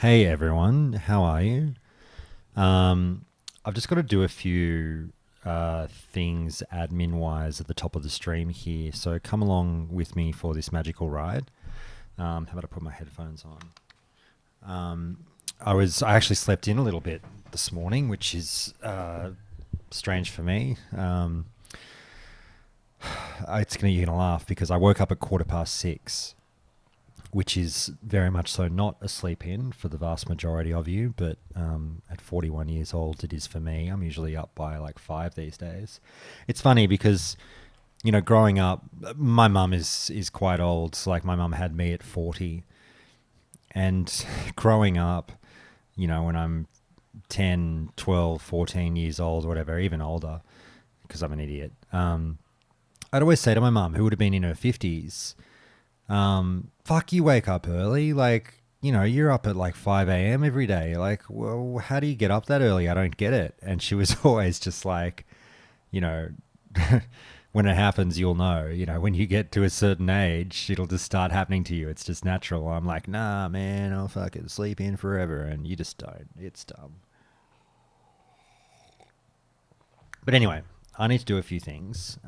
Hey everyone, how are you? I've just got to do a few things admin wise at the top of the stream here, so come along with me for this magical ride. How about I put my headphones on? I actually slept in a little bit this morning, which is strange for me. You're gonna laugh because I woke up at 6:15. Which is very much so not a sleep in for the vast majority of you, but at 41 years old, it is for me. I'm usually up by like 5 these days. It's funny because, growing up, my mum is quite old. So like my mum had me at 40. And growing up, when I'm 10, 12, 14 years old, or whatever, even older, because I'm an idiot, I'd always say to my mum, who would have been in her 50s, fuck, you wake up early. Like, you're up at like 5 a.m. every day. Like, well, how do you get up that early? I don't get it. And she was always just like, you know, when it happens, you'll know. When you get to a certain age, it'll just start happening to you. It's just natural. I'm like, nah, man, I'll fucking sleep in forever. And you just don't. It's dumb. But anyway, I need to do a few things.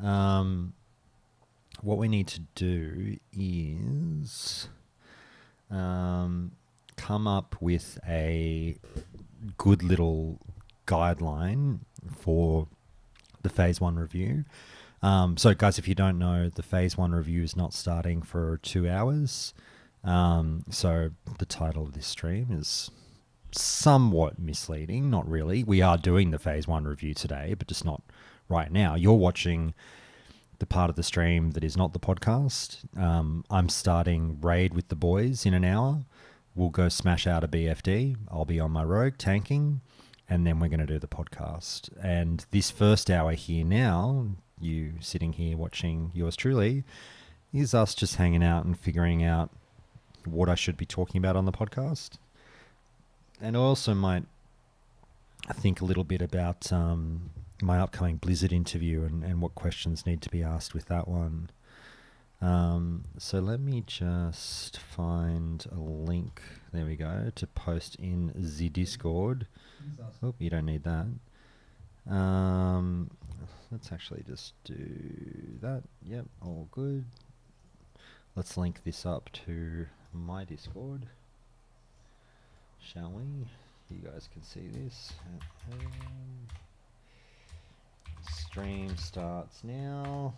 What we need to do is come up with a good little guideline for the Phase 1 review. So, guys, if you don't know, the Phase 1 review is not starting for 2 hours. So the title of this stream is somewhat misleading. Not really. We are doing the Phase 1 review today, but just not right now. You're watching the part of the stream that is not the podcast. I'm starting Raid with the boys in an hour. We'll go smash out a BFD. I'll be on my rogue tanking, and then we're going to do the podcast. And this first hour here now, you sitting here watching yours truly, is us just hanging out and figuring out what I should be talking about on the podcast. And I also might think a little bit about my upcoming Blizzard interview and what questions need to be asked with that one. So let me just find a link, there we go, to post in the Discord. Oh, you don't need that. Let's actually just do that. Yep, all good. Let's link this up to my Discord, shall we? You guys can see this. Stream starts now.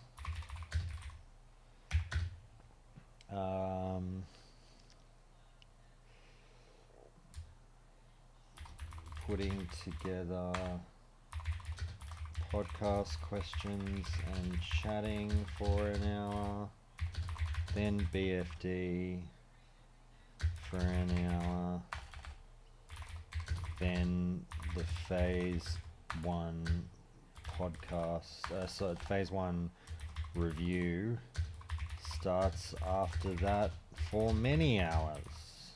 Putting together podcast questions and chatting for an hour, then BFD for an hour, then the Phase 1 podcast, so Phase 1 review starts after that for many hours.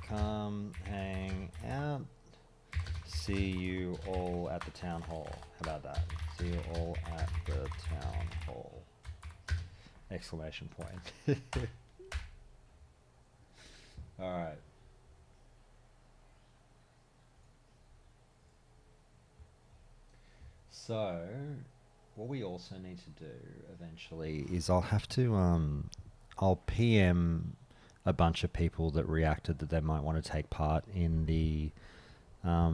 Come hang out. See you all at the town hall. How about that? See you all at the town hall. Exclamation point. All right. So, what we also need to do eventually is I'll have to, I'll PM a bunch of people that reacted that they might want to take part in the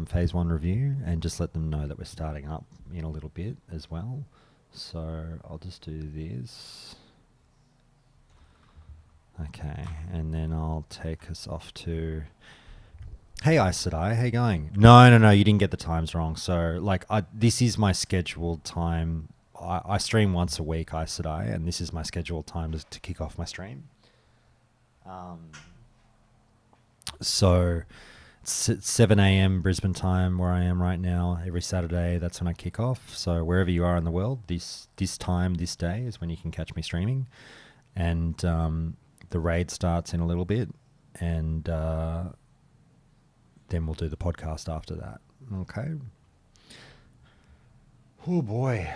Phase 1 review and just let them know that we're starting up in a little bit as well. So, I'll just do this. Okay, and then I'll take us off to... Hey, Aes Sedai, how you going? No, you didn't get the times wrong. So, this is my scheduled time. I stream once a week, Aes Sedai, and this is my scheduled time to kick off my stream. So, it's 7 a.m. Brisbane time where I am right now. Every Saturday, that's when I kick off. So, wherever you are in the world, this time, this day is when you can catch me streaming. And the raid starts in a little bit, and... then we'll do the podcast after that. Okay. Oh boy.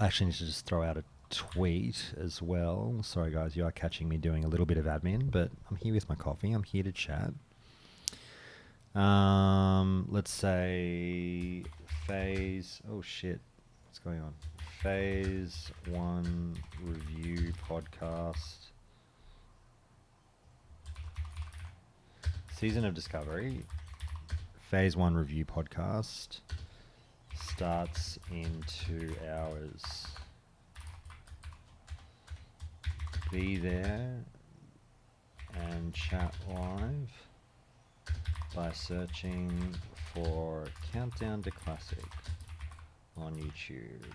I actually need to just throw out a tweet as well. Sorry, guys, you are catching me doing a little bit of admin, but I'm here with my coffee. I'm here to chat. Let's say phase... Oh, shit. What's going on? Phase 1 review podcast. Season of Discovery. Phase 1 review podcast starts in 2 hours. Be there and chat live by searching for Countdown to Classic on YouTube.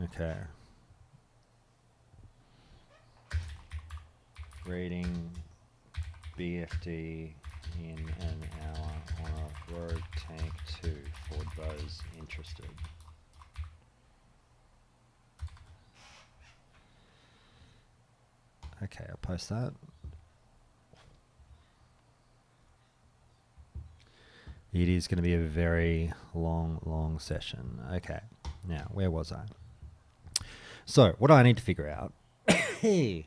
Okay. Reading BFD in an hour on a Rogue Tank 2 for those interested. Okay, I'll post that. It is going to be a very long session. Okay, now, where was I? So, what do I need to figure out? Hey!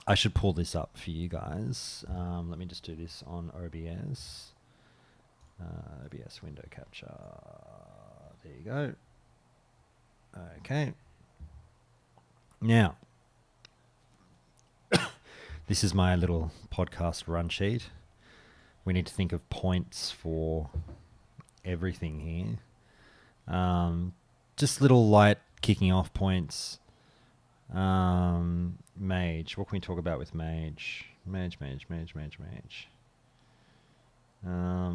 I should pull this up for you guys. Let me just do this on OBS. OBS window capture. There you go. Okay. Now, this is my little podcast run sheet. We need to think of points for everything here. Just little light kicking off points. Mage. What can we talk about with Mage? Mage.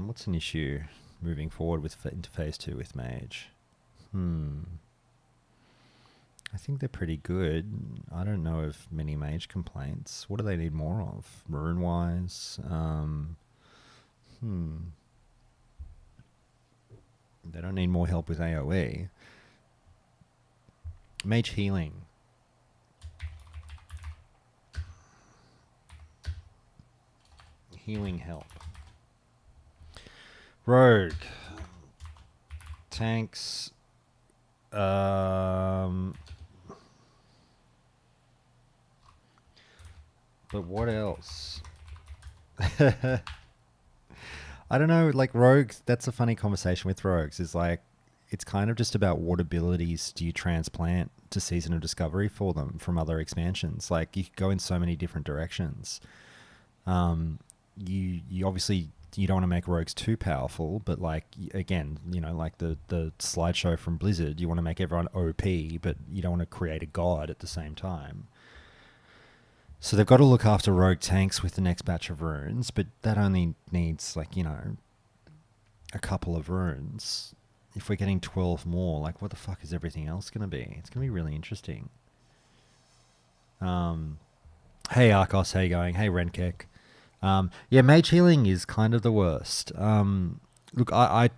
What's an issue moving forward with into phase 2 with Mage? I think they're pretty good. I don't know of many Mage complaints. What do they need more of? Rune-wise? They don't need more help with AoE. Mage healing. Healing help. Rogue. Tanks. But what else? I don't know, like rogues, that's a funny conversation with rogues, is like, it's kind of just about what abilities do you transplant to Season of Discovery for them from other expansions. Like, you could go in so many different directions. You obviously, you don't want to make rogues too powerful, but like, again, you know, like the slideshow from Blizzard, you want to make everyone OP, but you don't want to create a god at the same time. So they've got to look after rogue tanks with the next batch of runes, but that only needs, like, you know, a couple of runes. If we're getting 12 more, like, what the fuck is everything else going to be? It's going to be really interesting. Hey, Arcos, how you going? Hey, Renkek. Yeah, mage healing is kind of the worst. Look, I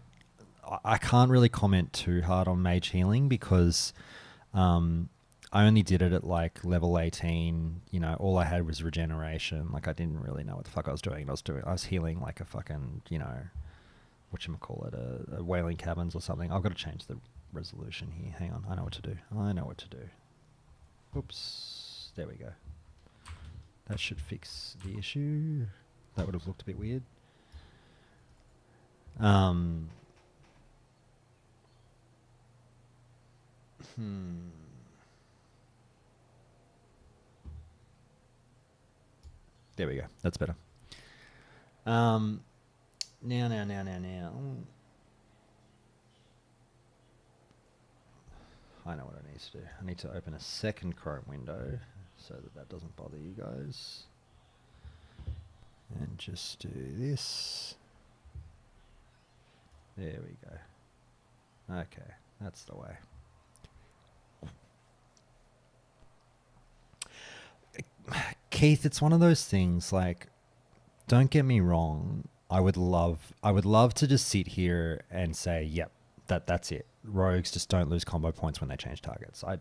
can't really comment too hard on mage healing because I only did it at like level 18. You know, all I had was regeneration. Like, I didn't really know what the fuck I was doing. I was healing like a fucking, you know, whatchamacallit, a Wailing Caverns or something. I've got to change the resolution here. Hang on, I know what to do. Oops, there we go. That should fix the issue. That would have looked a bit weird. There we go. That's better. Now. I know what I need to do. I need to open a second Chrome window so that doesn't bother you guys. And just do this. There we go. Okay, that's the way. Keith, it's one of those things, like, don't get me wrong. I would love to just sit here and say, yep, that's it. Rogues just don't lose combo points when they change targets. I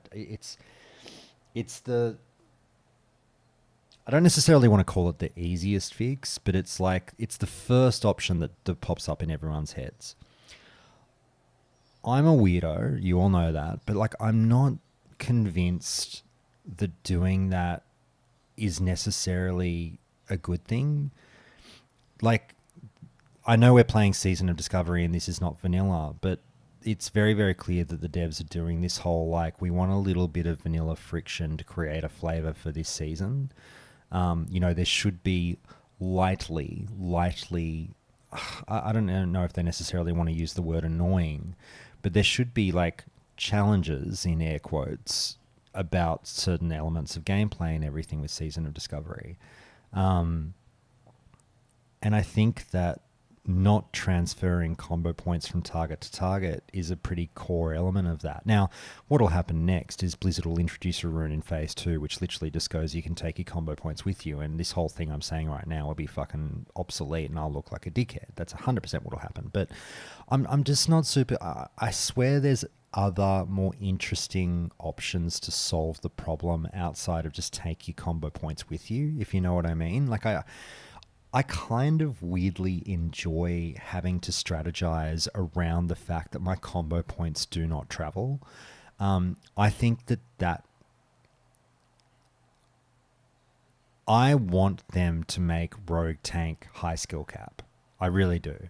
don't necessarily want to call it the easiest fix, but it's like, it's the first option that pops up in everyone's heads. I'm a weirdo. You all know that. But, like, I'm not convinced that doing that is necessarily a good thing. Like, I know we're playing Season of Discovery and this is not vanilla, but it's very, very clear that the devs are doing this whole, like, we want a little bit of vanilla friction to create a flavor for this season. There should be lightly, I don't know if they necessarily want to use the word annoying, but there should be, like, challenges, in air quotes, about certain elements of gameplay and everything with Season of Discovery. And I think that not transferring combo points from target to target is a pretty core element of that. Now, what will happen next is Blizzard will introduce a rune in Phase 2, which literally just goes, you can take your combo points with you, and this whole thing I'm saying right now will be fucking obsolete, and I'll look like a dickhead. That's 100% what will happen. But I'm just not super... I swear there's other more interesting options to solve the problem outside of just take your combo points with you, if you know what I mean. Like, I kind of weirdly enjoy having to strategize around the fact that my combo points do not travel. I think that I want them to make Rogue Tank high skill cap. I really do.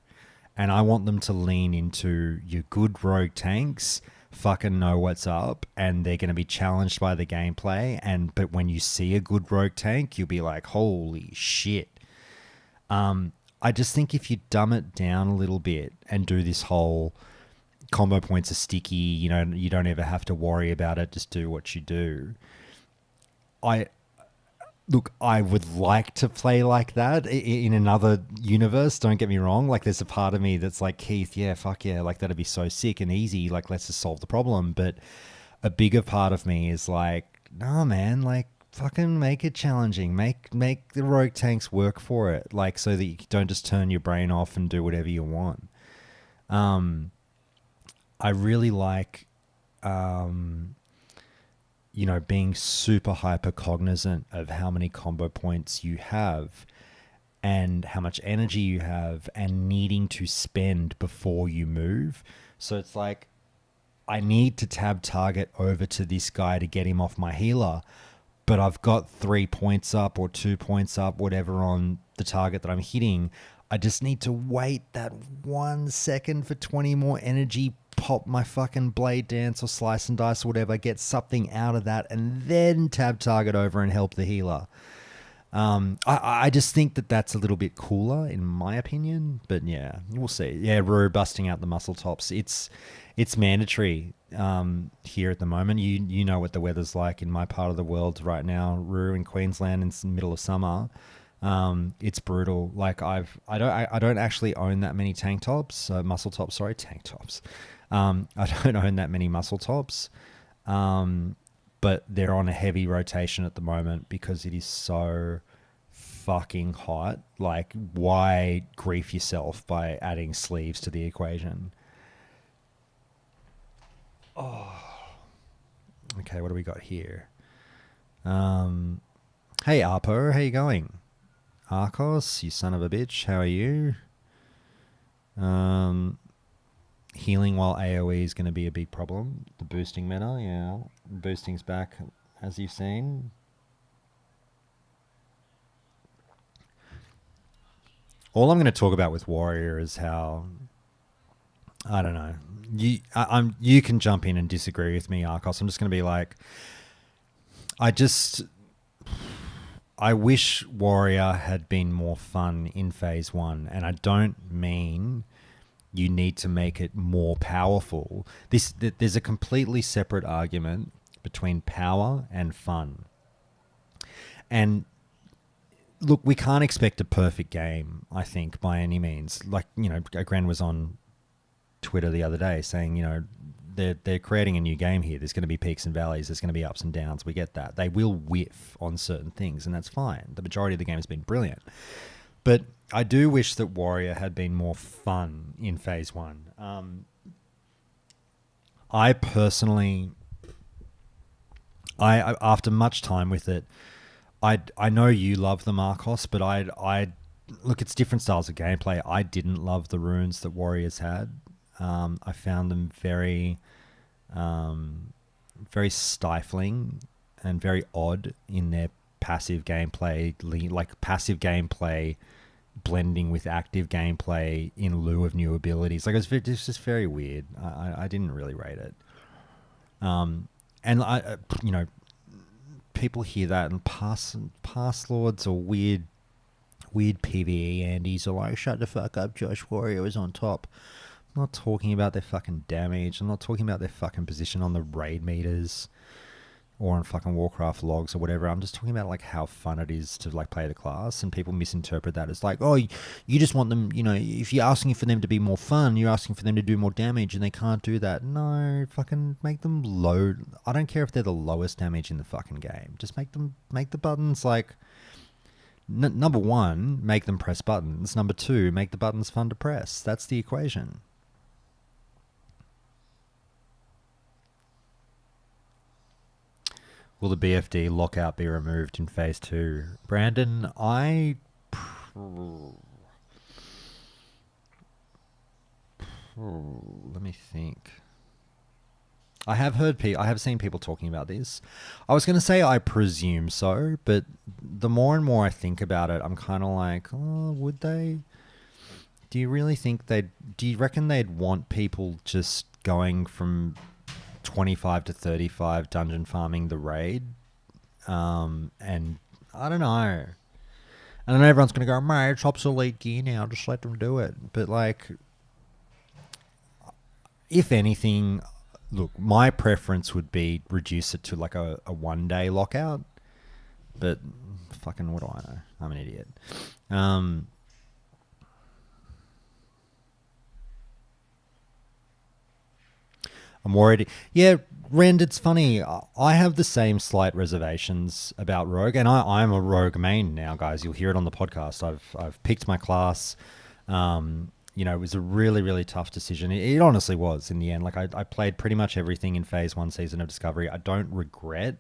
And I want them to lean into your good Rogue Tanks fucking know what's up, and they're going to be challenged by the gameplay. But when you see a good Rogue Tank, you'll be like, holy shit. I just think if you dumb it down a little bit and do this whole combo points are sticky, you don't ever have to worry about it, just do what you do. I would like to play like that in another universe, don't get me wrong. Like, there's a part of me that's like, Keith, yeah, fuck yeah, like, that'd be so sick and easy, like, let's just solve the problem. But a bigger part of me is like, nah, man, like, fucking make it challenging. Make the Rogue Tanks work for it, like, so that you don't just turn your brain off and do whatever you want. I really like, being super hyper cognizant of how many combo points you have and how much energy you have and needing to spend before you move. So it's like, I need to tab target over to this guy to get him off my healer, but I've got 3 points up or 2 points up, whatever, on the target that I'm hitting. I just need to wait that 1 second for 20 more energy, pop my fucking blade dance or slice and dice or whatever, get something out of that, and then tab target over and help the healer. I just think that that's a little bit cooler, in my opinion. But yeah, we'll see. Yeah, Rue busting out the muscle tops. It's mandatory here at the moment. You know what the weather's like in my part of the world right now, Rue, in Queensland, in the middle of summer. It's brutal. Like, I don't actually own that many tank tops, muscle tops. Sorry, tank tops. I don't own that many muscle tops, but they're on a heavy rotation at the moment because it is so fucking hot. Like, why grief yourself by adding sleeves to the equation? Oh, okay. What do we got here? Hey Arpo, how you going? Arcos, you son of a bitch, how are you? Healing while AoE is going to be a big problem. The boosting meta, yeah. Boosting's back, as you've seen. All I'm going to talk about with Warrior is how, I don't know. You can jump in and disagree with me, Arcos. I'm just going to be like, I wish Warrior had been more fun in Phase 1, and I don't mean you need to make it more powerful. There's a completely separate argument between power and fun. And look, we can't expect a perfect game, I think, by any means. Like, Gren was on Twitter the other day saying, they're creating a new game here. There's going to be peaks and valleys. There's going to be ups and downs. We get that. They will whiff on certain things, and that's fine. The majority of the game has been brilliant. But I do wish that Warrior had been more fun in Phase 1. I personally, after much time with it, I know you love the Marcos, but I look, it's different styles of gameplay. I didn't love the runes that Warriors had. I found them very, very stifling and very odd in their passive gameplay, like passive gameplay blending with active gameplay in lieu of new abilities. Like it's just very weird. I didn't really rate it. And people hear that and pass lords or weird PvE Andes are like, shut the fuck up, Josh Warrior was on top. I'm not talking about their fucking damage. I'm not talking about their fucking position on the raid meters or on fucking Warcraft logs or whatever. I'm just talking about like how fun it is to like play the class, and people misinterpret that as like, oh, you just want them, if you're asking for them to be more fun, you're asking for them to do more damage, and they can't do that. No, fucking make them low. I don't care if they're the lowest damage in the fucking game. Just make the buttons like, number one, make them press buttons. Number two, make the buttons fun to press. That's the equation. Will the BFD lockout be removed in Phase 2? Brandon, let me think. I have seen people talking about this. I was going to say I presume so, but the more and more I think about it, I'm kind of like, oh, would they? Do you reckon they'd want people just going from 25 to 35 dungeon farming the raid? And I don't know. And I know everyone's going to go, mate, it's obsolete gear now, just let them do it. But like, if anything, look, my preference would be reduce it to like a 1 day lockout. But fucking what do I know? I'm an idiot. I'm worried. Yeah, Rend, it's funny. I have the same slight reservations about Rogue, and I'm a Rogue main now, guys. You'll hear it on the podcast. I've picked my class. It was a really, really tough decision. It honestly was in the end. Like I played pretty much everything in Phase 1 Season of Discovery. I don't regret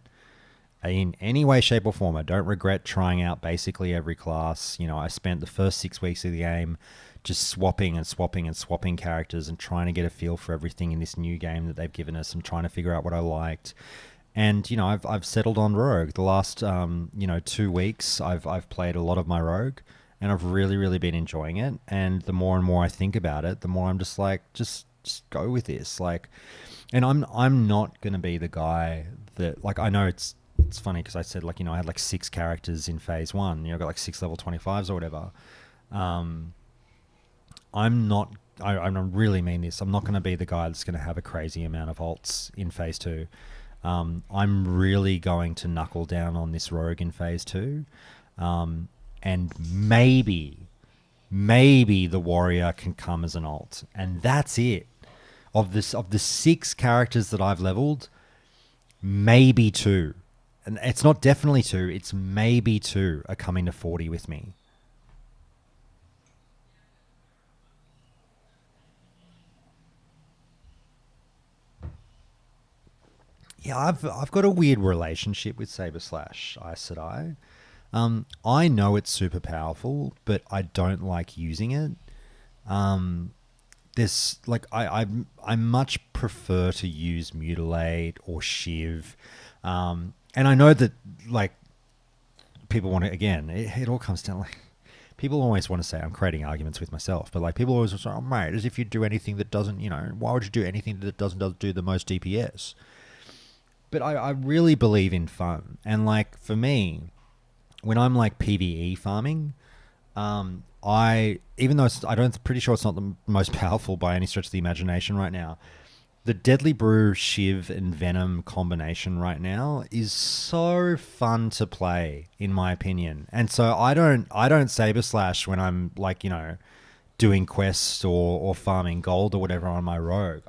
in any way, shape, or form. I don't regret trying out basically every class. I spent the first 6 weeks of the game just swapping characters and trying to get a feel for everything in this new game that they've given us and trying to figure out what I liked. And, I've settled on Rogue. The last, 2 weeks, I've played a lot of my Rogue, and I've really, really been enjoying it. And the more and more I think about it, the more I'm just like, just go with this. Like, and I'm not going to be the guy that, like, I know it's funny because I said, like, I had like 6 characters in Phase 1. I got like 6 level 25s or whatever. I really mean this. I'm not going to be the guy that's going to have a crazy amount of ults in Phase 2. I'm really going to knuckle down on this Rogue in Phase 2. And maybe the Warrior can come as an ult. And that's it. Of the 6 characters that I've leveled, maybe 2. And it's not definitely 2, it's maybe 2 are coming to 40 with me. Yeah, I've got a weird relationship with Saber Slash Aes Sedai. I know it's super powerful, but I don't like using it. There's like I much prefer to use Mutilate or Shiv, and I know that like people want to, again, it all comes down like, people always want to say I'm creating arguments with myself, but like people always say, oh mate, as if you do anything that doesn't, why would you do anything that doesn't do the most DPS? But I really believe in fun. And like for me, when I'm like PvE farming, even though pretty sure it's not the most powerful by any stretch of the imagination right now, the Deadly Brew, Shiv, and Venom combination right now is so fun to play, in my opinion. And so I don't Saber Slash when I'm like, doing quests or farming gold or whatever on my Rogue.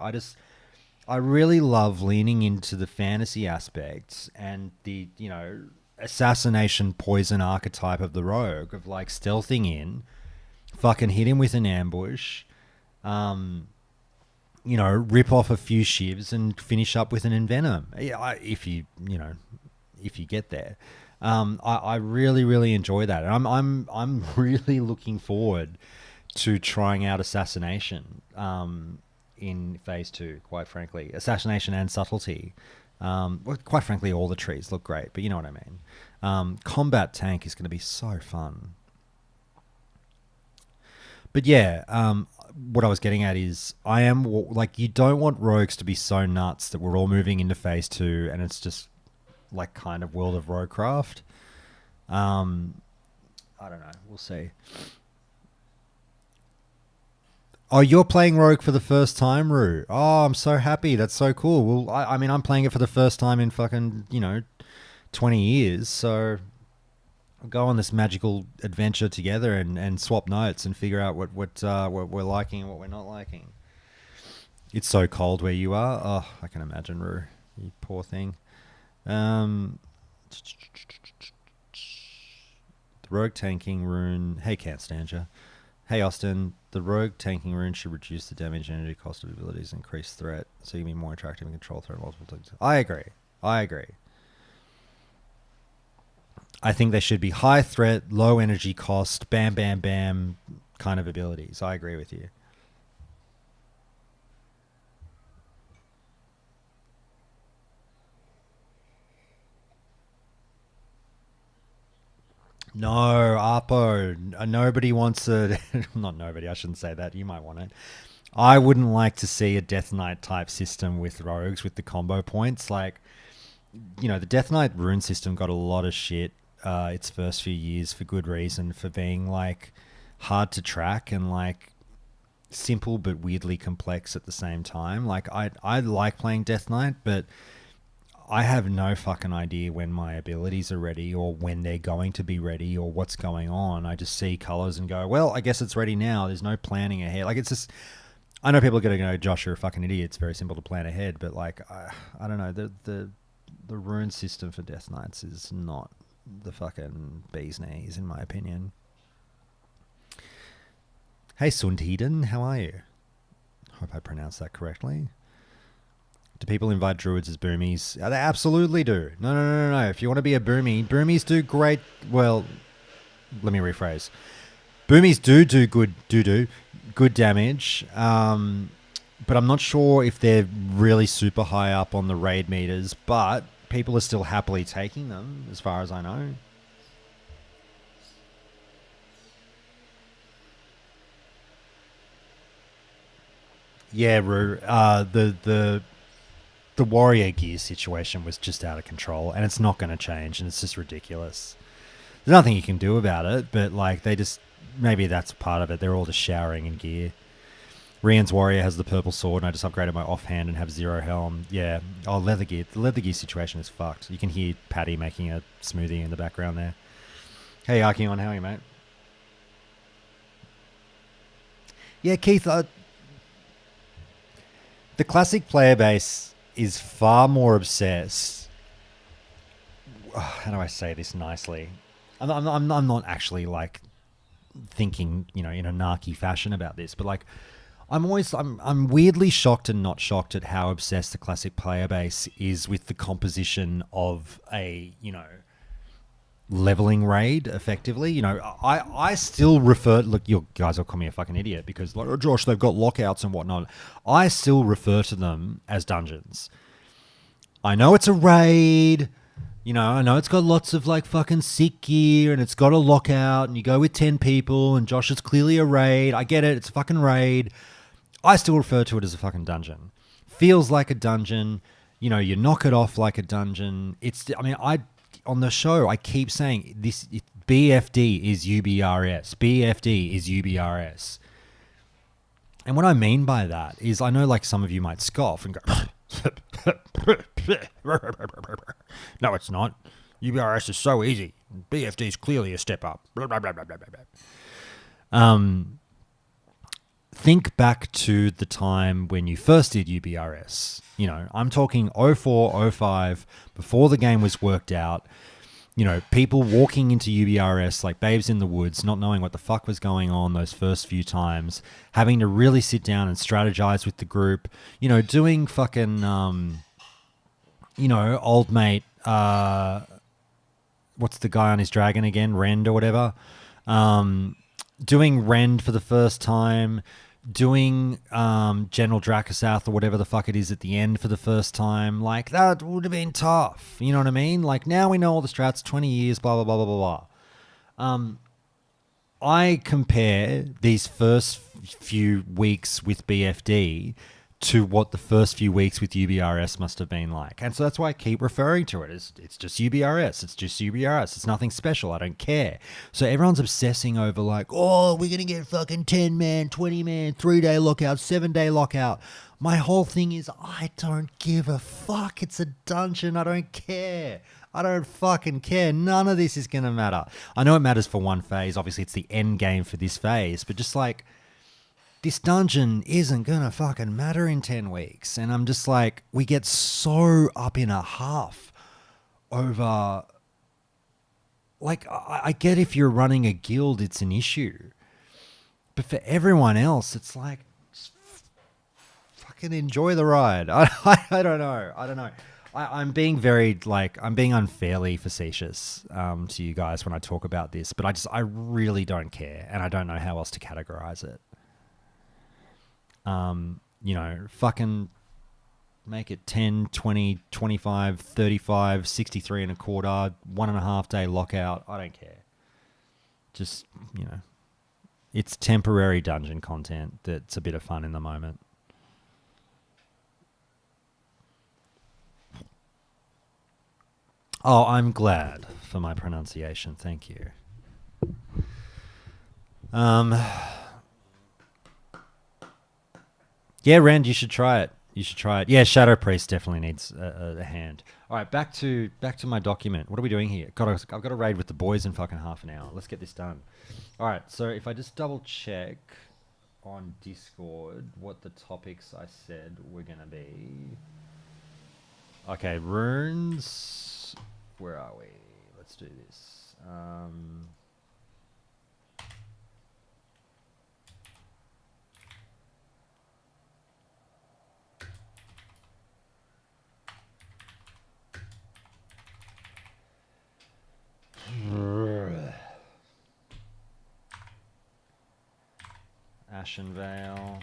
I really love leaning into the fantasy aspects and the, assassination poison archetype of the Rogue, of like stealthing in, fucking hit him with an ambush, rip off a few shivs and finish up with an envenom. If you get there. I really, really enjoy that. And I'm really looking forward to trying out assassination. in Phase 2, quite frankly. Assassination and Subtlety. Well, quite frankly, all the trees look great, but you know what I mean. Combat Tank is going to be so fun. But yeah, what I was getting at is you don't want rogues to be so nuts that we're all moving into Phase 2 and it's just like kind of World of Roguecraft. I don't know. We'll see. Oh, you're playing Rogue for the first time, Rue. Oh, I'm so happy. That's so cool. Well, I mean, I'm playing it for the first time in fucking, 20 years. So we'll go on this magical adventure together and swap notes and figure out what we're liking and what we're not liking. It's so cold where you are. Oh, I can imagine, Rue. You poor thing. The rogue tanking rune. Hey, can't stand you. Hey, Austin. The rogue tanking rune should reduce the damage and energy cost of abilities, increase threat, so you can be more attractive and control threat multiple times. I agree. I think they should be high threat, low energy cost, bam, bam, bam kind of abilities. I agree with you. No, Arpo. Nobody wants a... Not nobody, I shouldn't say that. You might want it. I wouldn't like to see a Death Knight type system with rogues with the combo points. Like, the Death Knight rune system got a lot of shit its first few years for good reason, for being, like, hard to track and, like, simple but weirdly complex at the same time. Like, I like playing Death Knight, but I have no fucking idea when my abilities are ready or when they're going to be ready or what's going on. I just see colors and go, well, I guess it's ready now. There's no planning ahead. Like, it's just... I know people are going to go, Josh, you're a fucking idiot. It's very simple to plan ahead. But, like, I don't know. The rune system for Death Knights is not the fucking bee's knees, in my opinion. Hey, Sundheden, how are you? Hope I pronounced that correctly. Do people invite druids as boomies? They absolutely do. No. If you want to be a boomie, boomies do great... Well, let me rephrase. Boomies do good damage, but I'm not sure if they're really super high up on the raid meters, but people are still happily taking them, as far as I know. Yeah, Rue. The warrior gear situation was just out of control, and it's not going to change, and it's just ridiculous. There's nothing you can do about it, but like maybe that's part of it. They're all just showering in gear. Rian's warrior has the purple sword, and I just upgraded my offhand and have 0 helm. Yeah. Oh, leather gear. The leather gear situation is fucked. You can hear Patty making a smoothie in the background there. Hey, Archeon, how are you, mate? Yeah, Keith, the classic player base is far more obsessed. How do I say this nicely? I'm not actually like thinking, in a narky fashion about this, but like I'm weirdly shocked and not shocked at how obsessed the classic player base is with the composition of a, leveling raid effectively. I still refer... Look, you guys will call me a fucking idiot because, like, oh, Josh, they've got lockouts and whatnot. I still refer to them as dungeons. I know it's a raid. I know it's got lots of, like, fucking sick gear and it's got a lockout and you go with 10 people and Josh, it's clearly a raid. I get it. It's a fucking raid. I still refer to it as a fucking dungeon. Feels like a dungeon. You knock it off like a dungeon. On the show, I keep saying this: BFD is UBRS. BFD is UBRS. And what I mean by that is, I know like some of you might scoff and go, no, it's not. UBRS is so easy. BFD is clearly a step up. Think back to the time when you first did UBRS. I'm talking 04, 05, before the game was worked out. People walking into UBRS like babes in the woods, not knowing what the fuck was going on those first few times, having to really sit down and strategize with the group, doing fucking, old mate, what's the guy on his dragon again? Rend or whatever. Doing Rend for the first time, doing General Dracosath or whatever the fuck it is at the end for the first time, like, that would have been tough. You know what I mean? Like, now we know all the strats, 20 years, blah, blah, blah, blah, blah, blah. I compare these first few weeks with BFD to what the first few weeks with UBRS must have been like. And so that's why I keep referring to it as it's just UBRS. It's just UBRS. It's nothing special. I don't care. So everyone's obsessing over like, oh, we're going to get fucking 10-man, 20-man, 3-day lockout, 7-day lockout. My whole thing is I don't give a fuck. It's a dungeon. I don't care. I don't fucking care. None of this is going to matter. I know it matters for one phase. Obviously, it's the end game for this phase. But just like, this dungeon isn't going to fucking matter in 10 weeks. And I'm just like, we get so up in a huff over... Like, I get if you're running a guild, it's an issue. But for everyone else, it's like, just fucking enjoy the ride. I don't know. I'm being I'm being unfairly facetious to you guys when I talk about this, but I really don't care, and I don't know how else to categorize it. Fucking make it 10, 20, 25, 35, 63 and a quarter, 1.5 day lockout. I don't care. Just, it's temporary dungeon content that's a bit of fun in the moment. Oh, I'm glad for my pronunciation. Thank you. Yeah, Rand, you should try it. Yeah, Shadow Priest definitely needs a hand. All right, back to my document. What are we doing here? I've got to raid with the boys in fucking half an hour. Let's get this done. All right, so if I just double check on Discord what the topics I said were going to be. Okay, runes. Where are we? Let's do this. Ashenvale.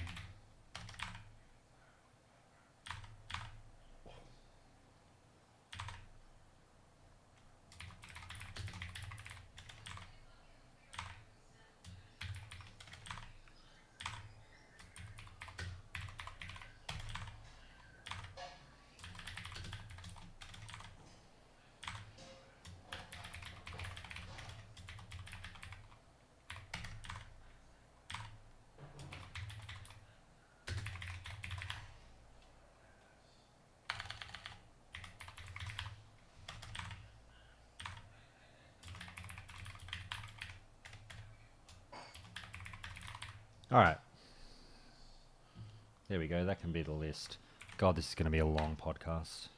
All right. There we go. That can be the list. God, this is going to be a long podcast.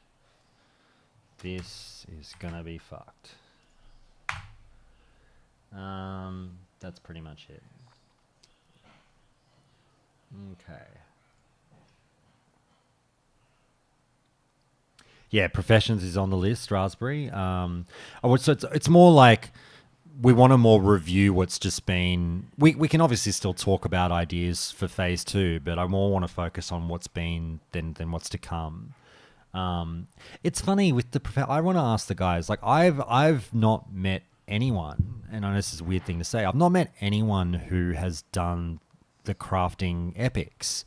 This is going to be fucked. That's pretty much it. Okay. Yeah, professions is on the list, Raspberry. So it's more like we want to more review what's just been... We can obviously still talk about ideas for phase 2, but I more want to focus on what's been than what's to come. It's funny with the... I want to ask the guys, like, I've not met anyone, and I know this is a weird thing to say, I've not met anyone who has done the crafting epics.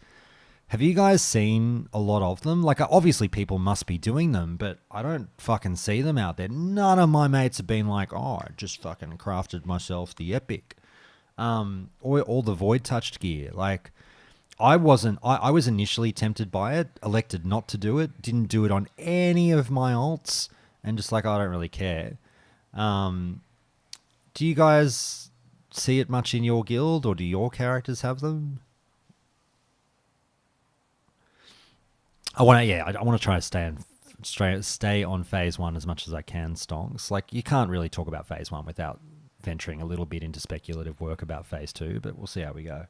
Have you guys seen a lot of them? Like, obviously people must be doing them, but I don't fucking see them out there. None of my mates have been like, oh, I just fucking crafted myself the epic. Or all the void touched gear. Like, I was initially tempted by it, elected not to do it, didn't do it on any of my alts, and just like, I don't really care. Do you guys see it much in your guild, or do your characters have them? I want to try to stay on phase 1 as much as I can, Stonks. Like, you can't really talk about phase 1 without venturing a little bit into speculative work about phase 2, but we'll see how we go.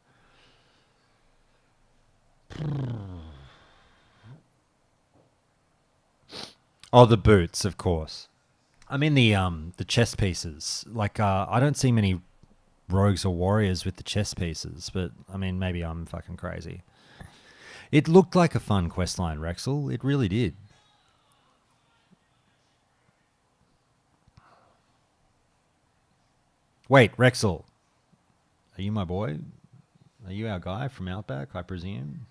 Oh, the boots, of course. I mean the chest pieces. Like, I don't see many rogues or warriors with the chess pieces, but I mean, maybe I'm fucking crazy. It looked like a fun questline, Rexel. It really did. Wait, Rexel. Are you my boy? Are you our guy from Outback, I presume?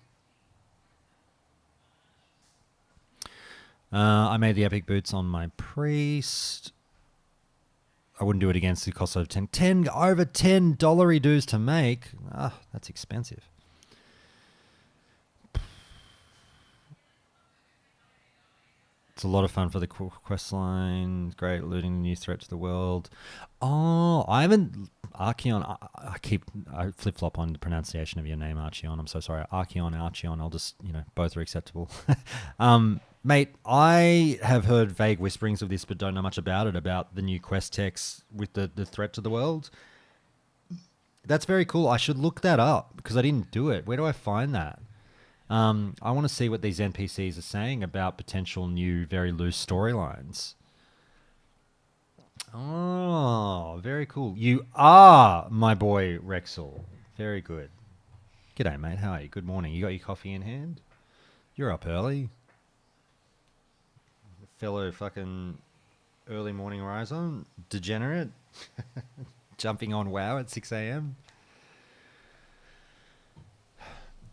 I made the epic boots on my priest. I wouldn't do it against the cost of over $10 dues to make. Ah, that's expensive. It's a lot of fun for the quest line. Great, looting the new threat to the world. Oh, I haven't... Archeon, I flip-flop on the pronunciation of your name, Archeon. I'm so sorry. Archeon. I'll just, both are acceptable. Mate, I have heard vague whisperings of this, but don't know much about it, about the new quest text with the threat to the world. That's very cool. I should look that up because I didn't do it. Where do I find that? I want to see what these NPCs are saying about potential new, very loose storylines. Oh, very cool. You are my boy, Rexel. Very good. G'day, mate. How are you? Good morning. You got your coffee in hand? You're up early. Fellow fucking early morning riser. Degenerate. Jumping on WoW at 6 a.m.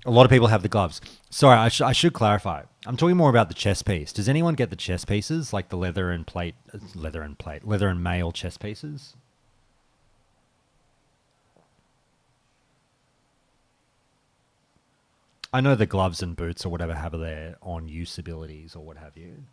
A lot of people have the gloves. Sorry, I should clarify. I'm talking more about the chess piece. Does anyone get the chess pieces, like the leather and mail chess pieces? I know the gloves and boots or whatever have their on-use abilities or what have you.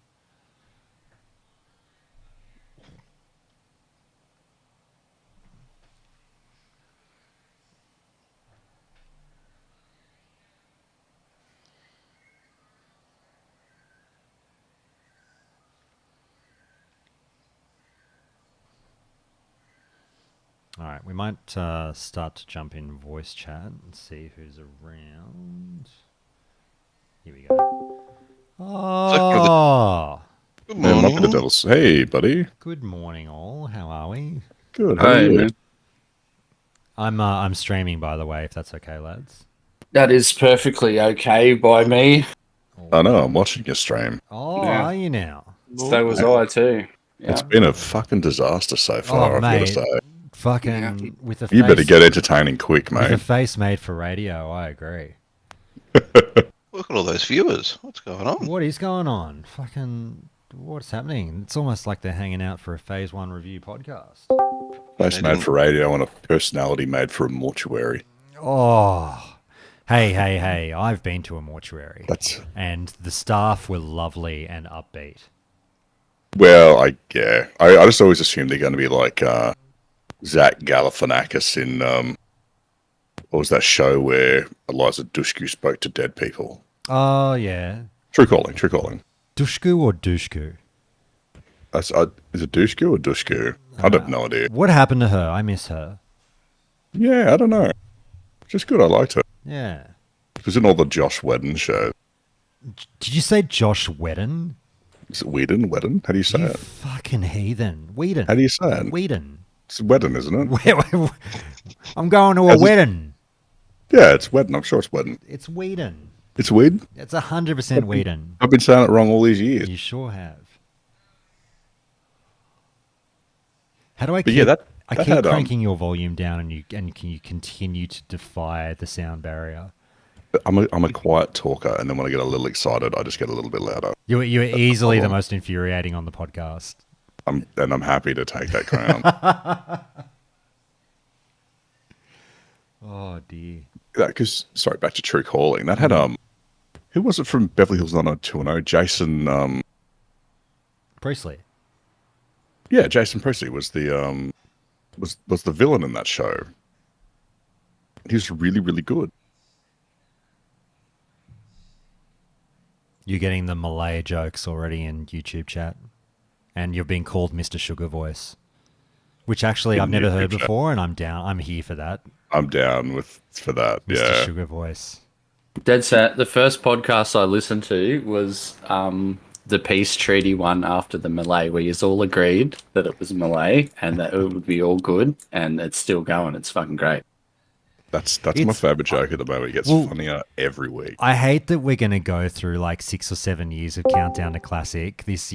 All right, we might start to jump in voice chat and see who's around. Here we go. Oh, good morning. Hey, buddy. Good morning, all. How are we? Good. How are you? Man. I'm streaming, by the way, if that's okay, lads. That is perfectly okay by me. I know. I'm watching your stream. Oh, yeah. Are you now? So was I too. Yeah. It's been a fucking disaster so far. I've got to say. Fucking with a face, you better get entertaining quick, mate. With a face made for radio, I agree. Look at all those viewers. What's going on? What is going on? Fucking, what's happening? It's almost like they're hanging out for a Phase 1 review podcast. Face made for radio and a personality made for a mortuary. Oh, hey. I've been to a mortuary. And the staff were lovely and upbeat. Well, I just always assume they're going to be like... Zach Galifianakis in what was that show where Eliza Dushku spoke to dead people? Oh yeah, True calling. Dushku or Dushku? Is it Dushku or Dushku? I have no idea. What happened to her? I miss her. Yeah, I don't know. Just good. I liked her. Yeah. She was in all the Josh Whedon shows. Did you say Josh Whedon? Is it Whedon? How do you say it? Fucking heathen. Whedon. How do you say it? Whedon. It's Whedon, isn't it? I'm going to a wedding. Yeah, it's Whedon. I'm sure it's Whedon. It's Whedon. It's Whedon? It's 100% Whedon. I've been saying it wrong all these years. You sure have. How do I keep... Yeah, I keep cranking your volume down and you continue to defy the sound barrier. I'm a quiet talker, and then when I get a little excited, I just get a little bit louder. You're easily the most infuriating on the podcast. I'm happy to take that crown. Oh dear. Because back to True Calling. That had who was it from Beverly Hills 90210? Jason Priestley. Yeah, Jason Priestley was the was the villain in that show. He was really, really good. You're getting the Malay jokes already in YouTube chat. And you're being called Mr. Sugar Voice, which actually I've never heard before, and I'm down. I'm here for that. I'm down for that. Mr. Yeah, Sugar Voice. Dead set. The first podcast I listened to was the peace treaty one after the melee, where you all agreed that it was melee and that it would be all good, and it's still going. It's fucking great. That's my favorite joke at the moment. It gets funnier every week. I hate that we're going to go through like 6 or 7 years of Countdown to Classic. This,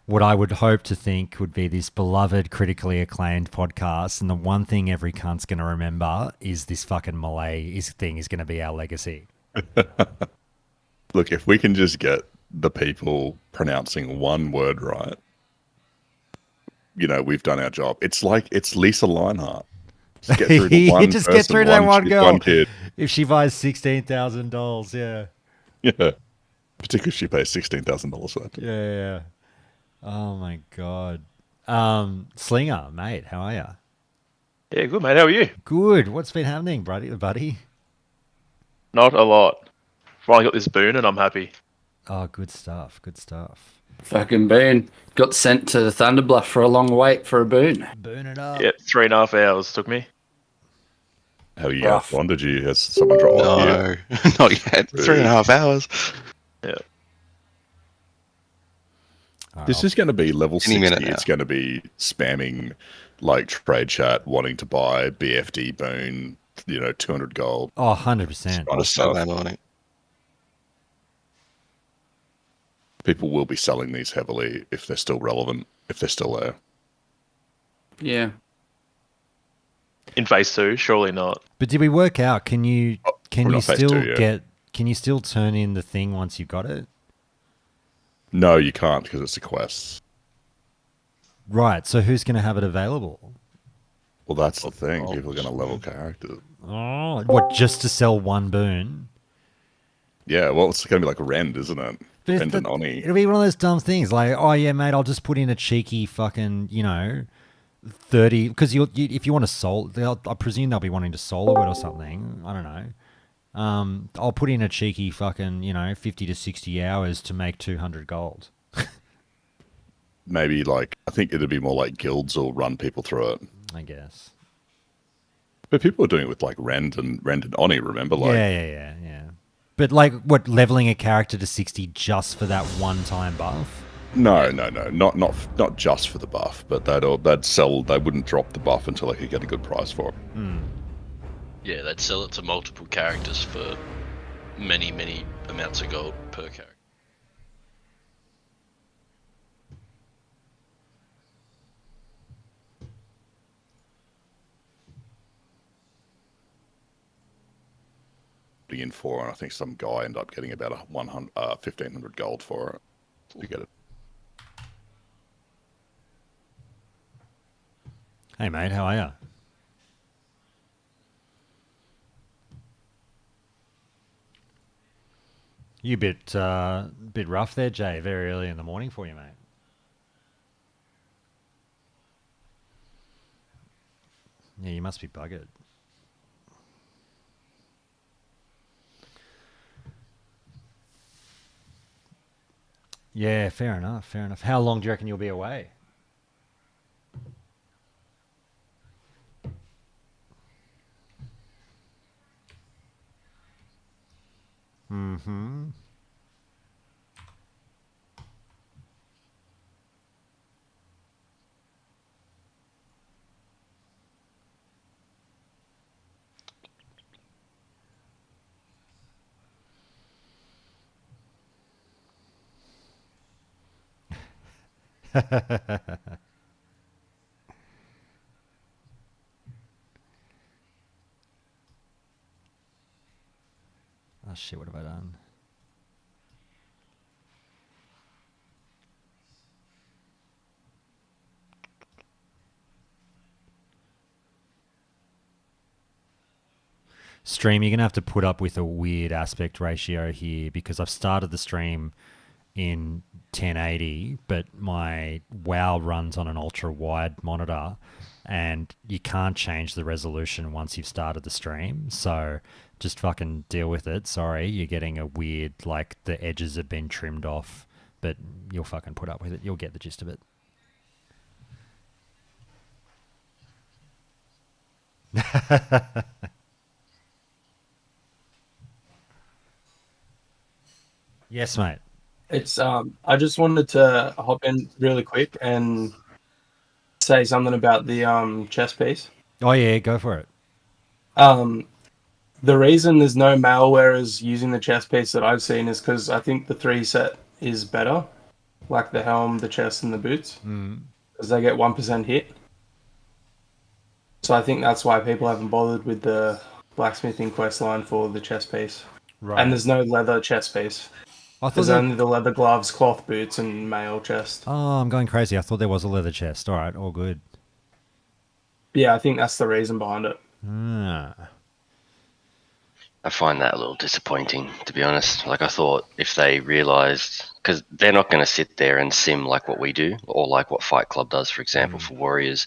what I would hope to think would be this beloved, critically acclaimed podcast, and the one thing every cunt's going to remember is this fucking melee thing is going to be our legacy. Look, if we can just get the people pronouncing one word right, we've done our job. It's Lisa Leinhart. Just get through to one just person, get through to that one girl. One kid. If she buys $16,000, yeah. Yeah. Particularly if she pays $16,000 for that. Yeah. Oh my god. Slinger, mate, how are you? Yeah, good, mate. How are you? Good. What's been happening, buddy? Not a lot. Finally got this boon and I'm happy. Oh, good stuff. Fucking boon. Got sent to the Thunderbluff for a long wait for a boon. Burn it up. Yeah, 3.5 hours took me. How are you guys on? Has someone dropped No, not yet. 3.5 hours. Yeah. This is going to be level 60. Minute It's going to be spamming like trade chat, wanting to buy BFD boon, 200 gold. Oh, 100%. Kind of stuff. Sunday morning. People will be selling these heavily if they're still relevant, if they're still there. Yeah. In phase 2, surely not. But did we work out? Can you still yeah. Can you still turn in the thing once you've got it? No, you can't because it's a quest. Right. So who's going to have it available? Well, that's the thing. People are going to level characters. Oh, what? Just to sell one boon? Yeah. Well, it's going to be like Rend, isn't it? But Rend and Oni. It'll be one of those dumb things like, oh yeah, mate, I'll just put in a cheeky fucking, 30, because if you want to soul, I presume they'll be wanting to solo it or something. I don't know. I'll put in a cheeky fucking, 50 to 60 hours to make 200 gold. Maybe I think it'd be more like guilds will run people through it. I guess. But people are doing it with Rend and Oni, remember? Yeah. But what, leveling a character to 60 just for that one-time buff? No, not just for the buff, but they'd sell. They wouldn't drop the buff until they could get a good price for it. Yeah, they'd sell it to multiple characters for many amounts of gold per character. In for, and I think some guy ended up getting about 1,500 gold for it to get it. Hey mate, how are you? You bit rough there, Jay. Very early in the morning for you, mate. Yeah, you must be buggered. Yeah, fair enough. How long do you reckon you'll be away? Mm-hmm. Oh shit, what have I done? Stream, you're going to have to put up with a weird aspect ratio here because I've started the stream in 1080, but my WoW runs on an ultra-wide monitor and you can't change the resolution once you've started the stream. So just fucking deal with it. Sorry, you're getting a weird, the edges have been trimmed off, but you'll fucking put up with it. You'll get the gist of it. Yes, mate. It's I just wanted to hop in really quick and say something about the chess piece. Oh yeah, go for it. The reason there's no male wearers using the chest piece that I've seen is because I think the 3 set is better, like the helm, the chest, and the boots, because they get 1% hit. So I think that's why people haven't bothered with the blacksmithing quest line for the chest piece. Right. And there's no leather chest piece. I thought There's that... only the leather gloves, cloth boots, and mail chest. Oh, I'm going crazy. I thought there was a leather chest. All right, all good. Yeah, I think that's the reason behind it. Ah. I find that a little disappointing, to be honest. Like, I thought if they realised, because they're not going to sit there and sim like what we do, or like what Fight Club does, for example, for Warriors.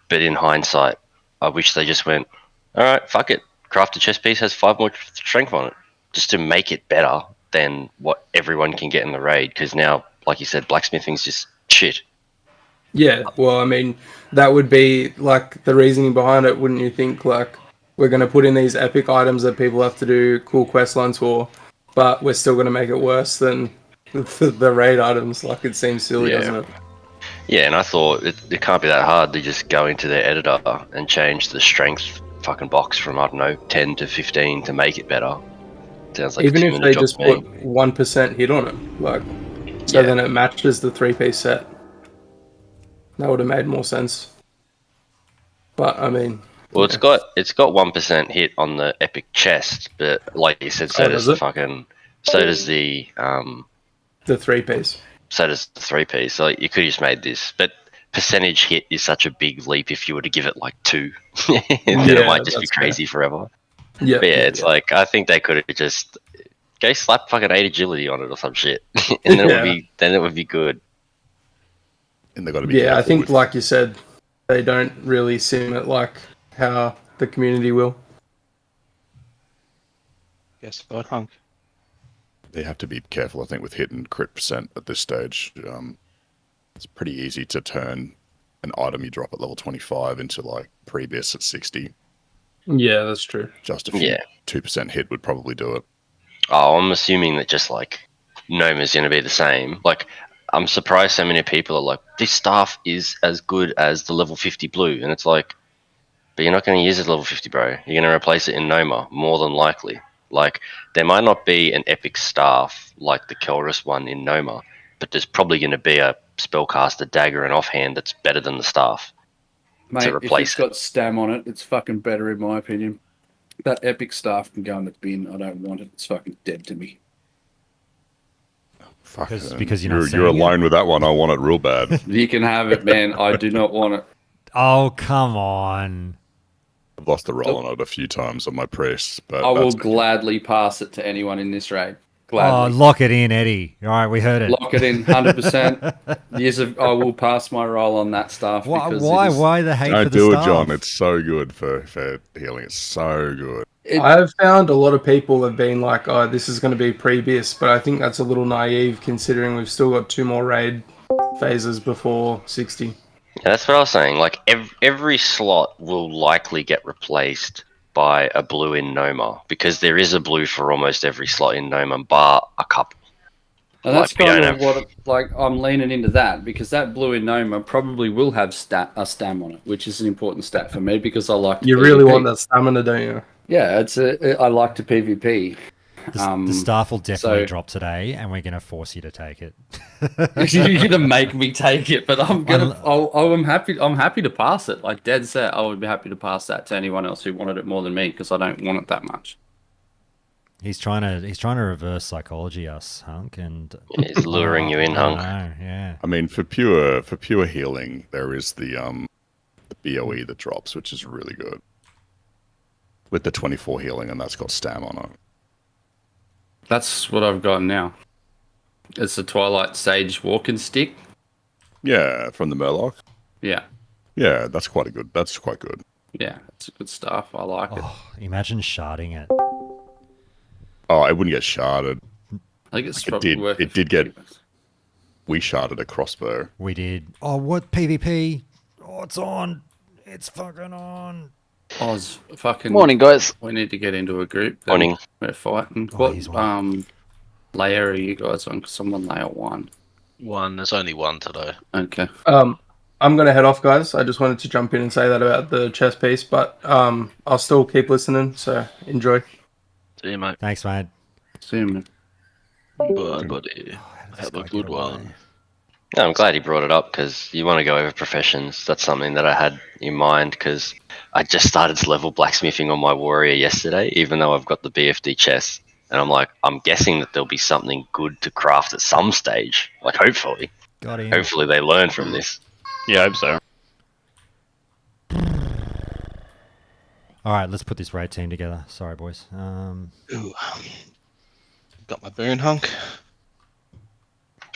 But in hindsight, I wish they just went, all right, fuck it. Craft a chest piece has 5 more strength on it, just to make it better than what everyone can get in the raid. Because now, like you said, blacksmithing's just shit. Yeah, well, I mean, that would be like the reasoning behind it, wouldn't you think? Like, we're going to put in these epic items that people have to do cool quest lines for, but we're still going to make it worse than the raid items. Like, it seems silly, doesn't it? Yeah, and I thought it can't be that hard to just go into their editor and change the strength fucking box from, I don't know, 10 to 15 to make it better. Sounds like even a if 2-minute they job just to me. put 1% hit on it, like, so then it matches the 3-piece set. That would have made more sense. But I mean, well, it's got 1% hit on the epic chest, but like you said, so does the 3-piece. So does the 3-piece. So you could have just made this, but percentage hit is such a big leap. If you were to give it like 2, then it might just be crazy forever. Yeah, but it's like, I think they could have just go slap fucking 8 agility on it or some shit, and then it would be good. And they've got to be I think, like you said, they don't really sim it like how the community will. Guess I'd hunk. They have to be careful, I think, with hit and crit percent at this stage. It's pretty easy to turn an item you drop at level 25 into like previous at 60. Yeah, that's true. Just a few 2% hit would probably do it. Oh, I'm assuming that just like Noma's going to be the same. Like, I'm surprised so many people are like, this staff is as good as the level 50 blue. And it's like, but you're not going to use it at level 50, bro. You're going to replace it in Noma, more than likely. Like, there might not be an epic staff like the Kelrus one in Noma, but there's probably going to be a spellcaster dagger and offhand that's better than the staff. Mate, if it's got stam on it, it's fucking better in my opinion. That epic staff can go in the bin. I don't want it. It's fucking dead to me. Fuck, because you're alone with that one. I want it real bad. You can have it, man. I do not want it. Oh, come on. I've lost the roll on it a few times on my press, but I will gladly pass it to anyone in this raid. Oh, Gladly. lock it in, Eddie. All right, we heard it. Lock it in, 100%. Yes, I will pass my roll on that stuff. Why the hate Don't for the do staff? it, John. It's so good for healing. It's so good. I've found a lot of people have been like, oh, this is going to be previous, but I think that's a little naive considering we've still got 2 more raid phases before 60. Yeah, that's what I was saying. Like, every slot will likely get replaced by a blue in Noma, because there is a blue for almost every slot in Noma, bar a couple. And that's kind of what, like, I'm leaning into that, because that blue in Noma probably will have a stam on it, which is an important stat for me, because I like to You really want that stamina, don't you? Yeah, I like to PvP. The staff will definitely drop today, and we're going to force you to take it. You're going to make me take it, but I'm happy to pass it. Like dead set, I would be happy to pass that to anyone else who wanted it more than me, because I don't want it that much. He's trying to reverse psychology us, Hunk, and he's luring you in, Hunk. Yeah. I mean, for pure healing, there is the BOE that drops, which is really good. With the 24 healing, and that's got stam on it. That's what I've got now. It's the Twilight Sage walking stick. Yeah, from the Murloc. Yeah. Yeah, that's quite good. That's quite good. Yeah, it's good stuff. I like it. Imagine sharding it. Oh, it wouldn't get sharded. I think it's probably worth it did get. We sharded a crossbow. We did. Oh, what PvP? Oh, it's on. It's fucking on. Oz, fucking morning, guys. We need to get into a group. Morning. We're fighting. layer are you guys on? Because I'm on layer 1. One. There's only one today. Okay. I'm gonna head off, guys. I just wanted to jump in and say that about the chess piece, but I'll still keep listening. So enjoy. See you, mate. Thanks, mate. See you, man. Bye, buddy. Have a good one. No, I'm glad he brought it up because you want to go over professions. That's something that I had in mind because I just started to level blacksmithing on my warrior yesterday, even though I've got the BFD chest. And I'm like, I'm guessing that there'll be something good to craft at some stage. Like, hopefully. Got him. Hopefully they learn from this. Yeah, I hope so. All right, let's put this raid team together. Sorry, boys. Ooh. Got my boon hunk.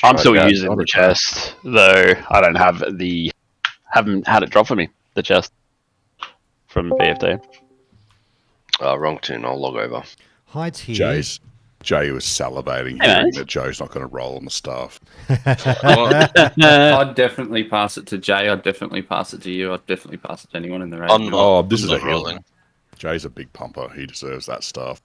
I'm still Yeah, using the chest, though I don't have haven't had it drop for me, the chest from BFD. Wrong tune, I'll log over. Hi, T. Jay was salivating Hey, hearing mate. that Joe's not going to roll on the staff. I'd definitely pass it to Jay. I'd definitely pass it to you. I'd definitely pass it to anyone in the raid. I'm not. Oh, this I'm is not a healer. rolling. Jay's a big pumper. He deserves that stuff.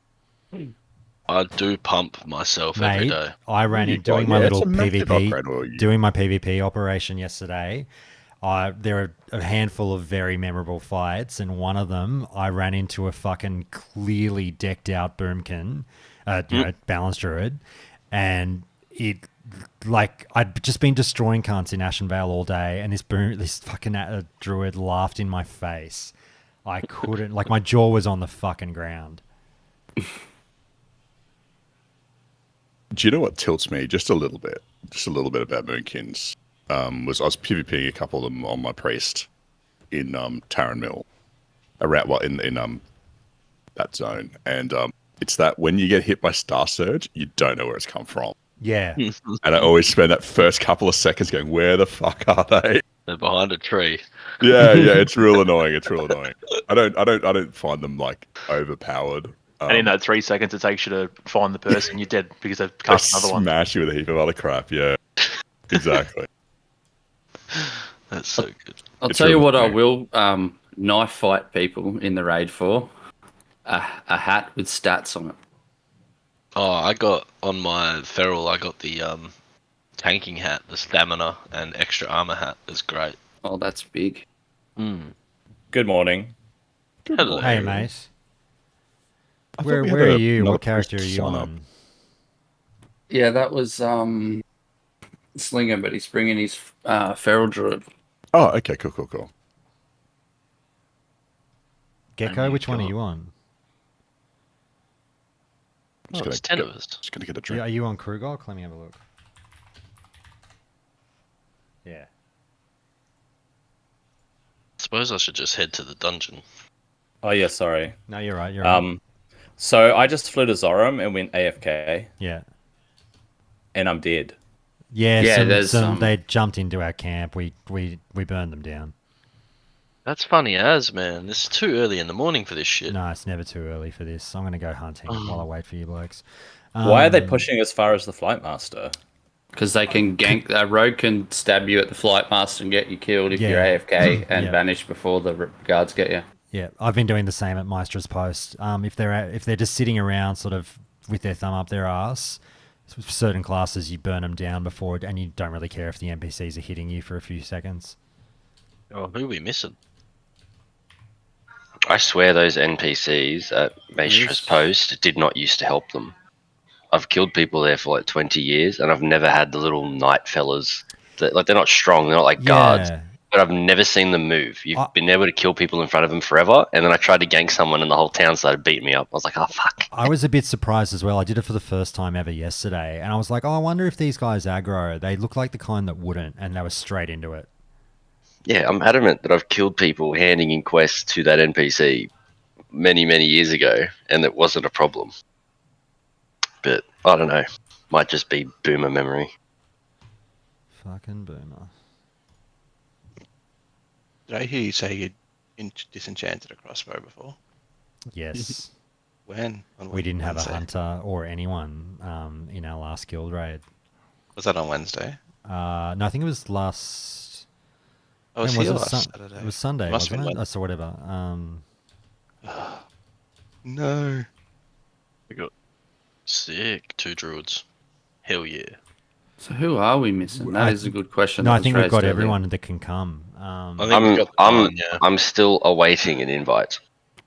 I do pump myself every Mate, day. I ran in doing my little PvP, doing my PvP operation yesterday. There are a handful of very memorable fights, and one of them I ran into a fucking clearly decked out boomkin, balanced druid, and it like I'd just been destroying cunts in Ashenvale all day, and this fucking druid laughed in my face. I couldn't, like, my jaw was on the fucking ground. Do you know what tilts me just a little bit about Moonkins? Was I was PvPing a couple of them on my priest in Tarren Mill, around in that zone, and it's that when you get hit by Star Surge, you don't know where it's come from. Yeah. And I always spend that first couple of seconds going, "Where the fuck are they?" They're behind a tree. Yeah, it's real annoying. It's real annoying. I don't find them like overpowered. And in that 3 seconds it takes you to find the person, you're dead because they've They cast another one. smash you with a heap of other crap. Yeah, exactly. That's so good. I'll It's tell you really what I funny. will knife fight people in the raid for. A hat with stats on it. Oh, I got on my feral. I got the tanking hat, the stamina and extra armor hat. Is great. Oh, that's big. Good morning. Hello. Hey, mate. I thought Where we had are you? another What character are priest you sign up. on? Yeah, that was Slinger, but he's bringing his feral druid. Oh, okay, cool. Gecko, And which one are got- you on? Oh, it's 10 of us. Just gonna get a Are drink. you on Krugok? Let me have a look. Yeah. Suppose I should just head to the dungeon. Oh yeah, sorry. No, you're right. You're right. So I just flew to Zoram and went AFK, Yeah. and I'm dead. Yeah, Yeah, there's they jumped into our camp. We burned them down. That's funny as, man. It's too early in the morning for this shit. No, it's never too early for this. I'm going to go hunting while I wait for you blokes. Why are they pushing as far as the Flight Master? Because they can gank. A rogue can stab you at the flight master and get you killed if Yeah. you're AFK and Yeah. vanish before the guards get you. Yeah, I've been doing the same at Maestra's Post. If they're just sitting around sort of with their thumb up their ass, certain classes you burn them down before, and you don't really care if the NPCs are hitting you for a few seconds. Oh, who are we missing? I swear those NPCs at Maestra's Post did not used to help them. I've killed people there for like 20 years, and I've never had the little knight fellas. They're not strong, they're not like guards. Yeah. But I've never seen them move. You've been able to kill people in front of them forever, and then I tried to gank someone and the whole town started beating me up. I was like, oh, fuck. I was a bit surprised as well. I did it for the first time ever yesterday, and I was like, oh, I wonder if these guys aggro. They look like the kind that wouldn't, and they were straight into it. Yeah, I'm adamant that I've killed people handing in quests to that NPC many, many years ago, and it wasn't a problem. But, I don't know. Might just be boomer memory. Fucking boomer. Did I hear you say you'd disenchanted a crossbow before? Yes. When? We didn't have a Wednesday? hunter or anyone in our last guild raid. Was that on Wednesday? No, I think it was last... I was when here was it? last Saturday. It was Sunday, Must have wasn't been it? So whatever. No. We got sick 2 druids. Hell yeah. So who are we missing? That is a good question. No, that I was think we've raised got earlier. everyone that can come. I think we've got the nine, yeah. I'm still awaiting an invite.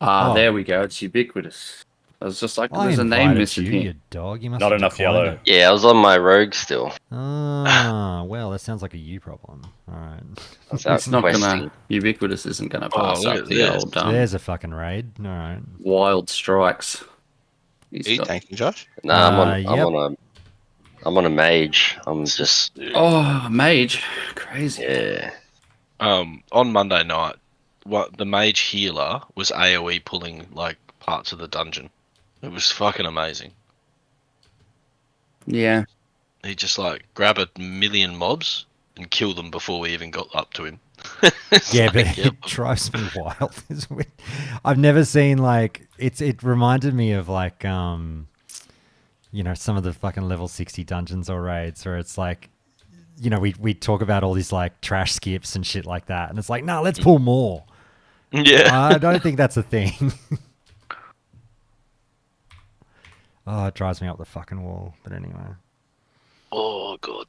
Ah, Oh. there we go. It's ubiquitous. I was just like, I there's a name invited missing you, here. you dog. You must Not have enough declined yellow. it. Yeah, I was on my rogue still. Ah, well, that sounds like a you problem. All right. I was out It's not questing. gonna. Ubiquitous isn't gonna pass look up at the this. old There's a fucking raid. All right. wild strikes. Are you tanking, Josh? Nah, Yep. I'm on a mage. I'm just Oh, mage, crazy. yeah. On Monday night, the mage healer was AoE pulling like parts of the dungeon. It was fucking amazing. Yeah. He just like grab a million mobs and kill them before we even got up to him. Yeah, but it drives me wild. I've never seen like it reminded me of like you know, some of the fucking level 60 dungeons or raids where it's like, you know, we talk about all these like trash skips and shit like that, and it's like, nah, let's pull more. Yeah. I don't think that's a thing. Oh, it drives me up the fucking wall. But anyway. Oh god.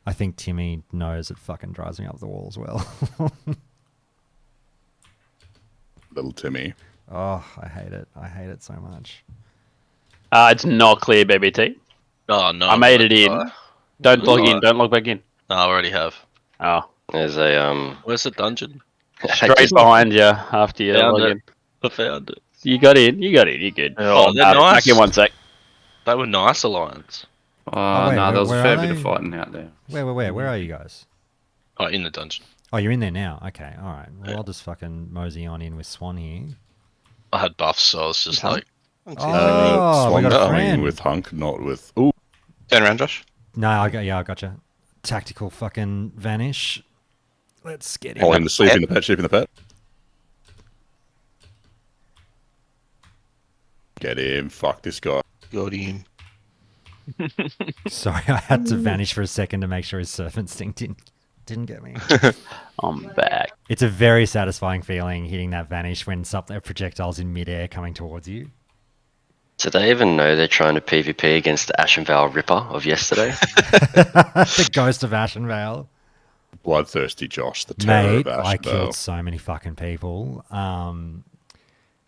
I think Timmy knows it fucking drives me up the wall as well. Little Timmy. Oh, I hate it. I hate it so much. It's not clear, BBT. Oh no. I made it in. Don't log in. Don't log back in. No, I already have. Oh, There's a Where's the dungeon? straight behind you after you Found log it. in. I found it. You got in. You're good. Oh, they're Back nice. in 1 sec. They were nice alliance. Oh, wait, no, there was a where fair are bit of they? fighting out there. Where are you guys? Oh, in the dungeon. Oh, you're in there now. Okay, all right. Well, I'll just fucking mosey on in with Swan here. I had buffs, so I was just like, Oh, we Swan got a coming friend. with Hunk, not with. Ooh, Turn around, Josh. No, I gotcha. Tactical fucking vanish. Let's get him. oh, in the sleep in the pet, sheep in the pet. Get him. Fuck this guy. Got him. Sorry, I had to vanish for a second to make sure his surf instinct didn't get me. I'm back. It's a very satisfying feeling hitting that vanish when a projectile's in midair coming towards you. Do they even know they're trying to PvP against the Ashenvale Ripper of yesterday? The ghost of Ashenvale. Bloodthirsty Josh, the terror Mate, of I Ashenvale. killed so many fucking people.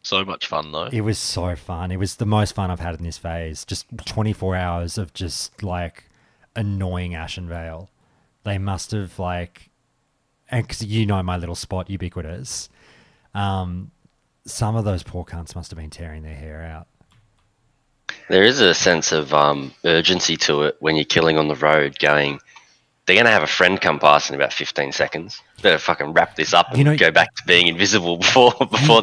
so much fun though. It was so fun. It was the most fun I've had in this phase. Just 24 hours of just like annoying Ashenvale. They must have like, and because you know my little spot, Ubiquitous. Some of those poor cunts must have been tearing their hair out. There is a sense of urgency to it when you're killing on the road going, they're going to have a friend come past in about 15 seconds. Better fucking wrap this up and go back to being invisible before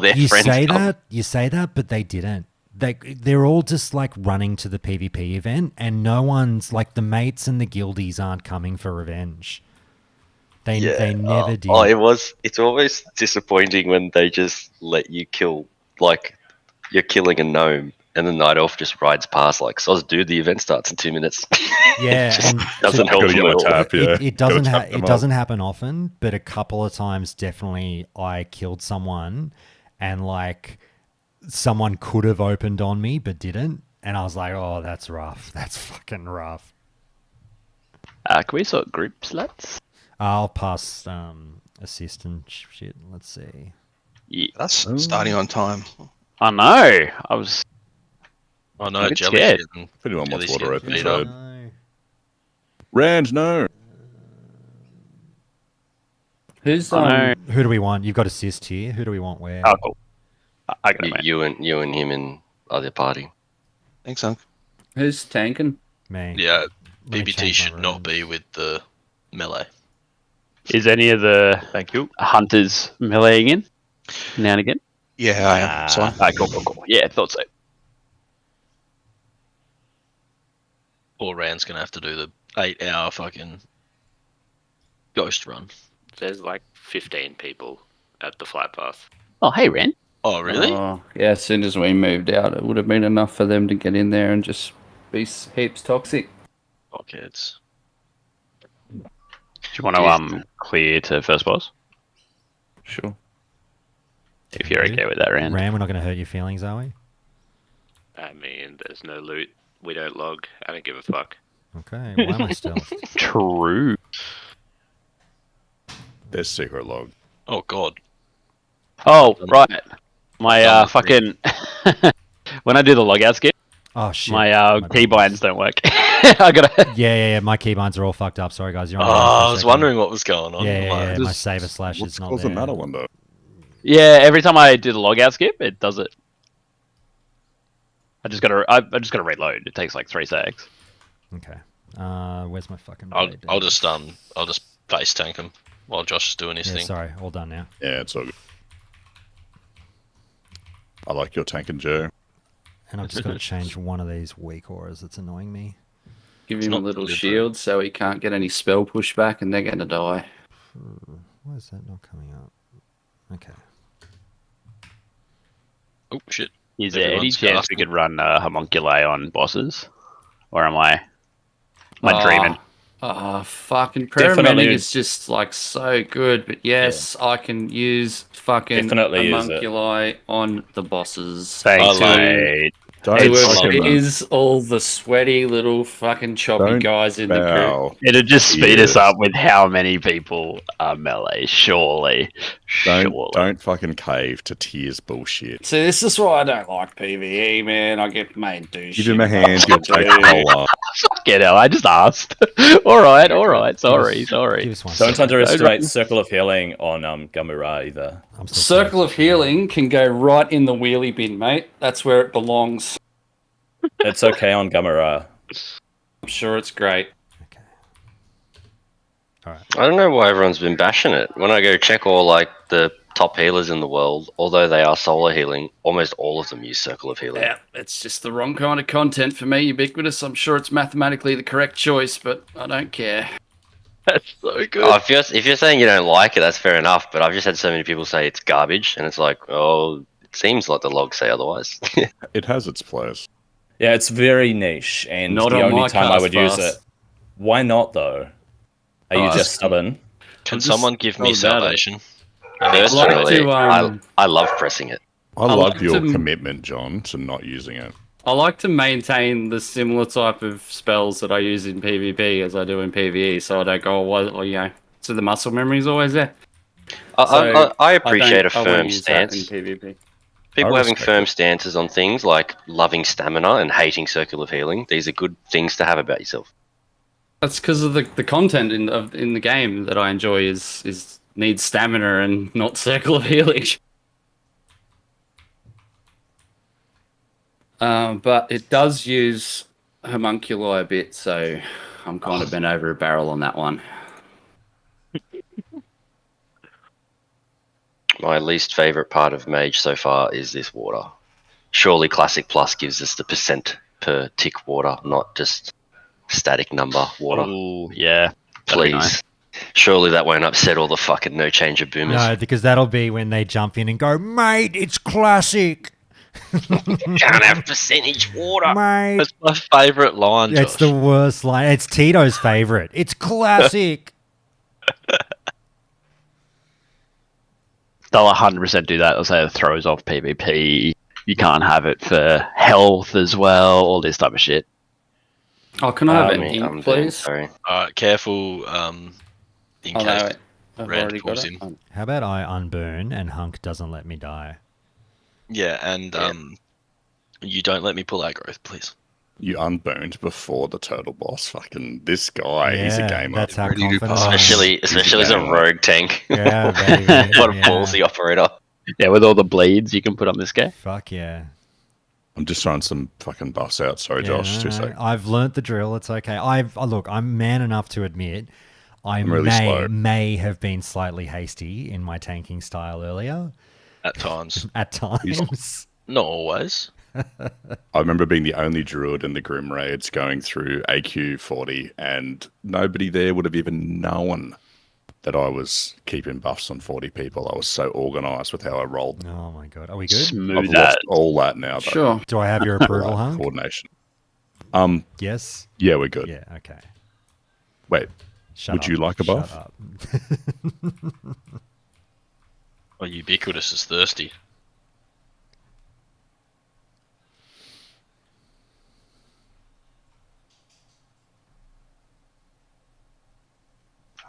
their friends come. You say that, but they didn't. They're all just like running to the PvP event, and no one's like the mates and the guildies aren't coming for revenge. They never did. Oh, it's always disappointing when they just let you kill, like you're killing a gnome and the night elf just rides past like, so dude, the event starts in 2 minutes. Yeah, and doesn't help them at all. Tap, yeah. It doesn't happen often, but a couple of times definitely I killed someone and like someone could have opened on me but didn't, and I was like, oh, that's rough. That's fucking rough. Can we sort groups, lads? I'll pass assist and shit. Let's see. Yeah. That's starting on time. I know. I was. Oh no, I'm a bit Jelly's scared. getting. If anyone wants Jelly's water getting open, beat so up. No. Rand, no. Who's I know. Who do we want? You've got assist here. Who do we want where? Oh, cool. I got it, mate. You and him and other party. Thanks, Hunk. who's tanking? Me. Yeah, Let me BBT change my should not rooms. be with the melee. Is any of the Thank you. hunters meleeing in now and again? Yeah, I am. So Cool. Yeah, thought so. Or Rand's gonna have to do the 8-hour fucking ghost run. There's like 15 people at the flight path. Oh, hey, Ren. Oh really? Oh, yeah, as soon as we moved out, it would have been enough for them to get in there and just be heaps toxic. Okay, it's Do you want to clear to first boss? Sure. If you're okay with that, Ren. Ram, we're not going to hurt your feelings, are we? I mean, there's no loot. We don't log. I don't give a fuck. Okay, why am I stealth? True. There's secret log. Oh god. Oh, right. My Done the fucking when I do the logout skip, Oh shit. my My keybinds don't work. I gotta. Yeah. My keybinds are all fucked up. Sorry, guys. You're Oh, on your own for a I was second. wondering what was going on. Yeah. My Just- saver slash What's is not causing there. that, I wonder? Yeah, every time I do the logout skip, it does it. I just gotta reload. It takes like 3 seconds. Okay. Where's my fucking I'll blade? just face tank him while Josh is doing his Yeah, thing. sorry. All done now. Yeah, it's all good. I like your tank and Joe. And I've just got to change one of these weak auras that's annoying me. Give It's him a not little good, shield so he can't get any spell pushback and they're going to die. Why is that not coming up? Okay. Oh shit. Is there any Everyone's chance gasping. we could run homunculi on bosses, or am I dreaming? Fucking Definitely. Premade is just like so good, but yes, I can use fucking Definitely use it. homunculi on the bosses. Thanks, love- mate. Don't It fucking is all the sweaty little fucking choppy Don't guys in the group. bow. It'd just speed us Yes. up with how many people are melee. Surely. Don't fucking cave to tears bullshit. See, this is why I don't like PvE, man. I get made do Give shit. him a hand, you'll take the whole up. Get out! I just asked. all right. Sorry. Give us one Don't second. underestimate Circle of Healing on Gamura either. I'm still Circle of Healing can go right in the wheelie bin, mate. That's where it belongs. It's okay on Gamura. I'm sure it's great. Okay. All right. I don't know why everyone's been bashing it. When I go check all like the top healers in the world, although they are solar healing, almost all of them use Circle of Healing. Yeah, it's just the wrong kind of content for me, Ubiquitous. I'm sure it's mathematically the correct choice, but I don't care. That's so good. Oh, if you're saying you don't like it, that's fair enough. But I've just had so many people say it's garbage, and it's like, oh, it seems like the logs say otherwise. It has its place. Yeah, it's very niche, and Not the on only my time I would use cast it. Why not though? Are you Oh, just stubborn? Can just someone give me not about it. salvation? Personally, to, I love pressing it. I I love like your to- commitment, John, to not using it. I like to maintain the similar type of spells that I use in PvP as I do in PvE, so I don't go, well, you know, so the muscle memory is always there. I appreciate a I won't firm use that stance. in PvP. People I having respect firm it. stances on things like loving stamina and hating Circle of Healing, these are good things to have about yourself. That's because of the content in the game that I enjoy is needs stamina and not Circle of Healing. But it does use homunculi a bit, so I'm kind of bent over a barrel on that one. My least favorite part of Mage so far is this water. Surely Classic Plus gives us the percent per tick water, not just static number water. Oh, yeah. Please. nice. Surely that won't upset all the fucking no changer boomers. No, because that'll be when they jump in and go, mate, it's classic. Can't have percentage water. Mate. That's my favourite line, Josh. It's the worst line. It's Tito's favorite. It's classic. They'll 100% do that. They'll say it throws off PvP. You can't have it for health as well. All this type of shit. Oh, can I have an I'm ink, doing please? sorry. Careful. In Oh, case no, wait. I've Rand already got pulls it. in. How about I unburn and Hunk doesn't let me die? Yeah, and you don't let me pull aggro, please. You unburned before the turtle boss. Fucking this guy, he's a Yeah, gamer. That's how Ready to confident pass. I am. Especially as a gamer. rogue tank. Yeah, baby. What a yeah. ballsy operator. Yeah, with all the bleeds you can put on this guy. Fuck yeah. I'm just throwing some fucking buffs out. Sorry, Yeah, Josh. no, Two no, seconds. I've learnt the drill. It's okay. Look, I'm man enough to admit I I'm really slow. may have been slightly hasty in my tanking style earlier At times. at times. Not always. I remember being the only druid in the Grim Raids going through AQ 40, and nobody there would have even known that I was keeping buffs on 40 people. I was so organised with how I rolled. Oh my god. Are we good? I've Smooth lost that. all that now, though. Sure. Do I have your approval, Hunk? Coordination. Yes. Yeah, we're good. Yeah, okay. Wait, Shut Would up. you like a Shut buff? up. Oh, Ubiquitous is thirsty.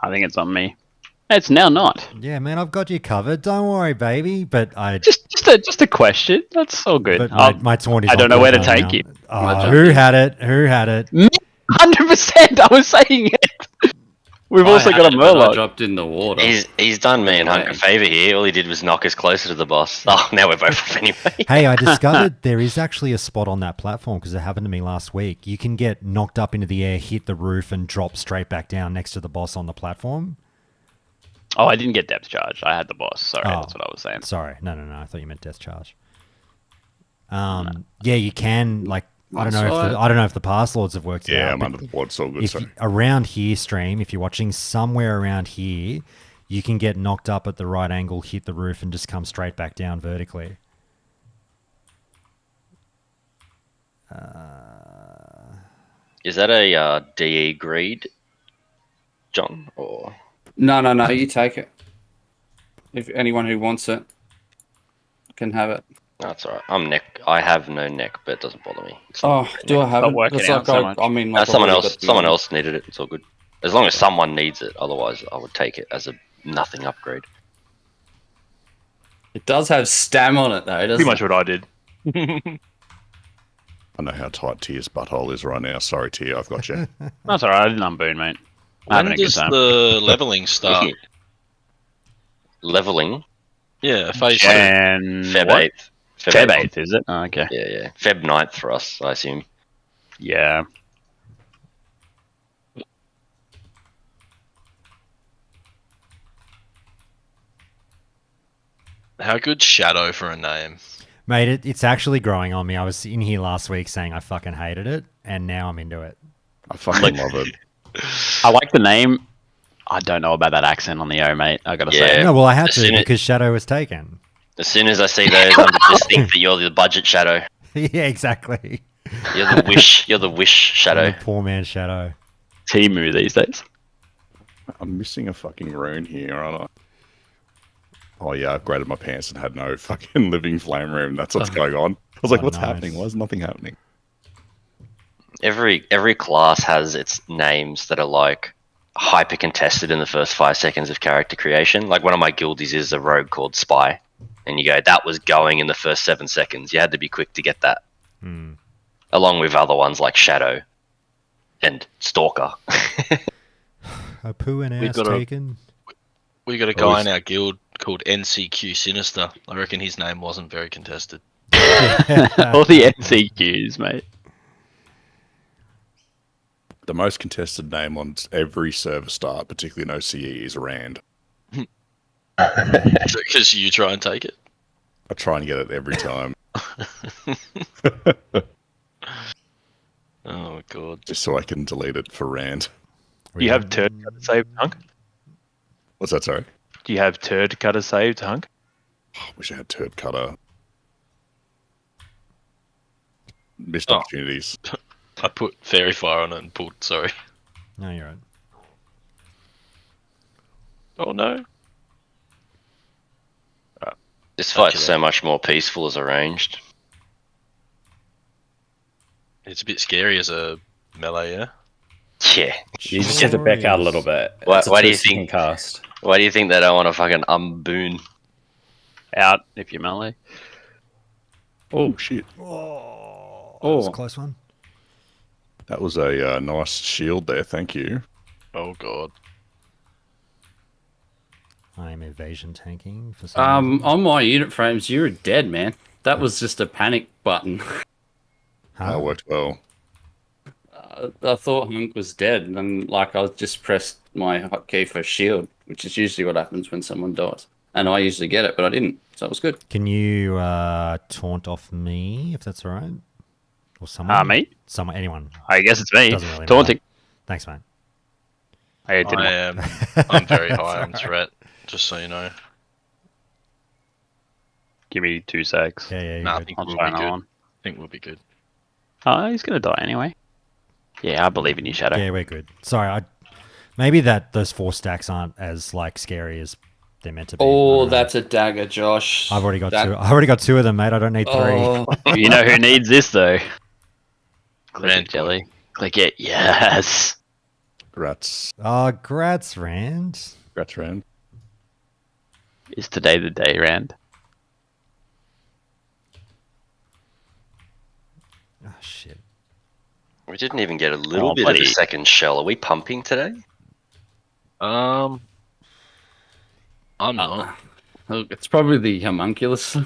I think it's on me. It's now not. Yeah, man, I've got you covered. Don't worry, baby. But I Just a question. That's all good. But my taunt is I don't on know where to cooldown take now. you. Who had it? Who had it? 100%. I was saying it. We've also got a I Murloc. dropped in the water. He's done me and Hunk a favour here. All he did was knock us closer to the boss. Oh, now we're both off anyway. Hey, I discovered there is actually a spot on that platform because it happened to me last week. You can get knocked up into the air, hit the roof, and drop straight back down next to the boss on the platform. Oh, I didn't get depth charge. I had the boss. Sorry, that's what I was saying. Sorry. No. I thought you meant death charge. Yeah, you can, like, I don't know if the past lords have worked it out. Yeah, I'm under the board, so good. So. Around here, stream, if you're watching somewhere around here, you can get knocked up at the right angle, hit the roof, and just come straight back down vertically. Is that a DE greed, John? Or No, you take it. If anyone who wants it can have it. that's all right. I have no neck, but it doesn't bother me. Do I have it? working It's out so much. I mean, someone else needed it. It's all good. As long as someone needs it. Otherwise, I would take it as a nothing upgrade. It does have stam on it, though. Pretty much what I did. I know how tight Tier's butthole is right now. Sorry, Tier, I've got you. That's all right. I didn't unboon, mate. When does the leveling start? Leveling? Yeah, phase 2. Feb 8th. Feb 8th, is it? Oh, okay. Yeah. Feb 9th for us, I assume. Yeah. How good's Shadow for a name? Mate, it's actually growing on me. I was in here last week saying I fucking hated it, and now I'm into it. I fucking love it. I like the name. I don't know about that accent on the O, mate. I gotta say. No, well, I had to because Shadow was taken. As soon as I see those, I just think that you're the budget Shadow. Yeah, exactly. You're the wish Shadow. I'm the poor man Shadow. Timu these days. I'm missing a fucking rune here, aren't I? Oh yeah, I upgraded my pants and had no fucking living flame rune. That's what's going on. I was like, what's happening? Why is nothing happening? Every class has its names that are like hyper contested in the first 5 seconds of character creation. Like one of my guildies is a rogue called Spy. And you go, that was going in the first 7 seconds. You had to be quick to get that. Along with other ones like Shadow and Stalker. A poo and ass taken. We got a guy in our guild called NCQ Sinister. I reckon his name wasn't very contested. All the NCQs, mate. The most contested name on every server start, particularly in OCE, is Rand. Because you try and take it? I try and get it every time. Oh my god. Just so I can delete it for Rand. Do you have turd cutter saved, Hunk? What's that, sorry? Do you have turd cutter saved, Hunk? Oh, I wish I had turd cutter. Missed opportunities. I put Fairy Fire on it and pulled, sorry. No, you're right. Oh no. This fight's so much more peaceful as arranged. It's a bit scary as a melee, yeah? Yeah. You just have to back out a little bit. Why do you 2-second think? Cast. Why do you think they don't want to fucking unboon? Out if you're melee. Oh, shit. Oh, that was a close one. That was a nice shield there, thank you. Oh god. I am evasion tanking for some reason. On my unit frames, you were dead, man. That was just a panic button. That worked well. I thought Hunk was dead, and then like I just pressed my hotkey for shield, which is usually what happens when someone dies. And I usually get it, but I didn't, so it was good. Can you taunt off me, if that's all right? Or someone? Me? Someone, anyone. I guess it's me. Doesn't really Taunting. matter. Thanks, mate. I'm very high on threat, just so you know. Give me 2 secs. Yeah, Nah, I good. think I'll we'll try be another good. one. I think we'll be good. Oh, he's gonna die anyway. Yeah, I believe in you, Shadow. Yeah, we're good. Sorry, maybe those 4 stacks aren't as like scary as they're meant to be. Oh, that's a dagger, Josh. I've already got 2. I've already got 2 of them, mate. I don't need 3. Oh. You know who needs this though? Click Rand it, Jelly. Click it. Yes. Grats. Oh, grats, Rand. Grats, Rand. Is today the day, Rand? Oh, shit. We didn't even get a little Oh, bit of buddy. a second shell. Are we pumping today? I'm not. Look, it's probably the homunculus.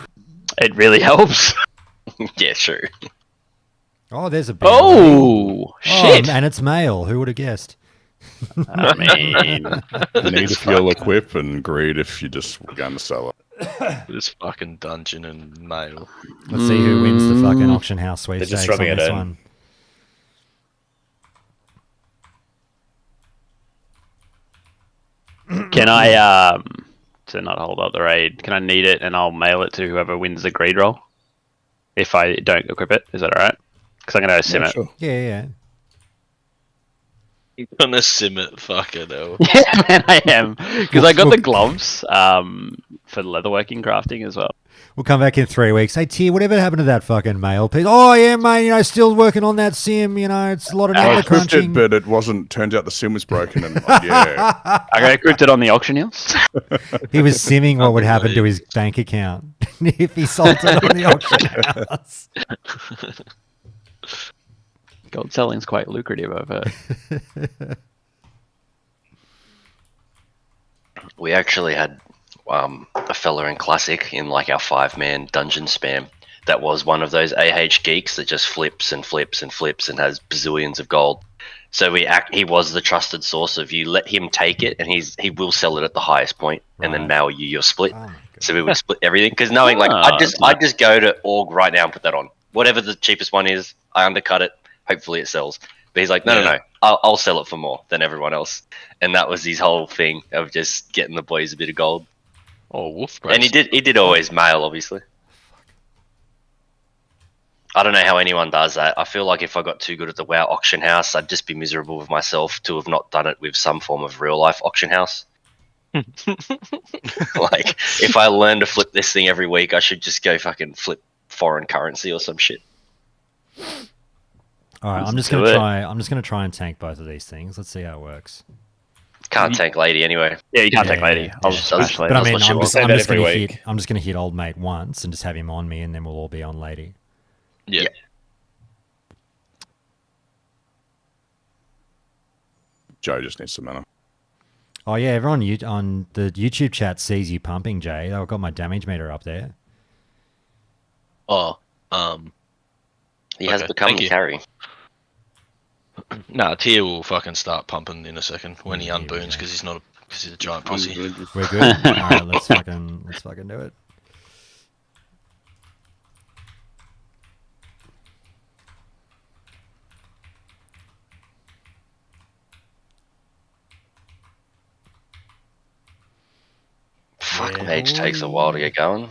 It really helps. Yeah, true. Oh, there's a big Oh, shit. and it's male. Who would have guessed? I mean, Need if you'll equip, and greed if you just were going to sell it. This fucking dungeon and mail. Let's see who wins the fucking auction house sweepstakes just on rubbing it this in. one. can I, to not hold up the raid, can I need it and I'll mail it to whoever wins the greed roll? If I don't equip it, is that alright? Because I'm going to sim Yeah, it. sure. Yeah. You're gonna sim it, fucker, though. Yeah, man, I am. Because I got the gloves for leatherworking crafting as well. We'll come back in 3 weeks. Hey, T, whatever happened to that fucking mail piece? Oh, yeah, mate, still working on that sim, it's a lot of I number equipped it, crunching. but it wasn't. Turns out the sim was broken, and yeah. I got equipped it on the auction house. He was simming what would happen to his bank account if he sold it on the auction house. Gold selling's quite lucrative, I've heard. We actually had a fella in Classic in like our 5-man dungeon spam that was one of those AH geeks that just flips and flips and flips and has bazillions of gold. So he was the trusted source of you let him take it and he will sell it at the highest point and then Right. mail you your split. Oh, my God. So we would split everything because knowing like I just go to org right now and put that on whatever the cheapest one is. I undercut it. Hopefully it sells. But he's like, no. I'll sell it for more than everyone else. And that was his whole thing of just getting the boys a bit of gold. Oh, woof. And he did always mail, obviously. I don't know how anyone does that. I feel like if I got too good at the WoW auction house, I'd just be miserable with myself to have not done it with some form of real life auction house. Like, if I learn to flip this thing every week, I should just go fucking flip foreign currency or some shit. All right, I'm just do gonna it. try. I'm just gonna try and tank both of these things. Let's see how it works. Can't tank lady anyway. Yeah, you can't take Yeah, lady. yeah, I'll yeah. just smash lady. But I That's mean, what she I'm wants. just, I'm Say that just gonna every hit. week. I'm just gonna hit old mate once and just have him on me, and then we'll all be on lady. Yeah. Joe just needs some mana. Oh yeah, everyone on the YouTube chat sees you pumping, Jay. I've got my damage meter up there. Oh, He has Okay, become thank the you. carry. nah, Tia will fucking start pumping in a second when he Yeah, here we unboons go. because he's a giant I'm pussy. good. We're good. All right, let's fucking do it. Fuck, Yeah, Mage takes a boy. while to get going.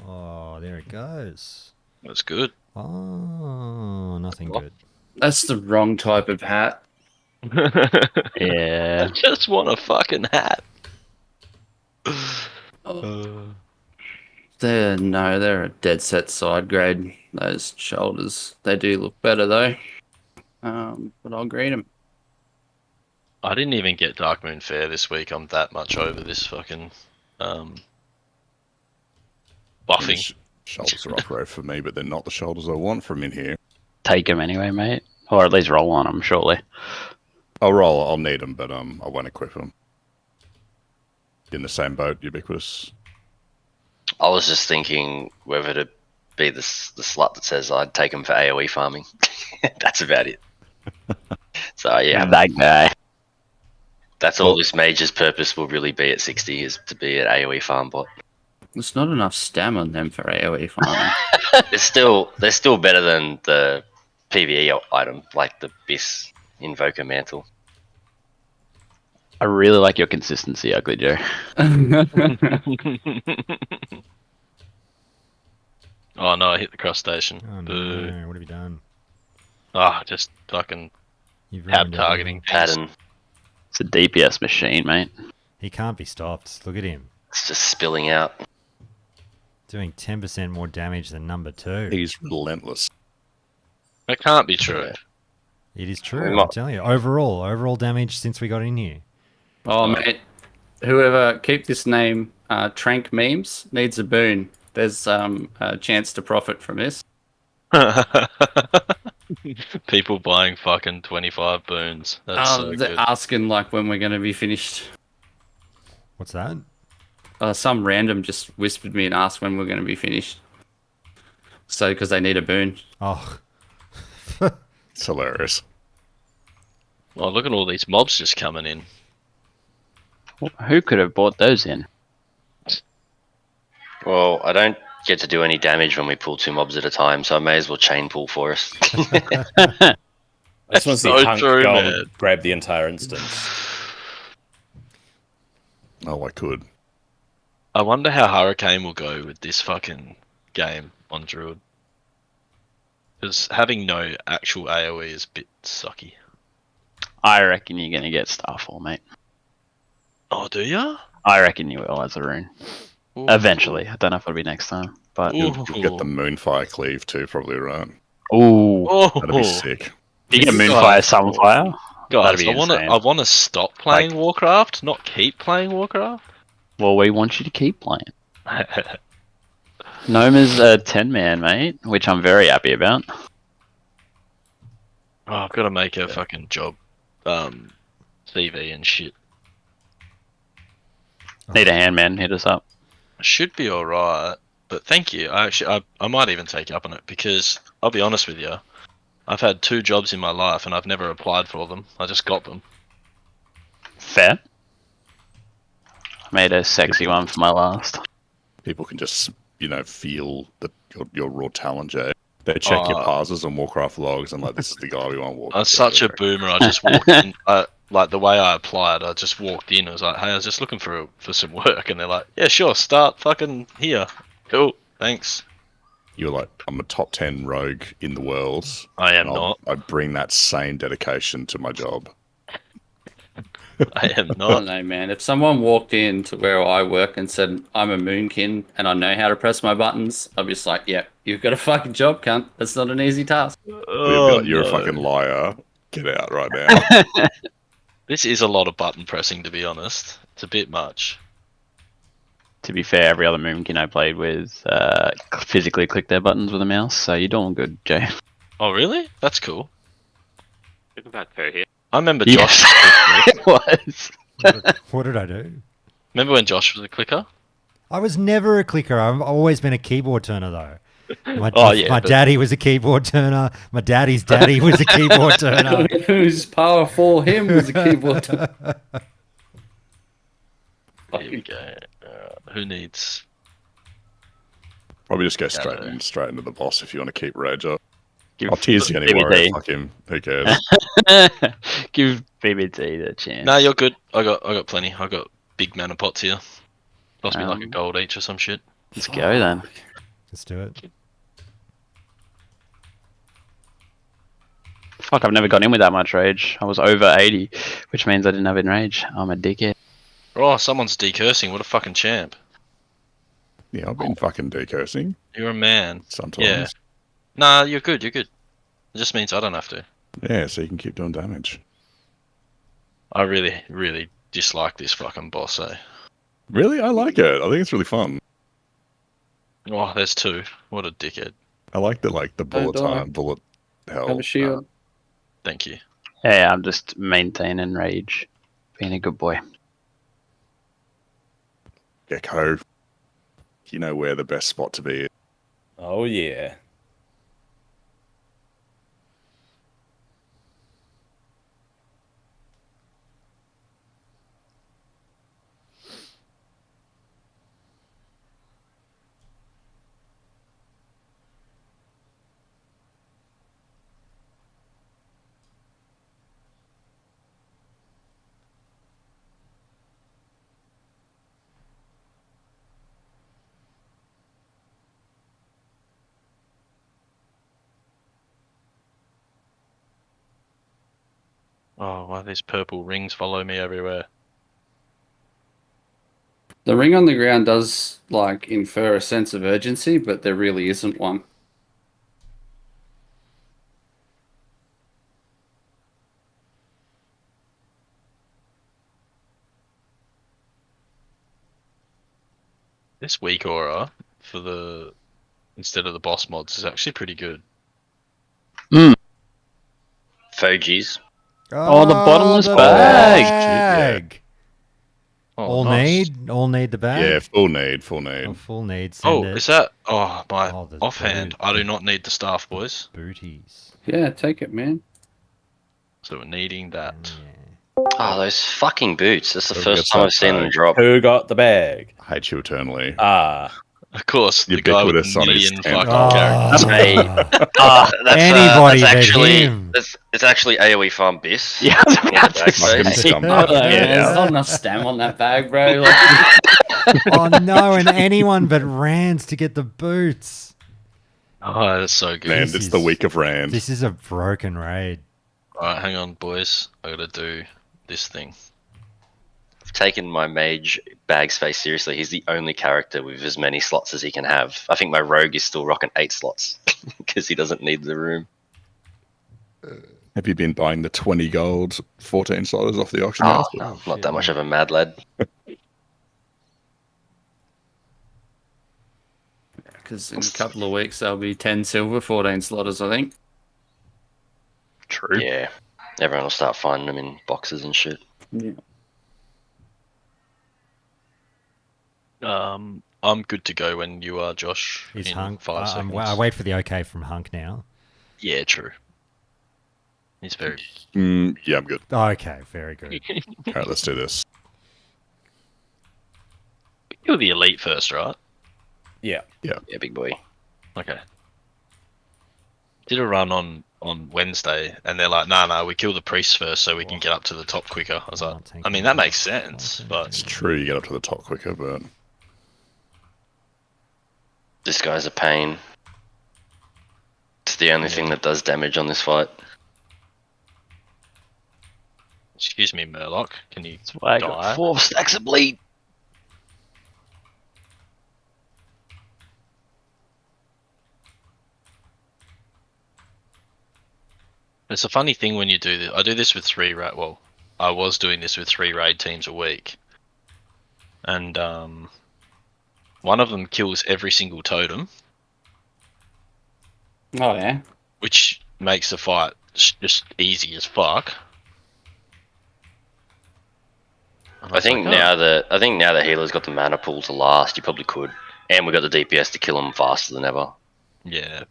Oh, there it goes. That's good. Oh, nothing good. That's the wrong type of hat. Yeah. I just want a fucking hat. They're a dead set side grade. Those shoulders, they do look better though. But I'll grade them. I didn't even get Dark Moon Fair this week. I'm that much over this fucking buffing. Shoulders are off road for me, but they're not the shoulders I want from in here. Take him anyway, mate. Or at least roll on him, surely. I'll need them, but I won't equip them. In the same boat, ubiquitous. I was just thinking whether to be the slut that says I'd take him for AoE farming. That's about it. So yeah, That guy. that's all this mage's purpose will really be at 60 is to be an AoE farm bot. There's not enough stam on them for AoE farming. They're still better than the PvE item, like the Bis Invoker Mantle. I really like your consistency, Ugly Joe. Oh no, I hit the crustacean. Oh Boo. no, what have you done? Ah, just fucking You've tab ruined targeting. Pattern. It's a DPS machine, mate. He can't be stopped. Look at him. It's just spilling out. Doing 10% more damage than number 2. He's relentless. That can't be true. It is true, I'm telling you. Overall damage since we got in here. Oh, mate. Whoever keep this name, Trank Memes, needs a boon. There's a chance to profit from this. People buying fucking 25 boons. That's so They're good. asking like when we're going to be finished. What's that? Some random just whispered me and asked when we're going to be finished. So, because they need a boon. Oh. It's hilarious. Oh, look at all these mobs just coming in. Who could have bought those in? Well, I don't get to do any damage when we pull 2 mobs at a time, so I may as well chain pull for us. I just want to see So Hunk true, go man. and grab the entire instance. Oh, I could. I wonder how Hurricane will go with this fucking game on Druid. Because having no actual AoE is a bit sucky. I reckon you're going to get Starfall, mate. Oh, do ya? I reckon you will as a rune. Ooh. Eventually. I don't know if it'll be next time. But You'll get the Moonfire Cleave too, probably, right? ooh. That'd be sick. You get Moonfire, Sunfire. Guys, That'd be insane. I want to stop playing Warcraft, not keep playing Warcraft. Well, we want you to keep playing. Noma's a 10-man, mate, which I'm very happy about. Oh, I've got to make a fucking job, CV and shit. Need a hand, man. Hit us up. Should be alright, but thank you. I might even take you up on it because I'll be honest with you, I've had 2 jobs in my life and I've never applied for them. I just got them. Fair. Made a sexy one for my last. People can just, feel your raw talent, Jay. They check your passes on Warcraft logs and like, this is the guy we want. I was such a boomer. I just walked in. Like the way I applied, I just walked in. I was like, "Hey, I was just looking for some work," and they're like, "Yeah, sure, start fucking here." Cool, thanks. You're like, I'm a top 10 rogue in the world. I am not. I bring that same dedication to my job. I am I not. don't know, man. If someone walked in to where I work and said, I'm a moonkin and I know how to press my buttons, I'd be just like, yeah, you've got a fucking job, cunt. That's not an easy task. Oh, You're a fucking liar. Get out right now. This is a lot of button pressing, to be honest. It's a bit much. To be fair, every other Moonkin I played with physically clicked their buttons with a mouse, so you're doing good, Jay. Oh, really? That's cool. Look at that fair here. I remember Yes. Josh. It was. What did I do? Remember when Josh was a clicker? I was never a clicker. I've always been a keyboard turner, though. My but- daddy was a keyboard turner. My daddy's daddy was a keyboard turner. Who's powerful? Him was a keyboard. Here we go. Who needs? Probably just go straight into the boss if you want to keep Rage up. Give I'll tease you anyway. Fuck him. Who cares? Give BBT the chance. No, you're good. I got plenty. I got big mana pots here. Cost me like a gold each or some shit. Let's go then. Let's do it. Fuck, I've never got in with that much rage. I was over 80, which means I didn't have enrage. I'm a dickhead. Oh, someone's decursing. What a fucking champ. Yeah, I've been fucking decursing You're a man. sometimes. Yeah. Nah, you're good. You're good. It just means I don't have to. Yeah, so you can keep doing damage. I really, really dislike this fucking boss, eh? Really? I like it. I think it's really fun. Oh, there's 2. What a dickhead. I like the bullet die. time, bullet hell. Have a shield. Thank you. Yeah, I'm just maintaining rage. Being a good boy. Gecko. You know where the best spot to be. Oh, yeah. Oh, why these purple rings follow me everywhere? The ring on the ground does like infer a sense of urgency, but there really isn't one. This weak aura for the instead of the boss mods is actually pretty good. Fogies. Oh, the bottomless bag. Oh, All nice. need the bag. Yeah, full need. Oh, full need. Send it. Is that? Oh, my the offhand. I do not need the staff, boys. booties? Yeah, take it, man. So we're needing that. Oh, those fucking boots. That's the Who first gets time that I've seen them bag? drop. Who got the bag? I hate you eternally. Of course, the guy with Ubiquitous the on his million tent. fucking characters. Hey. Anybody that's but actually him. it's actually AoE farm bis. Yeah, I was about to say. Backspace. There's not enough stam on that bag, bro. Like, Oh no, and anyone but Rands to get the boots. Oh, that's so good. Man, This it's is- the week of Rand. This is a broken raid. Alright, hang on, boys. I gotta do this thing. I've taken my mage bag space seriously. He's the only character with as many slots as he can have. I think my rogue is still rocking 8 slots because he doesn't need the room. Have you been buying the 20 gold 14 slotters off the auction Oh, house? no, not that much of a mad lad. because in a couple of weeks there'll be 10 silver, 14 slotters, I think. True. Yeah, everyone will start finding them in boxes and shit. Yeah. I'm good to go when you are, Josh. Is in Hunk? 5 seconds. I wait for the okay from Hunk now. Yeah, true. He's very. Yeah, I'm good. Okay, very good. All right, let's do this. You're the elite first, right? Yeah. Yeah, big boy. Okay. Did a run on Wednesday, and they're like, "No, we kill the priests first, so we can get up to the top quicker." I was like, I mean, that makes sense, It's but true, you get up to the top quicker, but This guy's a pain. It's the only thing that does damage on this fight. excuse me, Murloc, can you I die? got 4 stacks of bleed. It's a funny thing when you do this. I do this with 3 raid. Well, I was doing this with 3 raid teams a week, and one of them kills every single totem, Oh, yeah. which makes the fight just easy as fuck. And I was think like, now that healer's got the mana pool to last, you probably could. And we got the DPS to kill him faster than ever. yeah.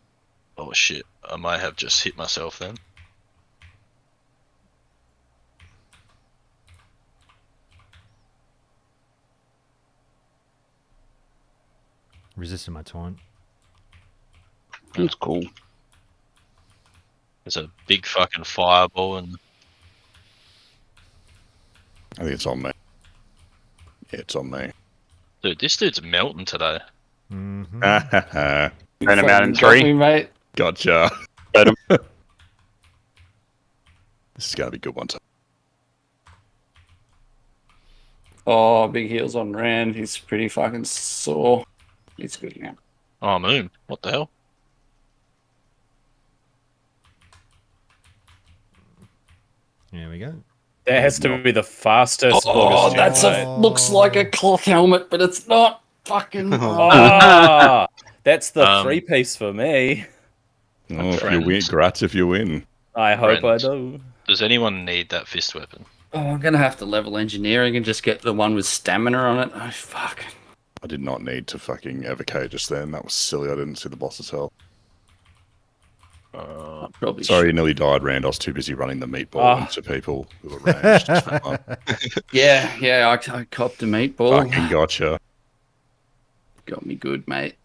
Oh shit! I might have just hit myself then. Resisted my taunt. That's cool. There's a big fucking fireball, and I think it's on me. Yeah, it's on me. dude, this dude's melting today. Mm-hmm. Turn him out in Fucking got 3. me, mate. Gotcha. Let him. This is going to be a good one. Oh, big heals on Rand. He's pretty fucking sore. He's good now. Oh, moon! What the hell? There we go. That has to be the fastest. Oh, August that's Jedi. a looks like a cloth helmet, but it's not. Fucking. Ah, that's the Um, 3-piece for me. Oh, if you Friends. win, grats if you win. I hope Friends. I do. Does anyone need that fist weapon? Oh, I'm gonna have to level engineering and just get the one with stamina on it. Oh fuck. I did not need to fucking evocate just then. That was silly. I didn't see the boss's health. Probably. Sorry, you nearly died, Rand. I was too busy running the meatball Ah. into people who were ranged. It's fine. Yeah. I copped a meatball. Fucking gotcha. Got me good, mate.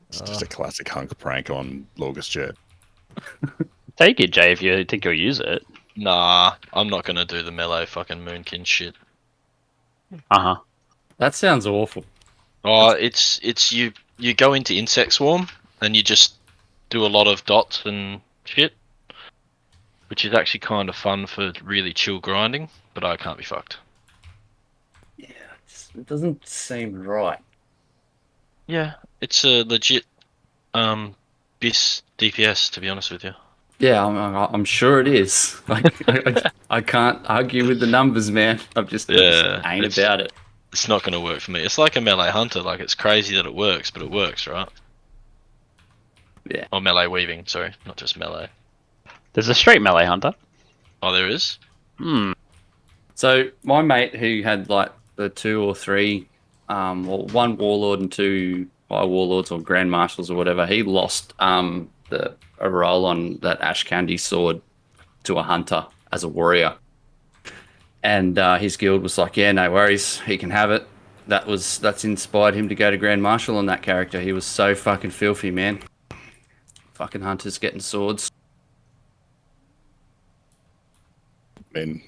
It's just a classic hunk prank on Lorgus Jet. Take it, Jay, if you think you'll use it. Nah, I'm not gonna do the melee fucking moonkin shit. Uh-huh. That sounds awful. Oh, it's you go into insect swarm and you just do a lot of dots and shit, which is actually kind of fun for really chill grinding, but I can't be fucked. Yeah, it doesn't seem right. Yeah, it's a legit BIS DPS, to be honest with you. Yeah, I'm sure it is. I can't argue with the numbers, man. I just ain't about it. It's not going to work for me. It's like a melee hunter. Like, it's crazy that it works, but it works, right? Yeah. Or melee weaving, sorry, not just melee. There's a straight melee hunter. Oh, there is? So my mate who had like the 2 or 3, well, 1 warlord and 2 warlords or grand marshals or whatever, he lost a roll on that ash candy sword to a hunter as a warrior. And his guild was like, yeah, no worries, he can have it. That's inspired him to go to Grand Marshal on that character. He was so fucking filthy, man. Fucking hunters getting swords. I mean,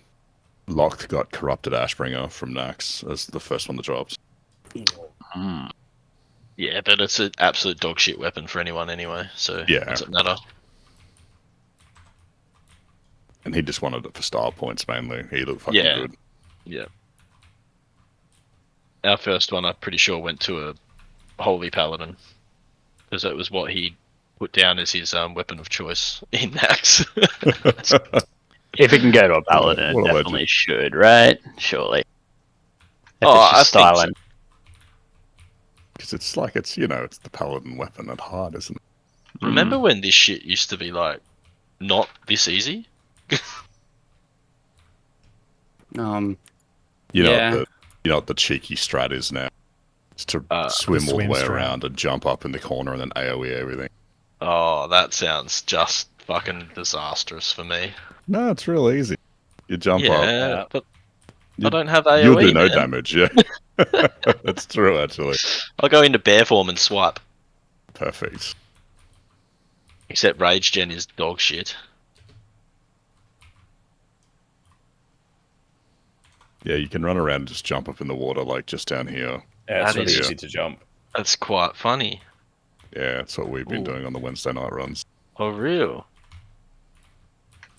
Locked got Corrupted Ashbringer from Nax as the first one that drops. Yeah, but it's an absolute dog shit weapon for anyone anyway, so Yeah. it doesn't matter. And he just wanted it for style points mainly. He looked fucking good. Yeah. Our first one, I'm pretty sure, went to a Holy Paladin. Because that was what he put down as his weapon of choice in Nax. If it can go to a Paladin, it What a definitely legend. should, right? Surely. If Oh, it's just I think so. styling. Because it's like, it's the Paladin weapon at heart, isn't it? Remember when this shit used to be, like, not this easy? You know, Yeah. what the cheeky strat is now? It's to swim all the swim way strat. around and jump up in the corner and then AoE everything. Oh, that sounds just fucking disastrous for me. No, it's real easy. You jump up. Yeah, but You- I don't have AoE, You'll do no man. damage, yeah. That's true, actually. I'll go into bear form and swipe. Perfect. Except Rage Gen is dog shit. Yeah, you can run around and just jump up in the water, like just down here. Yeah, it's That really is- easy to jump. That's quite funny. Yeah, that's what we've been Ooh. doing on the Wednesday night runs. Oh, real?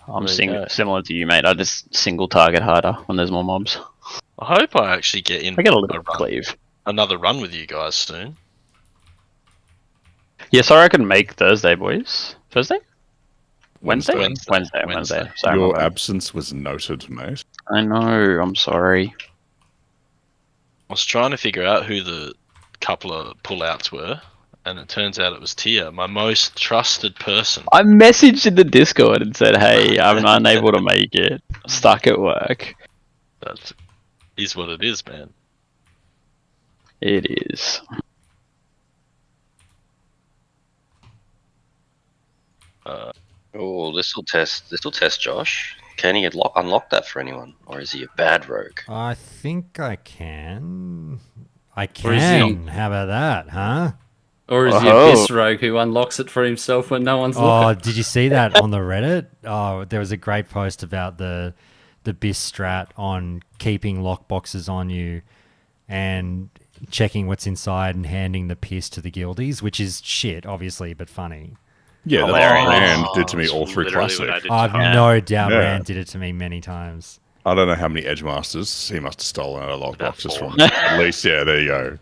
I'm There you go. similar to you, mate. I just single target harder when there's more mobs. I hope I actually get in I get a little run- cleave. another run with you guys soon. Yeah, sorry I couldn't make Thursday, boys. Thursday? Wednesday? Wednesday. Wednesday. Sorry, Your my bad. absence was noted, mate. I know, I'm sorry. I was trying to figure out who the couple of pullouts were, and it turns out it was Tia, my most trusted person. I messaged in the Discord and said, hey, I'm unable to make it. Stuck at work. That is what it is, man. It is. Oh, this will test Josh. Can he unlock that for anyone, or is he a bad rogue? I think I can. I Or is he- can. How about that, huh? Or is he a Biss rogue who unlocks it for himself when no one's Oh, looking? did you see that on the Reddit? Oh, there was a great post about the BIS strat on keeping lockboxes on you and checking what's inside and handing the piss to the guildies, which is shit, obviously, but funny. Yeah, that's Hilarious. what Rand did to me It's all through literally Classic. what I did to I've Hart. no doubt Yeah. Rand did it to me many times. I don't know how many Edge Masters he must have stolen out of About lockboxes 4. from. At least, yeah, there you go.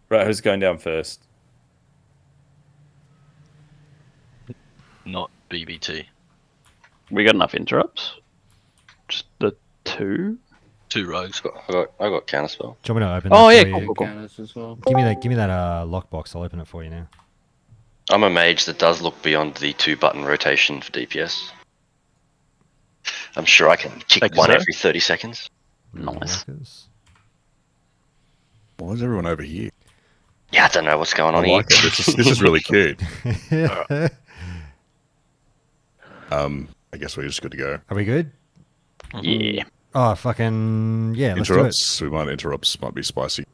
Right, who's going down first? Not BBT. We got enough interrupts? Just the 2? 2 rogues. I got counterspell. Do you want me to open Oh, that yeah, for cool, you? cool, cool. Counters as well. Give me that lockbox. I'll open it for you now. I'm a mage that does look beyond the 2-button rotation for DPS. I'm sure I can kick Thank you, one sir. every 30 seconds. Nice. Workers. Why is everyone over here? Yeah, I don't know what's going I on here. like it. This is really cute. Are I guess we're just good to go. we good? Yeah. Oh, fucking yeah, let's do it. Interrupts. We might interrupts. Might be spicy.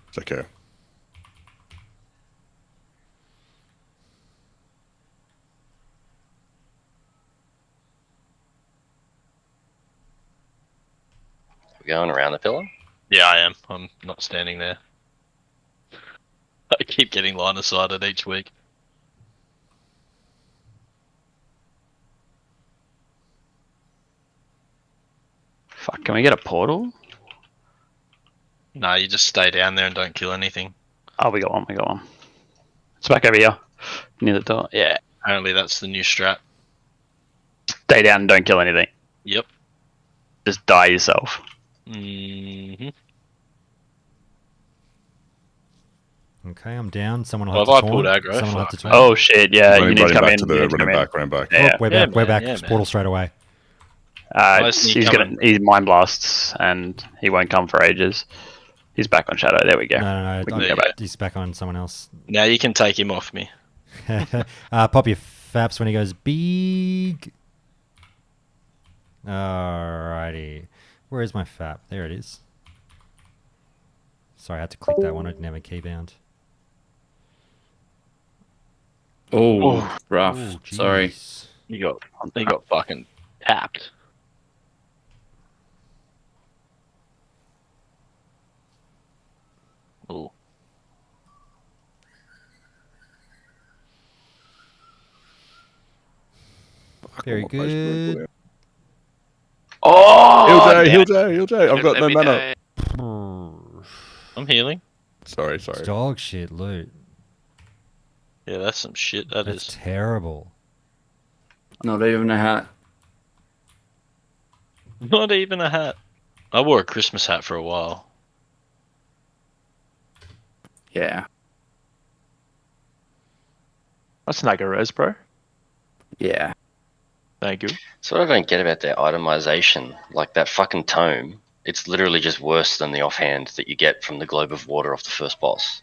It's okay. We're going around the pillar. Yeah, I am. I'm not standing there. I keep getting line of sighted each week. Fuck, can we get a portal? Nah, you just stay down there and don't kill anything. Oh, we got one. It's back over here. Near the door. Yeah. Apparently that's the new strat. Stay down and don't kill anything. Yep. Just die yourself. Mm-hmm. Okay, I'm down. Someone will Well, have if to I pulled taunt. aggro, Someone will have to fuck, taunt. Oh shit, yeah, you need to come in. To the, You need to come in. running back. Yeah. Oh, we're Yeah, back. We're man, back. yeah, It's man. portal straight away. He's mind blasts and he won't come for ages. He's back on shadow. There we go. No. We can go back. He's back on someone else. Now you can take him off me. Pop your faps when he goes big. Alrighty. Where is my fap? There it is. Sorry, I had to click that one. I didn't have a key bound. Oh, rough. Ooh, Sorry. jeez. He got fucking tapped. Oh. Very good. Oh! Heal Jay. I've got no Let me mana. die. I'm healing. Sorry. It's dog shit loot. Yeah, that's some shit. That That's is. terrible. Not even a hat. Not even a hat. I wore a Christmas hat for a while. Yeah. That's snag a res, bro. Yeah. Thank you. So what I don't get about their itemization, like that fucking tome, it's literally just worse than the offhand that you get from the globe of water off the first boss.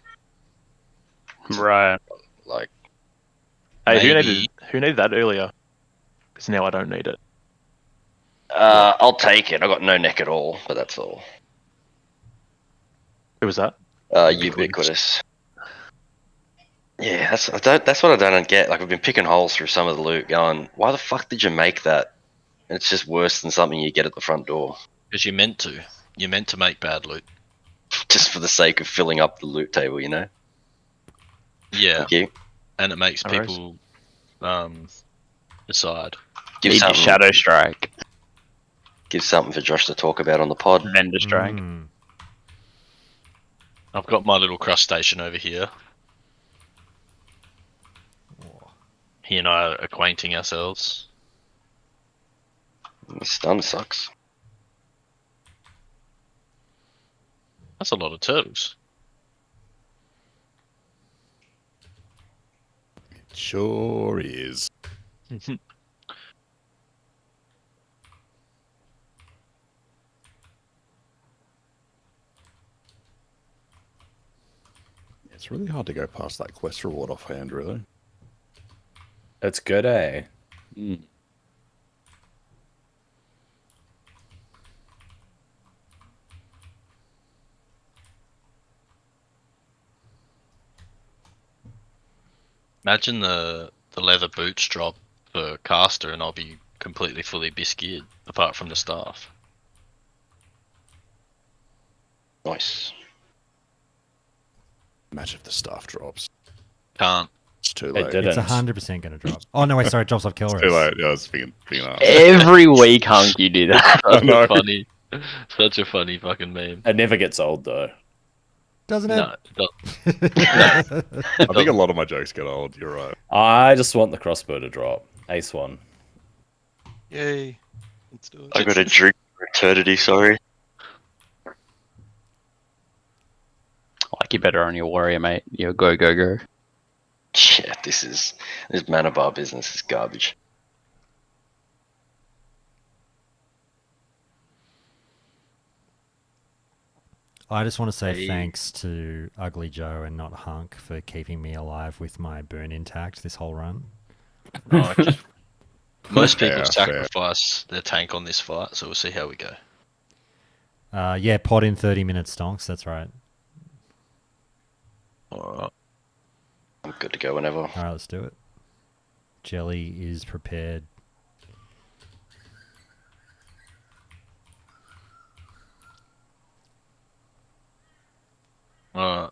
Right. Like, Hey, Maybe- who needed that earlier? Because now I don't need it. I'll take it. I got no neck at all, but that's all. Who was that? Ubiquitous. Yeah, that's what I don't get. Like, I've been picking holes through some of the loot, going, "Why the fuck did you make that?" And it's just worse than something you get at the front door, Because you're meant to. You're meant to make bad loot. just for the sake of filling up the loot table. You know. Yeah. Thank you. And it makes No worries. people decide. Give Need your something. shadow strike. Give something for Josh to talk about on the pod. Vendor strike. Mm. I've got my little crustacean over here. He and I are acquainting ourselves. The stun sucks. That's a lot of turtles. It sure is. It's really hard to go past that quest reward offhand, really. It's good, eh? Imagine the leather boots drop for caster and I'll be completely fully biscued, apart from the staff. Nice. Imagine if the staff drops. Can't. It's too It late. did. It's Didn't. 100% going to drop. Oh, no, wait, sorry. It drops off kill It's rates. too late. Yeah, I was being asked. Every week, Hunk, you do that. Such know. a funny, such a funny fucking meme. It never gets old though. Doesn't it? No, it don't- I think a lot of my jokes get old. You're right. I just want the crossbow to drop. Ace one. Yay. Let's do it. I got a drink for eternity. Sorry. I like you better on your warrior, mate. Your go. Yeah, this mana bar business is garbage. I just want to say Hey. thanks to Ugly Joe and not Hunk for keeping me alive with my burn intact this whole run. no, most people Fair, sacrifice their tank on this fight, so we'll see how we go. Yeah, pod in 30 minutes, Stonks. That's right. Alright. I'm good to go whenever. All right, let's do it. Jelly is prepared. Alright.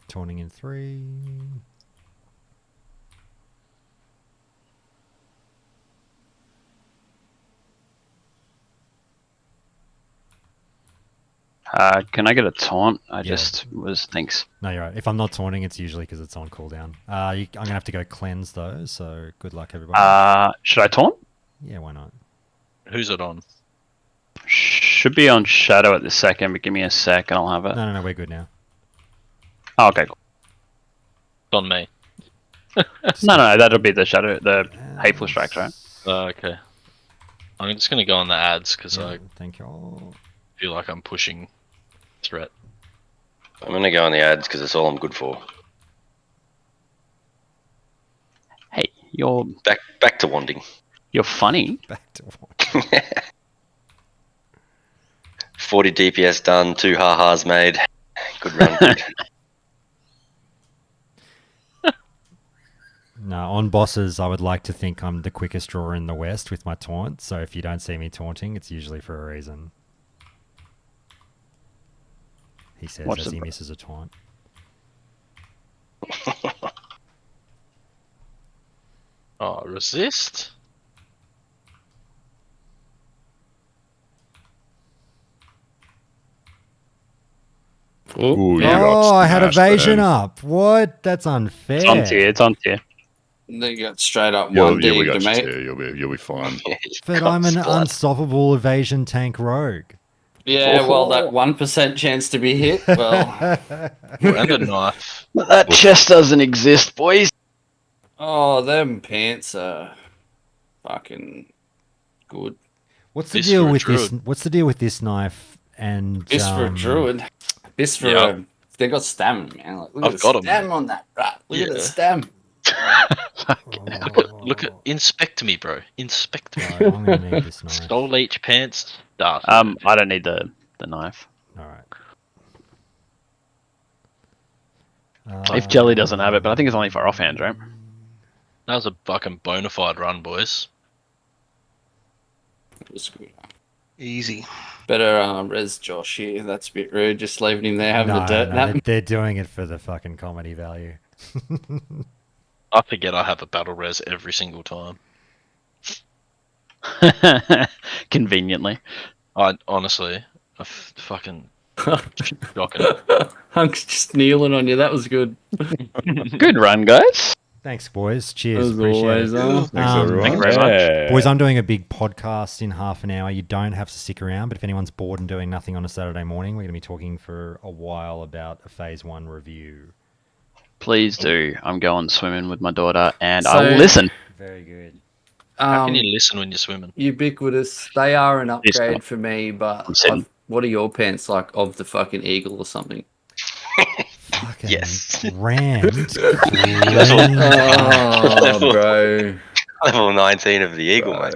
Taunting in 3. Can I get a taunt? I Yeah. just was thanks. No, you're right. If I'm not taunting, it's usually because it's on cooldown. I'm going to have to go cleanse, though, so good luck, everybody. Should I taunt? Yeah, why not? Who's it on? Should be on shadow at the second, but give me a sec and I'll have it. No, we're good now. Oh, okay, cool. It's on me. No, that'll be the shadow, the hateful strikes, right? Okay. I'm just gonna go on the ads because Yeah, I thank you all. feel like I'm pushing threat. I'm gonna go on the ads because it's all I'm good for. Hey, you're Back to wanding. You're funny. Back to what? 40 DPS done, 2 ha-has made. Good run. Good. No, on bosses, I would like to think I'm the quickest drawer in the West with my taunt, so if you don't see me taunting, it's usually for a reason. He says Watch as the he bro- misses a taunt. Oh, resist? Ooh, you Oh, got I had smashed evasion then. up. What? That's unfair. It's on tier. They got straight up Yeah, one yeah, we dig got to you mate. too. You'll be fine. But I'm an Splat. unstoppable evasion tank rogue. Yeah, well, that 1% chance to be hit. Well, Ooh, and a knife. That chest doesn't exist, boys. oh, them pants are fucking good. What's the This deal for a with this? druid. What's the deal with this knife and This for a druid. This for Yeah. they got stamina, man. Like, look I've at got the 'em. stam on that rat. Look at the Yeah. stam. Look at inspect me, bro. Inspect me. Right, I'm gonna need this knife. Stole H pants stuff. I don't need the knife. All right. If Jelly doesn't have it, but I think it's only for offhand, right? That was a fucking bona fide run, boys. It was good. Easy. Better res Josh here. That's a bit rude. Just leaving him there having the dirt nap. they're doing it for the fucking comedy value. I forget I have a battle res every single time. Conveniently. I honestly, fucking shocking. Hunk's just kneeling on you. That was good. Good run, guys. Thanks, boys. Cheers. As Appreciate always, it. huh? Thanks, everyone. Thank you very much. Boys, I'm doing a big podcast in half an hour. You don't have to stick around, but if anyone's bored and doing nothing on a Saturday morning, we're going to be talking for a while about a Phase 1 review. Please do. I'm going swimming with my daughter, and So- I will listen. Very good. How can you listen when you're swimming? Ubiquitous. They are an Yes, upgrade mate. for me, but I'm sitting. what are your pants like of the fucking eagle or something? Fucking Yes. rant. Oh, bro. Level 19 of the eagle, mate.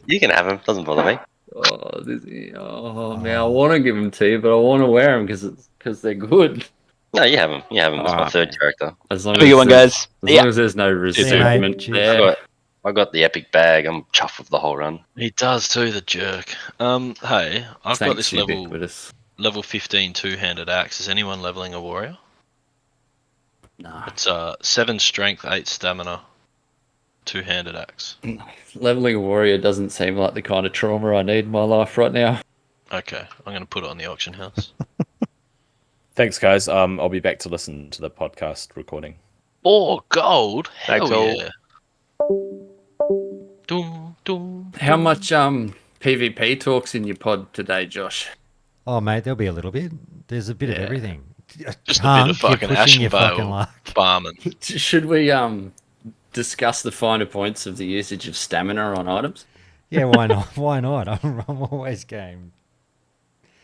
You can have him. Doesn't bother me. Man, I want to give them to you, but I want to wear them because they're good. No, you have him. You have him. That's my Alright, third man. character. As long Have a good one, there's- guys. As long as there's no resentment Cheers. there. I got the epic bag. I'm chuffed with the whole run. He does too, the jerk. Hey, I've got Thanks, this level Ubiquitous. 15 two-handed axe. Is anyone leveling a warrior? Nah. It's 7 strength, 8 stamina, two-handed axe. Leveling a warrior doesn't seem like the kind of trauma I need in my life right now. Okay, I'm gonna put it on the auction house. Thanks, guys. I'll be back to listen to the podcast recording. 4 gold. Thanks, Hell all. yeah. Doom, doom. How much PvP talks in your pod today, Josh? Oh, mate, there'll be a little bit. There's a bit of Yeah. everything. Just a Hunk, bit of fucking you're pushing your fucking Ashenvale luck. farming. Should we discuss the finer points of the usage of stamina on items? Yeah, why not? Why not? I'm always game.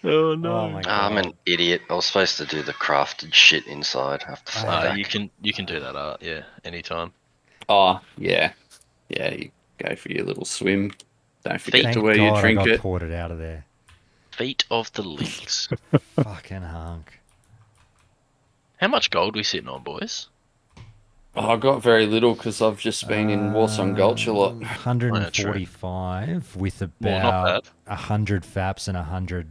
Oh Oh my god. I'm an idiot. I was supposed to do the crafted shit inside. I have to fall back. You can do that art, yeah, anytime. Oh, yeah. Yeah, you go for your little swim. Don't forget Thank to wear your God I got trinket. ported out of there. Feet of the leagues. Fucking hunk. How much gold we sitting on, boys? Oh, I got very little because I've just been in Warsong Gulch a lot. 145 with Well, not about 100 faps and 100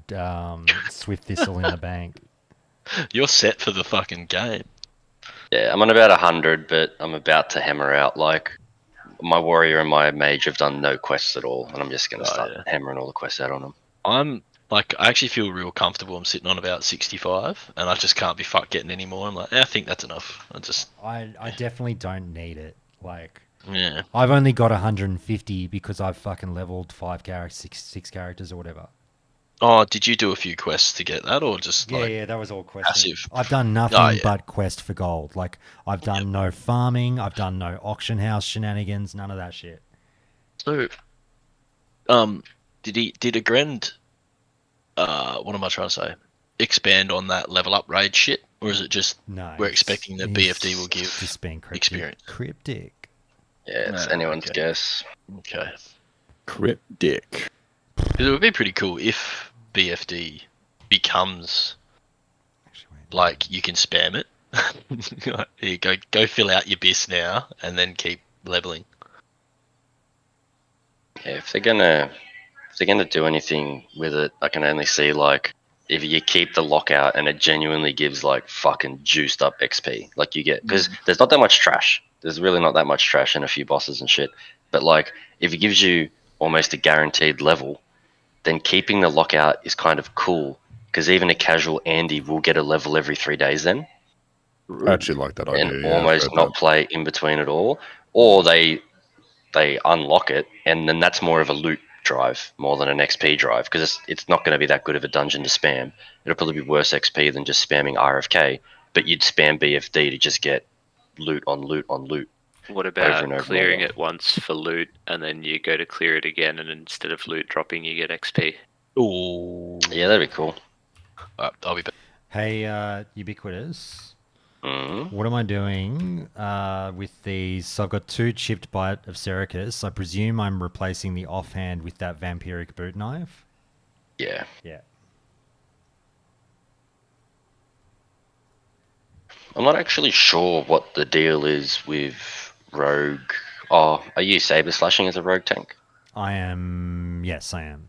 swift thistle in the bank. You're set for the fucking game. Yeah, I'm on about 100, but I'm about to hammer out. Like, my warrior and my mage have done no quests at all, and I'm just going to start hammering all the quests out on them. I'm like, I actually feel real comfortable. I'm sitting on about 65, and I just can't be fucked getting any more. I'm like, I think that's enough. I definitely don't need it. Like, yeah. I've only got 150 because I've fucking leveled 5 characters, six characters or whatever. Oh, did you do a few quests to get that, or just yeah, that was all questing. passive? I've done nothing but quest for gold. Like, I've done no farming, I've done no auction house shenanigans, none of that shit. So, did Agrend, what am I trying to say? Expand on that level up raid shit, or is it just we're expecting that BFD will give just being experience? Cryptic. Yeah, it's anyone's guess. Okay. Cryptic. Because it would be pretty cool if BFD becomes like you can spam it. Here you go fill out your BIS now, and then keep leveling. Yeah, if they're gonna do anything with it, I can only see like if you keep the lockout and it genuinely gives like fucking juiced up XP, like you get, because there's not that much trash. There's really not that much trash and a few bosses and shit. But like if it gives you almost a guaranteed level, then keeping the lockout is kind of cool, because even a casual Andy will get a level every 3 days then. I actually like that idea. And almost not play in between at all. Or they unlock it, and then that's more of a loot drive more than an XP drive, because it's not going to be that good of a dungeon to spam. It'll probably be worse XP than just spamming RFK, but you'd spam BFD to just get loot on loot on loot. What about clearing it once for loot, and then you go to clear it again, and instead of loot dropping, you get XP? Ooh. Yeah, that'd be cool. I'll be back. Hey, Ubiquitous. Mm-hmm. What am I doing with these? So I've got 2 chipped bite of Sericus. I presume I'm replacing the offhand with that vampiric boot knife. Yeah. Yeah. I'm not actually sure what the deal is with rogue. Oh, are you saber slashing as a rogue tank? I am. Yes, I am.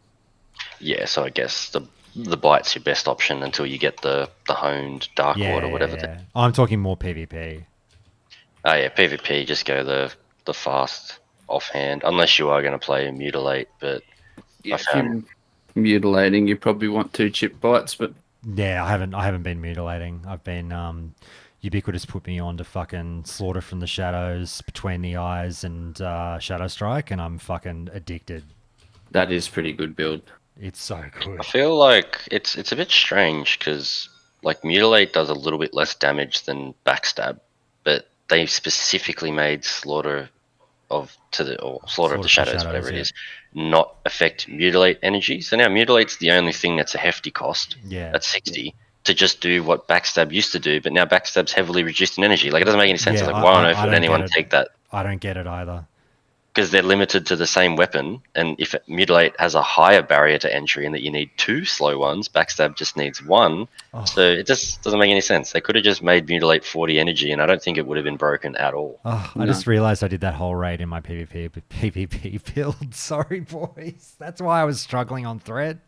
Yeah, so I guess the bite's your best option until you get the honed dark ward or whatever. Yeah. I'm talking more PvP. Oh yeah, PvP, just go the fast offhand, unless you are going to play mutilate. But yeah, if you're mutilating, you probably want 2 chip bites. But yeah, I haven't been mutilating. I've been Ubiquitous put me on to fucking Slaughter from the Shadows, Between the Eyes, and Shadow Strike, and I'm fucking addicted. That is pretty good build. It's so good. I feel like it's a bit strange because like mutilate does a little bit less damage than backstab, but they specifically made Slaughter of the Shadows, whatever it is, not affect mutilate energy. So now mutilate's the only thing that's a hefty cost. Yeah. At 60 to just do what backstab used to do, but now backstab's heavily reduced in energy. Like it doesn't make any sense. Yeah, Like why on earth would anyone take that? I don't get it either. Because they're limited to the same weapon, and if mutilate has a higher barrier to entry and that you need 2 slow ones, backstab just needs 1. Oh. So it just doesn't make any sense. They could have just made mutilate 40 energy, and I don't think it would have been broken at all. Oh, I just realized I did that whole raid in my PvP build. Sorry, boys. That's why I was struggling on thread.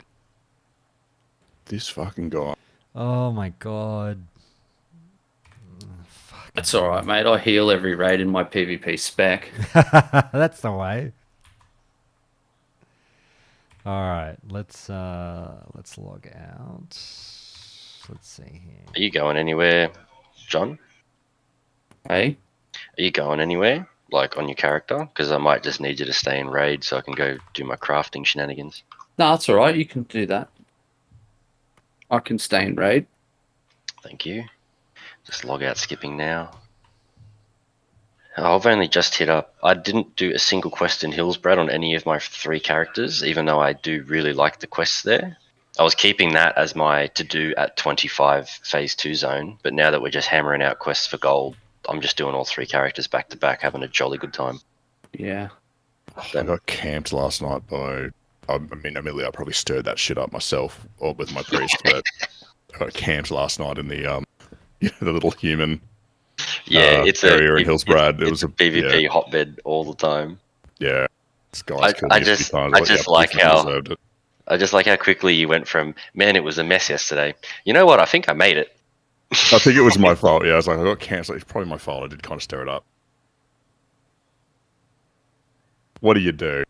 This fucking guy. Oh my god. That's all right, mate. I heal every raid in my PvP spec. That's the way. All right, let's log out. Let's see here. Are you going anywhere, John? Hey? Are you going anywhere, like on your character? Because I might just need you to stay in raid so I can go do my crafting shenanigans. No, that's all right. You can do that. I can stay in raid. Thank you. Just log out skipping now. I've only just hit up. I didn't do a single quest in Hillsbrad on any of my 3 characters, even though I do really like the quests there. I was keeping that as my to-do at 25 Phase 2 zone, but now that we're just hammering out quests for gold, I'm just doing all 3 characters back to back, having a jolly good time. Yeah. I got camped last night by... I mean, admittedly, I probably stirred that shit up myself or with my priest, but I got camped last night in the little human it's area in Hillsbrad. It was a PvP hotbed all the time. Yeah, this guy's I just like how quickly you went from, man, it was a mess yesterday. You know what? I think I made it. I think it was my fault. Yeah, I was like, I got cancelled. It's probably my fault. I did kind of stir it up. What do you do?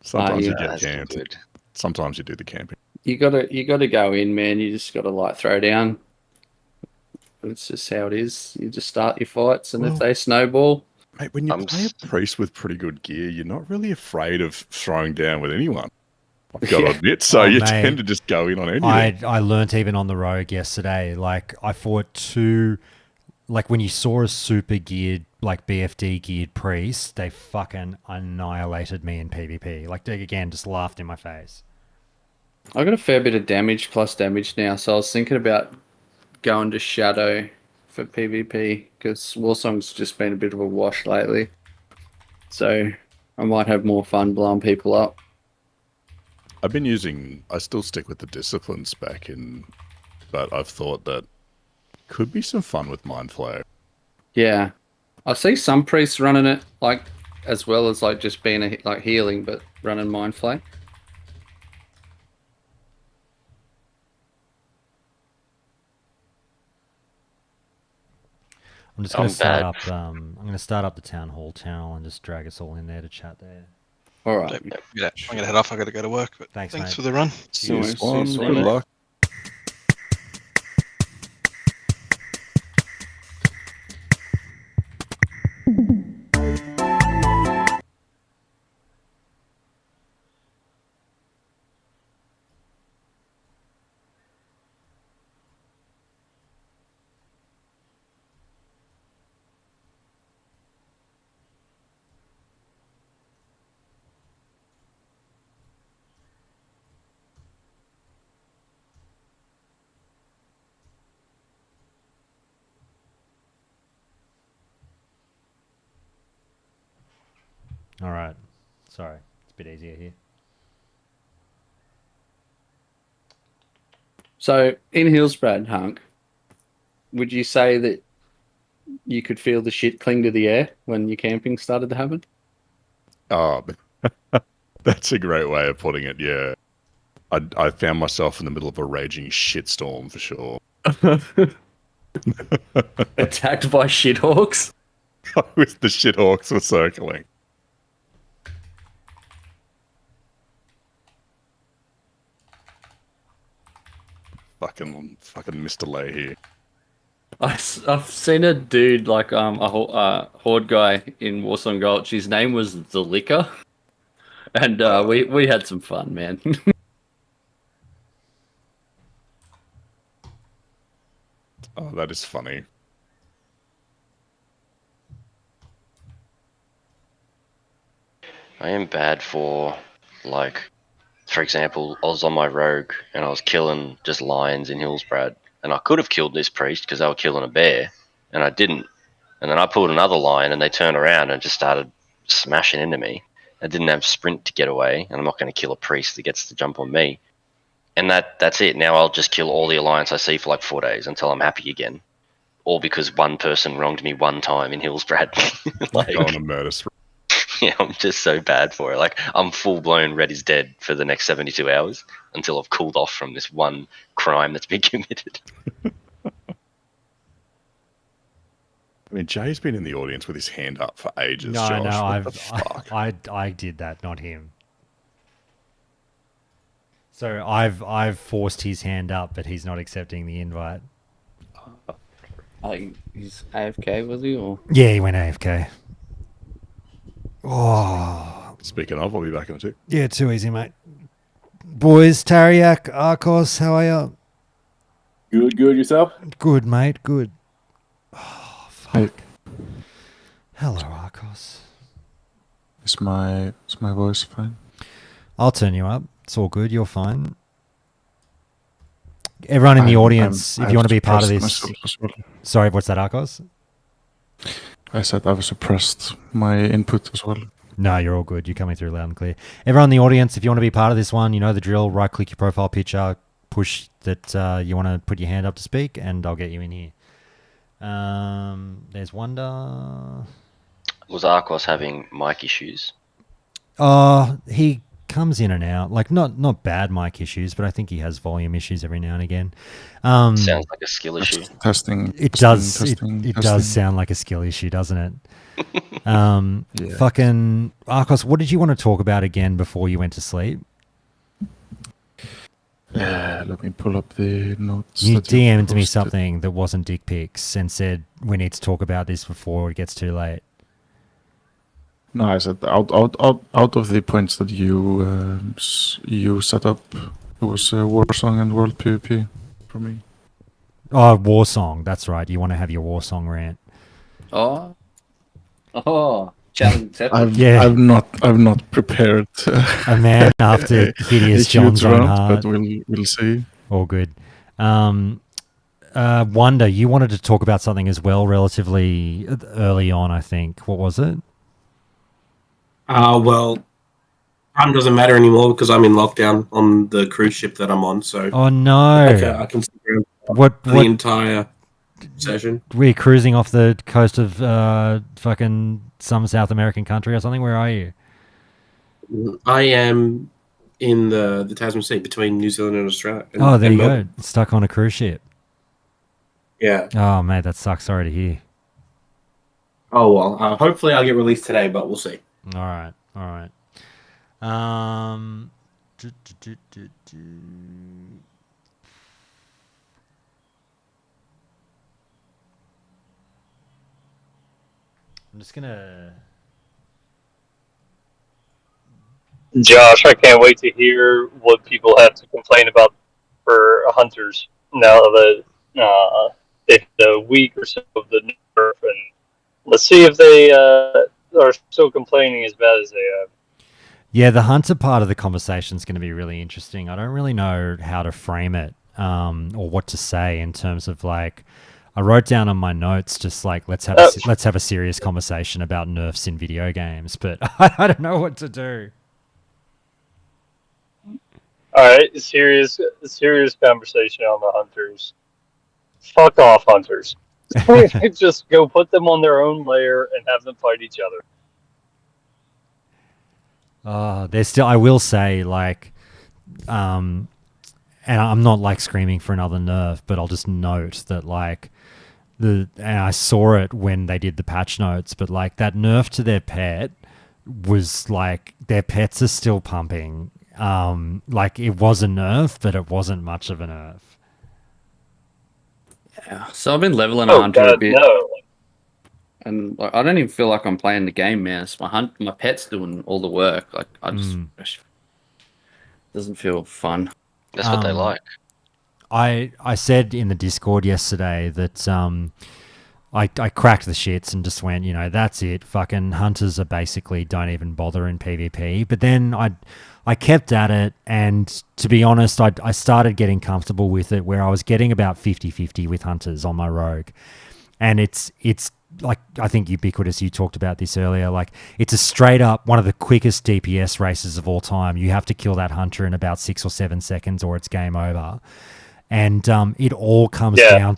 Sometimes you get camped. Sometimes you do the camping. You gotta go in, man. You just gotta like throw down. It's just how it is. You just start your fights, and if they snowball, mate, when you play a priest with pretty good gear, you're not really afraid of throwing down with anyone. I've got to admit, so you tend to just go in on anything. I learnt even on the rogue yesterday. Like I fought two. Like when you saw a super geared, like BFD geared priest, they fucking annihilated me in PvP. Like they again just laughed in my face. I got a fair bit of damage plus damage now, so I was thinking about going to Shadow for PvP because Warsong's just been a bit of a wash lately. So I might have more fun blowing people up. I still stick with the discipline spec, but I've thought that could be some fun with Mind Flayer. Yeah. I see some priests running it, like, as well as like just being like healing, but running Mind Flayer. I'm just going to start up. I'm going to start up the town hall channel and just drag us all in there to chat there. All right. I'm going to head off. I got to go to work. But thanks mate. For the run. See you, Swan. Good luck. All right. Sorry. It's a bit easier here. So, in Hillsbrad, Hunk, would you say that you could feel the shit cling to the air when your camping started to happen? Oh, that's a great way of putting it, yeah. I found myself in the middle of a raging shitstorm for sure. Attacked by shithawks? With the shithawks were circling. Fucking Mr. Leahy. I've seen a dude like a horde guy in Warsong Gulch. His name was The Liquor, and we had some fun, man. Oh, that is funny. I am bad for, like, for example, I was on my rogue and I was killing just lions in Hillsbrad, and I could have killed this priest because they were killing a bear, and I didn't. And then I pulled another lion and they turned around and just started smashing into me. I didn't have sprint to get away, and I'm not going to kill a priest that gets to jump on me. And that's it. Now I'll just kill all the alliance I see for like 4 days until I'm happy again. All because one person wronged me one time in Hillsbrad. Like, going to murder spree. Yeah, I'm just so bad for it. Like, I'm full-blown red is dead for the next 72 hours until I've cooled off from this one crime that's been committed. I mean, Jay's been in the audience with his hand up for ages. No, Josh. I did that, not him. So I've forced his hand up, but he's not accepting the invite. He's AFK, was he? Or? Yeah, he went AFK. Oh. Speaking of, I'll be back in a tick. Yeah, too easy, mate. Boys, Tariak, Arcos, how are you? Good, yourself? Good, mate, good. Oh, fuck. Hey. Hello, Arcos. Is my voice fine? I'll turn you up. It's all good. You're fine. Everyone in the audience, if you want to be part of this... Well. Sorry, what's that, Arcos? I said I've suppressed my input as well. No, you're all good. You're coming through loud and clear. Everyone in the audience, if you want to be part of this one, you know the drill. Right-click your profile picture, push that you want to put your hand up to speak, and I'll get you in here. There's Wonder. Was Arcos having mic issues? He comes in and out. Like not bad mic issues, but I think he has volume issues every now and again. Sounds like a skill issue. Testing. It does. It does sound like a skill issue, doesn't it? Fucking Arcos, what did you want to talk about again before you went to sleep? Let me pull up the notes. You that you DM'd me posted. something that wasn't dick pics and said we need to talk about this before it gets too late. No, I said out of the points that you set up, it was Warsong and World PvP for me. Oh, war song. That's right. You want to have your war song rant. Oh, challenge accepted. I've not prepared. A man after hideous John's own heart. But we'll see. All good. Wonder, you wanted to talk about something as well relatively early on, I think. What was it? Well, time doesn't matter anymore because I'm in lockdown on the cruise ship that I'm on. So Oh no! I can stick around What the entire session. We're cruising off the coast of fucking some South American country or something. Where are you? I am in the Tasman Sea between New Zealand and Australia. Oh, there and you Melbourne. go. Stuck on a cruise ship. Yeah. Oh, mate, that sucks. Sorry to hear. Oh well. Hopefully, I'll get released today, but we'll see. All right. I'm just gonna. Josh, I can't wait to hear what people have to complain about for hunters now that it's a week or so of the nerf, and let's see if they are still complaining as bad as they have. Yeah, the hunter part of the conversation is going to be really interesting. I don't really know how to frame it or what to say in terms of like. I wrote down on my notes just like let's have a serious conversation about nerfs in video games, but I don't know what to do. All right, serious conversation on the hunters. Fuck off, hunters. Just go put them on their own layer and have them fight each other. There's still, I will say, like, and I'm not like screaming for another nerf, but I'll just note that like and I saw it when they did the patch notes, but like that nerf to their pet was like their pets are still pumping. Like it was a nerf, but it wasn't much of a nerf. Yeah. So I've been leveling a hunter a bit. No. And like, I don't even feel like I'm playing the game now. It's my pet's doing all the work. Like I just doesn't feel fun. That's what they like. I said in the Discord yesterday that I cracked the shits and just went, that's it. Fucking hunters are basically don't even bother in PvP. But then I kept at it, and to be honest, I started getting comfortable with it where I was getting about 50-50 with hunters on my rogue. And it's like, I think Ubiquitous, you talked about this earlier, like it's a straight up one of the quickest DPS races of all time. You have to kill that hunter in about 6 or 7 seconds or it's game over. And it all comes down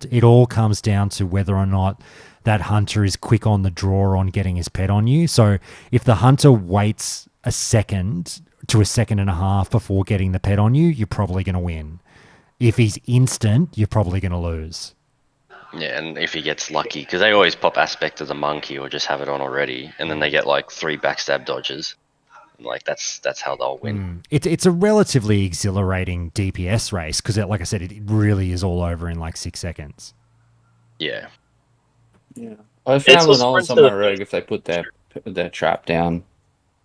to whether or not that hunter is quick on the draw on getting his pet on you. So if the hunter waits a second to a second and a half before getting the pet on you, you're probably going to win. If he's instant, you're probably going to lose. Yeah, and if he gets lucky, because they always pop Aspect of the Monkey or just have it on already, and then they get like 3 backstab dodges. Like that's how they'll win. It's a relatively exhilarating DPS race because, like I said, it really is all over in like 6 seconds. Yeah. Yeah. I found when I was on my rogue, if they put their trap down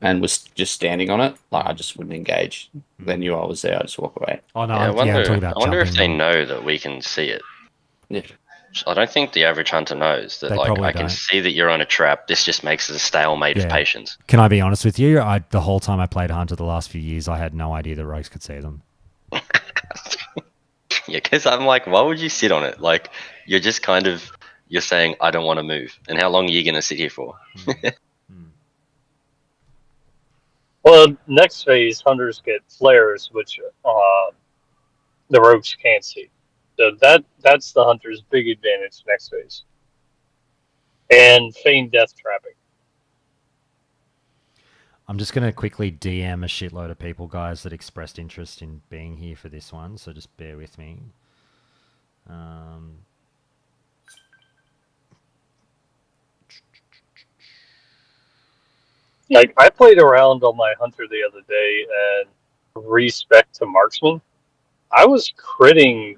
and was just standing on it, like I just wouldn't engage. They knew I was there. I just walk away. Oh no! Yeah, I'm talking about I wonder if jumping. they know that we can see it. Yeah. I don't think the average hunter knows that. They Like probably I can don't. see that you're on a trap. This just makes it a stalemate of patience. Can I be honest with you? The whole time I played Hunter the last few years, I had no idea the rogues could see them. Yeah, because I'm like, why would you sit on it? Like you're just kind of you're saying I don't want to move, and how long are you going to sit here for? Well, next phase, hunters get flares, which the rogues can't see. So that's the hunter's big advantage next phase. And feigned death trapping. I'm just going to quickly DM a shitload of people, guys, that expressed interest in being here for this one, so just bear with me. Like, I played around on my hunter the other day, and respect to marksman, I was critting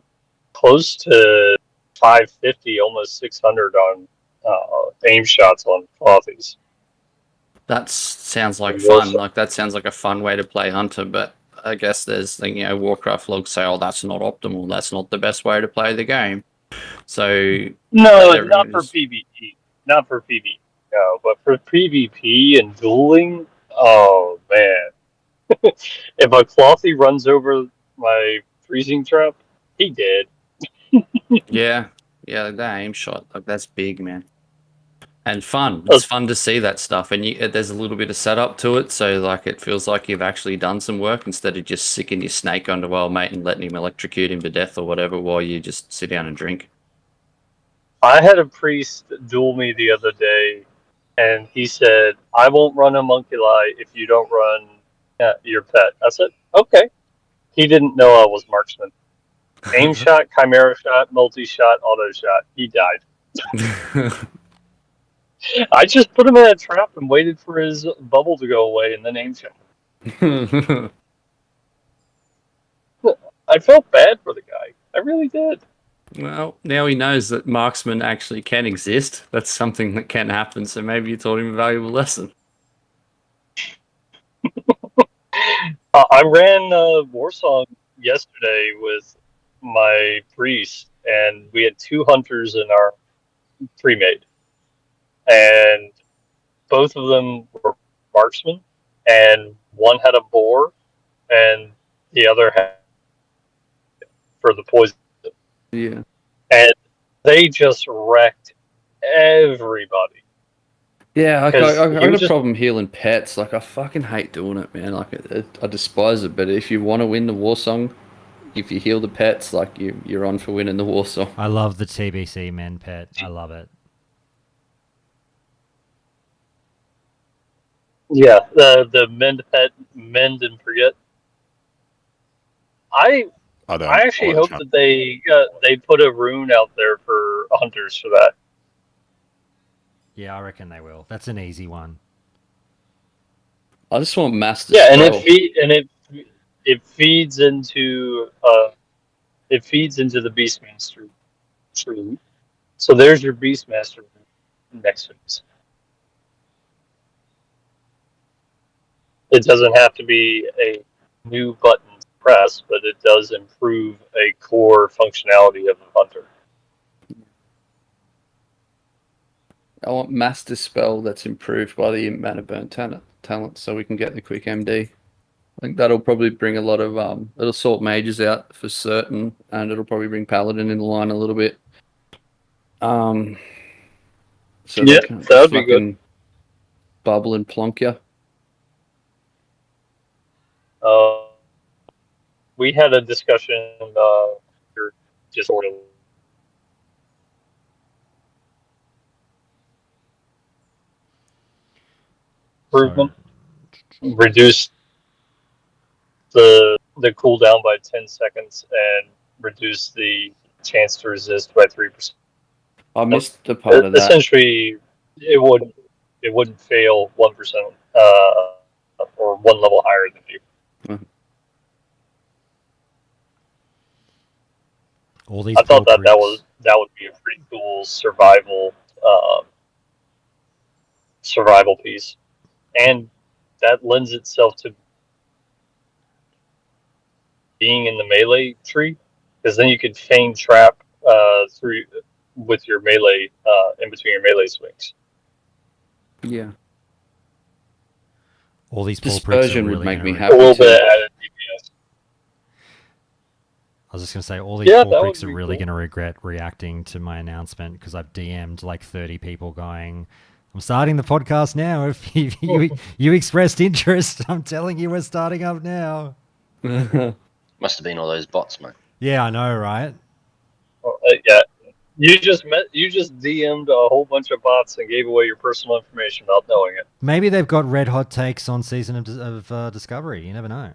close to 550, almost 600 on aim shots on clothies. That sounds like fun. Like, that sounds like a fun way to play hunter, but I guess there's, Warcraft logs say, oh, that's not optimal. That's not the best way to play the game. So no, not for PvP. Not for PvP. No, but for PvP and dueling, oh man. If a clothy runs over my freezing trap, he did. yeah, that aim shot, like, that's big, man. And fun. It's fun to see that stuff, and there's a little bit of setup to it, so like it feels like you've actually done some work instead of just sicking your snake onto old mate and letting him electrocute him to death or whatever while you just sit down and drink. I had a priest duel me the other day, and he said, I won't run a homunculi if you don't run your pet. I said, okay. He didn't know I was marksman. Aim shot, chimera shot, multi-shot, auto shot. He died. I just put him in a trap and waited for his bubble to go away and then aim shot. I felt bad for the guy. I really did. Well, now he knows that marksmen actually can exist. That's something that can happen, so maybe you taught him a valuable lesson. I ran Warsong yesterday with my priest, and we had 2 hunters in our Premade. And both of them were marksmen, and one had a boar, and the other had for the poison. Yeah. And they just wrecked everybody. Yeah, I got a problem healing pets. Like, I fucking hate doing it, man. Like, I despise it. But if you want to win the war song, if you heal the pets, like, you're on for winning the war song. I love the TBC men pet. I love it. Yeah, the mend and forget. I actually hope that they put a rune out there for hunters for that. Yeah, I reckon they will. That's an easy one. I just want master. Yeah, and it feeds into the Beastmaster tree. So there's your Beastmaster next phase. It doesn't have to be a new button to press, but it does improve a core functionality of the hunter. I want master spell that's improved by the mana burn talent, so we can get the quick MD. I think that'll probably bring a lot of it'll sort mages out for certain, and it'll probably bring Paladin in the line a little bit. So yeah, that would be good. Bubble and plonk ya. We had a discussion just sort of improvement. Reduce the cooldown by 10 seconds and reduce the chance to resist by 3%. I missed the part of that. Essentially, it wouldn't fail 1% or one level higher than you. I thought that would be a pretty cool survival piece, and that lends itself to being in the melee tree, because then you could feign trap through with your melee in between your melee swings. Yeah. All these dispersion would make me regret. happy. A little bit added DPS. I was just going to say, all these poor pricks are really going to regret reacting to my announcement, because I've DM'd like 30 people going, I'm starting the podcast now. If you expressed interest, I'm telling you we're starting up now. Must have been all those bots, mate. Yeah, I know, right? Yeah. You just DM'd a whole bunch of bots and gave away your personal information without knowing it. Maybe they've got red hot takes on Season of Discovery. You never know.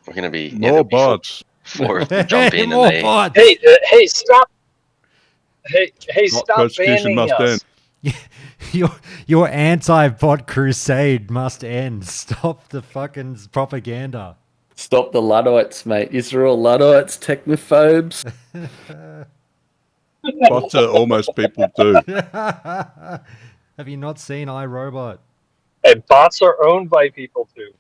We're gonna be More bots. For jump in More and they. bots. Hey, stop! Hey, stop persecution banning must us. end. Your anti-bot crusade must end. Stop the fucking propaganda. Stop the Luddites, mate. You're all Luddites, technophobes. Bots are almost people too. Have you not seen iRobot? And bots are owned by people too.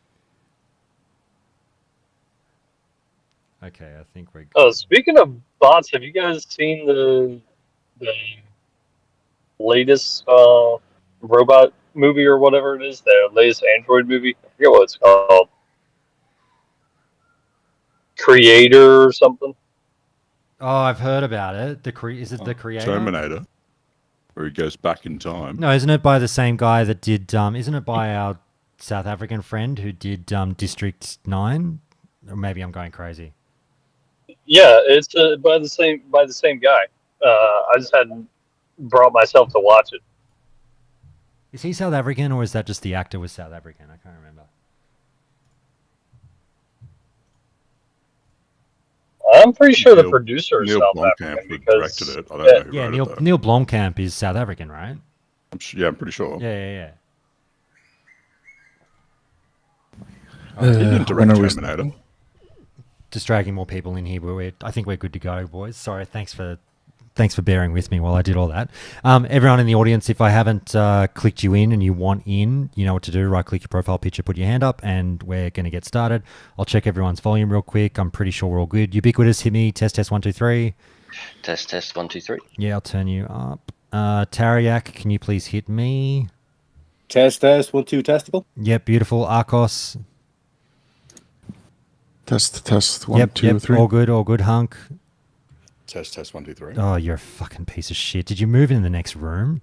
Okay, I think we're. Oh, speaking of bots, have you guys seen the latest robot movie or whatever it is? The latest Android movie? I forget what it's called. Creator or something. Oh, I've heard about it. Is it the Creator? Terminator, where he goes back in time. No, isn't it by the same guy that did? Isn't it by our South African friend who did District 9? Or maybe I'm going crazy. Yeah, it's by the same guy. I just hadn't brought myself to watch it. Is he South African or is that just the actor was South African? I can't remember. I'm pretty sure the producer is Neil South Blomkamp African who because directed it. I don't know who Yeah, wrote Neil it, though. Neil Blomkamp is South African, right? I'm pretty sure. Yeah. He didn't direct when are we Terminator. Just dragging more people in here, but I think we're good to go, boys. Sorry, thanks for bearing with me while I did all that. Everyone in the audience, if I haven't clicked you in and you want in, you know what to do. Right-click your profile picture, put your hand up, and we're going to get started. I'll check everyone's volume real quick. I'm pretty sure we're all good. Ubiquitous, hit me. Test 1 2 3. Test 1 2 3. Yeah, I'll turn you up. Tariak, can you please hit me? Test 1 2 testicle. Yep, beautiful. Arcos. Test 1 Yep, 2 3. All good. Hunk. Test 1 2 3. Oh, you're a fucking piece of shit. Did you move in the next room?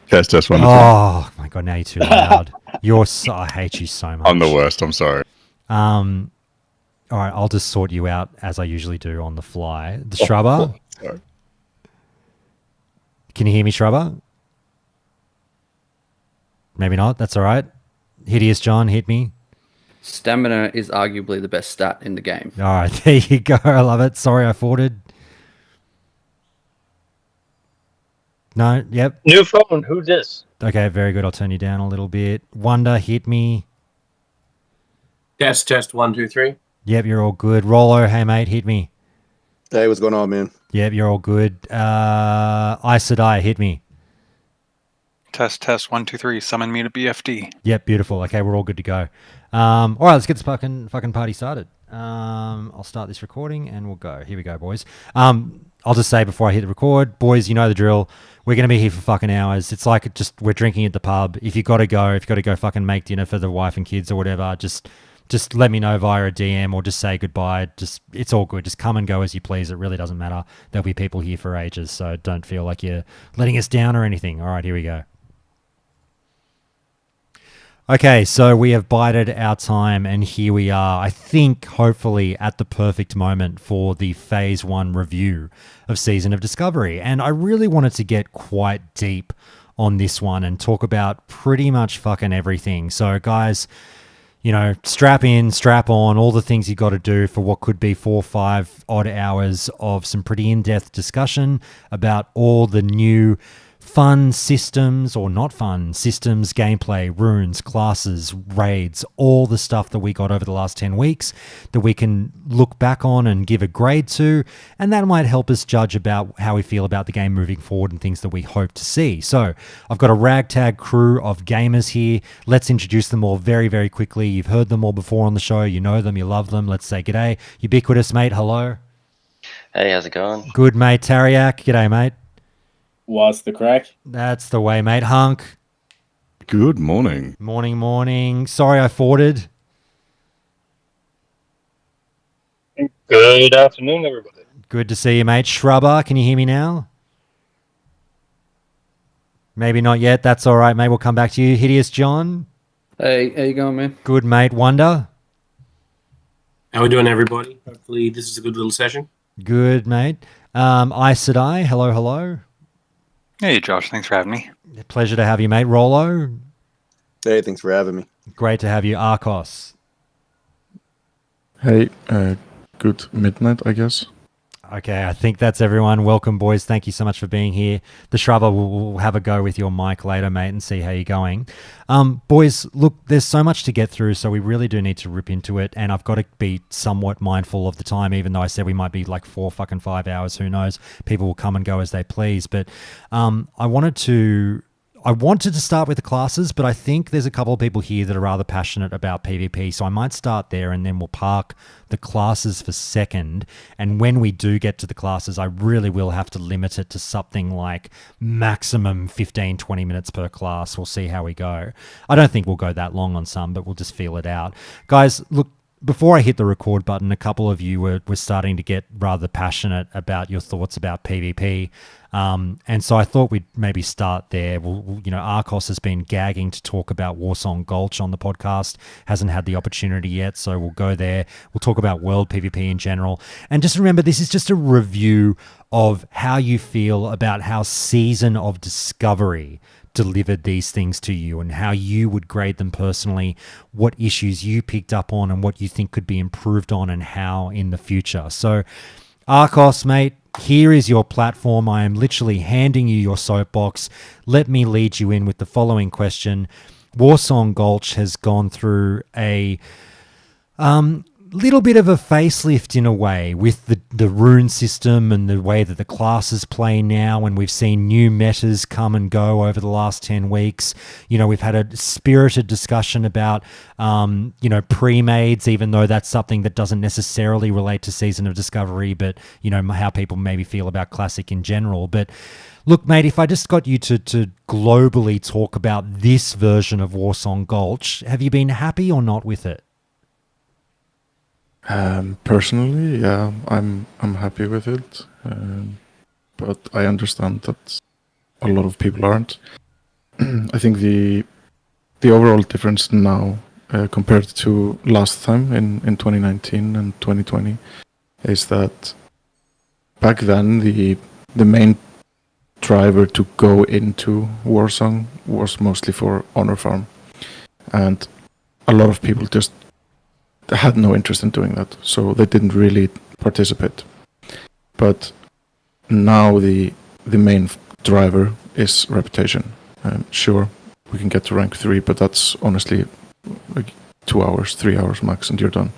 Test 1 2 3. Oh my god, now you're too loud. I hate you so much. I'm the worst. I'm sorry. All right, I'll just sort you out as I usually do on the fly. The Shrubber. Sorry. Can you hear me, Shrubber? Maybe not. That's all right. Hideous John, hit me. Stamina is arguably the best stat in the game. All right, there you go. I love it. Sorry, I forwarded. No, yep. New phone. Who dis? Okay, very good. I'll turn you down a little bit. Wonder, hit me. Test 1 2 3. Yep, you're all good. Rollo, hey mate, hit me. Hey, what's going on, man? Yep, you're all good. Aes Sedai, hit me. Test 1 2 3. Summon me to BFD. Yep, beautiful. Okay, we're all good to go. All right, let's get this fucking party started. I'll start this recording and we'll go. Here we go, boys. I'll just say before I hit the record, boys, you know the drill. We're going to be here for fucking hours. It's like we're drinking at the pub. If you got to go fucking make dinner for the wife and kids or whatever, just let me know via a DM or just say goodbye. It's all good. Just come and go as you please. It really doesn't matter. There'll be people here for ages, so don't feel like you're letting us down or anything. All right, here we go. Okay, so we have bided our time and here we are, I think, hopefully at the perfect moment for the Phase 1 review of Season of Discovery. And I really wanted to get quite deep on this one and talk about pretty much fucking everything. So guys, you know, strap in, strap on, all the things you got to do for what could be 4 or 5 odd hours of some pretty in-depth discussion about all the new fun systems or not fun systems, gameplay, runes, classes, raids, all the stuff that we got over the last 10 weeks that we can look back on and give a grade to, and that might help us judge about how we feel about the game moving forward and things that we hope to see. So I've got a ragtag crew of gamers here. Let's introduce them all very, very quickly. You've heard them all before on the show. You know them, you love them. Let's say g'day. Ubiquitous, mate, hello. Hey, how's it going? Good, mate. Tariak, g'day, mate. What's the crack? That's the way, mate. Hunk. Good morning. Morning. Sorry I forwarded. Good afternoon, everybody. Good to see you, mate. Shrubber, can you hear me now? Maybe not yet. That's all right, mate. We'll come back to you. Hideous John. Hey, how you going, man? Good, mate. Wonder. How we doing, everybody? Hopefully this is a good little session. Good, mate. Aes Sedai, hello. Hey, Josh. Thanks for having me. Pleasure to have you, mate. Rollo. Hey, thanks for having me. Great to have you. Arcos. Hey, good midnight, I guess. Okay, I think that's everyone. Welcome, boys. Thank you so much for being here. The Shrubber will have a go with your mic later, mate, and see how you're going. Boys, look, there's so much to get through, so we really do need to rip into it, and I've got to be somewhat mindful of the time, even though I said we might be like 5 hours. Who knows? People will come and go as they please. But I wanted to start with the classes, but I think there's a couple of people here that are rather passionate about PvP, so I might start there and then we'll park the classes for second. And when we do get to the classes, I really will have to limit it to something like maximum 15-20 minutes per class. We'll see how we go. I don't think we'll go that long on some, but we'll just feel it out. Guys, look, before I hit the record button, a couple of you were starting to get rather passionate about your thoughts about PvP. And so I thought we'd maybe start there. Arcos has been gagging to talk about Warsong Gulch on the podcast, hasn't had the opportunity yet, so we'll go there. We'll talk about world PvP in general. And just remember, this is just a review of how you feel about how Season of Discovery delivered these things to you and how you would grade them personally, what issues you picked up on and what you think could be improved on and how in the future. So, Arcos, mate, here is your platform. I am literally handing you your soapbox. Let me lead you in with the following question. Warsong Gulch has gone through a little bit of a facelift in a way with the rune system and the way that the classes play now, and we've seen new metas come and go over the last 10 weeks. We've had a spirited discussion about pre-mades, even though that's something that doesn't necessarily relate to Season of Discovery, but how people maybe feel about Classic in general. But look, mate, if I just got you to globally talk about this version of Warsong Gulch, have you been happy or not with it? Personally, yeah, I'm happy with it, but I understand that a lot of people aren't. I think the overall difference now compared to last time in 2019 and 2020 is that back then the main driver to go into Warsong was mostly for Honor Farm, and a lot of people just had no interest in doing that, so they didn't really participate. But now the main driver is reputation. Sure, we can get to rank 3, but that's honestly like 2 hours, 3 hours max, and you're done.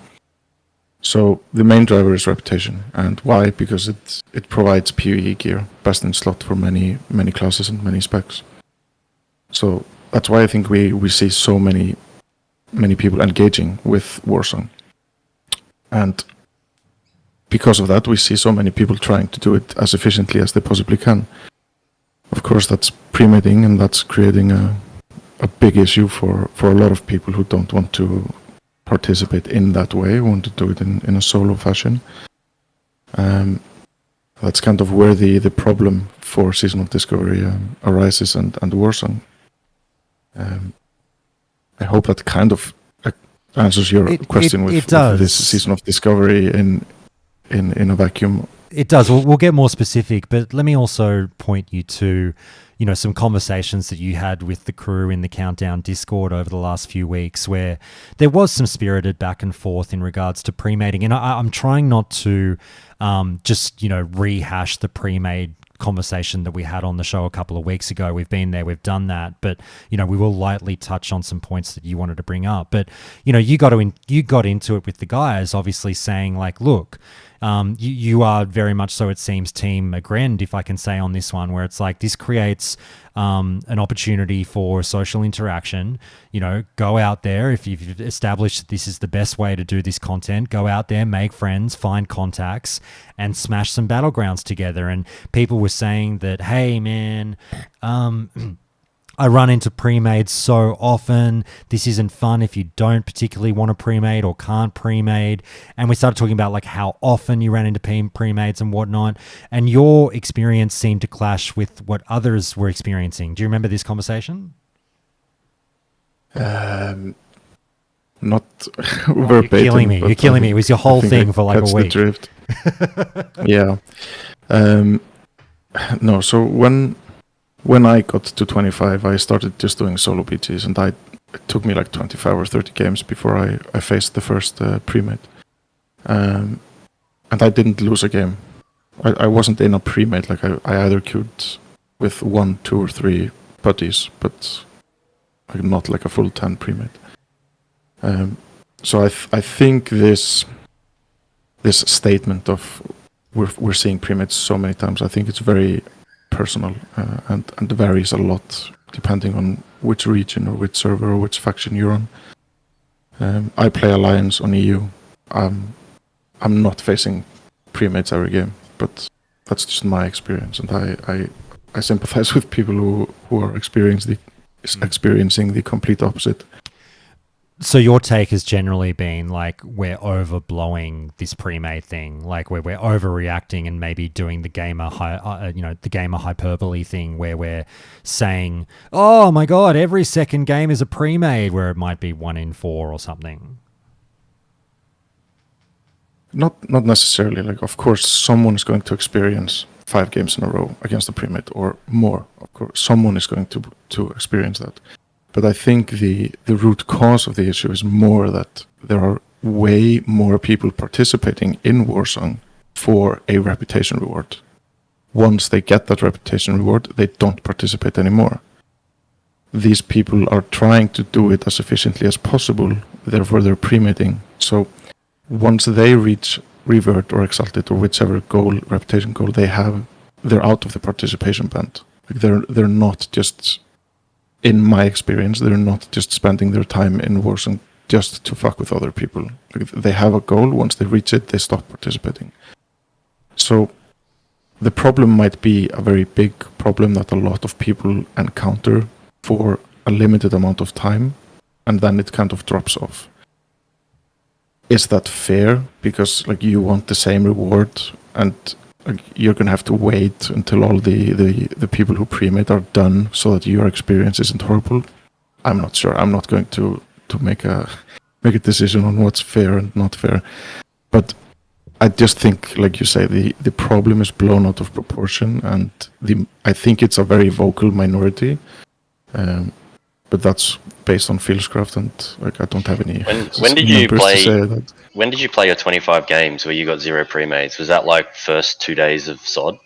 So the main driver is reputation, and why? Because it provides PvE gear, best in slot for many classes and many specs. So that's why I think we see so many people engaging with Warsong. And because of that, we see so many people trying to do it as efficiently as they possibly can. Of course, that's pre-mading, and that's creating a big issue for a lot of people who don't want to participate in that way, want to do it in a solo fashion. That's kind of where the problem for Season of Discovery arises and Warsong. I hope that kind of answers your question with this Season of Discovery in a vacuum. It does. We'll get more specific, but let me also point you to, some conversations that you had with the crew in the Countdown Discord over the last few weeks, where there was some spirited back and forth in regards to pre-mating. And I'm trying not to just, rehash the pre-made conversation that we had on the show a couple of weeks ago. We've been there, we've done that, but we will lightly touch on some points that you wanted to bring up. But you got into it with the guys, obviously saying like, look, you are very much so, it seems, Team Agrend, if I can say, on this one, where it's like this creates an opportunity for social interaction. Go out there. If you've established that this is the best way to do this content, go out there, make friends, find contacts, and smash some battlegrounds together. And people were saying that, hey, man, I run into pre-made so often. This isn't fun if you don't particularly want to pre-made or can't pre-made. And we started talking about like how often you ran into pre-mades and whatnot. And your experience seemed to clash with what others were experiencing. Do you remember this conversation? Not verbatim. You're killing me. It was your whole thing for like a week. Yeah. No, so when I got to 25, I started just doing solo PGs, and it took me like 25 or 30 games before I faced the first Premade. And I didn't lose a game. I wasn't in a Premade, like I either queued with 1, 2, or 3 buddies, but like not like a full 10 Premade. So I think this statement of we're seeing Premades so many times, I think it's very personal and varies a lot depending on which region or which server or which faction you're on. I play Alliance on EU. I'm not facing Premades every game, but that's just my experience, and I sympathize with people who are experiencing the complete opposite. So your take has generally been like we're overblowing this Premade thing, like where we're overreacting and maybe doing the gamer hyperbole thing, where we're saying, "Oh my god, every second game is a Premade," where it might be 1 in 4 or something. Not necessarily. Like, of course, someone is going to experience 5 games in a row against a Premade or more. Of course, someone is going to experience that. But I think the root cause of the issue is more that there are way more people participating in Warsong for a reputation reward. Once they get that reputation reward, they don't participate anymore. These people are trying to do it as efficiently as possible, therefore they're Premading. So once they reach Revert or Exalted or whichever goal, reputation goal they have, they're out of the participation band. Like they're not just... In my experience, they're not just spending their time in Warsong just to fuck with other people. Like, they have a goal. Once they reach it, they stop participating. So the problem might be a very big problem that a lot of people encounter for a limited amount of time, and then it kind of drops off. Is that fair? Because like you want the same reward, and you're going to have to wait until all the people who Premade are done so that your experience isn't horrible. I'm not sure. I'm not going to make a decision on what's fair and not fair. But I just think, like you say, the problem is blown out of proportion, and I think it's a very vocal minority. But that's based on Fieldcraft, and like I don't have any. When did you play? To say that. When did you play your 25 games where you got 0 Premades? Was that like first 2 days of SOD?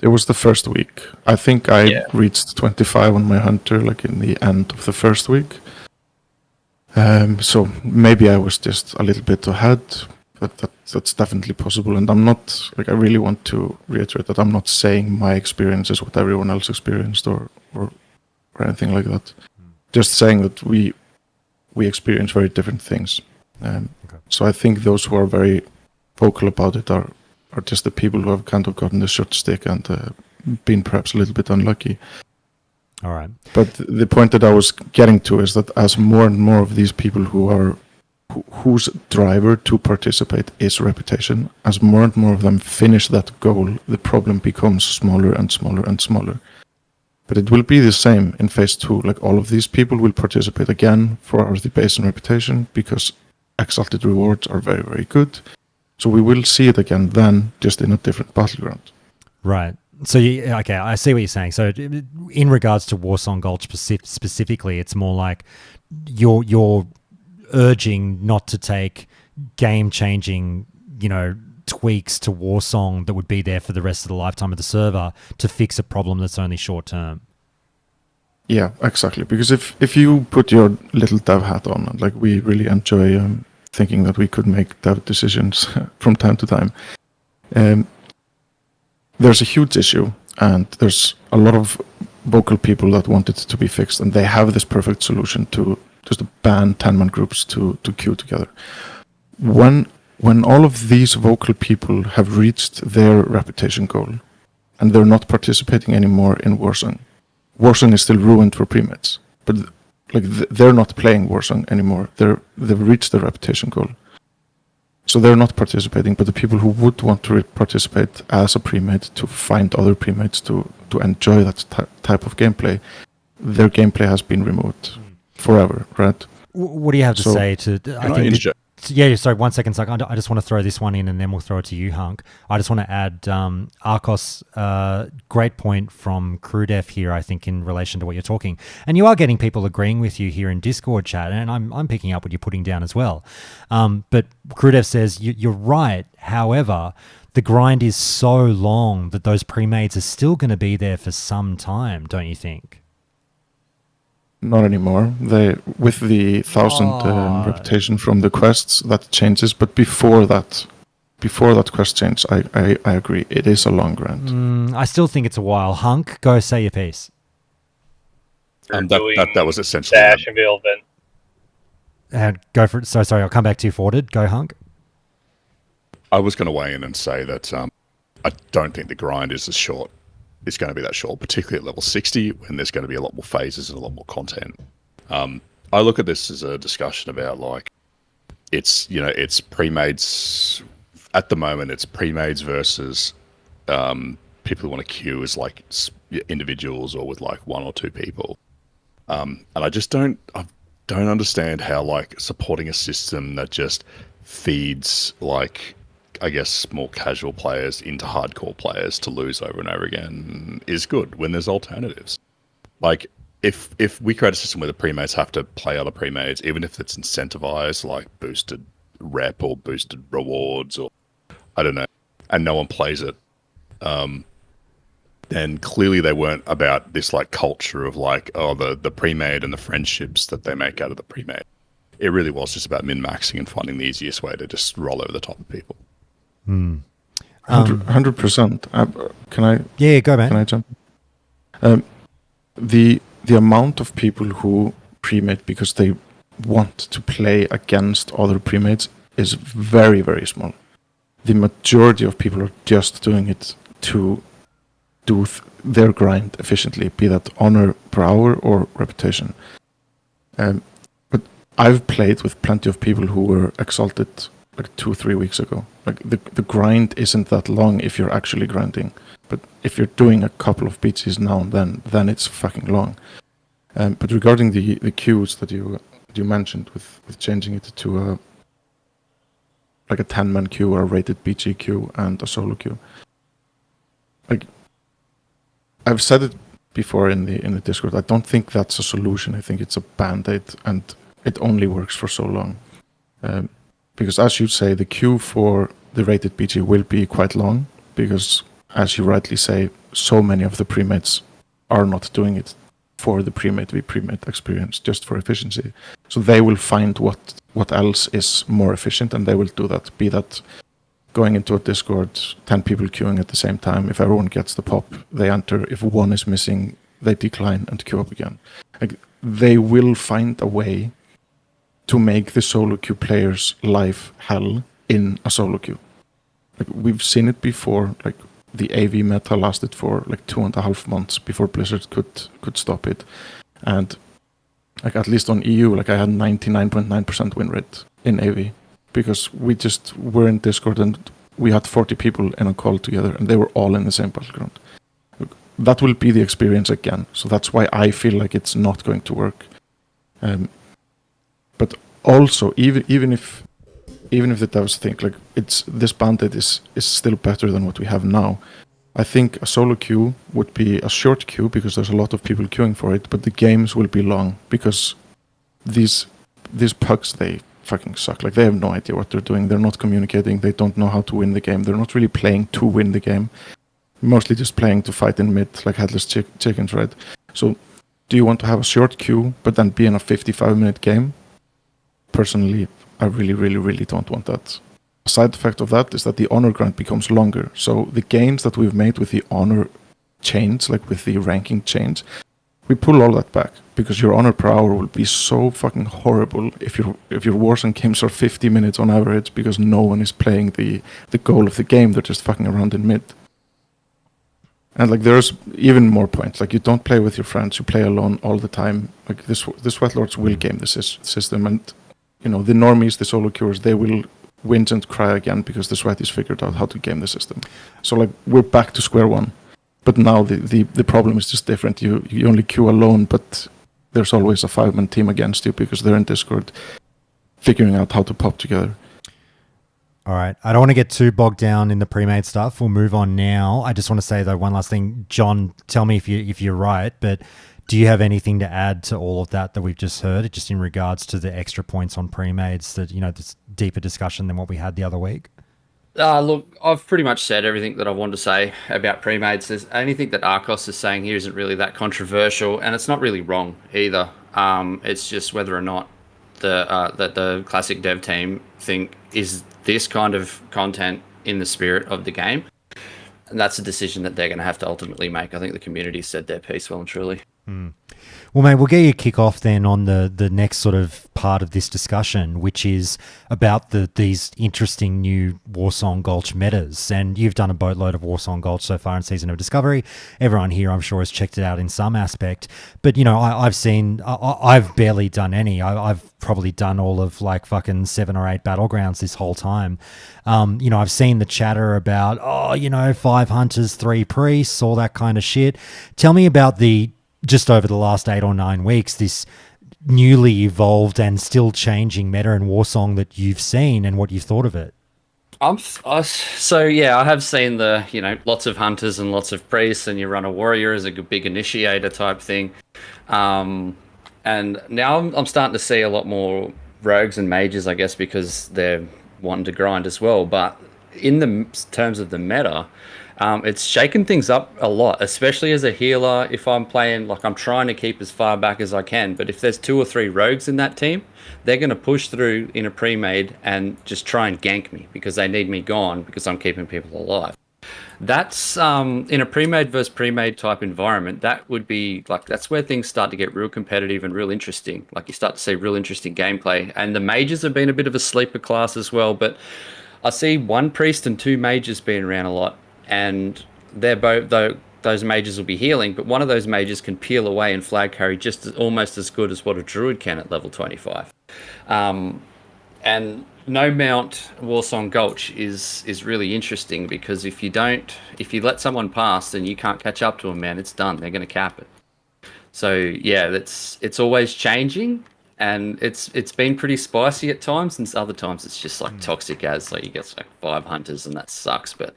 It was the first week. I think I reached 25 on my Hunter, like in the end of the first week. So maybe I was just a little bit ahead. That's definitely possible, and I'm not like I really want to reiterate that I'm not saying my experience is what everyone else experienced or anything like that. Just saying that we experience very different things. So I think those who are very vocal about it are just the people who have kind of gotten the short stick and been perhaps a little bit unlucky. All right. But the point that I was getting to is that as more and more of these people whose driver to participate is reputation, as more and more of them finish that goal, the problem becomes smaller and smaller and smaller. But it will be the same in phase 2. Like all of these people will participate again for RT base and reputation because Exalted rewards are very, very good. So we will see it again then, just in a different battleground. Right. So, okay, I see what you're saying. So in regards to Warsong Gulch specifically, it's more like you're urging not to take game-changing, tweaks to Warsong that would be there for the rest of the lifetime of the server to fix a problem that's only short-term. Yeah, exactly. Because if you put your little dev hat on, and like we really enjoy thinking that we could make dev decisions from time to time, there's a huge issue, and there's a lot of vocal people that want it to be fixed, and they have this perfect solution to just ban 10-man groups to queue together. When all of these vocal people have reached their reputation goal, and they're not participating anymore in Warsong, Warsong is still ruined for Premades, but like they're not playing Warsong anymore. They've reached their reputation goal, so they're not participating. But the people who would want to participate as a Premade to find other Premades to enjoy that type of gameplay, their gameplay has been removed forever, right? What do you have to say to? Yeah, sorry, 1 second, Zuck. I just want to throw this one in and then we'll throw it to you, Hunk. I just want to add Arcos, great point from CrewDef here, I think, in relation to what you're talking. And you are getting people agreeing with you here in Discord chat, and I'm picking up what you're putting down as well. But CrewDef says, you're right. However, the grind is so long that those pre-mades are still going to be there for some time, don't you think? Not anymore. With the 1,000 reputation from the quests, that changes. But before that quest change, I agree. It is a long grind. I still think it's a while. Hunk, go say your piece. That was essentially the Ashenvale event. Go for it. So sorry, I'll come back to you, Forded. Go, Hunk. I was going to weigh in and say that I don't think the grind is as short. It's going to be that short, particularly at level 60, when there's going to be a lot more phases and a lot more content. I look at this as a discussion about like it's pre-mades at the moment. It's pre-mades versus people who want to queue as like individuals or with like one or two people. And I don't understand how like supporting a system that just feeds like, I guess, more casual players into hardcore players to lose over and over again is good when there's alternatives. Like if we create a system where the pre-mates have to play other pre-mates, even if it's incentivized like boosted rep or boosted rewards or I don't know, and no one plays it, then clearly they weren't about this like culture of like, oh, the pre-made and the friendships that they make out of the pre-made. It really was just about min-maxing and finding the easiest way to just roll over the top of people. 100%. Can I? Yeah, go, man. Can I jump? The amount of people who pre-made because they want to play against other pre-mates is very, very small. The majority of people are just doing it to do their grind efficiently, be that honor per hour or reputation. But I've played with plenty of people who were exalted like 2-3 weeks ago. Like the grind isn't that long if you're actually grinding, but if you're doing a couple of beaches now and then it's fucking long. But regarding the queues that you mentioned with changing it to a 10-man queue or a rated BG queue and a solo queue, like I've said it before in the Discord, I don't think that's a solution. I think it's a band-aid and it only works for so long. Because as you say, the queue for the rated BG will be quite long because, as you rightly say, so many of the premates are not doing it for the premate v premate experience, just for efficiency. So they will find what else is more efficient and they will do that. Be that going into a Discord, 10 people queuing at the same time. If everyone gets the pop, they enter. If one is missing, they decline and queue up again. Like, they will find a way to make the solo queue player's life hell in a solo queue. Like, we've seen it before. Like, the AV meta lasted for like 2.5 months before Blizzard could stop it. And like, at least on EU, like, I had 99.9% win rate in AV because we just were in Discord and we had 40 people in a call together and they were all in the same battleground. That will be the experience again. So that's why I feel like it's not going to work. But also, even if the devs think like this band-aid is still better than what we have now, I think a solo queue would be a short queue because there's a lot of people queuing for it, but the games will be long because these pugs, they fucking suck. Like, they have no idea what they're doing. They're not communicating. They don't know how to win the game. They're not really playing to win the game. Mostly just playing to fight in mid, like headless chickens, right? So do you want to have a short queue but then be in a 55-minute game? Personally, I really, really, really don't want that. A side effect of that is that the honor grind becomes longer. So the gains that we've made with the honor change, like with the ranking change, we pull all that back because your honor per hour will be so fucking horrible if your Warzone games are 50 minutes on average because no one is playing the goal of the game. They're just fucking around in mid. And like, there's even more points. Like, you don't play with your friends, you play alone all the time. Like, the Sweatlords will game the system, and you know, the normies, the solo queuers, they will whinge and cry again because the Sweaties figured out how to game the system. So like, we're back to square one. But now the problem is just different. You only queue alone, but there's always a 5-man team against you because they're in Discord. figuring out how to pop together. All right. I don't want to get too bogged down in the pre-made stuff. We'll move on now. I just want to say, though, one last thing. John, tell me if you're right, but do you have anything to add to all of that we've just heard, just in regards to the extra points on pre-mades, that, this deeper discussion than what we had the other week? Look, I've pretty much said everything that I wanted to say about pre-mades. There's anything that Arcos is saying here isn't really that controversial, and it's not really wrong either. It's just whether or not the classic dev team think is this kind of content in the spirit of the game, and that's a decision that they're going to have to ultimately make. I think the community said their piece well and truly. Well, mate, we'll get you a kick off then on the next sort of part of this discussion, which is about these interesting new Warsong Gulch metas. And you've done a boatload of Warsong Gulch so far in Season of Discovery. Everyone here, I'm sure, has checked it out in some aspect. But, I've barely done any. I've probably done all of like fucking 7 or 8 battlegrounds this whole time. I've seen the chatter about, 5 hunters, 3 priests, all that kind of shit. Tell me about just over the last 8 or 9 weeks, this newly evolved and still changing meta in Warsong that you've seen and what you've thought of it. I have seen lots of hunters and lots of priests, and you run a warrior as a big initiator type thing. And now I'm starting to see a lot more rogues and mages, I guess, because they're wanting to grind as well. But in the terms of the meta, it's shaken things up a lot, especially as a healer. If I'm playing, I'm trying to keep as far back as I can, but if there's 2 or 3 rogues in that team, they're going to push through in a pre-made and just try and gank me because they need me gone because I'm keeping people alive. That's in a pre-made versus pre-made type environment, that would be that's where things start to get real competitive and real interesting. You start to see real interesting gameplay, and the mages have been a bit of a sleeper class as well, but I see 1 priest and 2 mages being around a lot. And they're both, those mages will be healing, but one of those mages can peel away and flag carry almost as good as what a druid can at level 25. And no mount Warsong Gulch is really interesting because if you let someone pass, then you can't catch up to them, man. It's done. They're going to cap it. So yeah, it's always changing, and it's been pretty spicy at times, and other times it's just toxic as you get 5 hunters, and that sucks, but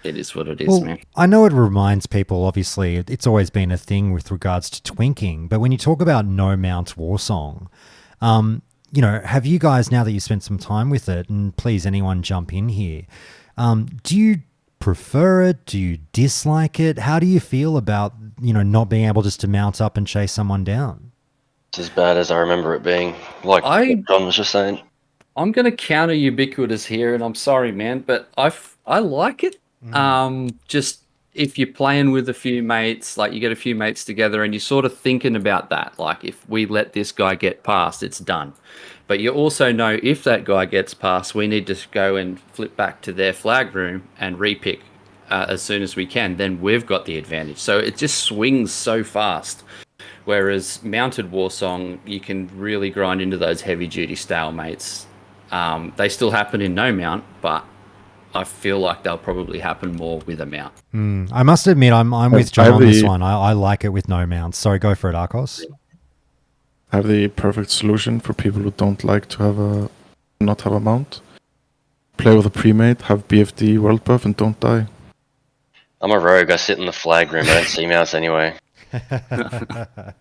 it is what it is, man. I know it reminds people, obviously, it's always been a thing with regards to twinking, but when you talk about no mount Warsong, have you guys, now that you spent some time with it, and please anyone jump in here, do you prefer it? Do you dislike it? How do you feel about, not being able just to mount up and chase someone down? It's as bad as I remember it being, what John was just saying. I'm going to counter ubiquitous here, and I'm sorry, man, but I like it. Just if you're playing with a few mates, you get a few mates together and you're sort of thinking about that, if we let this guy get past, it's done. But you also know if that guy gets past, we need to go and flip back to their flag room and repick as soon as we can. Then we've got the advantage. So it just swings so fast. Whereas mounted Warsong, you can really grind into those heavy duty stalemates. They still happen in no mount, but I feel like they'll probably happen more with a mount. I must admit, I'm with John on this one. I like it with no mounts. Sorry, go for it, Arcos. I have the perfect solution for people who don't like to not have a mount. Play with a pre-made, have BFD world buff, and don't die. I'm a rogue. I sit in the flag room. I don't see mounts anyway. But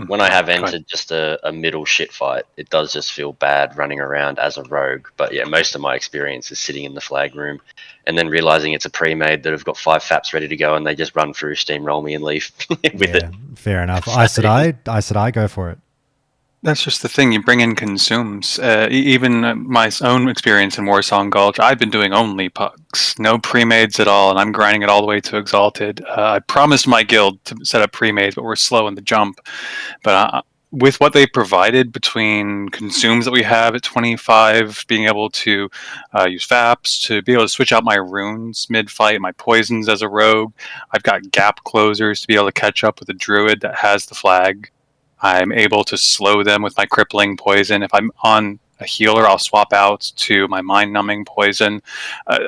when I have entered just a middle shit fight, it does just feel bad running around as a rogue. But yeah, most of my experience is sitting in the flag room and then realizing it's a pre-made that have got 5 faps ready to go, and they just run through, steamroll me, and leave with it. Fair enough. I said I go for it. That's just the thing. You bring in consumes. Even my own experience in Warsong Gulch, I've been doing only pucks, no pre-mades at all, and I'm grinding it all the way to Exalted. I promised my guild to set up pre-mades, but we're slow in the jump. But with what they provided between consumes that we have at 25, being able to use FAPs, to be able to switch out my runes mid-fight, my poisons as a rogue, I've got gap closers to be able to catch up with a druid that has the flag. I'm able to slow them with my crippling poison. If I'm on a healer, I'll swap out to my mind-numbing poison.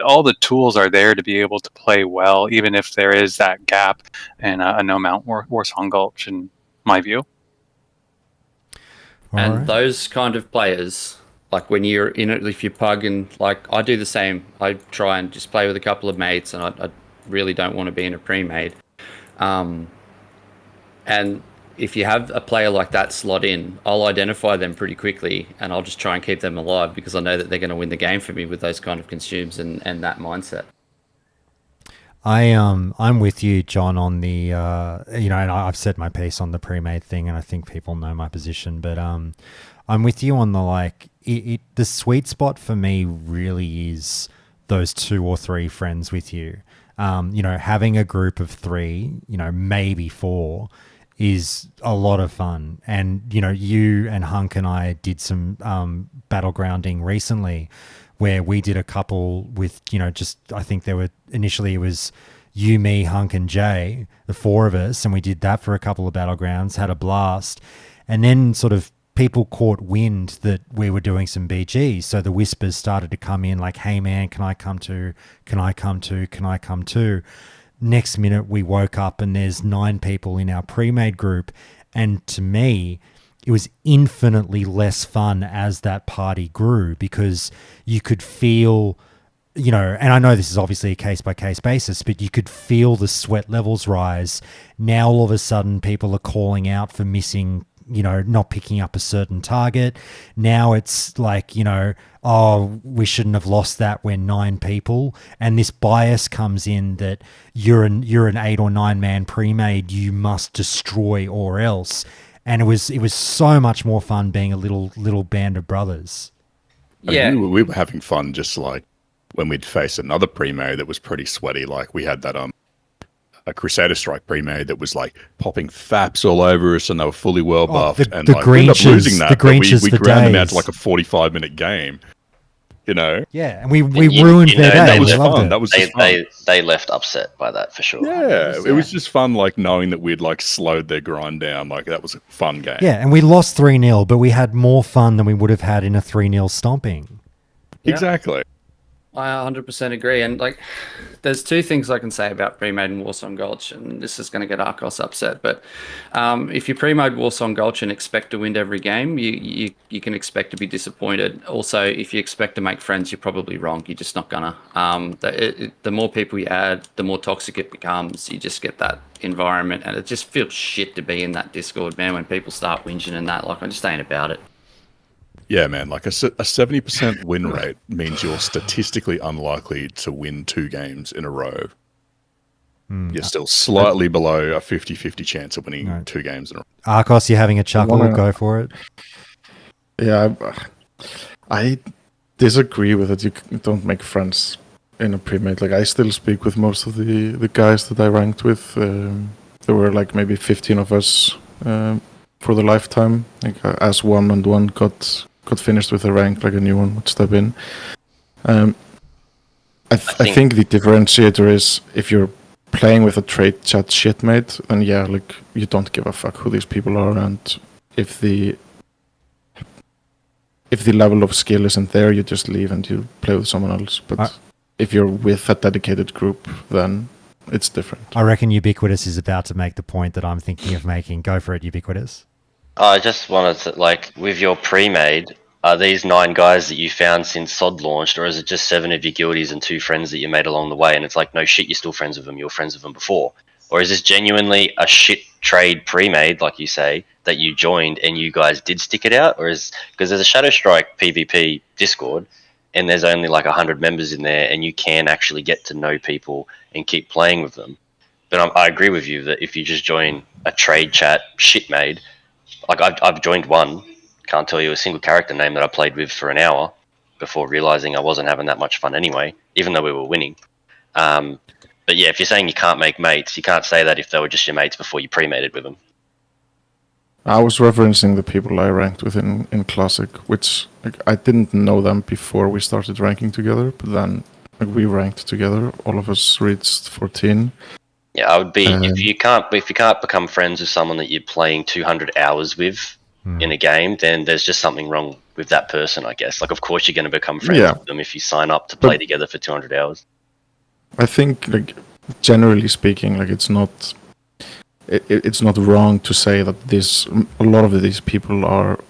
All the tools are there to be able to play well, even if there is that gap in a no-mount Warsong Gulch, in my view. And Alright. those kind of players, like when you're in it, if you pug and like I do the same, I try and just play with a couple of mates, and I really don't want to be in a pre-made. And if you have a player like that slot in, I'll identify them pretty quickly, and I'll just try and keep them alive because I know that they're going to win the game for me with those kind of consumes and that mindset. I'm with you, John, on the and I've said my piece on the pre-made thing, and I think people know my position, but I'm with you on the the sweet spot for me really is those 2 or 3 friends with you. Having a group of 3, maybe 4 is a lot of fun. And you and Hunk and I did some battlegrounding recently, where we did a couple with, I think there were, initially it was you, me, Hunk, and Jay, the 4 of us, and we did that for a couple of battlegrounds, had a blast. And then sort of people caught wind that we were doing some BGs, so the whispers started to come in like, hey man, can I come to? Next minute we woke up and there's 9 people in our pre-made group, and to me, it was infinitely less fun as that party grew, because you could feel, and I know this is obviously a case-by-case basis, but you could feel the sweat levels rise. Now all of a sudden people are calling out for missing, not picking up a certain target. Now it's like, oh, we shouldn't have lost that. We're 9 people. And this bias comes in that you're an 8 or 9 man pre-made, you must destroy or else. And it was so much more fun being a little band of brothers. I mean, we were having fun just like when we'd face another pre-made that was pretty sweaty. Like we had that a Crusader Strike pre-made that was like popping faps all over us, and they were fully well buffed. The and like, we ended up losing that. We ground them out to like a 45-minute game. Yeah, and we ruined their day. That was loved fun. it. That was just fun. They left upset by that for sure. Yeah, it was just fun, like knowing that we'd like slowed their grind down. Like that was a fun game. Yeah, and we lost 3-0, but we had more fun than we would have had in a 3-0 stomping. Yeah. Exactly. I 100% agree. And like, there's 2 things I can say about pre-made and Warsong Gulch, and this is going to get Arcos upset. But if you pre-made Warsong Gulch and expect to win every game, you can expect to be disappointed. Also, if you expect to make friends, you're probably wrong. You're just not gonna. The more people you add, the more toxic it becomes. You just get that environment, and it just feels shit to be in that Discord, man. When people start whinging and that, like, I just ain't about it. Yeah, man, like a 70% win rate means you're statistically unlikely to win 2 games in a row. You're still slightly below a 50-50 chance of winning 2 games in a row. Arcos, you're having a chuckle. Go for it. Yeah, I disagree with it. You don't make friends in a pre-made. Like, I still speak with most of the guys that I ranked with. There were like maybe 15 of us for the lifetime. Like, as 1-on-1 got finished with a rank, like a new one would step in. I think the differentiator is if you're playing with a trade chat shitmate, then yeah, like you don't give a fuck who these people are, and if the level of skill isn't there, you just leave and you play with someone else. But if you're with a dedicated group, then it's different. I reckon Ubiquitous is about to make the point that I'm thinking of making. Go for it, Ubiquitous. I just wanted to, like, with your pre-made, are these 9 guys that you found since SOD launched, or is it just 7 of your guildies and 2 friends that you made along the way, and it's like, no shit, you're still friends with them, you were friends with them before? Or is this genuinely a shit trade pre-made, like you say, that you joined and you guys did stick it out? Or is, because there's a Shadow Strike PvP Discord, and there's only like 100 members in there, and you can actually get to know people and keep playing with them. But I agree with you that if you just join a trade chat shitmade, like I've joined one, can't tell you a single character name that I played with for an hour before realizing I wasn't having that much fun anyway, even though we were winning. But yeah, if you're saying you can't make mates, you can't say that if they were just your mates before you pre-mated with them. I was referencing the people I ranked with in Classic, which like, I didn't know them before we started ranking together, but then like, we ranked together. All of us reached 14. Yeah, I would be if you can't become friends with someone that you're playing 200 hours with in a game, then there's just something wrong with that person, I guess. Like, of course you're going to become friends with them if you sign up to play together for 200 hours. I think, like, generally speaking, like it's not wrong to say that a lot of these people are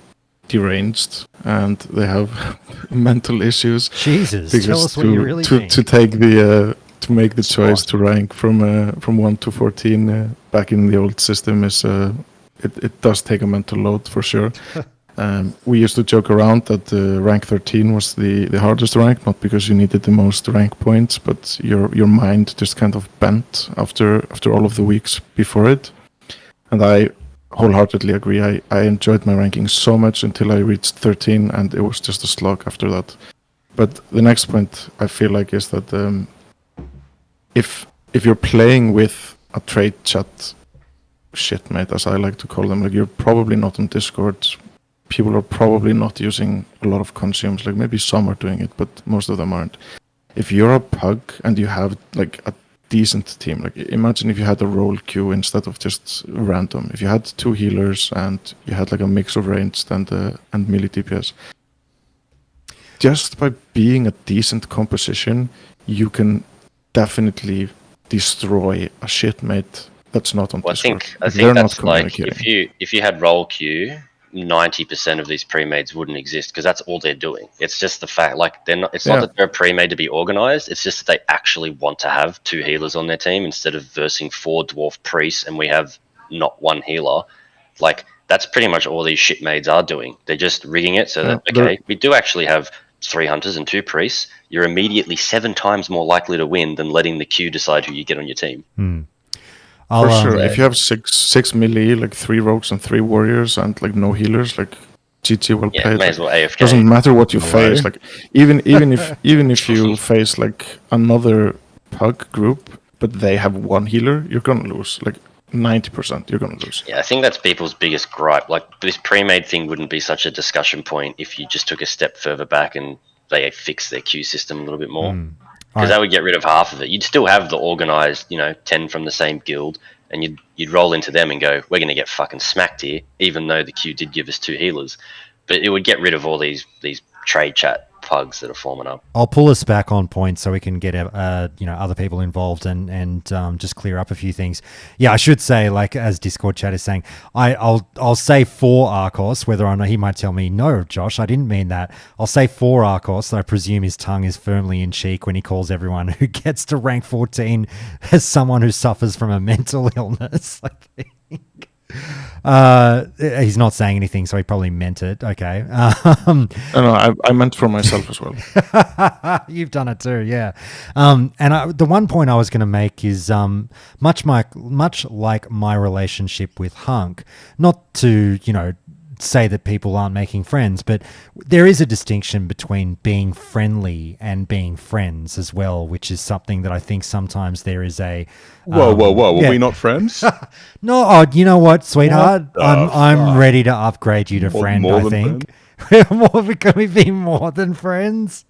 deranged and they have mental issues. Jesus, because tell us what you really think. to take the to make the choice to rank from 1 to 14 back in the old system is it does take a mental load for sure. We used to joke around that rank 13 was the hardest rank, not because you needed the most rank points, but your mind just kind of bent after all of the weeks before it. And I wholeheartedly agree. I enjoyed my ranking so much until I reached 13, and it was just a slog after that. But the next point I feel like is that if you're playing with a trade chat shitmate, as I like to call them, like you're probably not on Discord. People are probably not using a lot of consumes. Like maybe some are doing it, but most of them aren't. If you're a pug and you have like a decent team, like imagine if you had a roll queue instead of just random. If you had 2 healers and you had like a mix of ranged and melee DPS, just by being a decent composition, you can definitely destroy a shitmate that's not on Discord. I think that's like if you had roll queue, 90% of these premades wouldn't exist because that's all they're doing. It's just the fact, like they're not. It's not that they're premade to be organized. It's just that they actually want to have 2 healers on their team instead of versing 4 dwarf priests and we have not 1 healer. Like that's pretty much all these shitmades are doing. They're just rigging it so that we do actually have 3 hunters and 2 priests. You're immediately 7 times more likely to win than letting the queue decide who you get on your team. For sure, if you have six melee, like 3 rogues and 3 warriors, and like no healers, like GG well played. May as well AFK. Doesn't matter what you face. Like even if you face like another pug group, but they have 1 healer, you're gonna lose. Like 90%, you're gonna lose. Yeah, I think that's people's biggest gripe. Like this pre-made thing wouldn't be such a discussion point if you just took a step further back and they fixed their queue system a little bit more. Because that would get rid of half of it. You'd still have the organized, 10 from the same guild, and you'd roll into them and go, we're going to get fucking smacked here, even though the queue did give us 2 healers. But it would get rid of all these trade chat pugs that are forming up. I'll pull us back on point so we can get other people involved and just clear up a few things. Yeah, I should say, like as Discord chat is saying, I'll say for Arcos, whether or not he might tell me, no, Josh, I didn't mean that. I'll say for Arcos, I presume his tongue is firmly in cheek when he calls everyone who gets to rank 14 as someone who suffers from a mental illness. I think. He's not saying anything, so he probably meant it. Okay. No, I meant for myself as well. You've done it too, yeah. And the one point I was going to make is much like my relationship with Hunk, not to say that people aren't making friends, but there is a distinction between being friendly and being friends as well, which is something that I think sometimes there is a whoa, were we not friends? No, you know what, sweetheart, I'm ready to upgrade you to friend. I think can we be more than friends?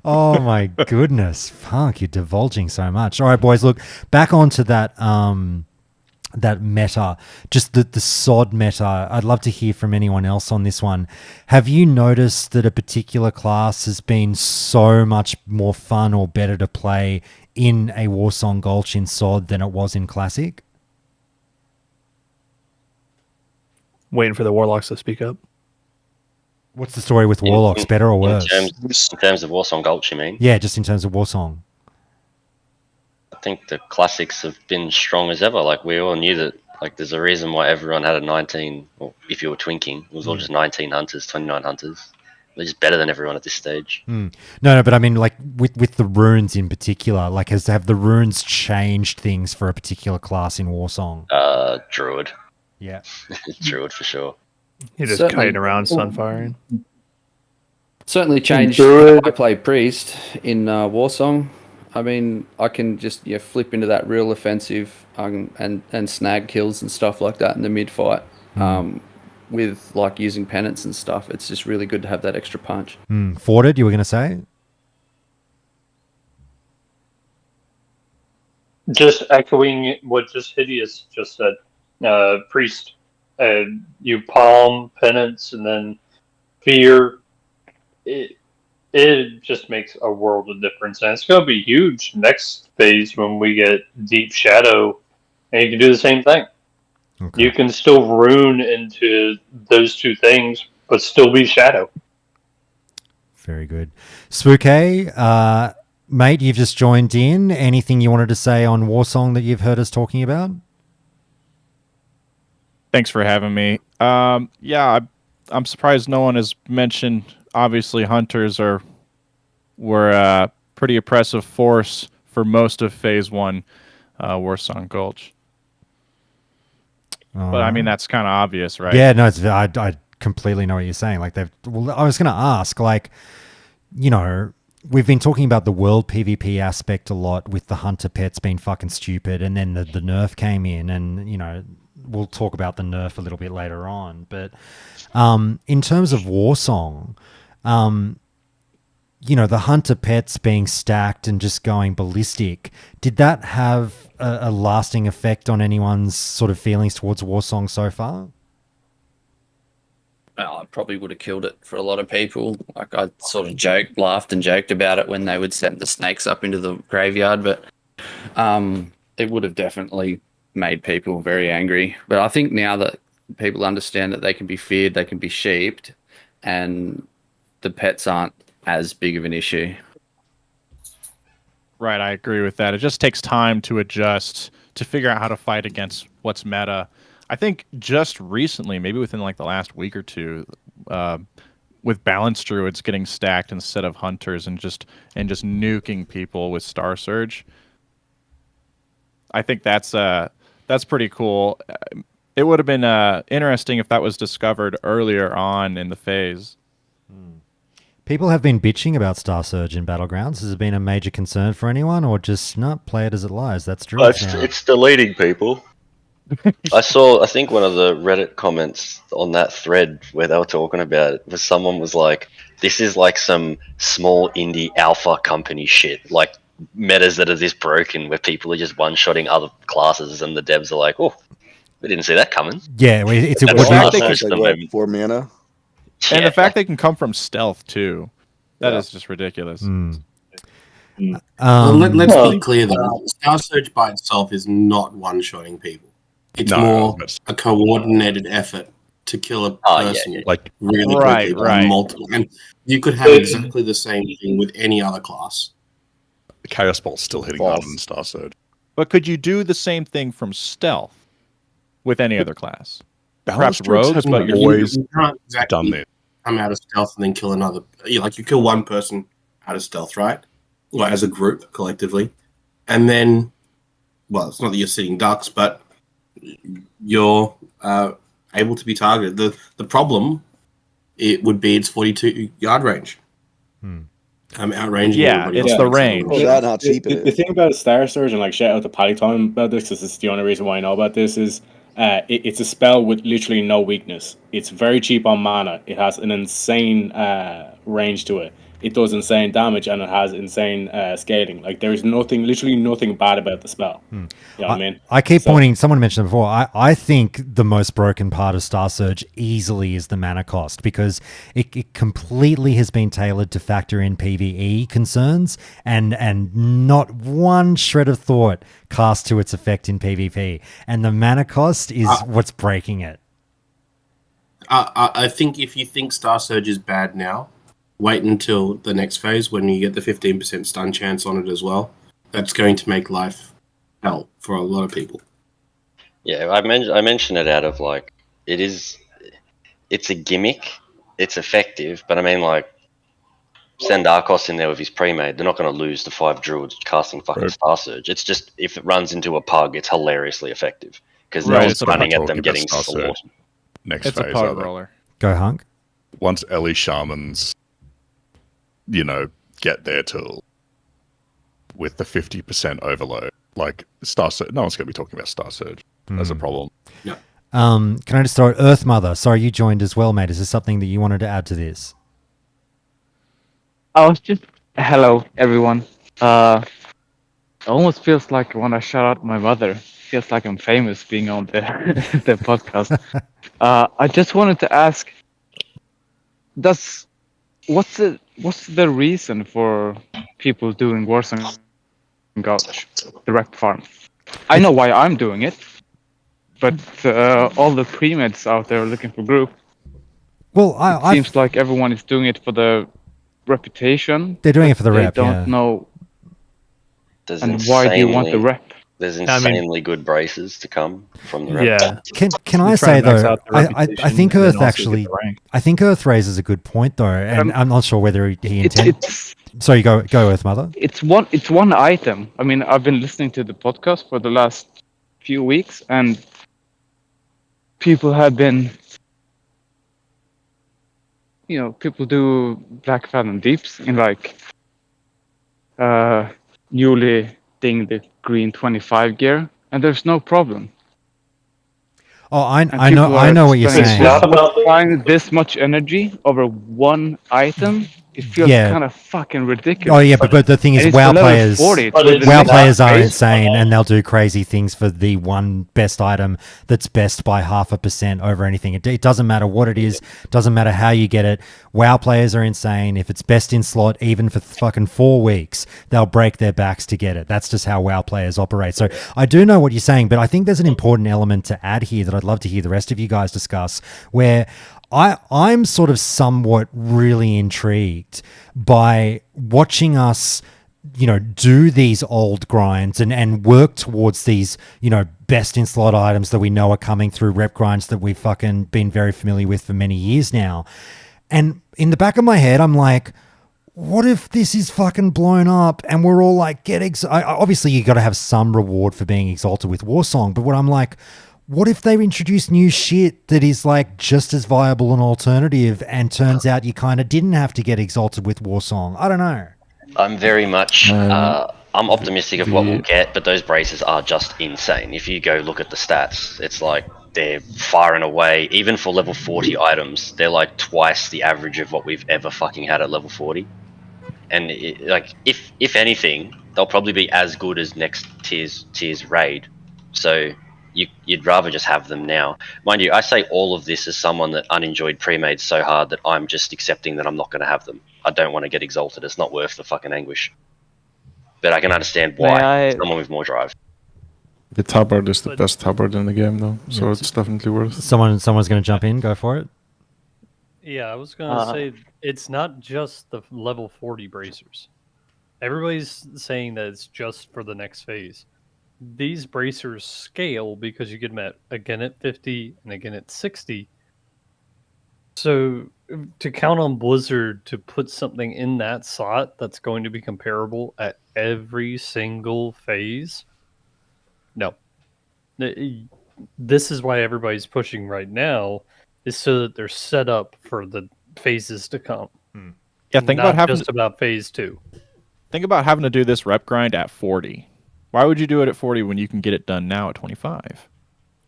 Oh my goodness, fuck, you're divulging so much. All right, boys, look back onto that meta, just the SOD meta. I'd love to hear from anyone else on this one. Have you noticed that a particular class has been so much more fun or better to play in a Warsong Gulch in SOD than it was in Classic? Waiting for the Warlocks to speak up. What's the story with Warlocks, better or worse? In terms of Warsong Gulch, you mean? Yeah, just in terms of Warsong. I think the classics have been strong as ever. Like we all knew that. Like there's a reason why everyone had a 19. Or if you were twinking, it was all just 19 hunters, 29 hunters. They're just better than everyone at this stage. No, but I mean, like with the runes in particular. Like, have the runes changed things for a particular class in Warsong? Druid. Yeah, Druid for sure. You're just kiting around, sunfiring. Certainly changed how I play priest in Warsong. I mean, I can just flip into that real offensive and snag kills and stuff like that in the mid fight. With like using penance and stuff, it's just really good to have that extra punch. Forded, you were going to say? Just echoing what just Hideous just said. Priest, you palm penance and then fear. It just makes a world of difference, and it's going to be huge next phase when we get Deep Shadow, and you can do the same thing. Okay. You can still rune into those 2 things, but still be Shadow. Very good. Spooky, mate, you've just joined in. Anything you wanted to say on Warsong that you've heard us talking about? Thanks for having me. Yeah, I'm surprised no one has mentioned. Obviously, hunters were a pretty oppressive force for most of Phase 1 Warsong Gulch. But I mean, that's kind of obvious, right? Yeah, no, I completely know what you're saying. Like I was going to ask, like, you know, we've been talking about the world PvP aspect a lot with the hunter pets being fucking stupid, and then the nerf came in, and you know, we'll talk about the nerf a little bit later on. But in terms of Warsong, you know, the hunter pets being stacked and just going ballistic, did that have a lasting effect on anyone's sort of feelings towards Warsong so far? I probably would have killed it for a lot of people. Like, I sort of laughed and joked about it when they would send the snakes up into the graveyard, but it would have definitely made people very angry. But I think now that people understand that they can be feared, they can be sheeped, and the pets aren't as big of an issue. Right, I agree with that. It just takes time to adjust, to figure out how to fight against what's meta. I think just recently, maybe within like the last week or two, with balanced druids getting stacked instead of hunters and just nuking people with Star Surge. I think that's pretty cool. It would have been interesting if that was discovered earlier on in the phase. People have been bitching about Star Surge in Battlegrounds. Has it been a major concern for anyone, or just not play it as it lies? That's true. Well, it's deleting people. I think one of the Reddit comments on that thread where they were talking about it was someone was like, this is like some small indie alpha company shit, like metas that are this broken where people are just one-shotting other classes and the devs are like, oh, we didn't see that coming. Yeah, it's a like 4 mana. And the fact they can come from stealth too, that is just ridiculous. Let's be clear though, Star Surge by itself is not one-shotting people. It's more a coordinated effort to kill a person like really quickly by multiple. And you could have exactly the same thing with any other class. Chaos Bolt's still hitting harder than Star Surge. But could you do the same thing from stealth with any other class? Perhaps Druids rogues, have but you can't exactly come out of stealth and then kill another. You kill one person out of stealth, right? Or as a group, collectively. And then, well, it's not that you're sitting ducks, but you're able to be targeted. The problem, it would be its 42-yard range. Outranging. Yeah, it's the range. The thing about Star Surge, and like shout out to Paladin about this, because this is the only reason why I know about this, is it's a spell with literally no weakness. It's very cheap on mana. It has an insane range to it. It does insane damage, and it has insane scaling. Like, there's literally nothing bad about the spell. You know what I mean? I keep pointing, someone mentioned it before, I think the most broken part of Star Surge easily is the mana cost, because it completely has been tailored to factor in PvE concerns, and not one shred of thought cast to its effect in PvP. And the mana cost is what's breaking it. I think if you think Star Surge is bad now, wait until the next phase when you get the 15% stun chance on it as well. That's going to make life hell for a lot of people. Yeah, I mentioned it out of like, it's a gimmick, it's effective, but I mean, like, send Arcos in there with his Premade, they're not going to lose the 5 druids casting fucking Star Surge. It's just, if it runs into a pug, it's hilariously effective because they're just running at them getting slaughtered. Next it's phase, a pug roller. Go Hunk. Once Ellie Shamans, get their tool with the 50% overload, like Star Surge, no one's going to be talking about Star Surge as a problem. Yeah. Can I just throw Earth Mother? Sorry, you joined as well, mate. Is there something that you wanted to add to this? I was just hello everyone. It almost feels like when I shout out my mother, it feels like I'm famous being on the the podcast. I just wanted to ask, what's the reason for people doing Warsong Gulch direct farm? I know why I'm doing it, but all the premates out there looking for group. Well, it seems like everyone is doing it for the reputation. They're doing it for the rep, They don't yeah. know. There's And why do you want the insanely- rep? There's insanely good braces to come from the rep. Yeah. Can I say though? I think Earth actually. I think Earth raises a good point though, and I'm not sure whether he intends. Sorry, go Earth Mother. It's one item. I mean, I've been listening to the podcast for the last few weeks, and people have been, people do Black Fathom Deeps in like newly dinged green 25 gear, and there's no problem. Oh, I know what you're saying. Applying this much energy over one item, it feels kind of fucking ridiculous. Oh yeah, but the thing is, WoW players are insane, and they'll do crazy things for the one best item that's best by 0.5% over anything. It doesn't matter what it is, doesn't matter how you get it. WoW players are insane. If it's best in slot, even for fucking 4 weeks, they'll break their backs to get it. That's just how WoW players operate. So I do know what you're saying, but I think there's an important element to add here that I'd love to hear the rest of you guys discuss, where I'm sort of somewhat really intrigued by watching us, do these old grinds and work towards these, best in slot items that we know are coming through rep grinds that we've fucking been very familiar with for many years now. And in the back of my head, I'm like, what if this is fucking blown up and we're all like, obviously you got to have some reward for being exalted with Warsong, but what I'm like, what if they introduce new shit that is like just as viable an alternative and turns out you kind of didn't have to get exalted with Warsong? I don't know. I'm very much I'm optimistic of what we'll get, but those braces are just insane. If you go look at the stats, it's like they're far and away, even for level 40 items, they're like twice the average of what we've ever fucking had at level 40. And if anything, they'll probably be as good as next tier's raid. So you'd rather just have them now. Mind you, I say all of this as someone that unenjoyed Premade so hard that I'm just accepting that I'm not going to have them. I don't want to get exalted. It's not worth the fucking anguish. But I can understand why. Someone with more drive. The tabard is the best tabard in the game, though, so it's definitely worth it. Someone's going to jump in. Go for it. Yeah, I was going to say, it's not just the level 40 bracers. Everybody's saying that it's just for the next phase. These bracers scale because you get them again at 50 and again at 60. So to count on Blizzard to put something in that slot that's going to be comparable at every single phase, no. This is why everybody's pushing right now, is so that they're set up for the phases to come. Yeah, think about having just about phase 2. Think about having to do this rep grind at 40. Why would you do it at 40 when you can get it done now at 25?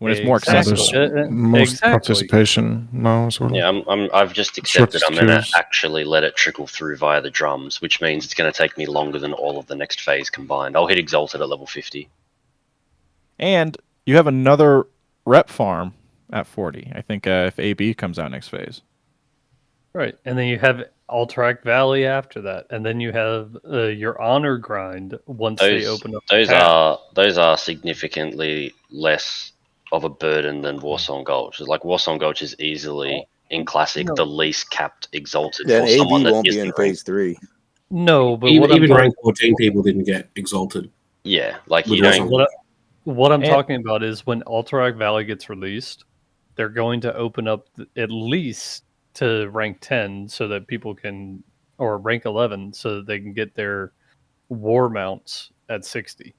When it's more accessible. Most participation now as well. Yeah, I've just accepted I'm going to actually let it trickle through via the drums, which means it's going to take me longer than all of the next phase combined. I'll hit Exalted at level 50. And you have another rep farm at 40. I think if AB comes out next phase. Right, and then you have Alterac Valley after that, and then you have your honor grind once they open up. Those are significantly less of a burden than Warsong Gulch. Like Warsong Gulch is easily in Classic the least capped exalted. Then for someone AB that won't be isn't in phase 3. No, but even rank 14 people didn't get exalted. Yeah, like you don't. What I'm talking about is when Alterac Valley gets released, they're going to open up at least to rank 10 so that people can, or rank 11 so that they can get their war mounts at 60.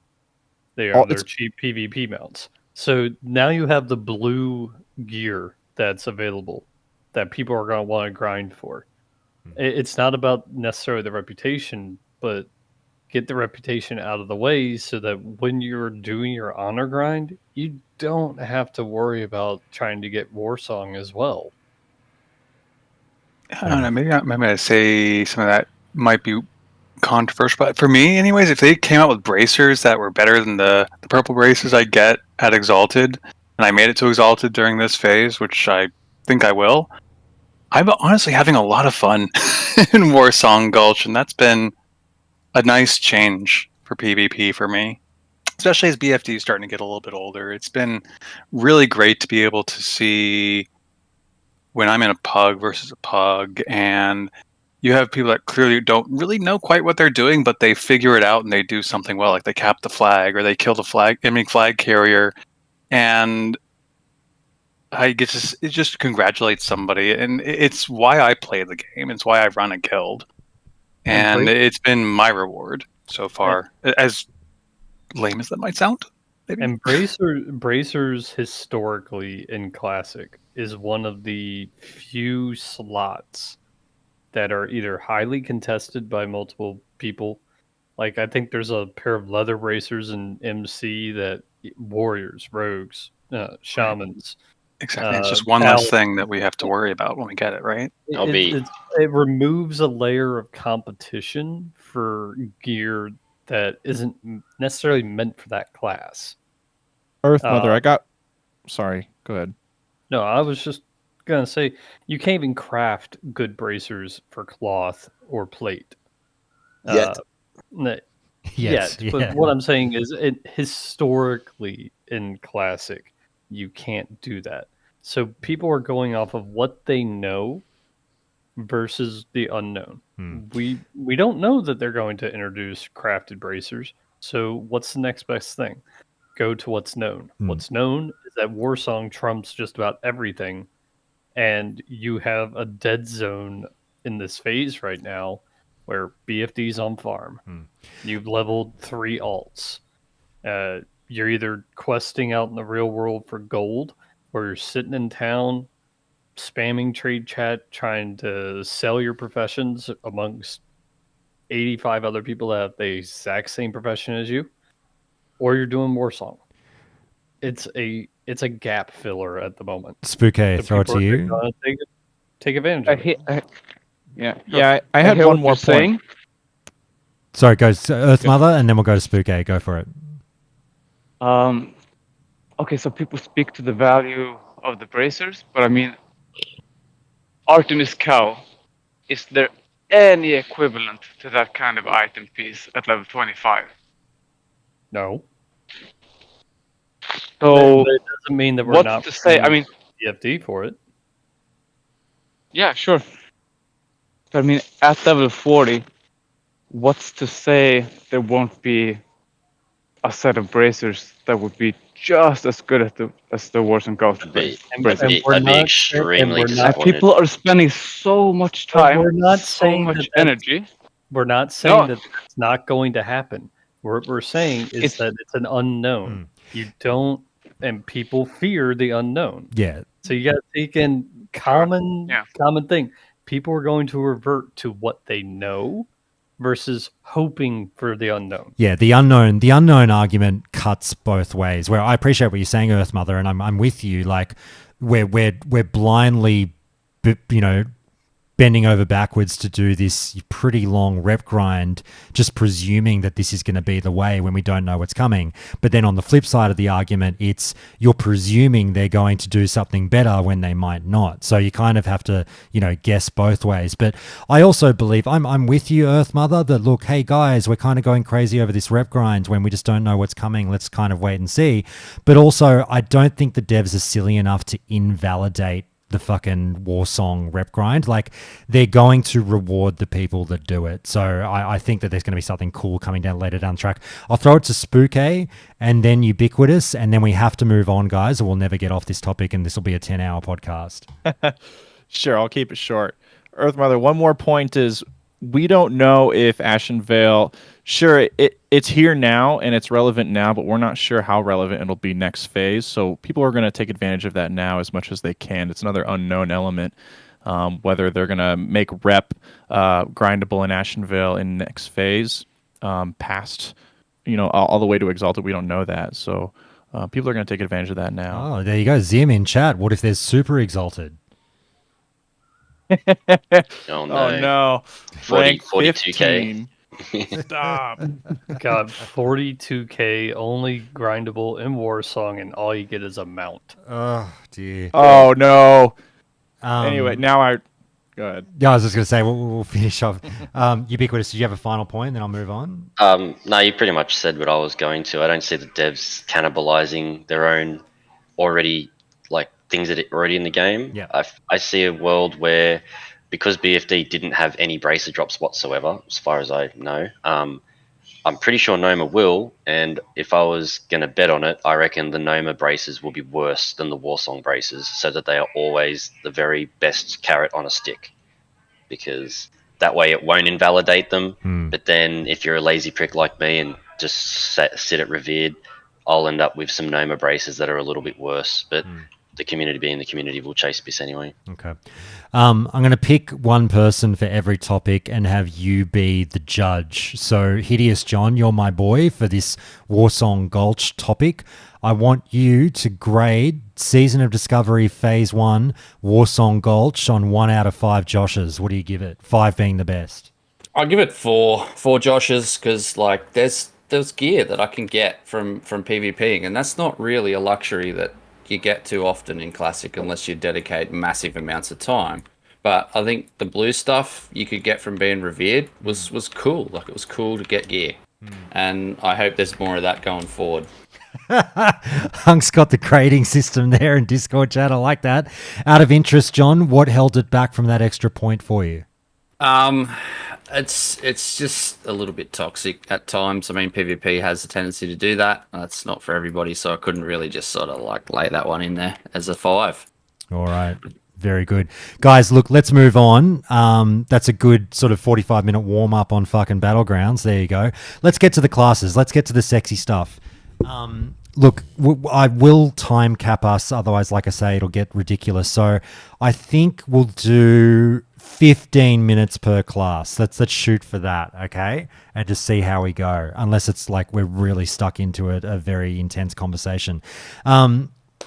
They are their cheap PvP mounts. So now you have the blue gear that's available that people are going to want to grind for. It's not about necessarily the reputation, but get the reputation out of the way so that when you're doing your honor grind, you don't have to worry about trying to get Warsong as well. I don't know. Maybe I'm going to say some of that might be controversial, but for me, anyways, if they came out with bracers that were better than the purple bracers I get at Exalted, and I made it to Exalted during this phase, which I think I will, I'm honestly having a lot of fun in Warsong Gulch, and that's been a nice change for PvP for me, especially as BFD is starting to get a little bit older. It's been really great to be able to see when I'm in a pug versus a pug, and you have people that clearly don't really know quite what they're doing, but they figure it out and they do something well, like they cap the flag or they kill the enemy flag carrier, and it just congratulates somebody, and it's why I play the game. It's why I run a guild, and it's been my reward so far. As lame as that might sound, maybe. And bracers historically in Classic is one of the few slots that are either highly contested by multiple people. Like, I think there's a pair of leather bracers in MC that warriors, rogues, shamans. Exactly. It's just one less thing that we have to worry about when we get it, right? It removes a layer of competition for gear that isn't necessarily meant for that class. Earth Mother, Sorry, go ahead. No, I was just gonna say you can't even craft good bracers for cloth or plate. Yet. Yes, but what I'm saying is, historically in Classic, you can't do that. So people are going off of what they know versus the unknown. We don't know that they're going to introduce crafted bracers. So what's the next best thing? Go to what's known. What's known is that Warsong trumps just about everything, and you have a dead zone in this phase right now where BFD's on farm. You've leveled 3 alts. You're either questing out in the real world for gold, or you're sitting in town spamming trade chat trying to sell your professions amongst 85 other people that have the exact same profession as you, or you're doing Warsong. It's a gap filler at the moment. Spooky, throw it to you. Take advantage of it. I had one more point. Sorry, go Earth Mother, and then we'll go to Spooky. Go for it. Okay, so people speak to the value of the bracers, but I mean, Artemis Cow, is there any equivalent to that kind of item piece at level 25? No. So but it doesn't mean that we're not to say. I mean, BFD for it. Yeah, sure. But I mean, at level 40, what's to say there won't be a set of bracers that would be just as good as the Warsong Ghost bracers? I'd be extremely disappointed. People are spending so much time, we're not so saying much that energy. We're not saying that it's not going to happen. What we're saying is that it's an unknown. You don't, and people fear the unknown. Yeah. So you got to take in common thing. People are going to revert to what they know versus hoping for the unknown. Yeah, the unknown argument cuts both ways. Where I appreciate what you're saying, Earth Mother, and I'm with you. Like we're blindly, bending over backwards to do this pretty long rep grind, just presuming that this is going to be the way when we don't know what's coming. But then on the flip side of the argument, it's you're presuming they're going to do something better when they might not. So you kind of have to, guess both ways. But I also believe I'm with you, Earth Mother, that look, hey guys, we're kind of going crazy over this rep grind when we just don't know what's coming. Let's kind of wait and see. But also, I don't think the devs are silly enough to invalidate the fucking Warsong rep grind. Like, they're going to reward the people that do it. So I think that there's going to be something cool coming down later down the track. I'll throw it to Spooky and then Ubiquitous, and then we have to move on, guys, or we'll never get off this topic, and this will be a 10-hour podcast. Sure, I'll keep it short. Earth Mother, one more point is we don't know if Ashenvale, sure, it's here now and it's relevant now, but we're not sure how relevant it'll be next phase. So people are going to take advantage of that now as much as they can. It's another unknown element. Whether they're going to make rep grindable in Ashenvale in next phase, past, all the way to Exalted, we don't know that. So people are going to take advantage of that now. Oh, there you go. Zim in chat. What if there's super Exalted? Oh no. 42k. Stop. God, 42k only grindable in Warsong, and all you get is a mount. Oh dear. Oh no. Anyway, now go ahead. Yeah, I was just going to say we'll finish off. Ubiquitous, did you have a final point? And then I'll move on. No, you pretty much said what I was going to. I don't see the devs cannibalizing their own already things that are already in the game. Yeah. I see a world where, because BFD didn't have any bracer drops whatsoever, as far as I know, I'm pretty sure Noma will, and if I was going to bet on it, I reckon the Noma braces will be worse than the Warsong braces, so that they are always the very best carrot on a stick. Because that way it won't invalidate them, but then if you're a lazy prick like me and just sit at Revered, I'll end up with some Noma braces that are a little bit worse, but the community being the community will chase this anyway. Okay. I'm going to pick one person for every topic and have you be the judge. So, Hideous John, you're my boy for this Warsong Gulch topic. I want you to grade Season of Discovery Phase 1 Warsong Gulch on 1 out of 5 Joshes. What do you give it? 5 being the best. I'll give it 4 Joshes, because like there's gear that I can get from PvPing, and that's not really a luxury that you get too often in Classic unless you dedicate massive amounts of time. But I think the blue stuff you could get from being Revered was cool. Like, it was cool to get gear. And I hope there's more of that going forward. Hunk's got the grading system there in Discord chat. I like that. Out of interest, John, what held it back from that extra point for you? It's just a little bit toxic at times. I mean, PvP has a tendency to do that. That's not for everybody, so I couldn't really just sort of like lay that one in there as a 5. All right. Very good. Guys, look, let's move on. That's a good sort of 45-minute warm-up on fucking Battlegrounds. There you go. Let's get to the classes. Let's get to the sexy stuff. Look, I will time cap us. Otherwise, like I say, it'll get ridiculous. So I think we'll do 15 minutes per class. Let's shoot for that, okay? And just see how we go. Unless it's like we're really stuck into it, a very intense conversation.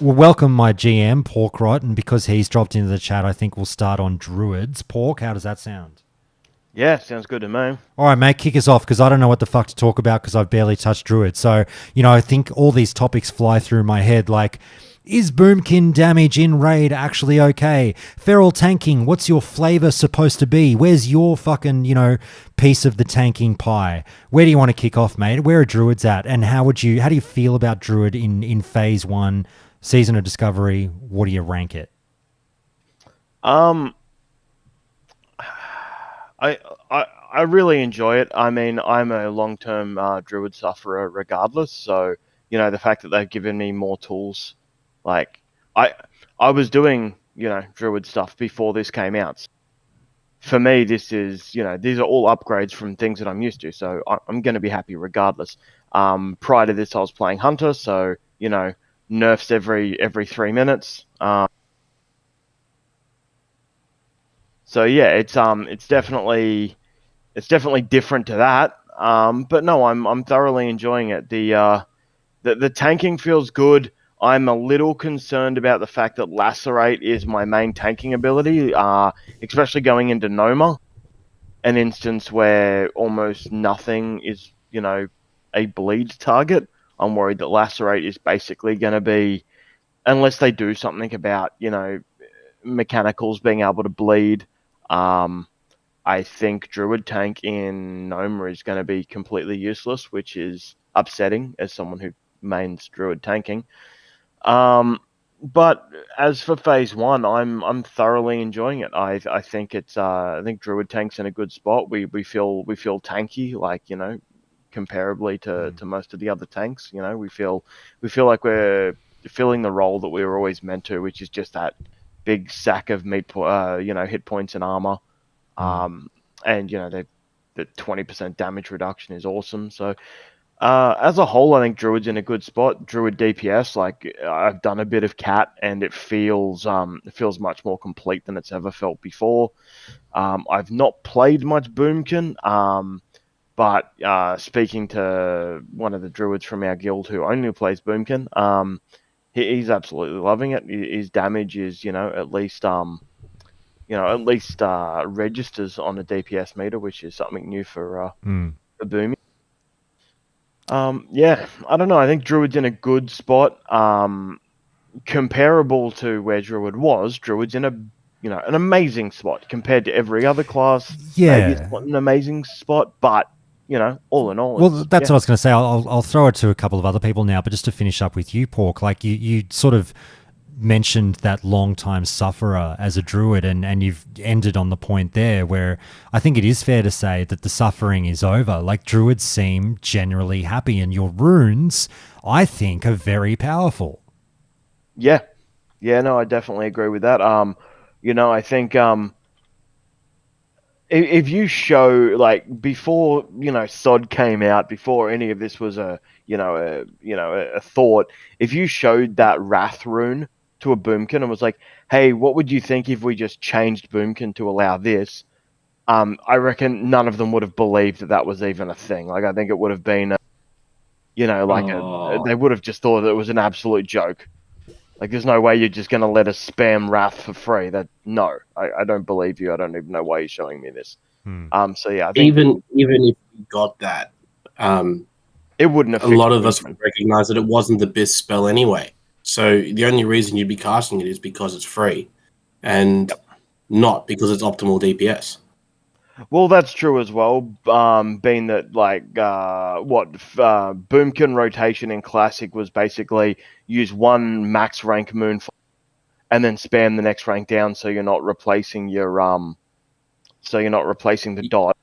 We'll welcome my GM, Porkrot, and because he's dropped into the chat, I think we'll start on Druids. Pork, how does that sound? Yeah, sounds good to me. All right, mate, kick us off, because I don't know what the fuck to talk about because I've barely touched Druid. So, I think all these topics fly through my head, like, is Boomkin damage in Raid actually okay? Feral tanking, what's your flavor supposed to be? Where's your fucking, piece of the tanking pie? Where do you want to kick off, mate? Where are Druids at? And how do you feel about Druid in Phase 1, Season of Discovery? What do you rank it? I really enjoy it. I mean, I'm a long-term Druid sufferer regardless, so, the fact that they've given me more tools, like, I was doing, Druid stuff before this came out. For me, this is, these are all upgrades from things that I'm used to, so I'm going to be happy regardless. Prior to this, I was playing Hunter, so, nerfs every 3 minutes. So yeah, it's definitely different to that. But no, I'm thoroughly enjoying it. The tanking feels good. I'm a little concerned about the fact that Lacerate is my main tanking ability, especially going into Noma, an instance where almost nothing is, a bleed target. I'm worried that Lacerate is basically going to be, unless they do something about, mechanicals being able to bleed. I think Druid tank in Noma is going to be completely useless, which is upsetting as someone who mains Druid tanking. But as for Phase 1, I'm thoroughly enjoying it. I think I think Druid tank's in a good spot. We feel tanky, like, comparably to most of the other tanks. We feel like we're filling the role that we were always meant to, which is just that big sack of hit points and armor. And the 20% damage reduction is awesome. So as a whole, I think Druid's in a good spot. Druid DPS, like, I've done a bit of Cat, and it feels much more complete than it's ever felt before. I've not played much Boomkin, but speaking to one of the Druids from our guild who only plays Boomkin, he's absolutely loving it. His damage is, at least registers on the DPS meter, which is something new for Booming. Yeah, I don't know. I think Druid's in a good spot. Comparable to where Druid was, Druid's in an amazing spot compared to every other class. Yeah, maybe it's not an amazing spot, but all in all. Well, that's what I was going to say. I'll throw it to a couple of other people now, but just to finish up with you, Pork, like you sort of mentioned that long-time sufferer as a druid, and you've ended on the point there where I think it is fair to say that the suffering is over. Like, druids seem generally happy, and your runes, I think, are very powerful. Yeah. Yeah, no, I definitely agree with that. I think if you show, like, before, SOD came out, before any of this was a thought, if you showed that Wrath rune to a Boomkin and was like, hey, what would you think if we just changed Boomkin to allow this? I reckon none of them would have believed that was even a thing. Like, I think it would have been, they would have just thought it was an absolute joke. Like, there's no way you're just going to let us spam Wrath for free. No, I don't believe you. I don't even know why you're showing me this. So yeah, I think even if we got that, it wouldn't affect a lot of us would recognize that it wasn't the best spell anyway. So the only reason you'd be casting it is because it's free, and not because it's optimal DPS. Well, that's true as well. Being that, Boomkin rotation in Classic was basically use one max rank Moonfire and then spam the next rank down, so you're not replacing your the dot.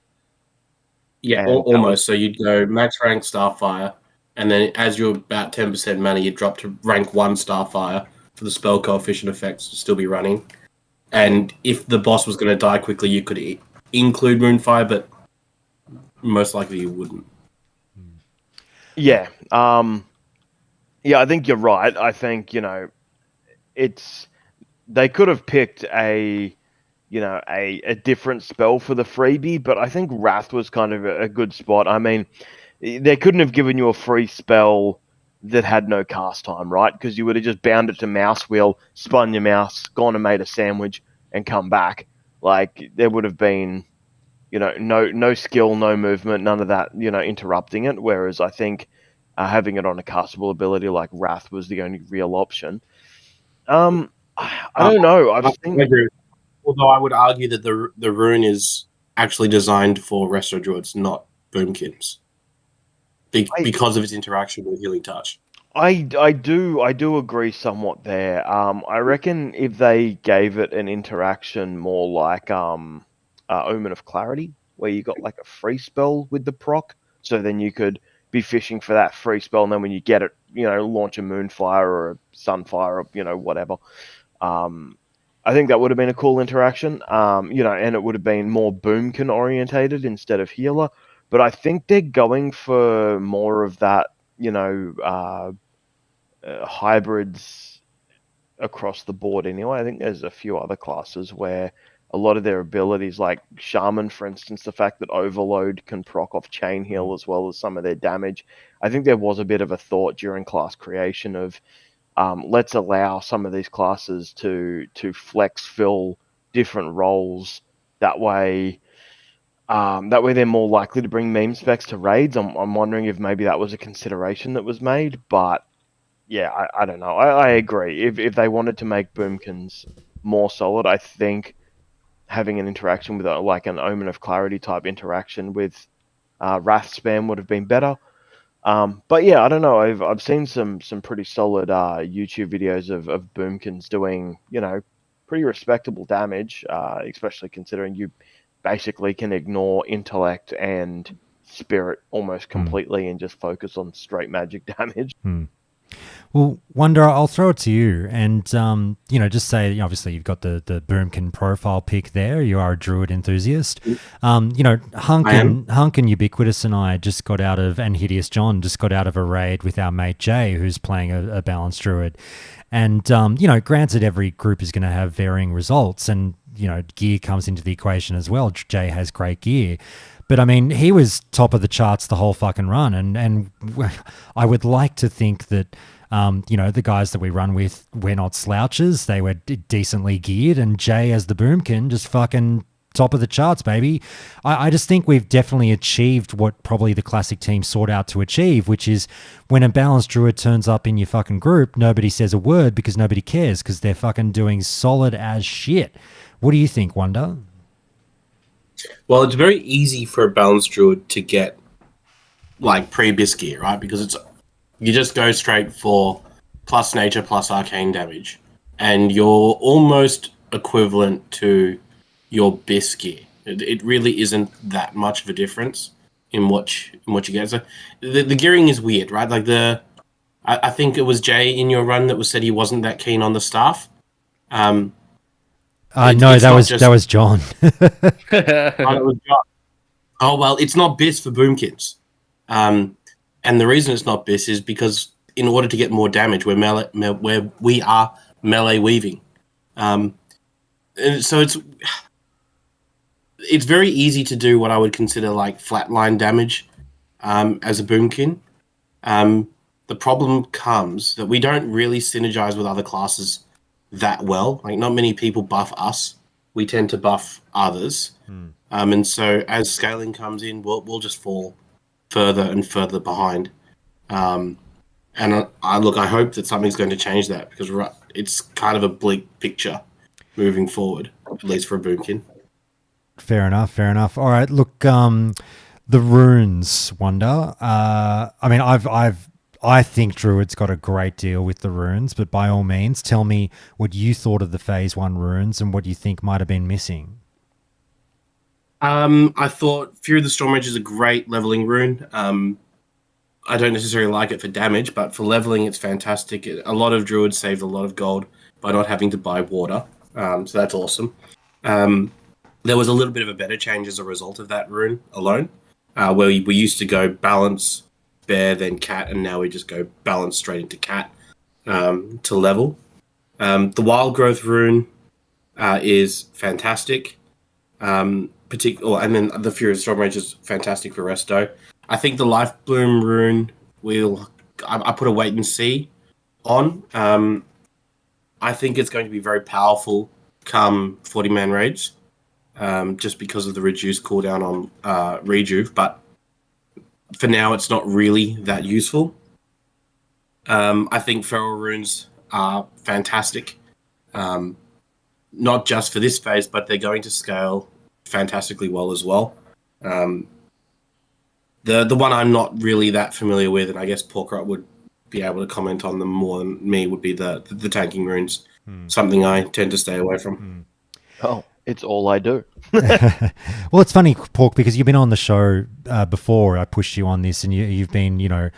Yeah, almost. So you'd go max rank Starfire, and then as you're about 10% mana, you'd drop to rank 1 Starfire for the spell coefficient effects to still be running. And if the boss was going to die quickly, you could include Moonfire, but most likely you wouldn't. Yeah. I think you're right. I think, they could have picked a different spell for the freebie, but I think Wrath was kind of a good spot. I mean, they couldn't have given you a free spell that had no cast time, right? Because you would have just bound it to mouse wheel, spun your mouse, gone and made a sandwich, and come back. Like, there would have been, no skill, no movement, none of that, interrupting it. Whereas I think having it on a castable ability like Wrath was the only real option. I don't know. I agree. Although I would argue that the rune is actually designed for Resto Druids, not Boomkins, because of its interaction with Healing Touch. I do agree somewhat there. I reckon if they gave it an interaction more like Omen of Clarity, where you got like a free spell with the proc, so then you could be fishing for that free spell, and then when you get it, launch a Moonfire or a Sunfire or whatever. I think that would have been a cool interaction, and it would have been more Boomkin orientated instead of healer. But I think they're going for more of that, hybrids across the board anyway. I think there's a few other classes where a lot of their abilities, like Shaman, for instance, the fact that Overload can proc off Chain Heal as well as some of their damage. I think there was a bit of a thought during class creation of let's allow some of these classes to flex fill different roles. That way they're more likely to bring meme specs to raids. I'm wondering if maybe that was a consideration that was made, but yeah, I don't know. I agree. If they wanted to make Boomkins more solid, I think having an interaction with like an Omen of Clarity type interaction with Wrath spam would have been better. But yeah, I don't know. I've seen some pretty solid YouTube videos of Boomkins doing, pretty respectable damage, especially considering you basically can ignore intellect and spirit almost completely and just focus on straight magic damage. Well, Wonder, I'll throw it to you, and just say, obviously you've got the Boomkin profile pic there. You are a Druid enthusiast. Hunk and Ubiquitous and I just got out of, and Hideous John just got out of a raid with our mate Jay, who's playing a balanced Druid. And granted, every group is going to have varying results, and gear comes into the equation as well. Jay has great gear. But I mean, he was top of the charts the whole fucking run, and I would like to think that the guys that we run with, we're not slouches. They were decently geared, and Jay as the Boomkin just fucking top of the charts, baby. I just think we've definitely achieved what probably the Classic team sought out to achieve, which is when a balanced Druid turns up in your fucking group, nobody says a word because nobody cares because they're fucking doing solid as shit. What do you think, Wonder? Well, it's very easy for a balanced Druid to get like previous gear, right? Because you just go straight for plus nature plus arcane damage, and you're almost equivalent to your BIS gear. It really isn't that much of a difference in what you get. So the gearing is weird, right? Like I think it was Jay in your run that said he wasn't that keen on the staff. No, that was John. Oh well, it's not BIS for boomkins, and the reason it's not BIS is because in order to get more damage, we are melee weaving, and so it's very easy to do what I would consider like flatline damage as a boomkin. The problem comes that we don't really synergize with other classes that well. Like, not many people buff us. We tend to buff others. And so as scaling comes in, we'll just fall further and further behind. And I hope that something's going to change that, because it's kind of a bleak picture moving forward, at least for a boomkin. Fair enough. All right, look, the runes, Wonder. I mean, I think Druid's got a great deal with the runes, but by all means, tell me what you thought of the Phase 1 runes and what you think might have been missing. I thought Fury of the Storm Rage is a great leveling rune. I don't necessarily like it for damage, but for leveling, it's fantastic. A lot of Druids saved a lot of gold by not having to buy water, so that's awesome. There was a little bit of a better change as a result of that rune alone, where we used to go balance, bear, then cat, and now we just go balance straight into cat to level. The Wild Growth rune is fantastic. And then the Fury of the Storm Rage is fantastic for resto. I think the Life Bloom rune I put a wait and see on. I think it's going to be very powerful come 40-man raids, just because of the reduced cooldown on rejuve, but for now it's not really that useful. I think feral runes are fantastic. Not just for this phase, but they're going to scale fantastically well as well. The one I'm not really that familiar with, and I guess Porkrot would be able to comment on them more than me, would be the tanking runes. Something I tend to stay away from. Oh, it's all I do. Well, it's funny, Pork, because you've been on the show before. I pushed you on this, and you've been,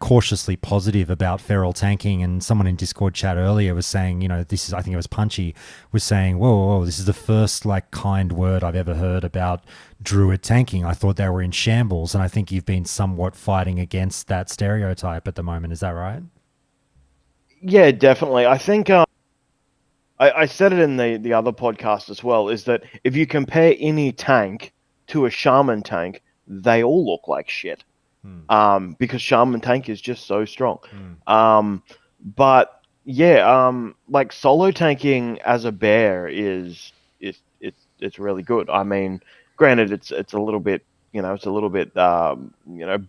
cautiously positive about feral tanking. And someone in Discord chat earlier was saying, I think it was Punchy, was saying, whoa, this is the first kind word I've ever heard about Druid tanking. I thought they were in shambles, and I think you've been somewhat fighting against that stereotype at the moment. Is that right? Yeah, definitely. I think I said it in the other podcast as well, is that if you compare any tank to a Shaman tank, they all look like shit. Because Shaman tank is just so strong. But yeah, like solo tanking as a bear is really good. I mean, granted, it's a little bit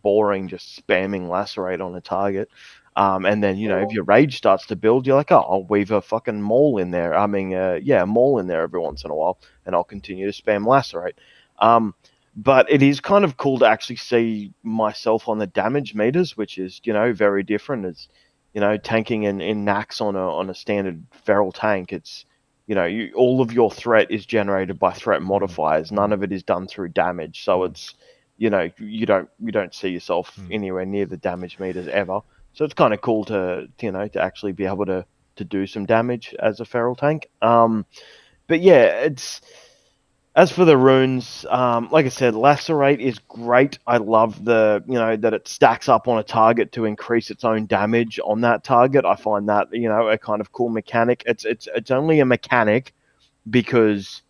boring just spamming lacerate on a target. And then, if your rage starts to build, you're like, oh, I'll weave a fucking maul in there. A maul in there every once in a while, and I'll continue to spam lacerate. But it is kind of cool to actually see myself on the damage meters, which is, very different. It's, tanking in Nax on a standard feral tank. It's, all of your threat is generated by threat modifiers. None of it is done through damage. So it's, you don't see yourself anywhere near the damage meters ever. So it's kind of cool to actually be able to do some damage as a feral tank. But yeah, as for the runes, like I said, lacerate is great. I love that it stacks up on a target to increase its own damage on that target. I find that a kind of cool mechanic. It's only a mechanic because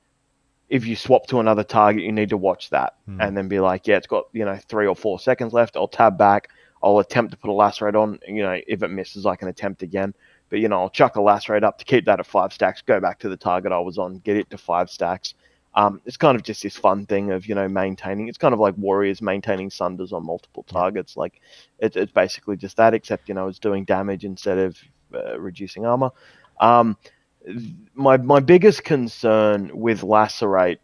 if you swap to another target, you need to watch that and then be like, yeah, it's got 3 or 4 seconds left. I'll tab back. I'll attempt to put a lacerate on. If it misses, I can attempt again. But I'll chuck a lacerate up to keep that at 5 stacks. Go back to the target I was on, get it to 5 stacks. It's kind of just this fun thing of maintaining. It's kind of like warriors maintaining sunders on multiple targets. Like it's basically just that, except it's doing damage instead of reducing armor. My biggest concern with lacerate,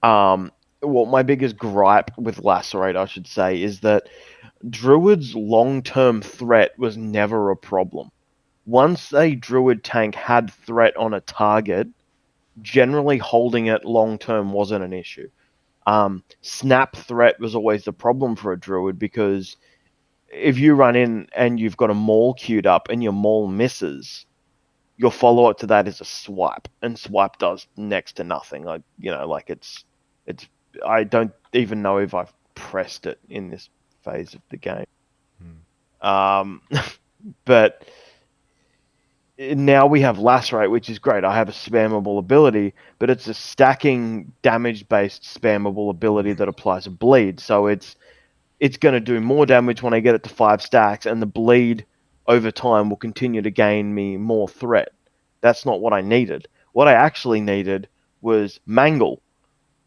my biggest gripe with lacerate, I should say, is that Druid's long-term threat was never a problem. once a Druid tank had threat on a target, generally holding it long term wasn't an issue. Snap threat was always the problem for a Druid, because if you run in and you've got a maul queued up and your maul misses, your follow-up to that is a swipe, and swipe does next to nothing. It's I don't even know if I've pressed it in this phase of the game. But now we have Lacerate, which is great. I have a spammable ability, but it's a stacking damage-based spammable ability that applies a bleed. So it's going to do more damage when I get it to 5 stacks, and the bleed over time will continue to gain me more threat. That's not what I needed. What I actually needed was Mangle.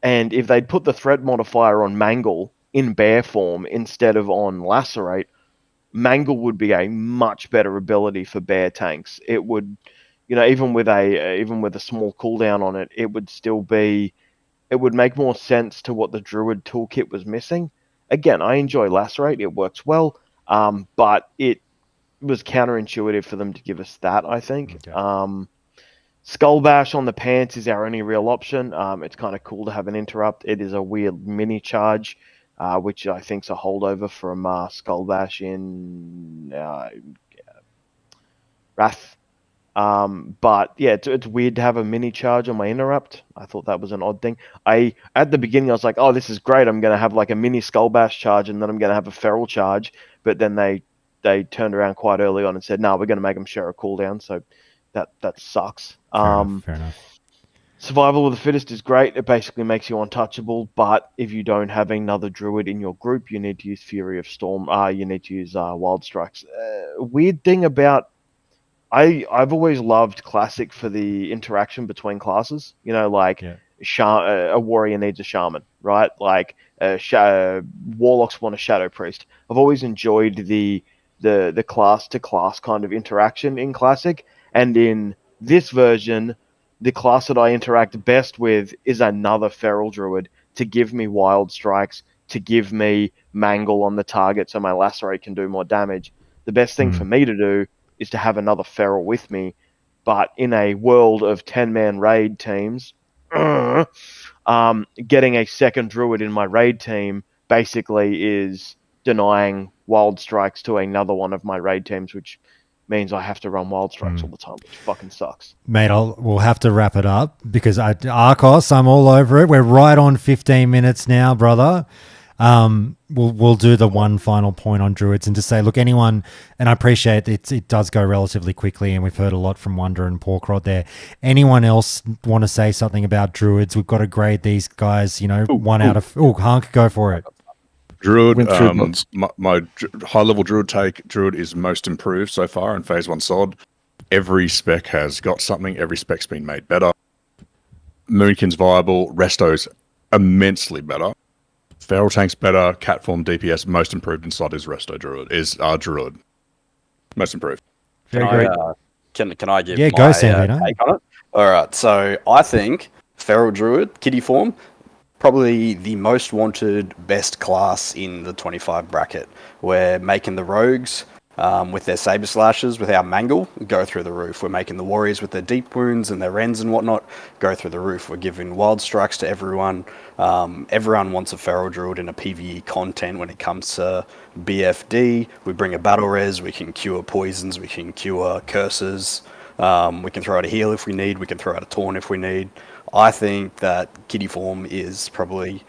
And if they'd put the threat modifier on Mangle in bear form instead of on Lacerate, Mangle would be a much better ability for bear tanks. It would, even with a small cooldown on it, it would make more sense to what the Druid toolkit was missing. Again, I enjoy Lacerate; it works well, but it was counterintuitive for them to give us that, I think. Okay. Skull Bash on the pants is our only real option. It's kind of cool to have an interrupt. It is a weird mini charge, which I think is a holdover from Skull Bash in Wrath. But yeah, it's weird to have a mini charge on my interrupt. I thought that was an odd thing. At the beginning, I was like, oh, this is great. I'm going to have like a mini Skull Bash charge, and then I'm going to have a Feral charge. But then they turned around quite early on and said, no, we're going to make them share a cooldown. So that sucks. Fair enough. Survival of the Fittest is great. It basically makes you untouchable. But if you don't have another Druid in your group, you need to use Fury of Storm. You need to use Wild Strikes. Weird thing about I've always loved Classic for the interaction between classes. A warrior needs a shaman, right? Like warlocks want a shadow priest. I've always enjoyed the class to class kind of interaction in Classic, and in this version, the class that I interact best with is another feral druid to give me wild strikes, to give me mangle on the target so my lacerate can do more damage. The best thing for me to do is to have another feral with me, but in a world of 10-man raid teams, getting a second druid in my raid team basically is denying wild strikes to another one of my raid teams, which means I have to run wild strikes all the time, which fucking sucks. Mate, we'll have to wrap it up because Arcos, I'm all over it. We're right on 15 minutes now, brother. We'll do the one final point on druids and just say, look, anyone, and I appreciate it does go relatively quickly, and we've heard a lot from Wonder and Porkrod there. Anyone else want to say something about druids? We've got to grade these guys, out of... Oh, Hunk, go for it. Druid, my high-level Druid is most improved so far in Phase 1 SOD. Every spec has got something. Every spec's been made better. Moonkin's viable. Resto's immensely better. Feral tank's better. Catform DPS most improved in SOD is Resto Druid. Is our Druid most improved. Very great. Can I give go, my Sandino. take on it? All right. So I think Feral Druid, kitty form, probably the most wanted best class in the 25 bracket. We're making the rogues with their saber slashes, with our mangle, go through the roof. We're making the warriors with their deep wounds and their rends and whatnot, go through the roof. We're giving wild strikes to everyone. Everyone wants a feral druid in a PvE content when it comes to BFD. We bring a battle res, we can cure poisons, we can cure curses, we can throw out a heal if we need, we can throw out a taunt if we need. I think that kitty form is probably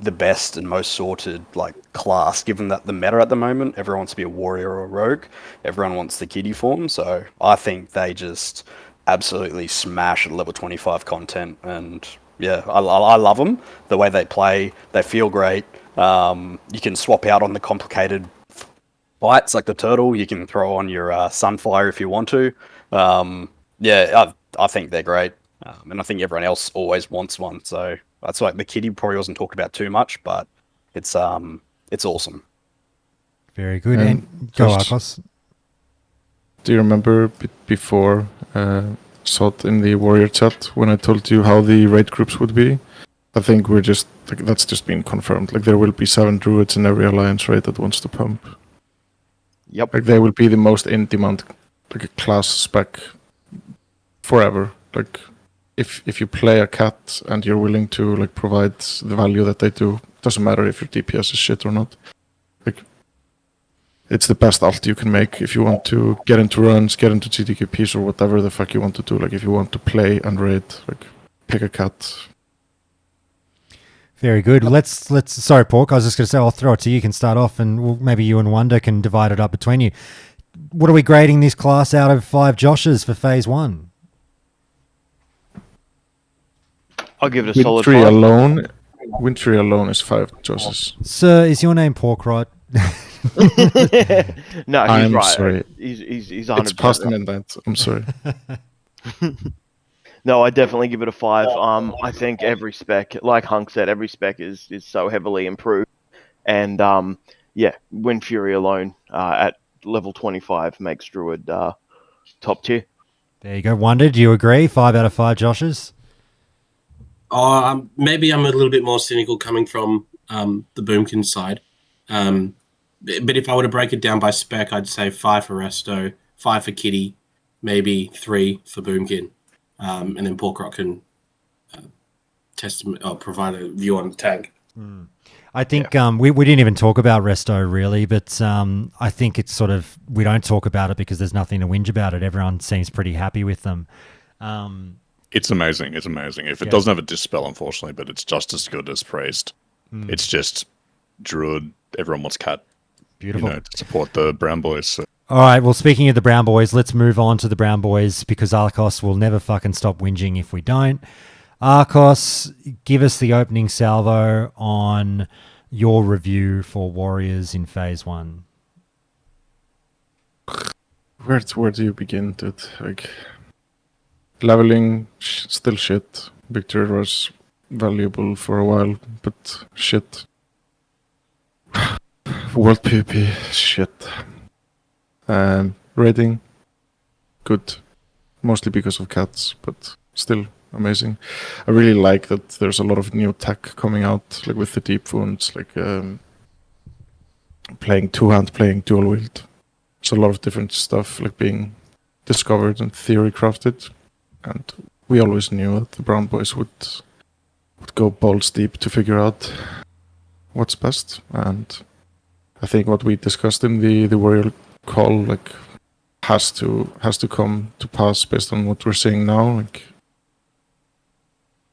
the best and most sorted class, given that the meta at the moment, everyone wants to be a warrior or a rogue. Everyone wants the kitty form, so I think they just absolutely smash at level 25 content, and yeah, I love them. The way they play, they feel great. You can swap out on the complicated fights like the turtle. You can throw on your Sunfire if you want to. I think they're great. And I think everyone else always wants one, so that's why the kitty probably wasn't talked about too much, but it's awesome. Very good. And go, Arcos. Do you remember before SOT in the Warrior chat when I told you how the raid groups would be? I think we're just that's just been confirmed. There will be 7 druids in every alliance raid that wants to pump. Yep. They will be the most in demand a class spec forever. Like if you play a cat and you're willing to like provide the value that they do, doesn't matter if your DPS is shit or not. Like it's the best alt you can make if you want to get into runs, get into GTQPs or whatever the fuck you want to do. Like if you want to play and raid, like pick a cat. Very good. Let's. Sorry, Pork. I was just going to say I'll throw it to you. You can start off, and maybe you and Wonder can divide it up between you. What are we grading this class out of 5 Joshes for phase 1? I'll give it a solid 5. 5. Wintry alone is 5 Josses. Sir, is your name Porkrot? No, he's I'm right. sorry. He's 100%. It's past midnight. I'm sorry. No, I definitely give it a 5. I think every spec, like Hunk said, every spec is so heavily improved, and Wind Fury alone at level 25 makes Druid top tier. There you go. Wonder, do you agree? 5 out of 5 Joshes? Maybe I'm a little bit more cynical coming from the Boomkin side. But if I were to break it down by spec, I'd say 5 for Resto, 5 for Kitty, maybe 3 for Boomkin. And then Porkrot can provide a view on the tank. I think we didn't even talk about Resto really, but I think it's sort of, we don't talk about it because there's nothing to whinge about it. Everyone seems pretty happy with them. It's amazing. It's amazing. If it doesn't have a dispel, unfortunately, but it's just as good as praised. It's just Druid. Everyone wants cat. Beautiful. To support the Brown Boys. So. All right, well, speaking of the Brown Boys, let's move on to the Brown Boys because Arcos will never fucking stop whinging if we don't. Arcos, give us the opening salvo on your review for Warriors in phase 1. Where do you begin, dude? Like, leveling, still shit. Victory was valuable for a while, but shit. World PvP, shit. Raiding, good. Mostly because of cats, but still amazing. I really like that there's a lot of new tech coming out, like with the deep wounds, like playing two-hand, playing dual wield. There's a lot of different stuff like being discovered and theory crafted. And we always knew that the Brown Boys would go balls deep to figure out what's best. And I think what we discussed in the Warrior call like has to come to pass based on what we're seeing now. Like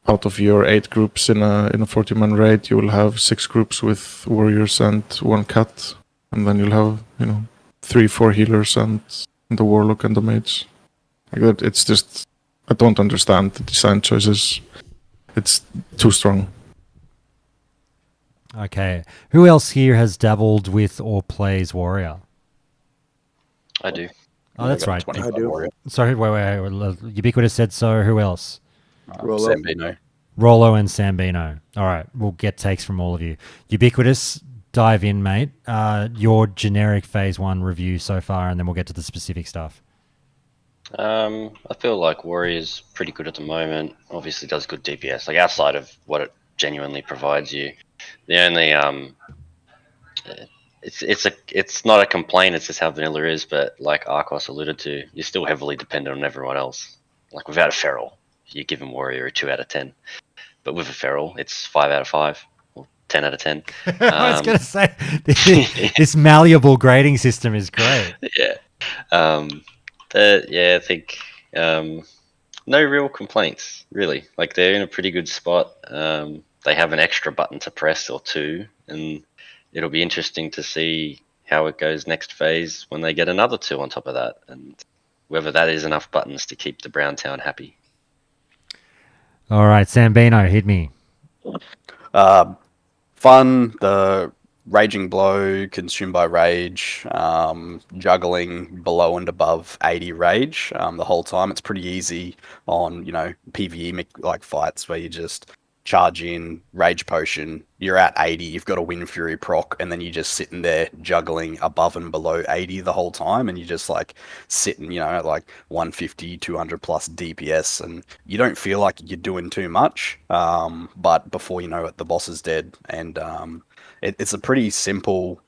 out of your 8 groups in a 40-man raid, you will have 6 groups with warriors and 1 cat, and then you'll have 3-4 healers and the warlock and the mage. Like that, it's just I don't understand the design choices. It's too strong. Okay, who else here has dabbled with or plays Warrior? I do. Oh, that's right. I do. Sorry, wait. Ubiquitous said so. Who else? Sambino. Rollo and Sambino. All right, we'll get takes from all of you. Ubiquitous, dive in, mate. Your generic phase 1 review so far, and then we'll get to the specific stuff. I feel like Warrior's pretty good at the moment. Obviously does good DPS. Like outside of what it genuinely provides you, the only it's not a complaint. It's just how vanilla is. But like Arcos alluded to, you're still heavily dependent on everyone else. Like without a feral, you give him Warrior a 2 out of 10. But with a feral, it's 5 out of 5 or 10 out of 10. I was going to say this malleable grading system is great. Yeah. I think no real complaints, really. Like they're in a pretty good spot. They have an extra button to press or 2, and it'll be interesting to see how it goes next phase when they get another 2 on top of that, and whether that is enough buttons to keep the Brown Town happy. All right, Sambino, hit me. Fun, the Raging Blow, Consumed by Rage, juggling below and above 80 rage the whole time. It's pretty easy on, PvE like fights where you just charge in, rage potion, you're at 80, you've got a Wind Fury proc, and then you're just sitting there juggling above and below 80 the whole time, and you're just like sitting, at like 150, 200 plus DPS, and you don't feel like you're doing too much, but before you know it, the boss is dead, and it's a pretty simple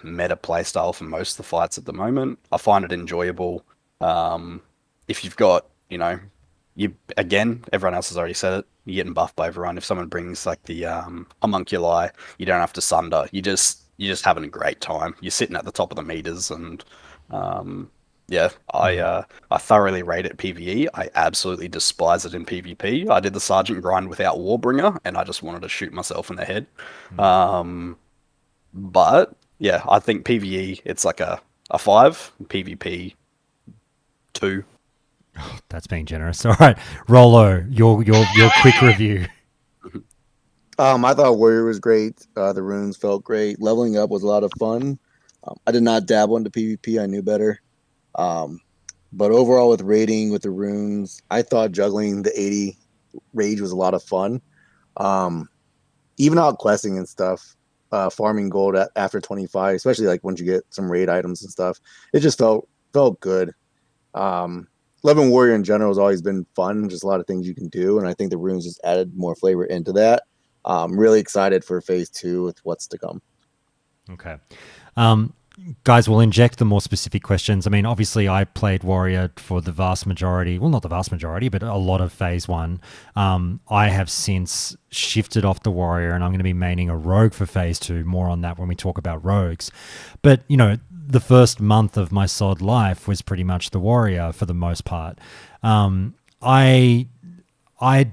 meta playstyle for most of the fights at the moment. I find it enjoyable. If you've got, everyone else has already said it. You're getting buffed by everyone. If someone brings like the homunculi, you don't have to sunder. You're just having a great time. You're sitting at the top of the meters, and I thoroughly rate it PvE. I absolutely despise it in PvP. I did the sergeant grind without Warbringer, and I just wanted to shoot myself in the head. But yeah, I think PvE it's like a 5, PvP 2. Oh, that's being generous. All right, Rollo, your quick review. I thought Warrior was great. The runes felt great. Leveling up was a lot of fun. I did not dabble into PvP. I knew better. But overall, with raiding, with the runes, I thought juggling the 80 rage was a lot of fun. Even out questing and stuff, farming gold after 25, especially like once you get some raid items and stuff, it just felt good. Loving Warrior in general has always been fun. Just a lot of things you can do, and I think the runes just added more flavor into that. I'm really excited for phase 2 with what's to come. Okay. Guys, we'll inject the more specific questions. I mean, obviously, I played Warrior for the vast majority. Well, not the vast majority, but a lot of Phase 1. I have since shifted off the Warrior, and I'm going to be maining a Rogue for Phase 2. More on that when we talk about Rogues. But, the first month of my SOD life was pretty much the Warrior for the most part. I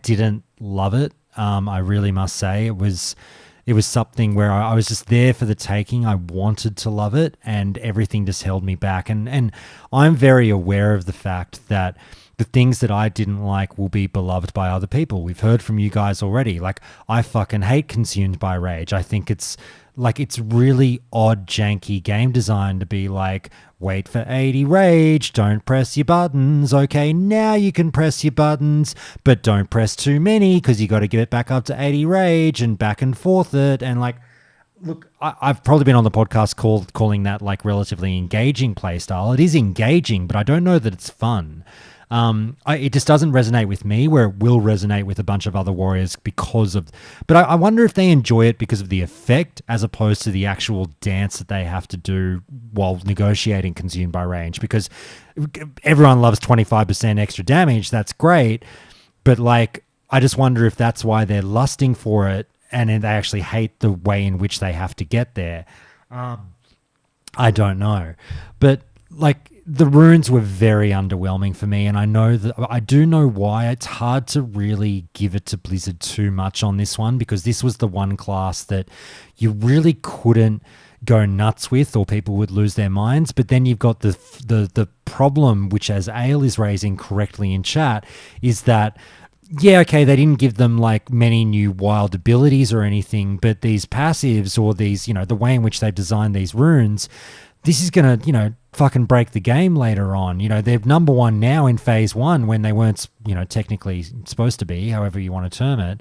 didn't love it. I really must say it was something where I was just there for the taking. I wanted to love it, and everything just held me back. And I'm very aware of the fact that the things that I didn't like will be beloved by other people. We've heard from you guys already. Like, I fucking hate Consumed by Rage. I think it's really odd, janky game design to be like, wait for 80 rage, don't press your buttons. Okay, now you can press your buttons, but don't press too many because you got to get it back up to 80 rage and back and forth it. And like, look, I've probably been on the podcast calling that like relatively engaging playstyle. It is engaging, but I don't know that it's fun. It just doesn't resonate with me, where it will resonate with a bunch of other warriors because of... But I wonder if they enjoy it because of the effect as opposed to the actual dance that they have to do while negotiating Consumed by Range, because everyone loves 25% extra damage. That's great. But like, I just wonder if that's why they're lusting for it and then they actually hate the way in which they have to get there. I don't know. But like... The runes were very underwhelming for me, and I do know why. It's hard to really give it to Blizzard too much on this one, because this was the one class that you really couldn't go nuts with, or people would lose their minds. But then you've got the problem, which as Ale is raising correctly in chat, is that yeah, okay, they didn't give them like many new wild abilities or anything, but these passives or these, the way in which they've designed these runes, this is going to, fucking break the game later on. They're number 1 now in Phase 1 when they weren't, technically supposed to be, however you want to term it.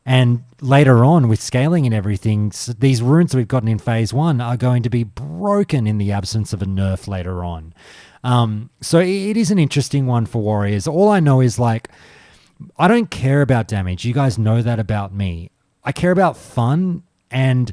And later on with scaling and everything, these runes that we've gotten in Phase 1 are going to be broken in the absence of a nerf later on. So it is an interesting one for Warriors. All I know is like, I don't care about damage. You guys know that about me. I care about fun, and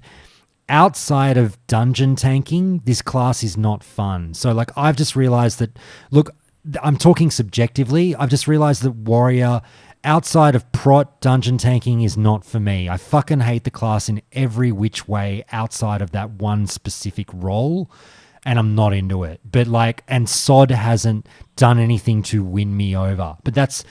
outside of dungeon tanking, this class is not fun. So like, I've just realized that, look, I'm talking subjectively. I've just realized that Warrior outside of prot dungeon tanking is not for me. I fucking hate the class in every which way outside of that one specific role, and I'm not into it. But like, and SOD hasn't done anything to win me over. But that's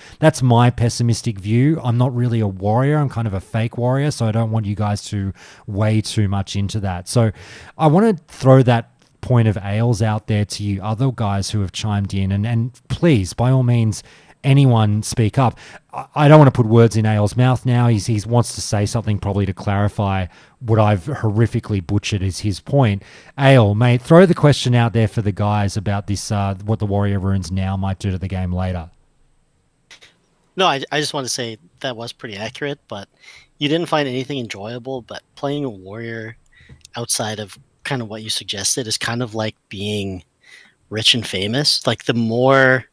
my pessimistic view. I'm not really a warrior. I'm kind of a fake warrior, so I don't want you guys to weigh too much into that. So I want to throw that point of Ales out there to you other guys who have chimed in, and please, by all means, anyone speak up. I don't want to put words in Ales' mouth now. He wants to say something probably to clarify what I've horrifically butchered is his point. Ale, mate, throw the question out there for the guys about this, what the Warrior runes now might do to the game later. No, I just want to say that was pretty accurate, but you didn't find anything enjoyable, but playing a Warrior outside of kind of what you suggested is kind of like being rich and famous. Like, the more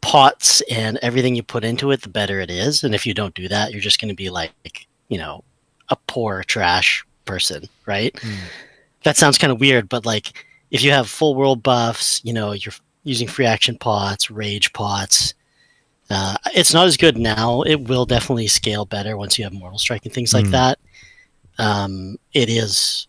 pots and everything you put into it, the better it is. And if you don't do that, you're just going to be like, a poor trash person, right? That sounds kind of weird, but like, if you have full world buffs, you're using free action pots, rage pots. It's not as good now. It will definitely scale better once you have Mortal Strike and things like that. It is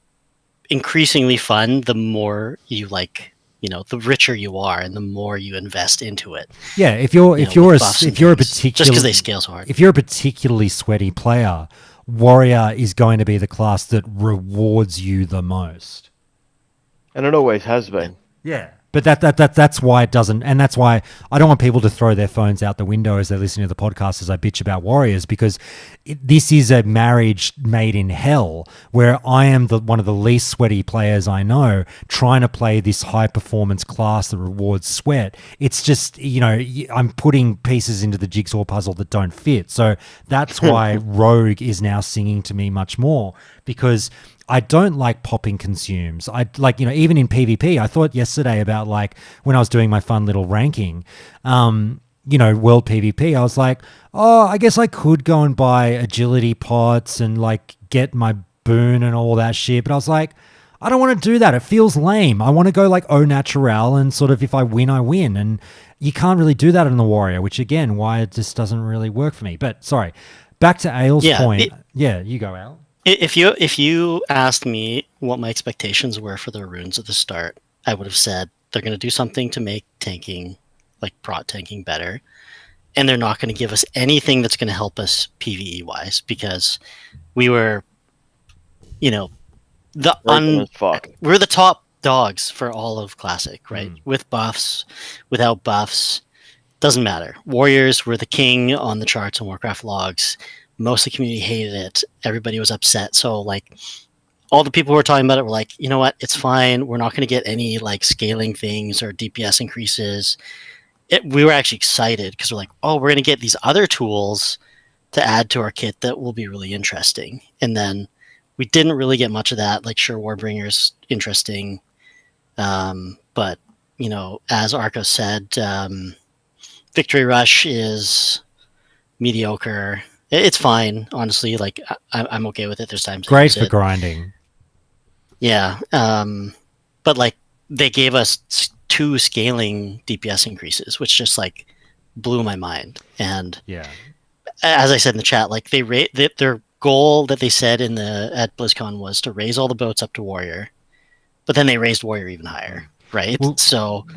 increasingly fun the more you the richer you are and the more you invest into it. Yeah, if you're a particular, just because they scale so hard. If you're a particularly sweaty player, Warrior is going to be the class that rewards you the most. And it always has been. Yeah. But that's why it doesn't, and that's why I don't want people to throw their phones out the window as they listen to the podcast as I bitch about Warriors, because this is a marriage made in hell where I am one of the least sweaty players I know trying to play this high performance class that rewards sweat. It's just, I'm putting pieces into the jigsaw puzzle that don't fit. So that's why Rogue is now singing to me much more, because I don't like popping consumes. I like, even in PvP, I thought yesterday about when I was doing my fun little ranking, world PvP, I was like, oh, I guess I could go and buy agility pots and get my boon and all that shit. But I was like, I don't want to do that. It feels lame. I want to go au natural and sort of if I win, I win. And you can't really do that in the Warrior, which again, why it just doesn't really work for me. But sorry, back to Ale's point. You go, Al. If you asked me what my expectations were for the runes at the start, I would have said they're going to do something to make tanking, prot tanking, better, and they're not going to give us anything that's going to help us PvE wise, because we were, we're the top dogs for all of Classic, right? With buffs, without buffs, doesn't matter. Warriors were the king on the charts and Warcraft logs. Most of the community hated it. Everybody was upset. So all the people who were talking about it were like, you know what? It's fine. We're not going to get any scaling things or DPS increases. We were actually excited because we're like, oh, we're going to get these other tools to add to our kit that will be really interesting. And then we didn't really get much of that. Sure, Warbringer's interesting. But, as Arco said, Victory Rush is mediocre. It's fine, honestly. I'm okay with it. There's times great for grinding. Yeah, but they gave us 2 scaling DPS increases, which just blew my mind. And as I said in the chat, their goal that they said at BlizzCon was to raise all the boats up to Warrior, but then they raised Warrior even higher. Right. Well,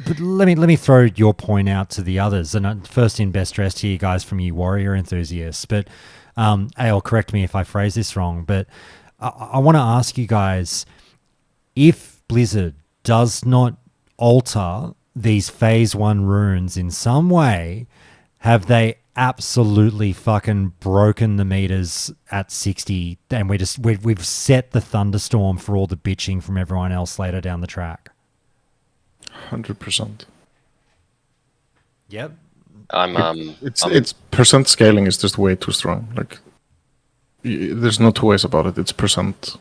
but let me throw your point out to the others. And first in best dressed here, guys, from you Warrior enthusiasts. But Ale, correct me if I phrase this wrong. But I want to ask you guys, if Blizzard does not alter these Phase 1 runes in some way, have they absolutely fucking broken the meters at 60? And we've set the thunderstorm for all the bitching from everyone else later down the track? 100%. Yep. It's percent scaling is just way too strong. There's no two ways about it. It's percent.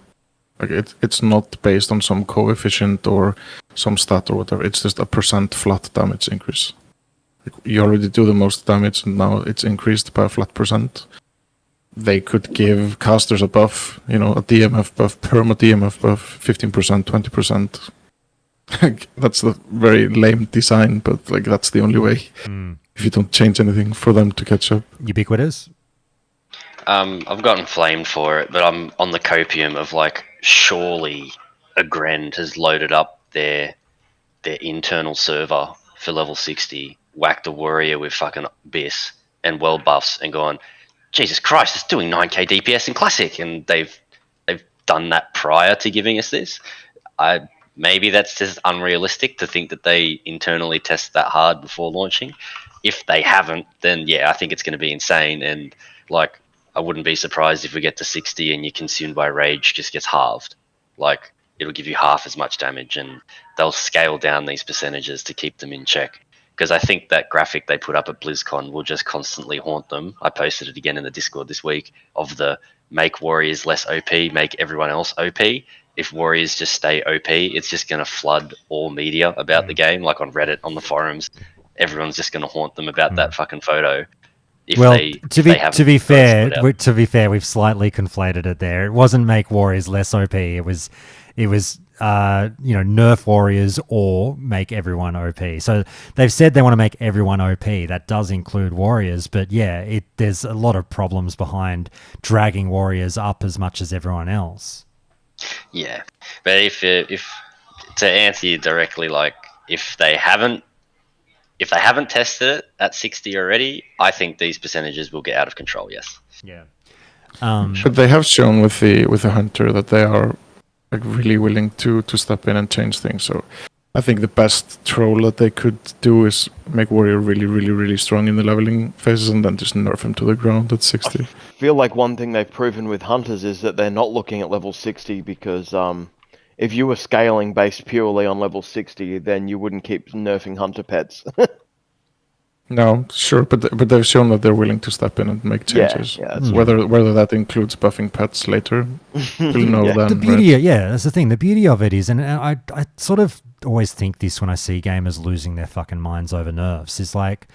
It's not based on some coefficient or some stat or whatever. It's just a percent flat damage increase. You already do the most damage, and now it's increased by a flat percent. They could give casters a buff, a DMF buff, perma DMF buff, 15%, 20%. That's a very lame design, but that's the only way. If you don't change anything for them to catch up. Ubiquitous? I've gotten flamed for it, but I'm on the copium of surely a Grand has loaded up their internal server for level 60, whacked a Warrior with fucking Abyss and world buffs and gone, Jesus Christ, it's doing 9k DPS in Classic, and they've done that prior to giving us this. Maybe that's just unrealistic to think that they internally test that hard before launching. If they haven't, then I think it's going to be insane. And I wouldn't be surprised if we get to 60 and your consumed by rage just gets halved. It'll give you half as much damage, and they'll scale down these percentages to keep them in check. Because I think that graphic they put up at BlizzCon will just constantly haunt them. I posted it again in the Discord this week of the make Warriors less OP, make everyone else OP. If Warriors just stay OP, it's just going to flood all media about the game, on Reddit, on the forums. Everyone's just going to haunt them about that fucking photo. To be fair, we've slightly conflated it there. It wasn't make Warriors less OP. It was nerf warriors or make everyone OP. So they've said they want to make everyone OP. That does include warriors, but yeah, there's a lot of problems behind dragging warriors up as much as everyone else. Yeah, but if to answer you directly, like if they haven't tested it at 60 already, I think these percentages will get out of control. Yes. Yeah. But they have shown with the hunter that they are like really willing to step in and change things. So I think the best troll that they could do is make warrior really, really, really strong in the leveling phases and then just nerf him to the ground at 60. I feel like one thing they've proven with hunters is that they're not looking at level 60 because if you were scaling based purely on level 60, then you wouldn't keep nerfing hunter pets. No, sure, but they've shown that they're willing to step in and make changes. Yeah, whether that includes buffing pets later, we'll know then. The beauty, that's the thing. The beauty of it is, and I sort of always think this when I see gamers losing their fucking minds over nerfs, is like,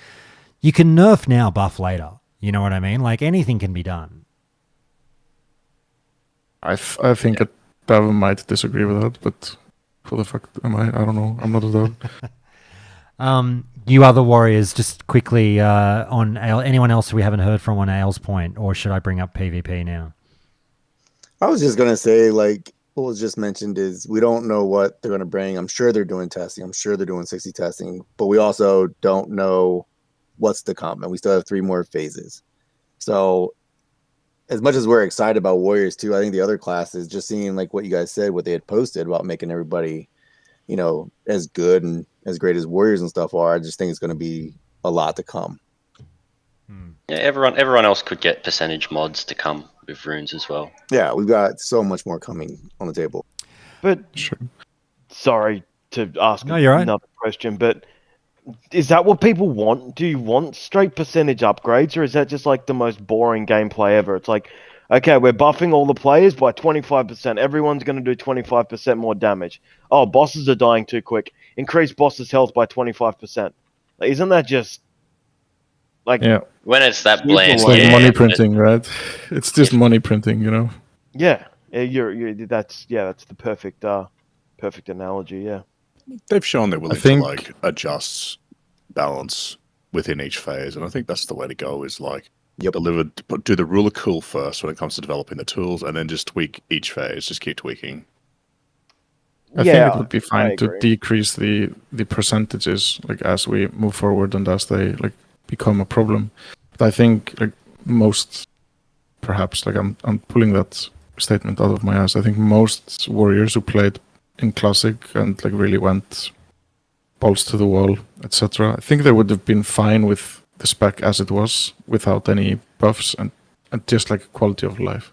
you can nerf now, buff later. You know what I mean? Like, anything can be done. I think Bev might disagree with that, but who the fuck am I? I don't know. I'm not a dog. You other warriors, just quickly on Ale, anyone else we haven't heard from on Ale's point, or should I bring up PvP now? I was just going to say, like, what was just mentioned is we don't know what they're going to bring. I'm sure they're doing testing. I'm sure they're doing 60 testing, but we also don't know what's to come, and we still have 3 more phases. So as much as we're excited about warriors too, I think the other classes, just seeing like what you guys said, what they had posted about making everybody, as good and as great as warriors and stuff are, I just think it's going to be a lot to come. Yeah, everyone else could get percentage mods to come with runes as well. Yeah, we've got so much more coming on the table. But sorry to ask you're right. another question, but is that what people want? Do you want straight percentage upgrades, or is that just like the most boring gameplay ever? It's like, okay, we're buffing all the players by 25%. Everyone's going to do 25% more damage. Oh, bosses are dying too quick. Increase bosses' health by 25%. Like, isn't that just like when it's that bland? It's like money printing, right? It's just money printing, Yeah, that's the perfect analogy. Yeah, they've shown they're willing to like adjust balance within each phase, and I think that's the way to go. Is like do the ruler cool first when it comes to developing the tools, and then just tweak each phase. Just keep tweaking. I think it would be fine to decrease the percentages like as we move forward and as they like become a problem. But I think like most, perhaps like I'm pulling that statement out of my ass. I think most warriors who played in classic and like really went balls to the wall, etc. I think they would have been fine with the spec as it was without any buffs and just like quality of life.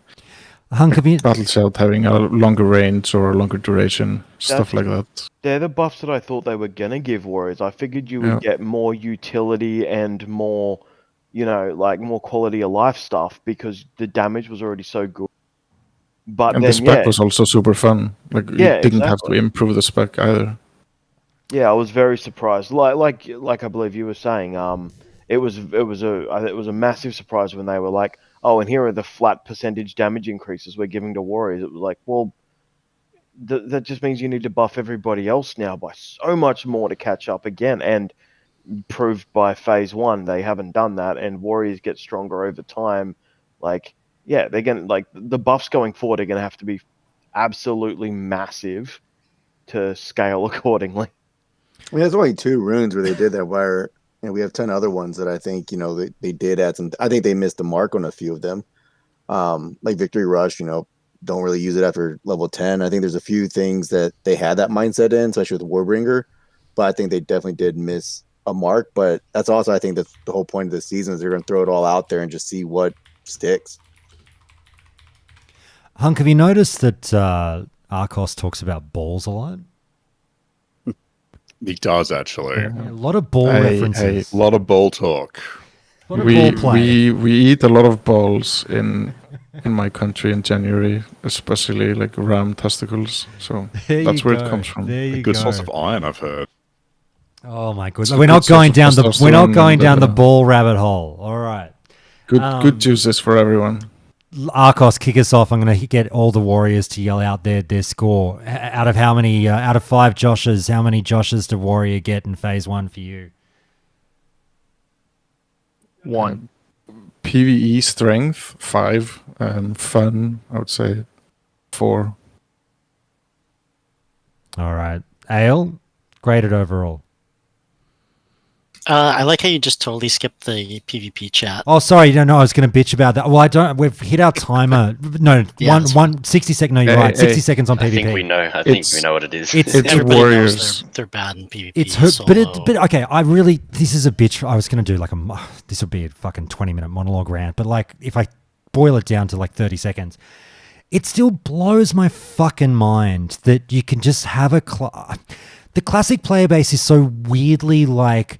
Battle Shout having a longer range or a longer duration, stuff like that. They're the buffs that I thought they were gonna give warriors. I figured you would get more utility and more, like more quality of life stuff because the damage was already so good. But and then, the spec was also super fun. Like you didn't have to improve the spec either. Yeah, I was very surprised. Like I believe you were saying, it was a massive surprise when they were like, oh, and here are the flat percentage damage increases we're giving to warriors. It was like, well, that just means you need to buff everybody else now by so much more to catch up again. And proved by phase 1, they haven't done that, and warriors get stronger over time. Like, yeah, they're gonna the buffs going forward are gonna have to be absolutely massive to scale accordingly. I mean, there's only 2 runes where they did that. Where we have 10 other ones that I think they did add some. I think they missed the mark on a few of them. Like Victory Rush, don't really use it after level 10. I think there's a few things that they had that mindset in, especially with Warbringer. But I think they definitely did miss a mark. But that's also, I think, that's the whole point of the season is they're going to throw it all out there and just see what sticks. Hunk, have you noticed that Arcos talks about balls a lot? He does actually. A lot of ball references. A lot of ball talk. A lot of ball play. We eat a lot of balls in my country in January, especially like ram testicles. So that's where it comes from. A good source of iron, I've heard. Oh my goodness! We're not going down the ball rabbit hole. All right. Good juices for everyone. Arcos, kick us off. I'm going to get all the warriors to yell out their score. Out of how many? Out of 5 Joshes, how many Joshes did warrior get in phase 1 for you? 1. PvE strength 5 and fun I would say 4. All right, Ale, graded overall. I like how you just totally skipped the PvP chat. Oh, sorry. No, I was going to bitch about that. Well, I don't. We've hit our timer. No, Yeah, one 60 seconds. No, you're right. 60 seconds on PvP. I think we know. I think we know what it is. It's Everybody warriors. knows they're bad in PvP. It's her, solo. but okay. I really. This is a bitch. I was going to do like this would be a fucking 20-minute monologue rant. But like, if I boil it down to like 30 seconds, it still blows my fucking mind that you can just have the classic player base is so weirdly like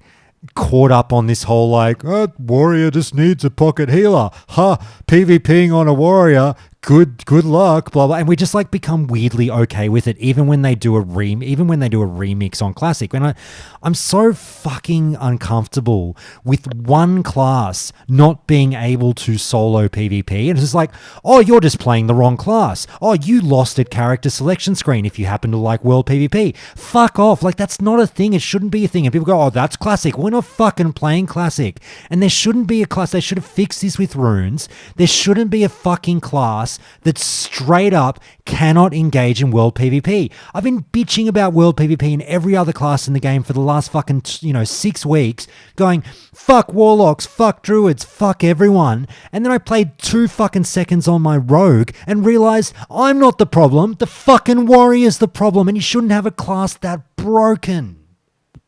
caught up on this whole like warrior just needs a pocket healer, PvPing on a warrior, good luck, blah blah, and we just like become weirdly okay with it, even when they do a remix on classic. When I'm so fucking uncomfortable with one class not being able to solo PvP, and it's just like, oh, you're just playing the wrong class. Oh, you lost at character selection screen if you happen to like world PvP. Fuck off. Like, that's not a thing. It shouldn't be a thing. And people go, oh, that's classic. We're not fucking playing classic. And there shouldn't be a class. They should have fixed this with runes. There shouldn't be a fucking class that straight up cannot engage in world PvP. I've been bitching about world PvP in every other class in the game for the last fucking 6 weeks, going fuck warlocks, fuck druids, fuck everyone. And then I played 2 fucking seconds on my rogue and realized I'm not the problem. The fucking warrior's the problem, and you shouldn't have a class that broken.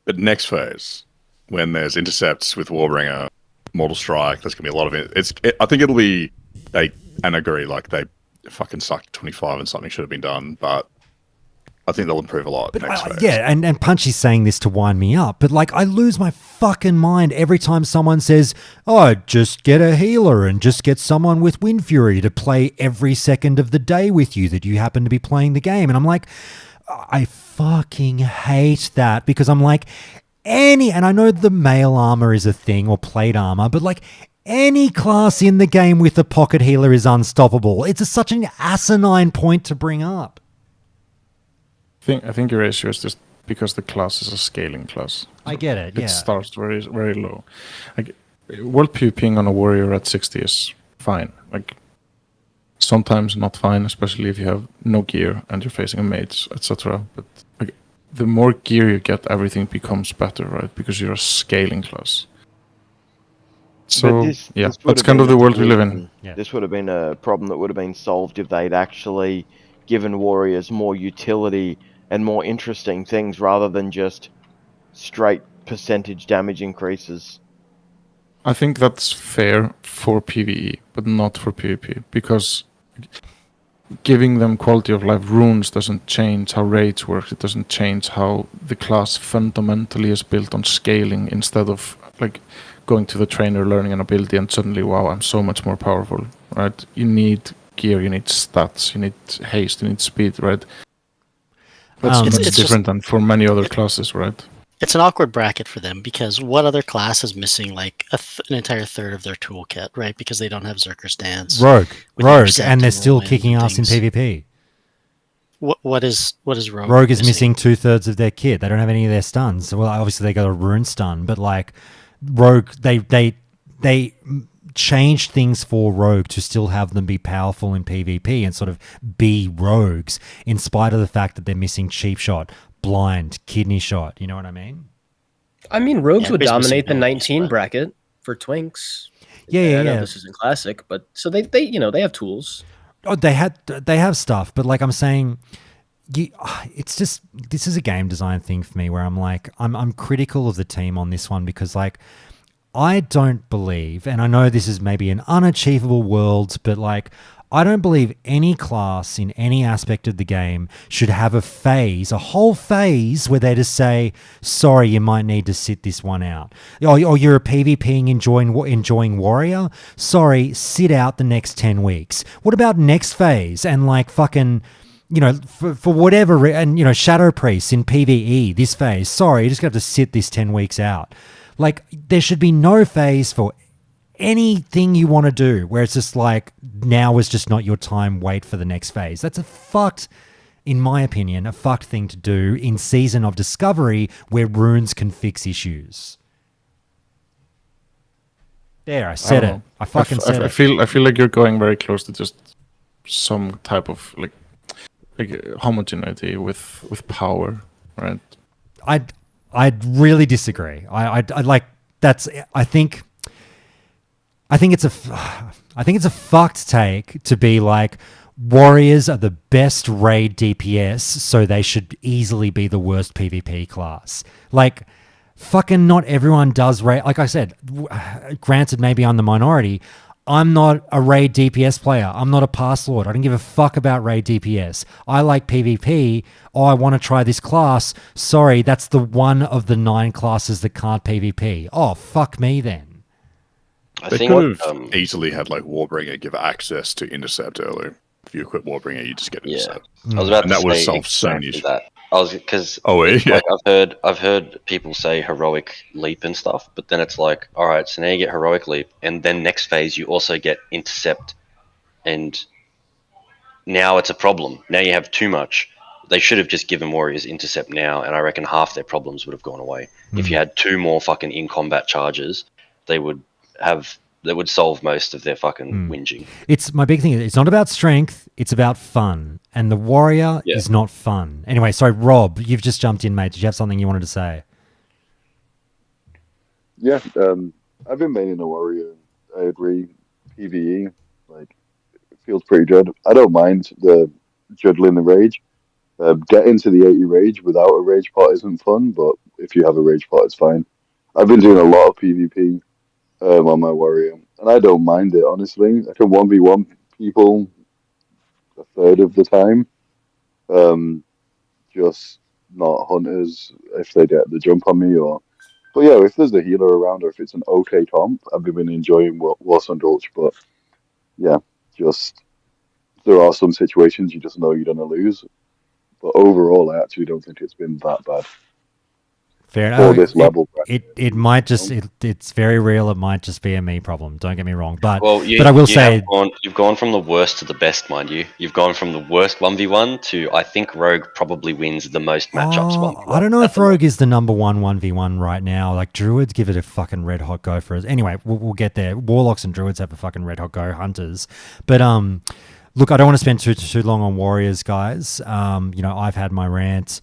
But next phase, when there's intercepts with Warbringer, Mortal Strike, there's gonna be a lot of it. I think it'll be and I agree, like they fucking sucked 25 and something should have been done, but I think they'll improve a lot next phase. Yeah, and Punchy's saying this to wind me up, but like I lose my fucking mind every time someone says, oh, just get a healer and just get someone with Wind Fury to play every second of the day with you that you happen to be playing the game. And I'm like, I fucking hate that, because I'm like, and I know the mail armor is a thing, or plate armor, but like any class in the game with a pocket healer is unstoppable. It's such an asinine point to bring up. I think your issue is just because the class is a scaling class. I get it, yeah. It starts very, very low. Like, world PvPing on a warrior at 60 is fine. Like, sometimes not fine, especially if you have no gear and you're facing a mage, etc. But like, the more gear you get, everything becomes better, right? Because you're a scaling class. So, that's kind of the world we live in. Yeah. This would have been a problem that would have been solved if they'd actually given warriors more utility and more interesting things rather than just straight percentage damage increases. I think that's fair for PvE, but not for PvP, because giving them quality of life runes doesn't change how raids work. It doesn't change how the class fundamentally is built on scaling, instead of like going to the trainer, learning an ability, and suddenly, wow, I'm so much more powerful, right? You need gear, you need stats, you need haste, you need speed, right? That's much different than for many other classes, right? It's an awkward bracket for them, because what other class is missing like an entire third of their toolkit, right? Because they don't have Zerker stance. Rogue, and they're still kicking ass in PvP. What is Rogue? Rogue is missing 2/3 of their kit. They don't have any of their stuns. Well, obviously they got a rune stun, but like Rogue, they changed things for Rogue to still have them be powerful in PvP and sort of be rogues, in spite of the fact that they're missing cheap shot, blind, kidney shot. You know what I mean? I mean, rogues would dominate the 19 bracket for Twinks. Yeah. I know this isn't classic, but so they they have tools. Oh, they have stuff, but like I'm saying, it's just, this is a game design thing for me, where I'm like, I'm critical of the team on this one, because like, I don't believe, and I know this is maybe an unachievable world, but like, I don't believe any class in any aspect of the game should have a whole phase where they just say, sorry, you might need to sit this one out. Or you're a PvPing enjoying warrior? Sorry, sit out the next 10 weeks. What about next phase? And like fucking, for whatever, and Shadow Priests in PvE, this phase, sorry, you just got to sit this 10 weeks out. Like, there should be no phase for anything you want to do where it's just like, now is just not your time, wait for the next phase. That's in my opinion, a fucked thing to do in Season of Discovery where runes can fix issues. There, I said it. I fucking said it. I feel like you're going very close to just some type of like homogeneity with power, right? I'd really disagree. I'd like that's. I think it's a fucked take to be like, warriors are the best raid DPS, so they should easily be the worst PvP class. Like, fucking not everyone does raid. Like I said, granted, maybe I'm the minority. I'm not a raid DPS player. I'm not a pass lord. I don't give a fuck about raid DPS. I like PvP. Oh, I want to try this class. Sorry, that's the one of the 9 classes that can't PvP. Oh, fuck me then. They could have easily had like Warbringer give access to Intercept earlier. If you equip Warbringer, you just get Intercept. I was about and to that would say solve so many exactly issues. that. I was because yeah. I've heard people say heroic leap and stuff, but then it's like, all right, so now you get heroic leap, and then next phase you also get intercept, and now it's a problem. Now you have too much. They should have just given warriors intercept now, and I reckon half their problems would have gone away. If you had 2 more fucking in combat charges, they would solve most of their fucking whinging. It's my big thing. It's not about strength. It's about fun. And the warrior is not fun. Anyway, sorry, Rob, you've just jumped in, mate. Did you have something you wanted to say? Yeah, I've been maining a warrior. I agree. PvE, like, it feels pretty good. I don't mind the juggling the rage. Getting to the 80 rage without a rage pot isn't fun, but if you have a rage pot, it's fine. I've been doing a lot of PvP on my warrior, and I don't mind it, honestly. I can 1v1 people a third of the time. Just not hunters if they get the jump on me, but yeah, if there's a healer around or if it's an okay comp, I've been enjoying What's on Dulch, but yeah, just there are some situations you just know you're gonna lose. But overall, I actually don't think it's been that bad. Fair for this level. It might just it's very real. It might just be a me problem. Don't get me wrong, but Well, but I will say you've gone from the worst to the best, mind you. You've gone from the worst 1v1 to I think Rogue probably wins the most matchups. 1v1. I don't know if Rogue is the number 1v1 right now. Like Druids give it a fucking red hot go for us. Anyway, we'll get there. Warlocks and Druids have a fucking red hot go. Hunters, but look, I don't want to spend too long on warriors, guys. I've had my rant.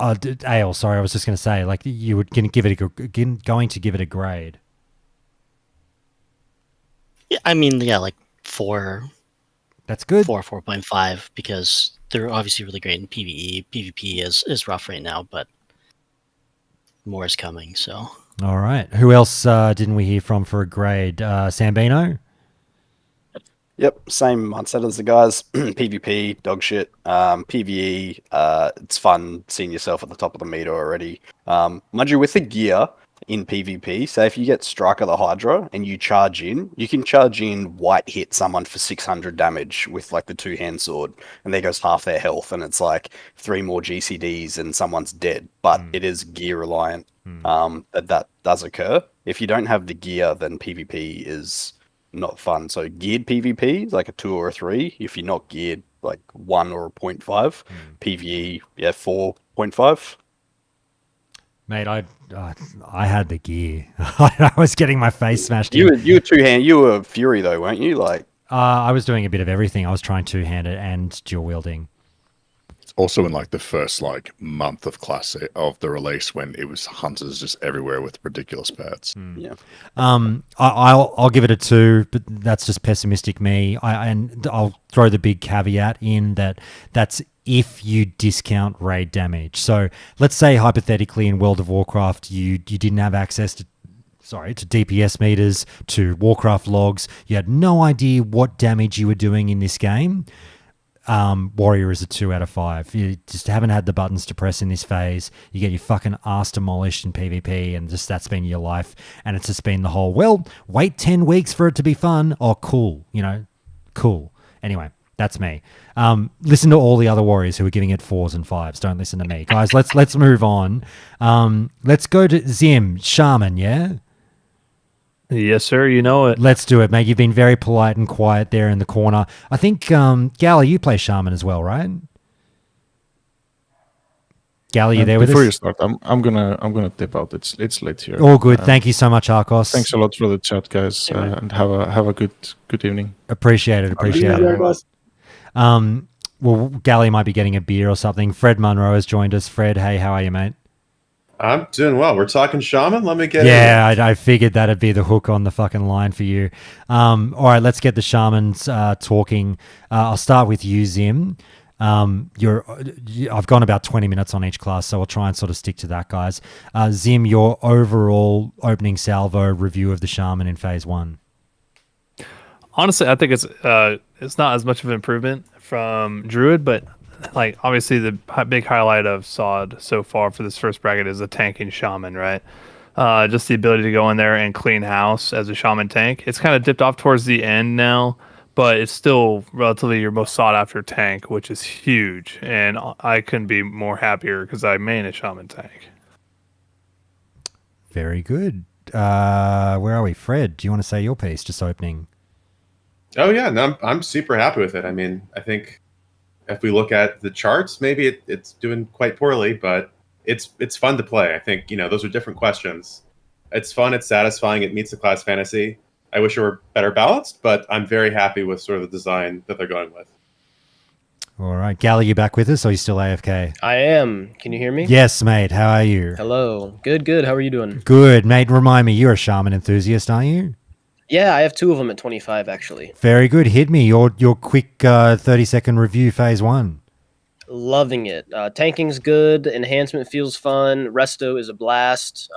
Ale, sorry, I was just going to say, like, you were going to give it a grade. Yeah, I mean, yeah, like 4. That's good. 4.5, because they're obviously really great in PvE. PvP is rough right now, but more is coming. So. All right. Who else didn't we hear from for a grade? Sambino? Yep, same mindset as the guys. PvP, dog shit. PvE, it's fun seeing yourself at the top of the meter already. Mind you, with the gear in PvP, say if you get Striker the Hydra and you charge in, you can charge in white hit someone for 600 damage with like the 2-hand sword, and there goes half their health, and it's like 3 more GCDs and someone's dead. But it is gear reliant. That does occur. If you don't have the gear, then PvP is not fun. So geared PvP, like a 2 or a 3. If you're not geared, like 1 or a 0.5. PvE, 4.5. Mate, I had the gear. I was getting my face smashed. You were 2-hand. You were Fury though, weren't you? Like, I was doing a bit of everything. I was trying 2-handed and dual wielding. Also in like the first like month of classic of the release when it was hunters just everywhere with ridiculous pets. Yeah. I'll give it a 2, but that's just pessimistic me. And I'll throw the big caveat in that's if you discount raid damage. So let's say hypothetically in World of Warcraft you didn't have access to DPS meters, to Warcraft logs. You had no idea what damage you were doing in this game. Warrior is a 2 out of 5. You just haven't had the buttons to press in this phase. You get your fucking ass demolished in PvP, and just that's been your life. And it's just been the whole, well, wait 10 weeks for it to be fun. Oh, cool. Cool. Anyway, that's me. Listen to all the other warriors who are giving it 4s and 5s. Don't listen to me. Guys, let's move on. Let's go to Zim. Shaman, yeah? Yes, sir. You know it. Let's do it, mate. You've been very polite and quiet there in the corner. I think, Gala, you play Shaman as well, right? Gala, you there with us? Before you start, I'm gonna dip out. It's late here. All good. Thank you so much, Arcos. Thanks a lot for the chat, guys, and have a good evening. Appreciate it. Well, Gally might be getting a beer or something. Fred Munro has joined us. Fred, hey, how are you, mate? I'm doing well. We're talking Shaman. Let me get I figured that'd be the hook on the fucking line for you. All right, let's get the Shamans talking. I'll start with you, Zim. I've gone about 20 minutes on each class, so I'll try and sort of stick to that, guys. Zim, your overall opening salvo review of the Shaman in phase 1. Honestly, I think it's not as much of an improvement from Druid, but like obviously the big highlight of SOD so far for this first bracket is the tanking Shaman, right? Just the ability to go in there and clean house as a Shaman tank. It's kind of dipped off towards the end now, but it's still relatively your most sought after tank, which is huge. And I couldn't be more happier because I main a Shaman tank. Very good. Where are we? Fred, do you want to say your piece just opening? Oh yeah, no, I'm super happy with it. I mean, I think if we look at the charts, maybe it's doing quite poorly, but it's fun to play. I think, those are different questions. It's fun, it's satisfying, it meets the class fantasy. I wish it were better balanced, but I'm very happy with sort of the design that they're going with. All right. Gally, you back with us, or are you still AFK? I am. Can you hear me? Yes, mate. How are you? Hello. Good. How are you doing? Good, mate. Remind me, you're a Shaman enthusiast, aren't you? Yeah, I have 2 of them at 25, actually. Very good. Hit me. Your quick 30-second review, phase 1. Loving it. Tanking's good. Enhancement feels fun. Resto is a blast.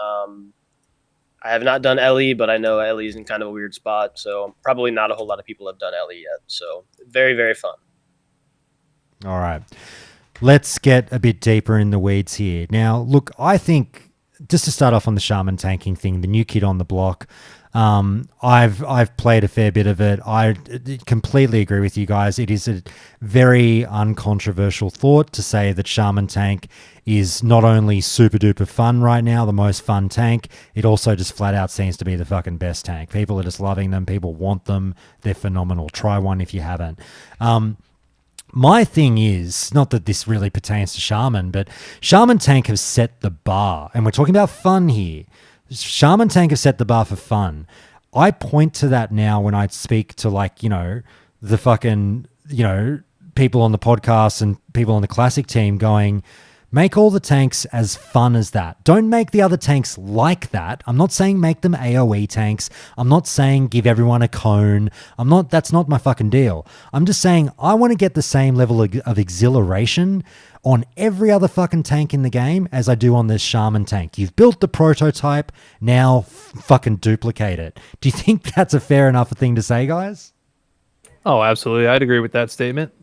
I have not done Ellie, but I know Ellie's in kind of a weird spot, so probably not a whole lot of people have done Ellie yet. So very, very fun. All right. Let's get a bit deeper in the weeds here. Now, look, I think just to start off on the Shaman tanking thing, the new kid on the block, I've played a fair bit of it. I completely agree with you guys. It is a very uncontroversial thought to say that Shaman tank is not only super duper fun right now, the most fun tank, it also just flat out seems to be the fucking best tank. People are just loving them. People want them. They're phenomenal. Try one if you haven't. My thing is, not that this really pertains to Shaman, but Shaman tank have set the bar, and we're talking about fun here. Shaman tank have set the bar for fun. I point to that now when I speak to the fucking, people on the podcast and people on the classic team going, make all the tanks as fun as that. Don't make the other tanks like that. I'm not saying make them AoE tanks. I'm not saying give everyone a cone. That's not my fucking deal. I'm just saying I want to get the same level of exhilaration on every other fucking tank in the game as I do on this Shaman tank. You've built the prototype, now fucking duplicate it. Do you think that's a fair enough thing to say, guys? Oh, absolutely. I'd agree with that statement.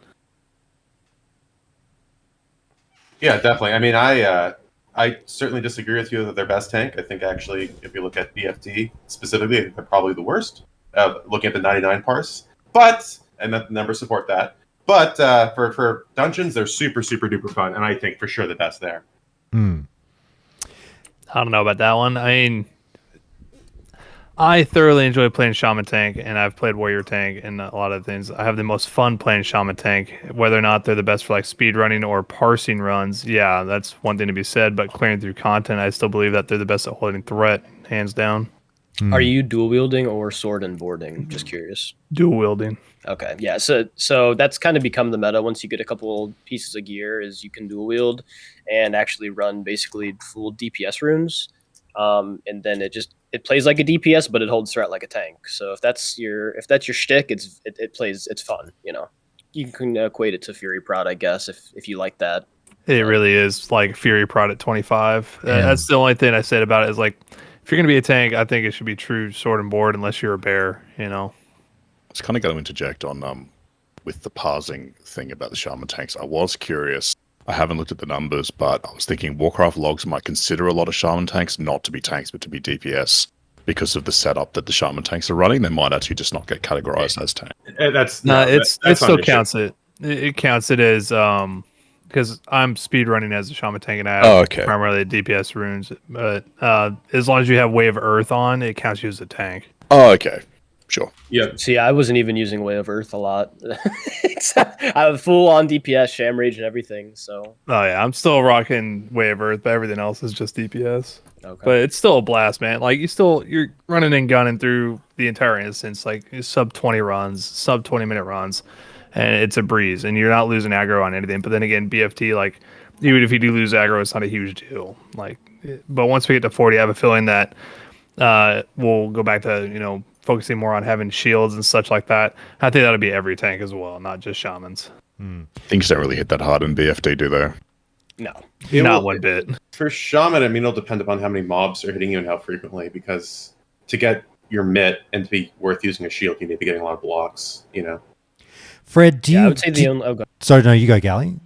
Yeah, definitely. I mean, I certainly disagree with you that they're best tank. I think actually, if you look at BFT specifically, I think they're probably the worst. Looking at the 99 parse, and the numbers support that. But for dungeons, they're super, super duper fun, and I think for sure the best there. I don't know about that one. I mean, I thoroughly enjoy playing Shaman tank, and I've played Warrior tank and a lot of things. I have the most fun playing Shaman tank. Whether or not they're the best for like speed running or parsing runs, yeah, that's one thing to be said. But clearing through content, I still believe that they're the best at holding threat, hands down. Are you dual wielding or sword and boarding? Just curious. Dual wielding. Okay, yeah. So that's kind of become the meta. Once you get a couple pieces of gear, is you can dual wield and actually run basically full DPS runes, and then it plays like a DPS, but it holds threat like a tank. So if that's your shtick, it's fun. You can equate it to Fury Prod, I guess, if you like that. It really is like Fury Prod at 25. That's the only thing I said about it is like, if you're going to be a tank, I think it should be true sword and board unless you're a bear, I was kind of going to interject on with the parsing thing about the Shaman tanks. I was curious. I haven't looked at the numbers, but I was thinking Warcraft logs might consider a lot of Shaman tanks not to be tanks, but to be DPS because of the setup that the Shaman tanks are running. They might actually just not get categorized as tanks. It still counts it. It counts it as because I'm speed running as a Shaman tank and I have primarily DPS runes. But as long as you have Way of Earth on, it counts you as a tank. Oh, okay. Sure. Yeah. See, I wasn't even using Way of Earth a lot. I have full on DPS, Sham Rage, and everything. So. Oh yeah, I'm still rocking Way of Earth, but everything else is just DPS. Okay. But it's still a blast, man. Like you're running and gunning through the entire instance, like sub 20 runs, sub 20-minute runs, and it's a breeze. And you're not losing aggro on anything. But then again, BFT, like even if you do lose aggro, it's not a huge deal. Like, but once we get to 40, I have a feeling that we'll go back to focusing more on having shields and such like that. I think that'll be every tank as well, not just shamans. Things don't really hit that hard in BFD, do they? No. Not one bit. For Shaman, I mean, it'll depend upon how many mobs are hitting you and how frequently, because to get your mitt and to be worth using a shield, you need to be getting a lot of blocks, Fred, do you... I would say the only... Oh, go. Sorry, no, you go, Gally.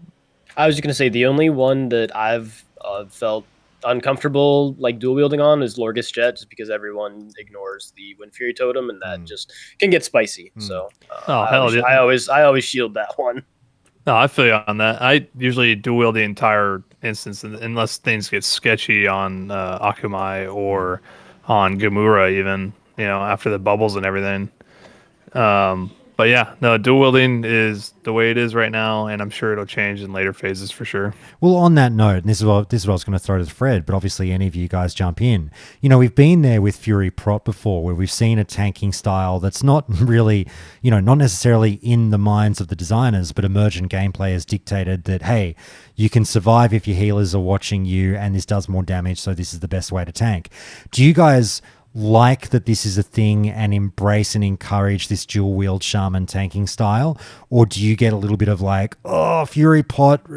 I was just going to say the only one that I've felt uncomfortable like dual wielding on is Lorgus Jet, just because everyone ignores the Wind Fury Totem, and that just can get spicy. So I always shield that one. No, I feel you on that. I usually dual wield the entire instance unless things get sketchy on Akumai or on Gamura, even after the bubbles and everything. But yeah, no, dual wielding is the way it is right now, and I'm sure it'll change in later phases for sure. Well, on that note, and this is what I was going to throw to Fred, but obviously any of you guys jump in. We've been there with Fury Prot before, where we've seen a tanking style that's not really, not necessarily in the minds of the designers, but emergent gameplay has dictated that, hey, you can survive if your healers are watching you, and this does more damage, so this is the best way to tank. Do you guys like that this is a thing and embrace and encourage this dual wield shaman tanking style, or do you get a little bit of like, Fury Prot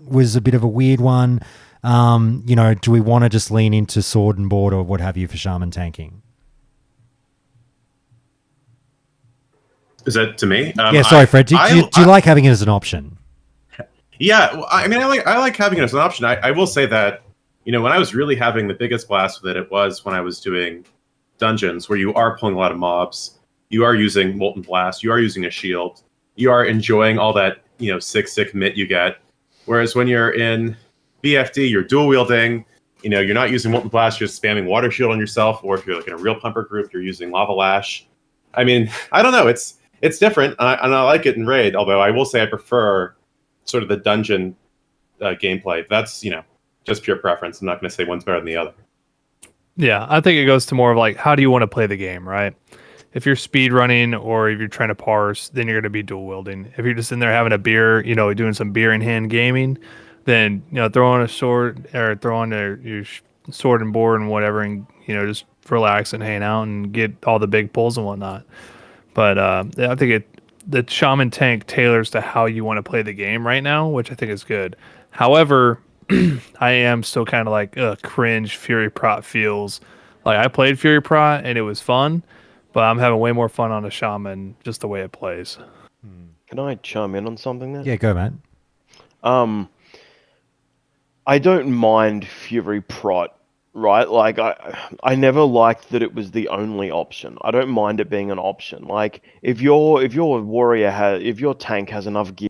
was a bit of a weird one, do we want to just lean into sword and board or what have you for shaman tanking? Is that to me? Yeah, sorry, Fred. Do you like having it as an option? Yeah, well, I mean, I like having it as an option. I will say that when I was really having the biggest blast with it was when I was doing dungeons where you are pulling a lot of mobs, you are using Molten Blast, you are using a shield, you are enjoying all that, sick mitt you get. Whereas when you're in BFD, you're dual wielding, you're not using Molten Blast, you're just spamming Water Shield on yourself, or if you're like in a real pumper group, you're using Lava Lash. I mean, I don't know, it's different, and I like it in Raid, although I will say I prefer sort of the dungeon gameplay. That's, just pure preference. I'm not going to say one's better than the other. Yeah, I think it goes to more of like, how do you want to play the game, right? If you're speed running or if you're trying to parse, then you're going to be dual wielding. If you're just in there having a beer, doing some beer in hand gaming, then throw on a sword or throw on your sword and board and whatever, and just relax and hang out and get all the big pulls and whatnot. But I think the shaman tank tailors to how you want to play the game right now, which I think is good. However, I am still kind of like cringe Fury Prot feels. Like I played Fury Prot and it was fun, but I'm having way more fun on a shaman just the way it plays. Can I chime in on something there? Yeah, go, man. I don't mind Fury Prot, right? Like I never liked that it was the only option. I don't mind it being an option. Like if your warrior if your tank has enough gear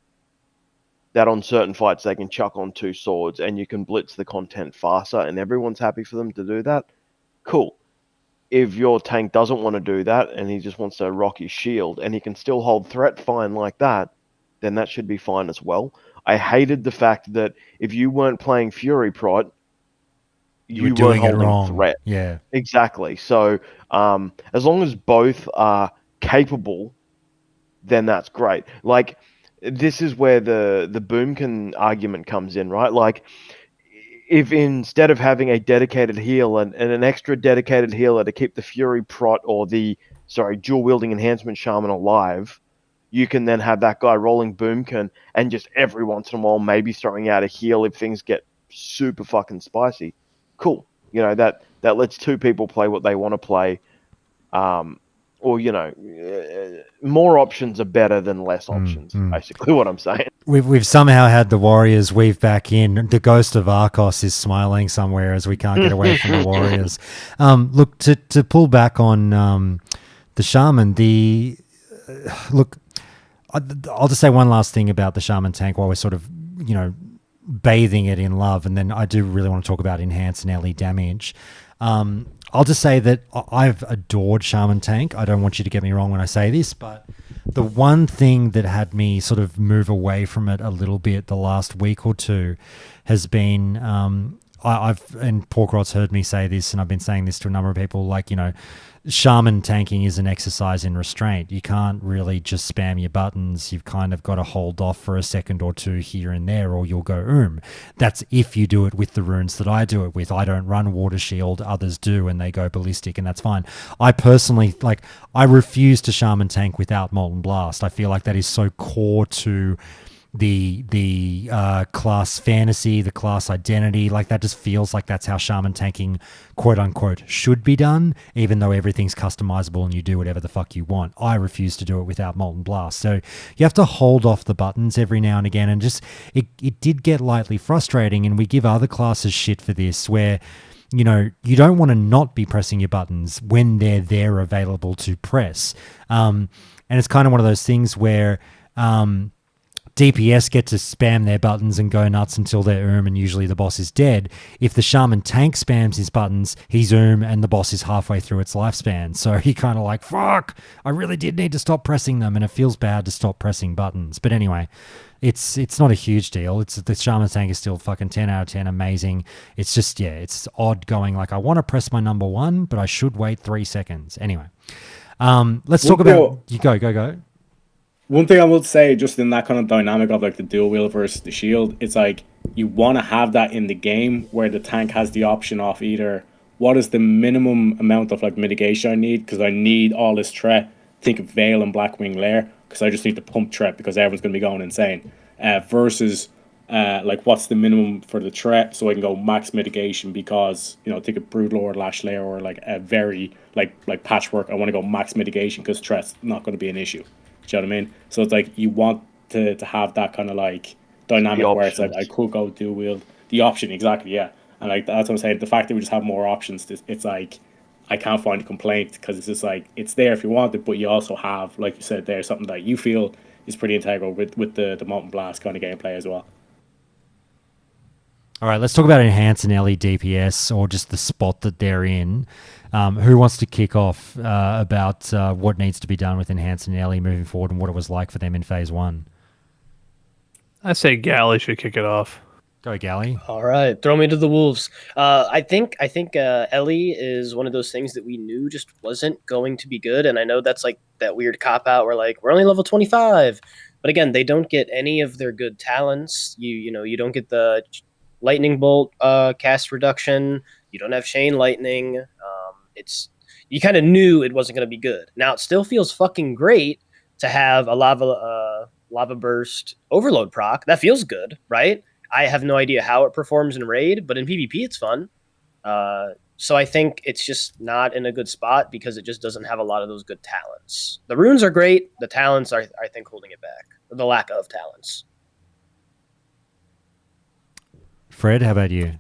that on certain fights they can chuck on 2 swords and you can blitz the content faster and everyone's happy for them to do that, cool. If your tank doesn't want to do that and he just wants to rock his shield and he can still hold threat fine like that, then that should be fine as well. I hated the fact that if you weren't playing Fury Prot, you weren't holding threat. Yeah. Exactly. So as long as both are capable, then that's great. Like, this is where the Boomkin argument comes in, right? Like, if instead of having a dedicated heal and an extra dedicated healer to keep the Fury Prot or dual wielding enhancement shaman alive, you can then have that guy rolling Boomkin and just every once in a while maybe throwing out a heal if things get super fucking spicy. Cool. That lets 2 people play what they want to play. More options are better than less options, basically what I'm saying. We've somehow had the Warriors weave back in. The ghost of Arcos is smiling somewhere as we can't get away from the Warriors. Look, to pull back on the Shaman, I'll just say one last thing about the Shaman tank while we're sort of, bathing it in love, and then I do really want to talk about enhance and LE damage. I'll just say that I've adored Shaman Tank. I don't want you to get me wrong when I say this, but the one thing that had me sort of move away from it a little bit the last week or two has been, and Porkrot's heard me say this, and I've been saying this to a number of people, like, Shaman tanking is an exercise in restraint. You can't really just spam your buttons. You've kind of got to hold off for a second or two here and there, or you'll go That's if you do it with the runes that I do it with. I don't run Water Shield, others do, and they go ballistic, and that's fine. I personally, I refuse to Shaman tank without Molten Blast. I feel like that is so core to the class fantasy, the class identity. Like, that just feels like that's how Shaman tanking, quote unquote, should be done, even though everything's customizable and you do whatever the fuck you want. I refuse to do it without Molten Blast. So you have to hold off the buttons every now and again, and just it did get lightly frustrating, and we give other classes shit for this, where you don't want to not be pressing your buttons when they're there available to press. And it's kind of one of those things where DPS get to spam their buttons and go nuts until they're and usually the boss is dead. If the Shaman tank spams his buttons, he's and the boss is halfway through its lifespan. So he kind of like, fuck, I really did need to stop pressing them, and it feels bad to stop pressing buttons. But anyway, it's not a huge deal. The Shaman tank is still fucking 10 out of 10, amazing. It's just, it's odd going like, I want to press my number 1, but I should wait 3 seconds. Anyway, let's talk about... You go. One thing I will say, just in that kind of dynamic of like the dual wield versus the shield, it's like you want to have that in the game where the tank has the option of either what is the minimum amount of like mitigation I need, because I need all this threat. Think of Veil and Blackwing Lair, because I just need to pump threat because everyone's going to be going insane. Versus like what's the minimum for the threat, so I can go max mitigation because think of Broodlord, Lash Lair, or like a very like Patchwork. I want to go max mitigation because threat's not going to be an issue. Do you know what I mean? So it's like you want to have that kind of like dynamic where it's like I could go dual wield. The option, exactly, yeah. And like that's what I'm saying. The fact that we just have more options, it's like I can't find a complaint, because it's just like it's there if you want it, but you also have, like you said there, something that you feel is pretty integral with the Molten Blast kind of gameplay as well. All right, let's talk about Enhance and LE DPS, or just the spot that they're in. Who wants to kick off about what needs to be done with Enhance and LE moving forward, and what it was like for them in Phase 1? I say Galley should kick it off. Go, Galley. All right, throw me to the wolves. I think Ellie is one of those things that we knew just wasn't going to be good, and I know that's like that weird cop out where like we're only level 25, but again, they don't get any of their good talents. You don't get the lightning bolt cast reduction. You don't have chain lightning. You kind of knew it wasn't going to be good. Now it still feels fucking great to have a lava burst overload proc. That feels good, right? I have no idea how it performs in raid, but in PvP it's fun. So I think it's just not in a good spot because it just doesn't have a lot of those good talents. The runes are great. The talents are, I think, holding it back. The lack of talents. Fred, how about you?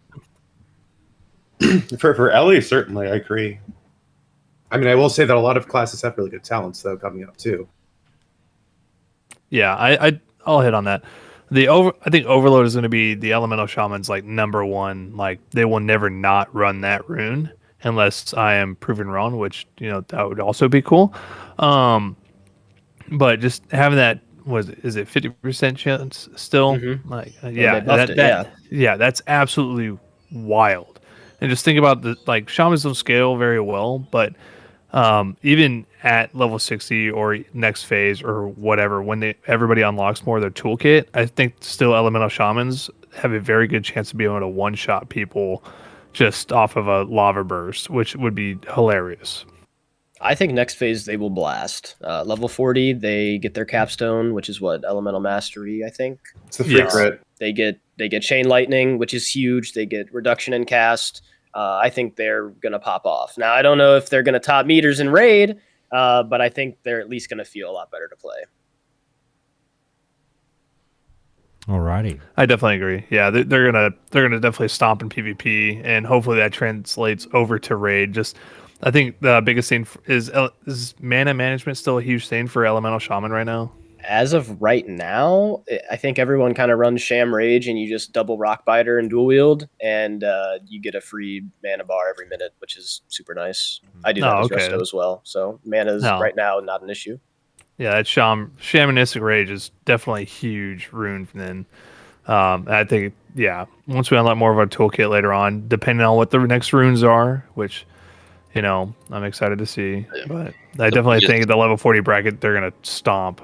For Ellie, certainly, I agree. I mean, I will say that a lot of classes have really good talents, though, coming up, too. Yeah, I'll hit on that. I think Overload is going to be the Elemental Shaman's like number one. Like, they will never not run that rune unless I am proven wrong, which that would also be cool. But just having that is it 50% chance still? Mm-hmm. Like, yeah, that's absolutely wild. And just think about shamans don't scale very well, but even at level 60 or next phase or whatever, when everybody unlocks more of their toolkit, I think still elemental shamans have a very good chance to be able to one-shot people just off of a lava burst, which would be hilarious. I think next phase they will blast. Level 40, they get their capstone, which is what elemental mastery. I think it's the free crit. They get chain lightning, which is huge. They get reduction in cast. I think they're going to pop off. Now, I don't know if they're going to top meters in raid, but I think they're at least going to feel a lot better to play. Alrighty. I definitely agree. Yeah, they're gonna definitely stomp in PvP, and hopefully that translates over to raid. I think the biggest thing is mana management still a huge thing for Elemental Shaman right now? As of right now, I think everyone kind of runs Sham Rage, and you just double Rockbiter and dual wield, and you get a free mana bar every minute, which is super nice. I do that as Resto as well, so mana's right now not an issue. Yeah, that Shamanistic Rage is definitely a huge rune then. I think, once we unlock more of our toolkit later on, depending on what the next runes are, which, I'm excited to see. But I definitely think the level 40 bracket, they're going to stomp.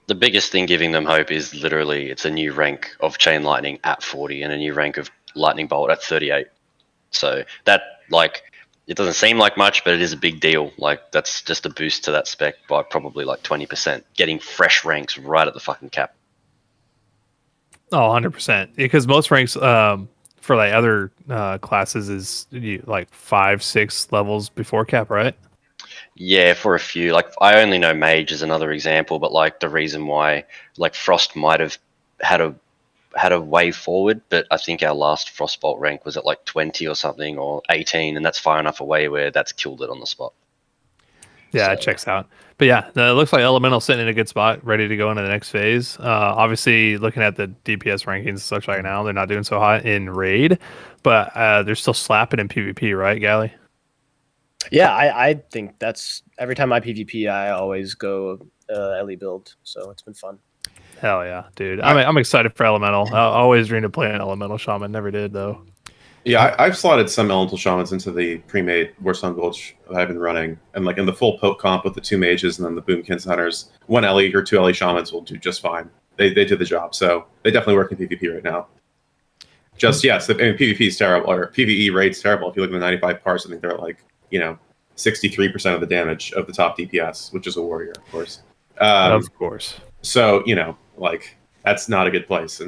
The biggest thing giving them hope is literally it's a new rank of Chain Lightning at 40 and a new rank of Lightning Bolt at 38. So that, it doesn't seem like much, but it is a big deal. That's just a boost to that spec by probably 20%. Getting fresh ranks right at the fucking cap. Oh, 100%. Because most ranks for other classes is 5-6 levels before cap, right? Yeah, for a few. I only know Mage as another example, but the reason why Frost might have had a way forward, but I think our last Frostbolt rank was at 20 or something, or 18, and that's far enough away where that's killed it on the spot. Yeah, it checks out. But yeah, it looks like Elemental sitting in a good spot, ready to go into the next phase. Obviously, looking at the DPS rankings and such right now, they're not doing so hot in Raid, but they're still slapping in PvP, right, Gally? Yeah, I think that's every time I PvP, I always go Ellie build, so it's been fun. Hell yeah, dude! I'm excited for Elemental. I always dreamed of playing an Elemental Shaman. Never did though. Yeah, I've slotted some Elemental Shamans into the pre-made Warsong Gulch that I've been running, and in the full poke comp with the 2 mages and then the Boomkins Hunters, 1 Ellie or 2 Ellie Shamans will do just fine. They do the job, so they definitely work in PvP right now. PvP is terrible, or PvE raid's terrible. If you look at the 95 parts, I think they're at 63% of the damage of the top DPS, which is a warrior, of course. Of course. So that's not a good place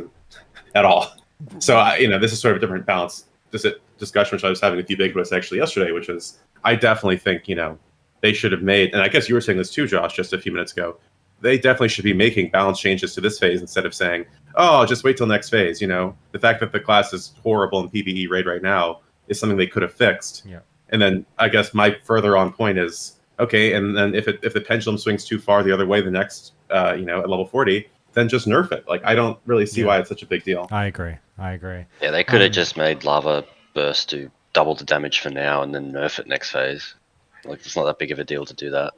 at all. So this is sort of a different balance. This discussion which I was having with Ubiquitous actually yesterday, which was I definitely think they should have made, and I guess you were saying this too, Josh, just a few minutes ago. They definitely should be making balance changes to this phase instead of saying, "Oh, just wait till next phase." The fact that the class is horrible in PvE raid right now is something they could have fixed. Yeah. And then I guess my further on point is okay. And then if the pendulum swings too far the other way, the next at level 40, then just nerf it. I don't really see why it's such a big deal. I agree. Yeah, they could have just made Lava Burst do double the damage for now and then nerf it next phase. It's not that big of a deal to do that.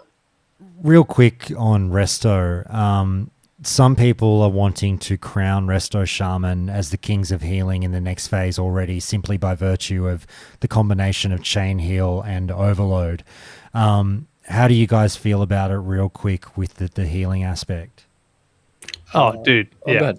Real quick on Resto, some people are wanting to crown Resto Shaman as the kings of healing in the next phase already, simply by virtue of the combination of Chain Heal and Overload. How do you guys feel about it real quick with the healing aspect? Oh, dude. Yeah.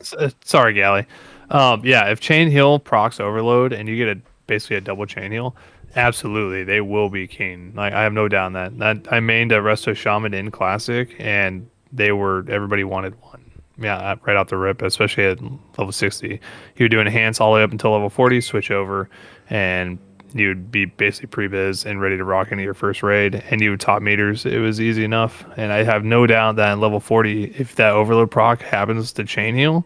Sorry, Gally. If Chain Heal procs Overload and you get basically a double Chain Heal, absolutely, they will be king. I have no doubt in that. I mained a Resto Shaman in Classic, and everybody wanted one. Yeah, right out the rip, especially at level 60. You were doing enhance all the way up until level 40, switch over, and you'd be basically pre-biz and ready to rock into your first raid, and you would top meters. It was easy enough, and I have no doubt that in level 40, if that Overload proc happens to Chain Heal,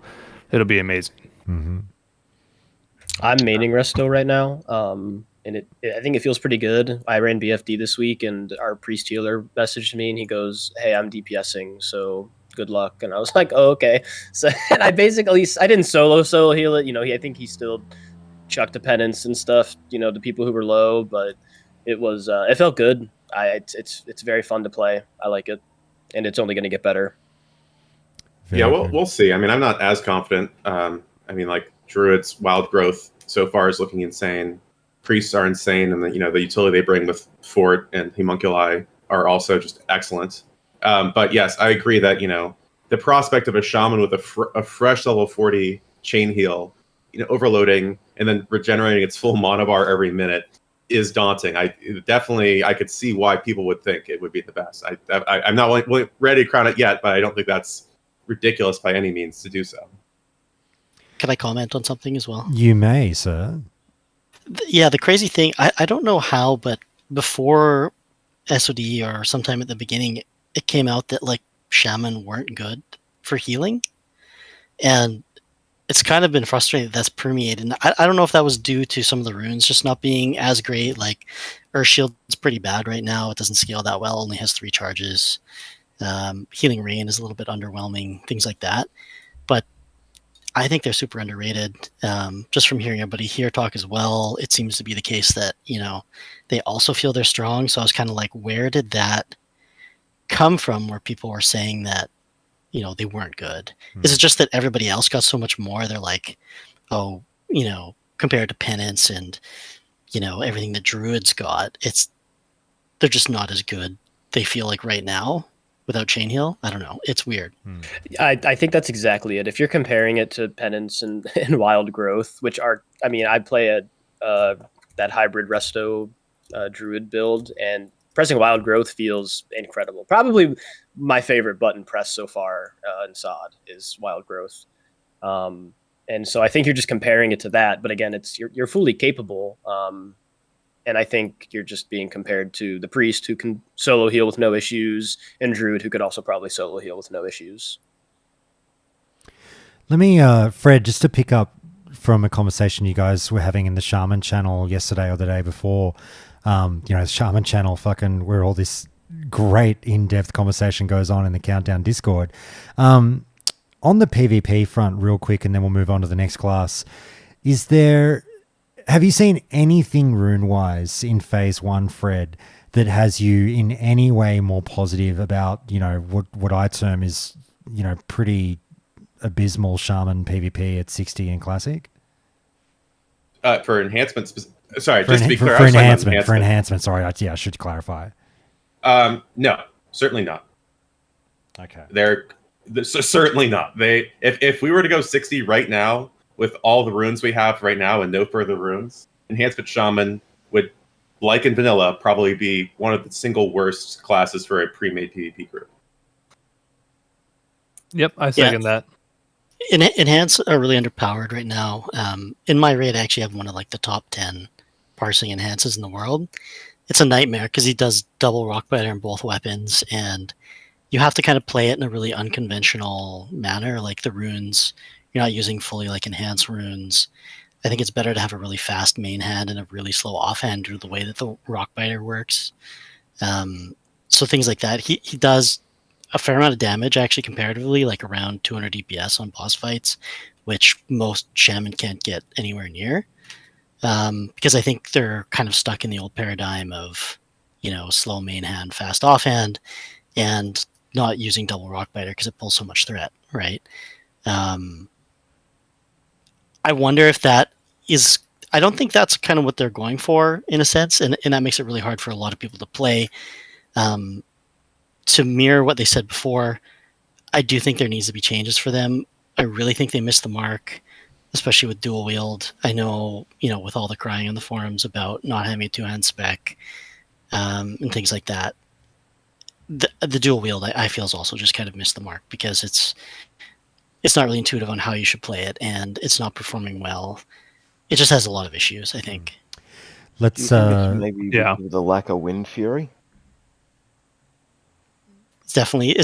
it'll be amazing. Mm-hmm. I'm maining Resto right now, and I think it feels pretty good. I ran BFD this week, and our priest healer messaged me, and he goes, "Hey, I'm DPSing, so good luck." And I was like, "Oh, okay." So and I didn't solo heal it. I think he still chucked a penance and stuff. The people who were low, but it was it felt good. It's very fun to play. I like it, and it's only going to get better. We'll see. I'm not as confident. Druid's wild growth so far is looking insane. Priests are insane, and the utility they bring with Fort and Homunculi are also just excellent. But yes, I agree that the prospect of a shaman with a fresh level 40 chain heal, overloading and then regenerating its full mana bar every minute is daunting. I could see why people would think it would be the best. I'm not ready to crown it yet, but I don't think that's ridiculous by any means to do so. Can I comment on something as well? You may, sir. Yeah, the crazy thing, I don't know how, but before SOD or sometime at the beginning, it came out that Shaman weren't good for healing. And it's kind of been frustrating that's permeated. And I don't know if that was due to some of the runes just not being as great. Earth Shield's pretty bad right now. It doesn't scale that well, only has 3 charges. Healing Rain is a little bit underwhelming, things like that. But I think they're super underrated. Just from hearing everybody here talk as well, it seems to be the case that, they also feel they're strong. So I was kind of like, where did that come from where people were saying that, they weren't good? Is it just that everybody else got so much more? They're like, oh, compared to Penance and, everything that Druids got, they're just not as good. They feel like right now without Chain Heal. I don't know. It's weird. I think that's exactly it. If you're comparing it to Penance and Wild Growth, which are, I play that hybrid Resto Druid build, and pressing Wild Growth feels incredible. Probably my favorite button press so far in SOD is Wild Growth. And so I think you're just comparing it to that. But again, you're fully capable. And I think you're just being compared to the Priest, who can solo heal with no issues, and Druid, who could also probably solo heal with no issues. Let me, Fred, just to pick up from a conversation you guys were having in the Shaman channel yesterday or the day before. Shaman channel, where all this great in-depth conversation goes on in the Countdown Discord. On the PvP front, real quick, and then we'll move on to the next class. Have you seen anything rune-wise in Phase 1, Fred, that has you in any way more positive about, what I term is, pretty abysmal Shaman PvP at 60 in Classic? For enhancements, sorry, For just to be clear, for enhancement. Sorry, I should clarify. No, certainly not. Okay. Certainly not. If we were to go 60 right now, with all the runes we have right now and no further runes, Enhancement Shaman would, like in vanilla, probably be one of the single worst classes for a pre-made PvP group. Yep, I second that. Enhance are really underpowered right now. In my raid, I actually have one of the top 10 parsing enhances in the world. It's a nightmare because he does double Rockbiter in both weapons, and you have to kind of play it in a really unconventional manner. Like the runes, you're not using fully enhanced runes. I think it's better to have a really fast main hand and a really slow offhand due to the way that the Rockbiter works. So things like that. He does a fair amount of damage, actually, comparatively, around 200 DPS on boss fights, which most Shaman can't get anywhere near. Because I think they're kind of stuck in the old paradigm of, slow main hand, fast offhand, and not using double Rockbiter because it pulls so much threat, right? I wonder if that is... I don't think that's kind of what they're going for, in a sense, and that makes it really hard for a lot of people to play. To mirror what they said before, I do think there needs to be changes for them. I really think they missed the mark, especially with dual wield. I know, with all the crying on the forums about not having a two-hand spec and things like that, the dual wield I feel is also just kind of missed the mark because it's not really intuitive on how you should play it, and it's not performing well. It just has a lot of issues, I think. Let's maybe because of the lack of Wind Fury. It's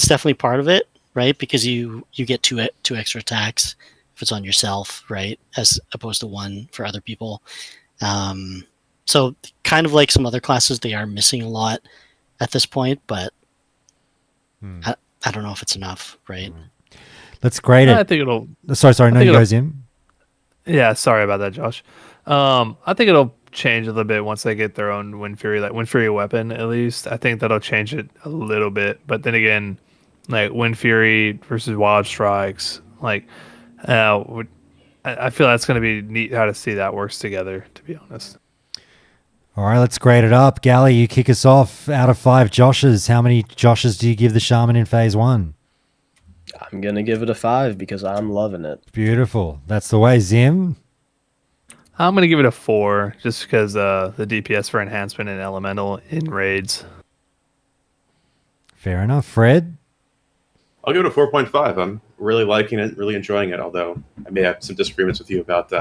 definitely part of it, right? Because you get two extra attacks if it's on yourself, right, as opposed to one for other people. So kind of like some other classes, they are missing a lot at this point, but I don't know if it's enough, right? Let's grade it. I think it'll... Sorry, no, you guys in? Yeah, sorry about that, Josh. I think it'll change a little bit once they get their own Wind Fury, Wind Fury weapon, at least. I think that'll change it a little bit. But then again, Wind Fury versus Wild Strikes, I feel that's going to be neat how to see that works together, to be honest. All right, let's grade it up. Gally, you kick us off. Out of 5 Joshes, how many Joshes do you give the Shaman in Phase 1? I'm going to give it a 5 because I'm loving it. Beautiful. That's the way. Zim? I'm going to give it a 4 just because the DPS for enhancement and elemental in raids. Fair enough. Fred? I'll give it a 4.5. I'm really liking it, really enjoying it, although I may have some disagreements with you about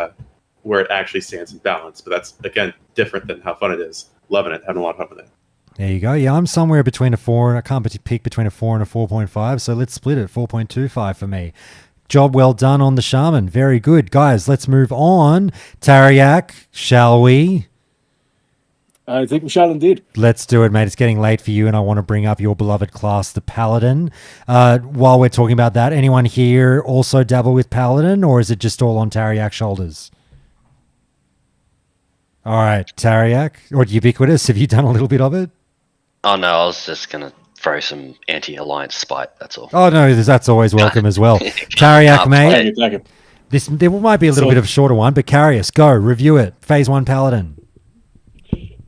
where it actually stands in balance. But that's, again, different than how fun it is. Loving it, having a lot of fun with it. There you go. Yeah, I'm somewhere between a 4. I can't pick between a 4 and a 4.5, so let's split it. 4.25 for me. Job well done on the Shaman. Very good. Guys, let's move on. Tariak, shall we? I think we shall indeed. Let's do it, mate. It's getting late for you, and I want to bring up your beloved class, the Paladin. While we're talking about that, anyone here also dabble with Paladin, or is it just all on Tariak's shoulders? All right, Tariak, or Ubiquitous, have you done a little bit of it? Oh no, I was just gonna throw some anti-alliance spite. That's all. Oh, no, that's always welcome as well. Tariak, mate. There might be a little bit of a shorter one, but Carius, go, review it. Phase 1 Paladin.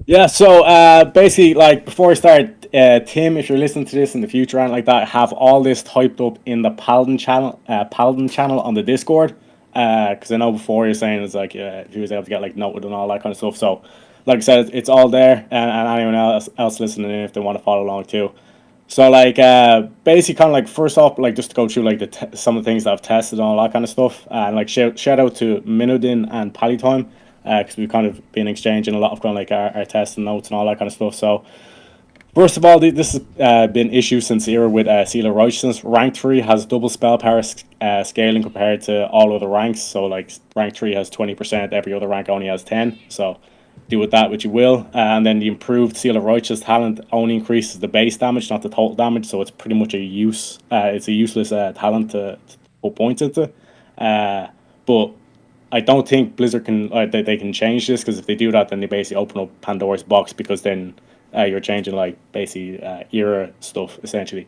Yeah, so basically, like, before I start, Tim, if you're listening to this in the future and like that, I have all this typed up in the Paladin channel on the Discord. Because I know before you're saying it's like if he was able to get like noted and all that kind of stuff. So, like I said, it's all there, and anyone else listening in if they want to follow along too. So like basically kind of like first off, like just to go through like some of the things that I've tested and all that kind of stuff, and like shout out to Minodin and Palytime, because we've kind of been exchanging a lot of kind of like our testing notes and all that kind of stuff. So first of all, this has been issue since era with Seal of Righteousness. Rank 3 has double spell power scaling compared to all other ranks. So like rank 3 has 20%, every other rank only has 10. So do with that what you will. And then the improved Seal of Righteous talent only increases the base damage, not the total damage. So it's pretty much it's a useless talent to put points into. But I don't think Blizzard can they can change this, because if they do that, then they basically open up Pandora's box, because then you're changing like basically era stuff essentially.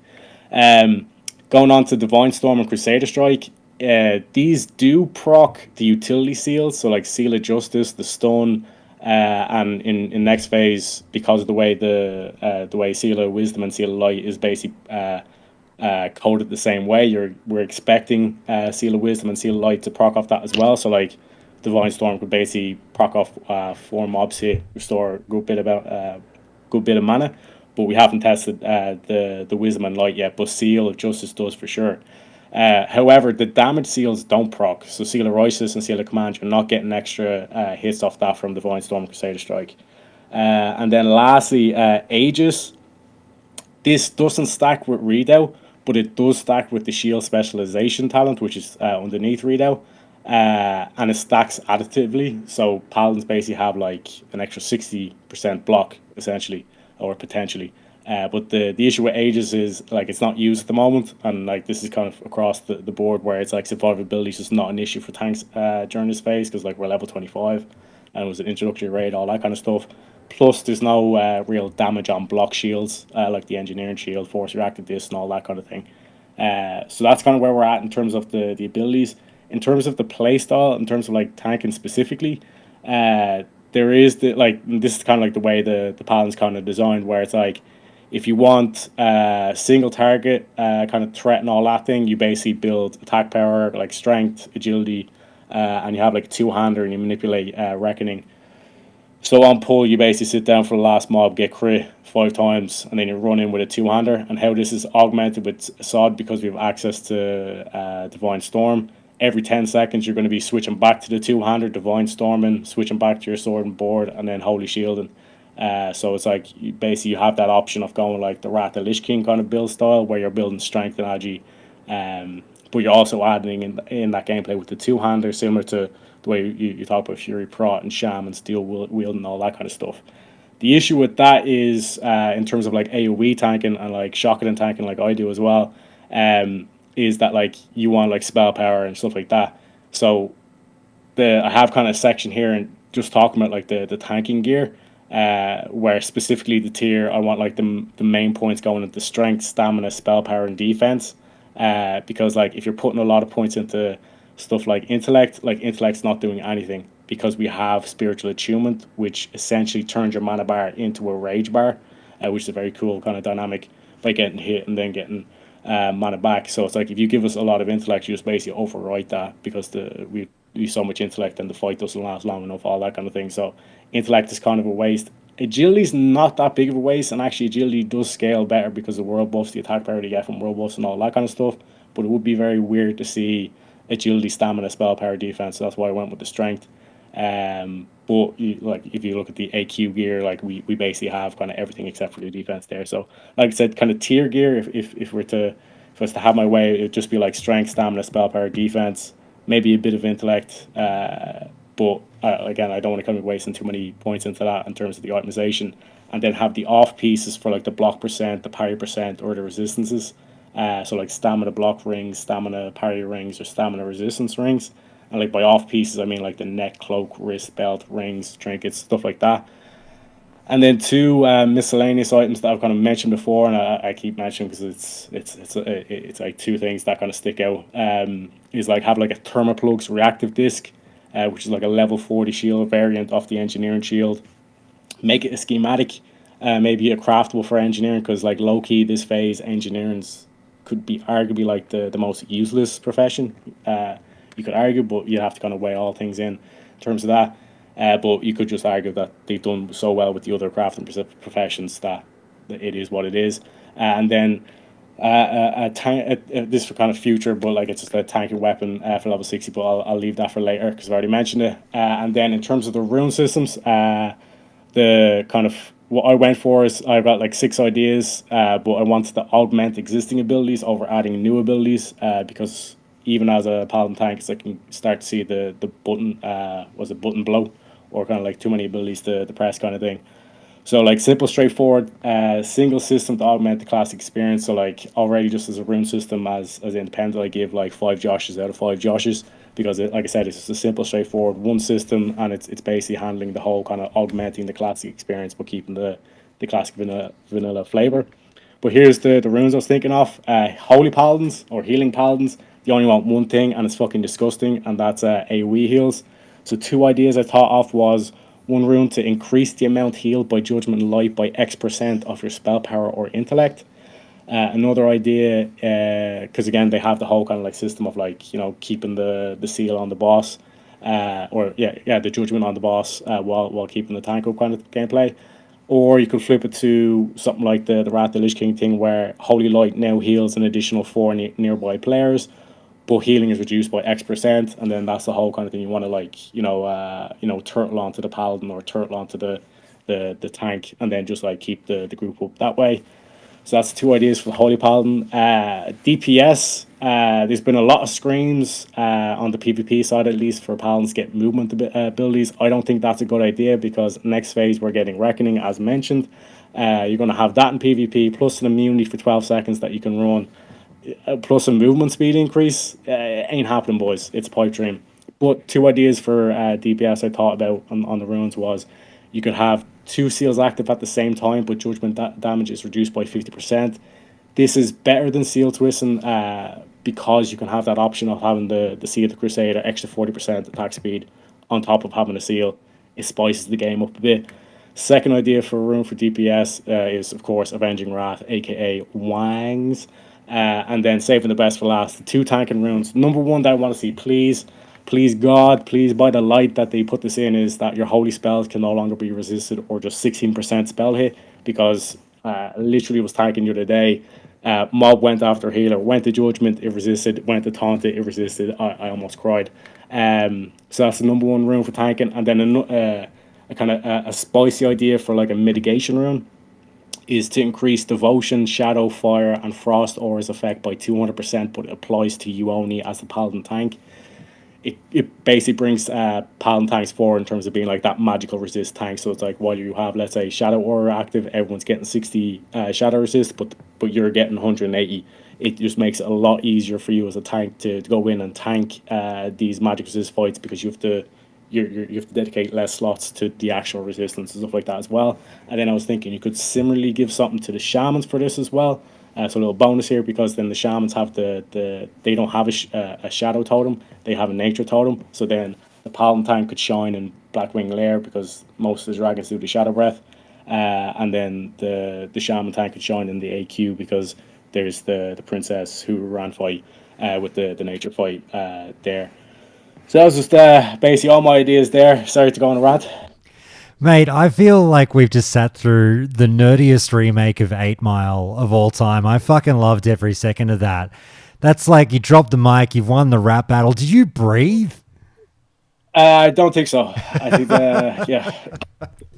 Going on to Divine Storm and Crusader Strike, these do proc the utility seals, so like Seal of Justice, the Stun, and in next phase, because of the way Seal of Wisdom and Seal of Light is basically coded the same way, we're expecting Seal of Wisdom and Seal of Light to proc off that as well. So like Divine Storm could basically proc off 4 mobs hit, restore a good bit of mana, but we haven't tested the Wisdom and Light yet, but Seal of Justice does for sure. However, the damage seals don't proc, so Seal of Righteous and Seal of Command, you're not getting extra hits off that from Divine Storm and Crusader Strike. And then lastly, Aegis. This doesn't stack with Redoubt, but it does stack with the Shield Specialization talent, which is underneath Redoubt. And it stacks additively, so Paladins basically have like an extra 60% block essentially, or potentially. But the issue with Aegis is like it's not used at the moment, and like this is kind of across the board, where it's like survivability is just not an issue for tanks during this phase, because like we're level 25 and it was an introductory raid, all that kind of stuff. Plus there's no real damage on block shields, like the engineering shield, force reactive disc, and all that kind of thing. So that's kind of where we're at in terms of the abilities. In terms of the playstyle, in terms of like tanking specifically, there is this is kind of like the way the Paladin's kind of designed, where it's like if you want single target kind of threat and all that thing, you basically build attack power, like strength, agility, and you have like a 2-hander and you manipulate reckoning. So on pull, you basically sit down for the last mob, get crit 5 times, and then you run in with a 2-hander. And how this is augmented with SOD, because we have access to Divine Storm. Every 10 seconds, you're going to be switching back to the 2-hander, Divine Storming, switching back to your sword and board, and then Holy Shielding. So it's like you have that option of going like the Wrath of Lich King kind of build style, where you're building strength and agi, but you're also adding in that gameplay with the 2-hander, similar to the way you talk about Fury Prot and Shaman, Steel Wield, and all that kind of stuff. The issue with that is in terms of like AoE tanking and like shotgun tanking, like I do as well, is that like you want like spell power and stuff like that. So I have kind of a section here and just talking about like the tanking gear, where specifically the tier I want like the main points going into strength, stamina, spell power, and defense. Because like if you're putting a lot of points into stuff like intellect's not doing anything, because we have spiritual attunement, which essentially turns your mana bar into a rage bar, which is a very cool kind of dynamic by getting hit and then getting mana back. So it's like if you give us a lot of intellect, you just basically overwrite that, because we use so much intellect and the fight doesn't last long enough, all that kind of thing. So intellect is kind of a waste. Agility is not that big of a waste, and actually agility does scale better because of world buffs, the attack power you get from world buffs and all that kind of stuff. But it would be very weird to see agility, stamina, spell power, defense. So that's why I went with the strength. But if you look at the AQ gear, like we basically have kind of everything except for the defense there. So like I said, kind of tier gear, if I was to have my way, it would just be like strength, stamina, spell power, defense, maybe a bit of intellect, but again, I don't want to kind of wasting too many points into that in terms of the itemization. And then have the off pieces for like the block percent, the parry percent, or the resistances. So like stamina block rings, stamina parry rings, or stamina resistance rings. And like by off pieces, I mean like the neck, cloak, wrist, belt, rings, trinkets, stuff like that. And then two miscellaneous items that I've kind of mentioned before, and I keep mentioning because it's like two things that kind of stick out. Is like have like a Thermoplugs reactive disc, which is like a level 40 shield variant of the engineering shield. Make it a schematic, maybe a craftable for engineering, because like low key this phase engineering's could be arguably like the most useless profession. You could argue, but you have to kind of weigh all things in terms of that. But you could just argue that they've done so well with the other crafting professions that it is what it is. And then this for kind of future, but like it's just a tanking weapon for level 60, but I'll leave that for later because I've already mentioned it. And then in terms of the rune systems, the kind of what I went for is I've got like 6 ideas, but I wanted to augment existing abilities over adding new abilities because even as a paladin tank, I can start to see the button was a button blow or kind of like too many abilities to press kind of thing. So like simple, straightforward, single system to augment the classic experience. So like already just as a rune system as independent, I give like 5 Joshes out of 5 Joshes because like I said, it's just a simple, straightforward one system, and it's basically handling the whole kind of augmenting the classic experience but keeping the classic vanilla flavor. But here's the runes I was thinking of: holy paladins or healing paladins. You only want one thing, and it's fucking disgusting, and that's AoE heals. So 2 ideas I thought of was one rune to increase the amount healed by Judgment and Light by X% of your spell power or intellect. Another idea, because again they have the whole kind of like system of like keeping the seal on the boss, the Judgment on the boss while keeping the tank up kind of gameplay. Or you could flip it to something like the Wrath of the Lich King thing, where Holy Light now heals an additional 4 nearby players, but healing is reduced by X%, and then that's the whole kind of thing you want to like turtle onto the paladin or turtle onto the tank, and then just like keep the group up that way. So that's 2 ideas for the Holy Paladin. DPS, there's been a lot of screams on the PvP side, at least, for Paladins to get movement abilities. I don't think that's a good idea because next phase we're getting Reckoning, as mentioned. You're going to have that in PvP, plus an immunity for 12 seconds that you can run, plus a movement speed increase. Ain't happening, boys. It's a pipe dream. But 2 ideas for DPS I thought about on the runes was you could have 2 seals active at the same time, but judgment damage is reduced by 50%. This is better than seal twisting because you can have that option of having the Seal of the Crusader extra 40% attack speed on top of having a seal. It spices the game up a bit. Second idea for a rune for DPS is, of course, Avenging Wrath, aka Wangs. And then saving the best for last, the 2 tanking runes. Number 1 that I want to see, please God, please, by the light that they put this in, is that your holy spells can no longer be resisted or just 16% spell hit, because literally was tanking the other day. Mob went after healer, went to judgment, it resisted, went to taunt it resisted. I almost cried. So that's the number 1 rune for tanking. And then a kind of a spicy idea for like a mitigation rune is to increase devotion, shadow, fire, and frost aura's effect by 200%, but it applies to you only as the paladin tank. It basically brings paladin tanks forward in terms of being like that magical resist tank. So it's like while you have, let's say, shadow aura active, everyone's getting 60 shadow resist, but you're getting 180. It just makes it a lot easier for you as a tank to go in and tank these magic resist fights, because you have to dedicate less slots to the actual resistance and stuff like that as well. And then I was thinking you could similarly give something to the shamans for this as well. So a little bonus here, because then the shamans have they don't have a shadow totem, they have a nature totem. So then the paladin tank could shine in Blackwing Lair because most of the dragons do the shadow breath, and then the shaman tank could shine in the AQ because there's the princess who ran fight with the nature fight there. So that was just basically all my ideas there. Sorry to go on a rant. Mate, I feel like we've just sat through the nerdiest remake of 8 Mile of all time. I fucking loved every second of that. That's like you dropped the mic, you've won the rap battle. Did you breathe? I don't think so. I think, yeah.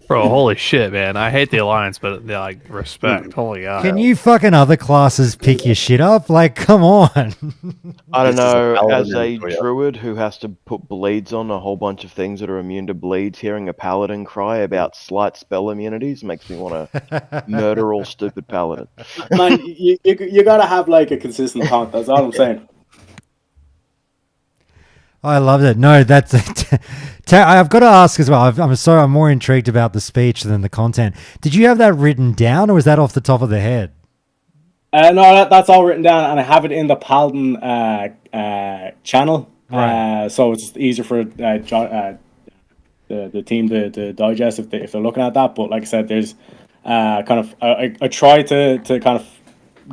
Bro, holy shit, man! I hate the alliance, but they like respect. Holy god! Can you fucking other classes pick your shit up? Like, come on. I don't This is a know, as paladin a for you. druid who has to put bleeds on a whole bunch of things that are immune to bleeds, hearing a paladin cry about slight spell immunities makes me want to murder all stupid paladins. Man, you gotta have like a consistent taunt. That's all I'm saying. I loved it. No, that's I've got to ask as well. I'm more intrigued about the speech than the content. Did you have that written down, or was that off the top of the head? No, that's all written down, and I have it in the Paladin channel. Right. So it's easier for the team to digest if they're looking at that. But like I said, there's kind of I try to kind of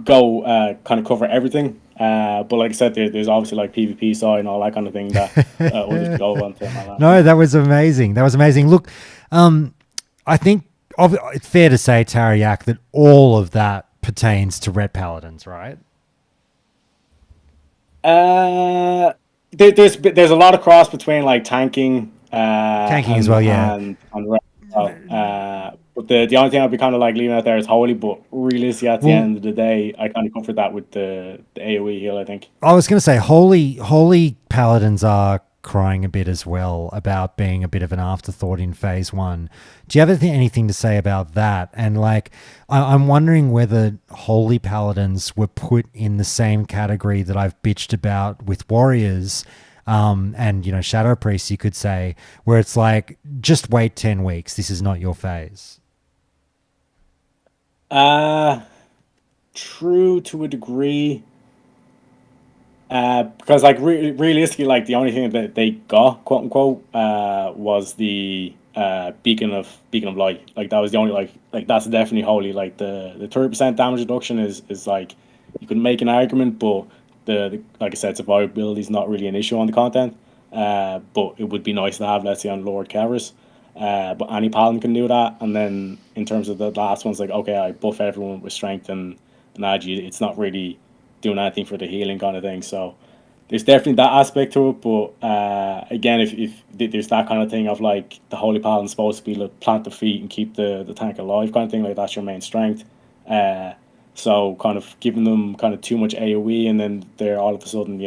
go kind of cover everything. But like I said, there's obviously like PvP side and all that kind of thing that others go on to. No, that was amazing. That was amazing. Look, I think it's fair to say, Tarayak, that all of that pertains to Red Paladins, right? There's a lot of cross between like tanking, As well, yeah. and red. But the only thing I'd be kind of like leaving out there is holy. But realistically, at the end of the day, I kind of comfort that with the AOE heal. I think. I was going to say, holy Paladins are crying a bit as well about being a bit of an afterthought in phase 1. Do you have anything to say about that? And like, I'm wondering whether holy Paladins were put in the same category that I've bitched about with warriors, and shadow priests, you could say, where it's like, just wait 10 weeks. This is not your phase. True to a degree. Because like realistically, like the only thing that they got, quote unquote, was the beacon of light. Like that was the only like that's definitely holy. Like the 30% damage reduction is like, you could make an argument, but the like I said, survivability is not really an issue on the content. But it would be nice to have, let's say, on Lord Cavers. But any paladin can do that. And then in terms of the last ones, like, okay, I buff everyone with strength and agi. It's not really doing anything for the healing kind of thing. So there's definitely that aspect to it. But again, if there's that kind of thing of like the holy paladin's supposed to be like plant the feet and keep the tank alive kind of thing, like that's your main strength. So kind of giving them kind of too much AoE, and then they're all of a sudden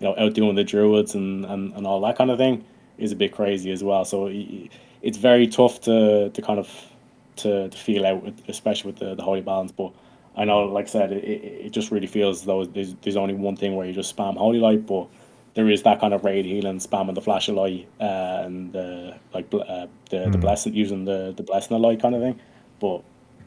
outdoing the druids and all that kind of thing is a bit crazy as well. So it's very tough to kind of to feel out, especially with the holy balance. But I know, like I said, it just really feels as though there's only one thing where you just spam Holy Light, but there is that kind of raid healing, spamming the Flash of Light, and the blessing, using the blessing of light kind of thing. But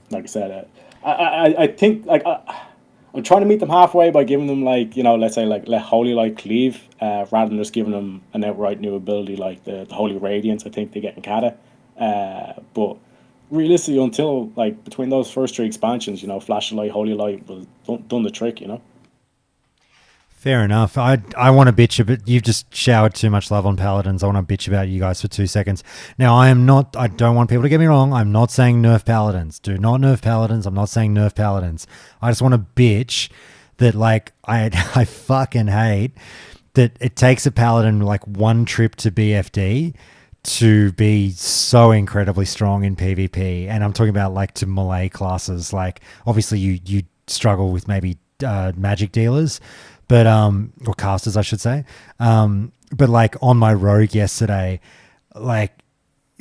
like I said, I think like I'm trying to meet them halfway by giving them like, let's say like let Holy Light cleave, rather than just giving them an outright new ability like the Holy Radiance. I think they get in Kata, but realistically, until like between those first 3 expansions, Flashlight, Holy Light was done the trick, Fair enough. I want to bitch a bit. You've just showered too much love on Paladins. I want to bitch about you guys for 2 seconds. Now, I don't want people to get me wrong. I'm not saying nerf Paladins. Do not nerf Paladins. I'm not saying nerf Paladins. I just want to bitch that like I fucking hate that it takes a Paladin like 1 trip to BFD to be so incredibly strong in PvP. And I'm talking about like to melee classes. Like obviously you struggle with maybe magic dealers, but or casters I should say. But like on my rogue yesterday, like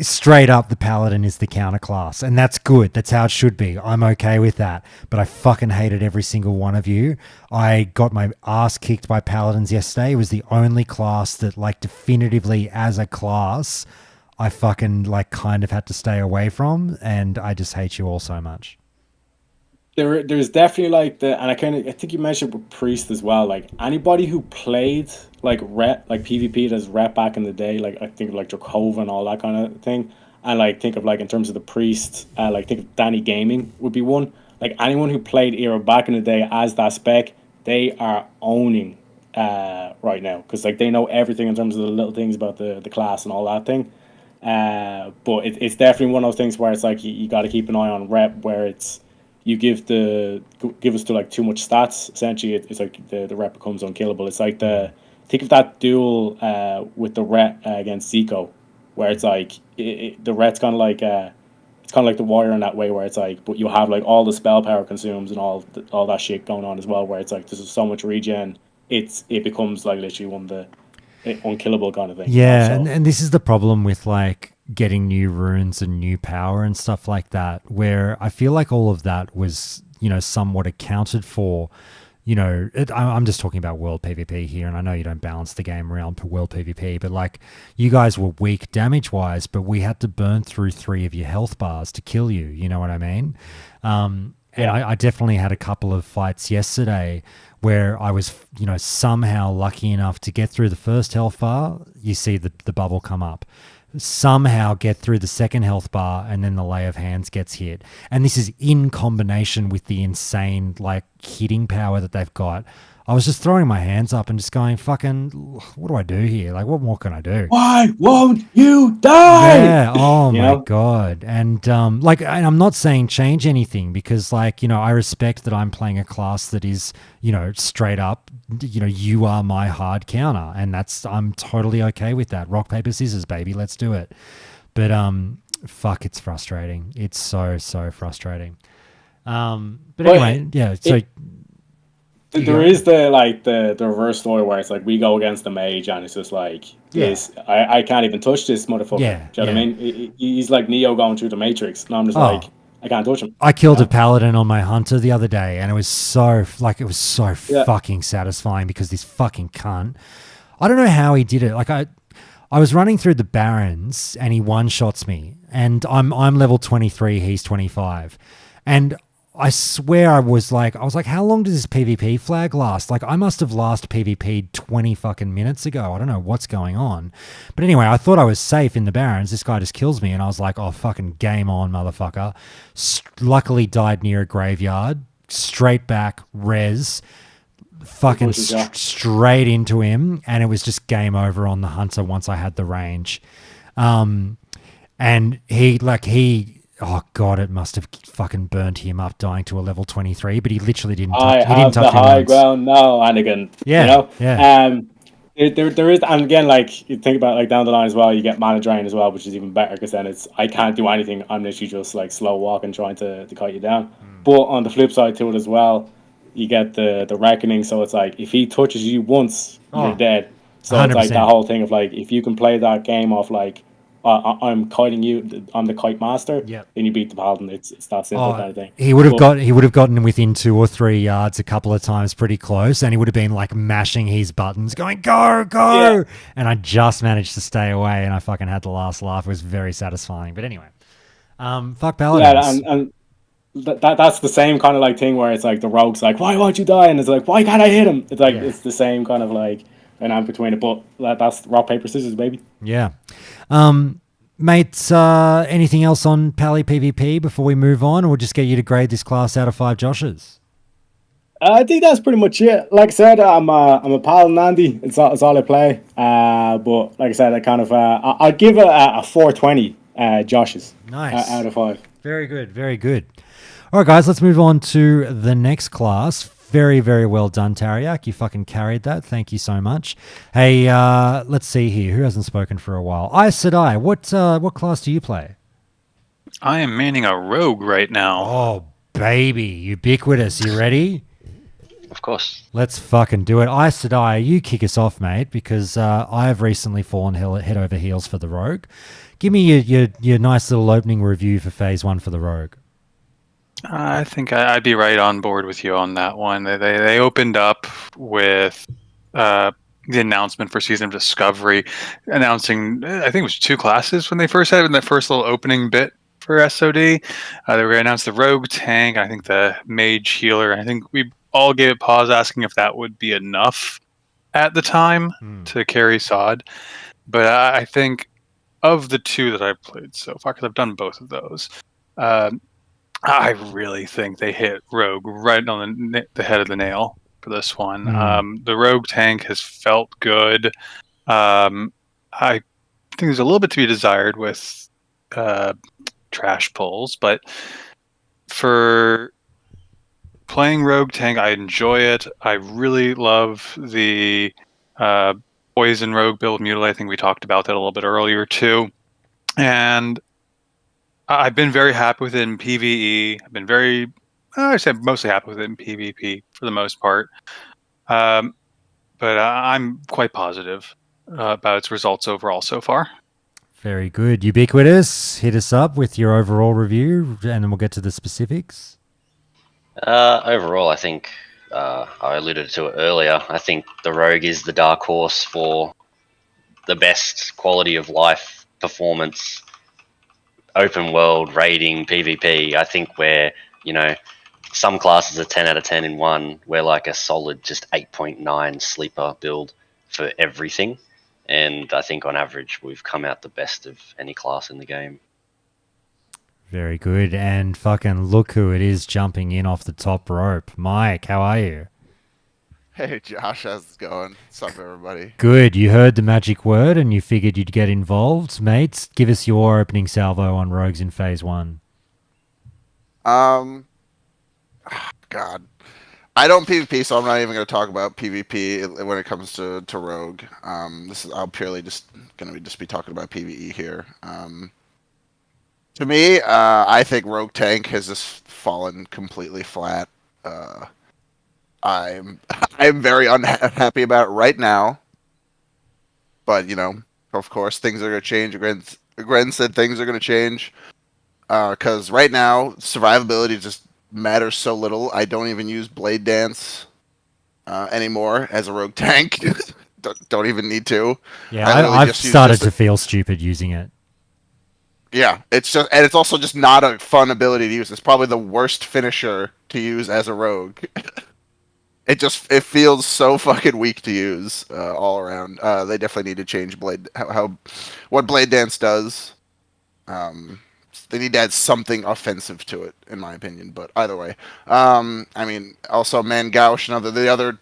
straight up the Paladin is the counter class, and that's good. That's how it should be. I'm okay with that. But I fucking hated every single one of you. I got my ass kicked by Paladins yesterday. It was the only class that like definitively as a class I fucking like kind of had to stay away from, and I just hate you all so much. There's definitely like I think you mentioned with Priest as well. Like anybody who played like PvP as rep back in the day, like I think of like Drakova and all that kind of thing, and like think of like in terms of the Priest, like think of Danny Gaming would be one. Like anyone who played Era back in the day as that spec, they are owning right now, because like they know everything in terms of the little things about the class and all that thing. But it's definitely one of those things where it's like you got to keep an eye on rep, where it's you give us to like too much stats. Essentially, it's like the rep becomes unkillable. It's like think of that duel with the ret against Zico, where it's like the ret's kind of like it's kind of like the warrior in that way, where it's like, but you have like all the spell power consumes and all that shit going on as well, where it's like there's so much regen, it becomes like literally one of the unkillable kind of thing. Yeah, you know? and this is the problem with like getting new runes and new power and stuff like that, where I feel like all of that was, you know, somewhat accounted for. You know, I'm just talking about world PvP here, and I know you don't balance the game around world PvP, but like you guys were weak damage wise, but we had to burn through 3 of your health bars to kill you. You know what I mean? And I definitely had a couple of fights yesterday where I was, you know, somehow lucky enough to get through the first health bar. You see the bubble come up. Somehow get through the second health bar, and then the lay of hands gets hit. And this is in combination with the insane like hitting power that they've got. I was just throwing my hands up and just going, fucking, what do I do here? Like, what more can I do? Why won't you die? Yeah. Oh You my know? God. And like, and I'm not saying change anything, because like, you know, I respect that I'm playing a class that is, you know, straight up, you know, you are my hard counter, and I'm totally okay with that. Rock, paper, scissors, baby. Let's do it. But fuck, it's frustrating. It's so frustrating. But anyway, yeah. So there is the reverse story where it's like we go against the mage and it's just like this. I can't even touch this motherfucker. Yeah, Do you know what I mean? He's like Neo going through the Matrix, and I'm just Oh. like, I can't touch him. I killed a paladin on my hunter the other day, and it was so fucking satisfying, because this fucking cunt, I don't know how he did it. Like I was running through the barrens and he one-shots me, and I'm level 23, he's 25. And I swear I was like, how long does this PvP flag last? Like, I must have last PvP'd 20 fucking minutes ago. I don't know what's going on. But anyway, I thought I was safe in the Barrens. This guy just kills me, and I was like, oh, fucking game on, motherfucker. Luckily died near a graveyard. Straight back, res. Fucking straight into him, and it was just game over on the hunter once I had the range. And he oh God, it must have fucking burnt him up dying to a level 23, but he literally didn't touch, he didn't touch the him high once. ground now, Anakin. Yeah, you know? yeah. There is, and again, like you think about like down the line as well, you get mana drain as well, which is even better, because then it's I can't do anything. I'm literally just like slow walking, trying to kite you down. But on the flip side to it as well, you get the reckoning. So it's like if he touches you once, you're dead. So it's like 100%. that whole thing of like if you can play that game off like I'm kiting you, I'm the kite master. Yep. Then you beat the paladin. It's that simple kind of thing. He would have gotten within 2 or 3 yards a couple of times, pretty close, and he would have been like mashing his buttons, going go, and I just managed to stay away, and I fucking had the last laugh. It was very satisfying. But anyway, fuck paladins. Yeah, and that's the same kind of like thing where it's like the rogue's like, why won't you die? And it's like, why can't I hit him? It's like it's the same kind of like dynamic between it, but that's rock, paper, scissors, baby. Yeah. Mates, anything else on Pally PvP before we move on, or we'll just get you to grade this class out of 5 Joshes? I think that's pretty much it. Like I said, I'm a Paladin Andy. It's all I play. But like I said, I kind of I'd give it a 420 Joshes. Nice. Out of 5. Very good, very good. All right, guys, let's move on to the next class. Very, very well done, Tariak. You fucking carried that. Thank you so much. Hey, let's see here. Who hasn't spoken for a while? Sedai, what class do you play? I am manning a rogue right now. Oh, baby. Ubiquitous. You ready? Of course. Let's fucking do it. Sedai, you kick us off, mate, because I have recently fallen head over heels for the rogue. Give me your nice little opening review for Phase 1 for the rogue. I think I'd be right on board with you on that one. They opened up with the announcement for Season of Discovery, announcing, I think it was 2 classes when they first had it in that first little opening bit for SOD. They were going to announce the Rogue Tank, I think the Mage Healer. I think we all gave it pause asking if that would be enough at the time to carry SOD. But I think of the 2 that I've played so far, because I've done both of those, I really think they hit Rogue right on the head of the nail for this one. The Rogue Tank has felt good. I think there's a little bit to be desired with trash pulls, but for playing Rogue Tank, I enjoy it. I really love the Poison Rogue build Mutilate. I think we talked about that a little bit earlier too. And I've been very happy with it in PvE. I've been very, I say mostly happy with it in PvP for the most part. But I'm quite positive about its results overall so far. Very good. Ubiquitous, hit us up with your overall review, and then we'll get to the specifics. Overall, I think I alluded to it earlier. I think the Rogue is the dark horse for the best quality of life, performance, open world, raiding, PvP. I think we're, some classes are 10 out of 10 in one. We're like a solid just 8.9 sleeper build for everything. And I think on average, we've come out the best of any class in the game. Very good. And fucking look who it is jumping in off the top rope. Mike, how are you? Hey Josh, how's it going? What's up, everybody? Good. You heard the magic word and you figured you'd get involved. Mates, give us your opening salvo on Rogues in Phase 1. God. I don't PvP, so I'm not even going to talk about PvP when it comes to Rogue. I'll purely just going to be talking about PvE here. To me, I think Rogue Tank has just fallen completely flat. I'm very unhappy about it right now, but of course, things are going to change. Gren said things are going to change because right now survivability just matters so little. I don't even use Blade Dance anymore as a Rogue Tank. don't even need to. Yeah, I've started to feel stupid using it. Yeah, it's also just not a fun ability to use. It's probably the worst finisher to use as a rogue. It feels so fucking weak to use all around. They definitely need to change what Blade Dance does. They need to add something offensive to it, in my opinion. But either way, also Mangaush, the other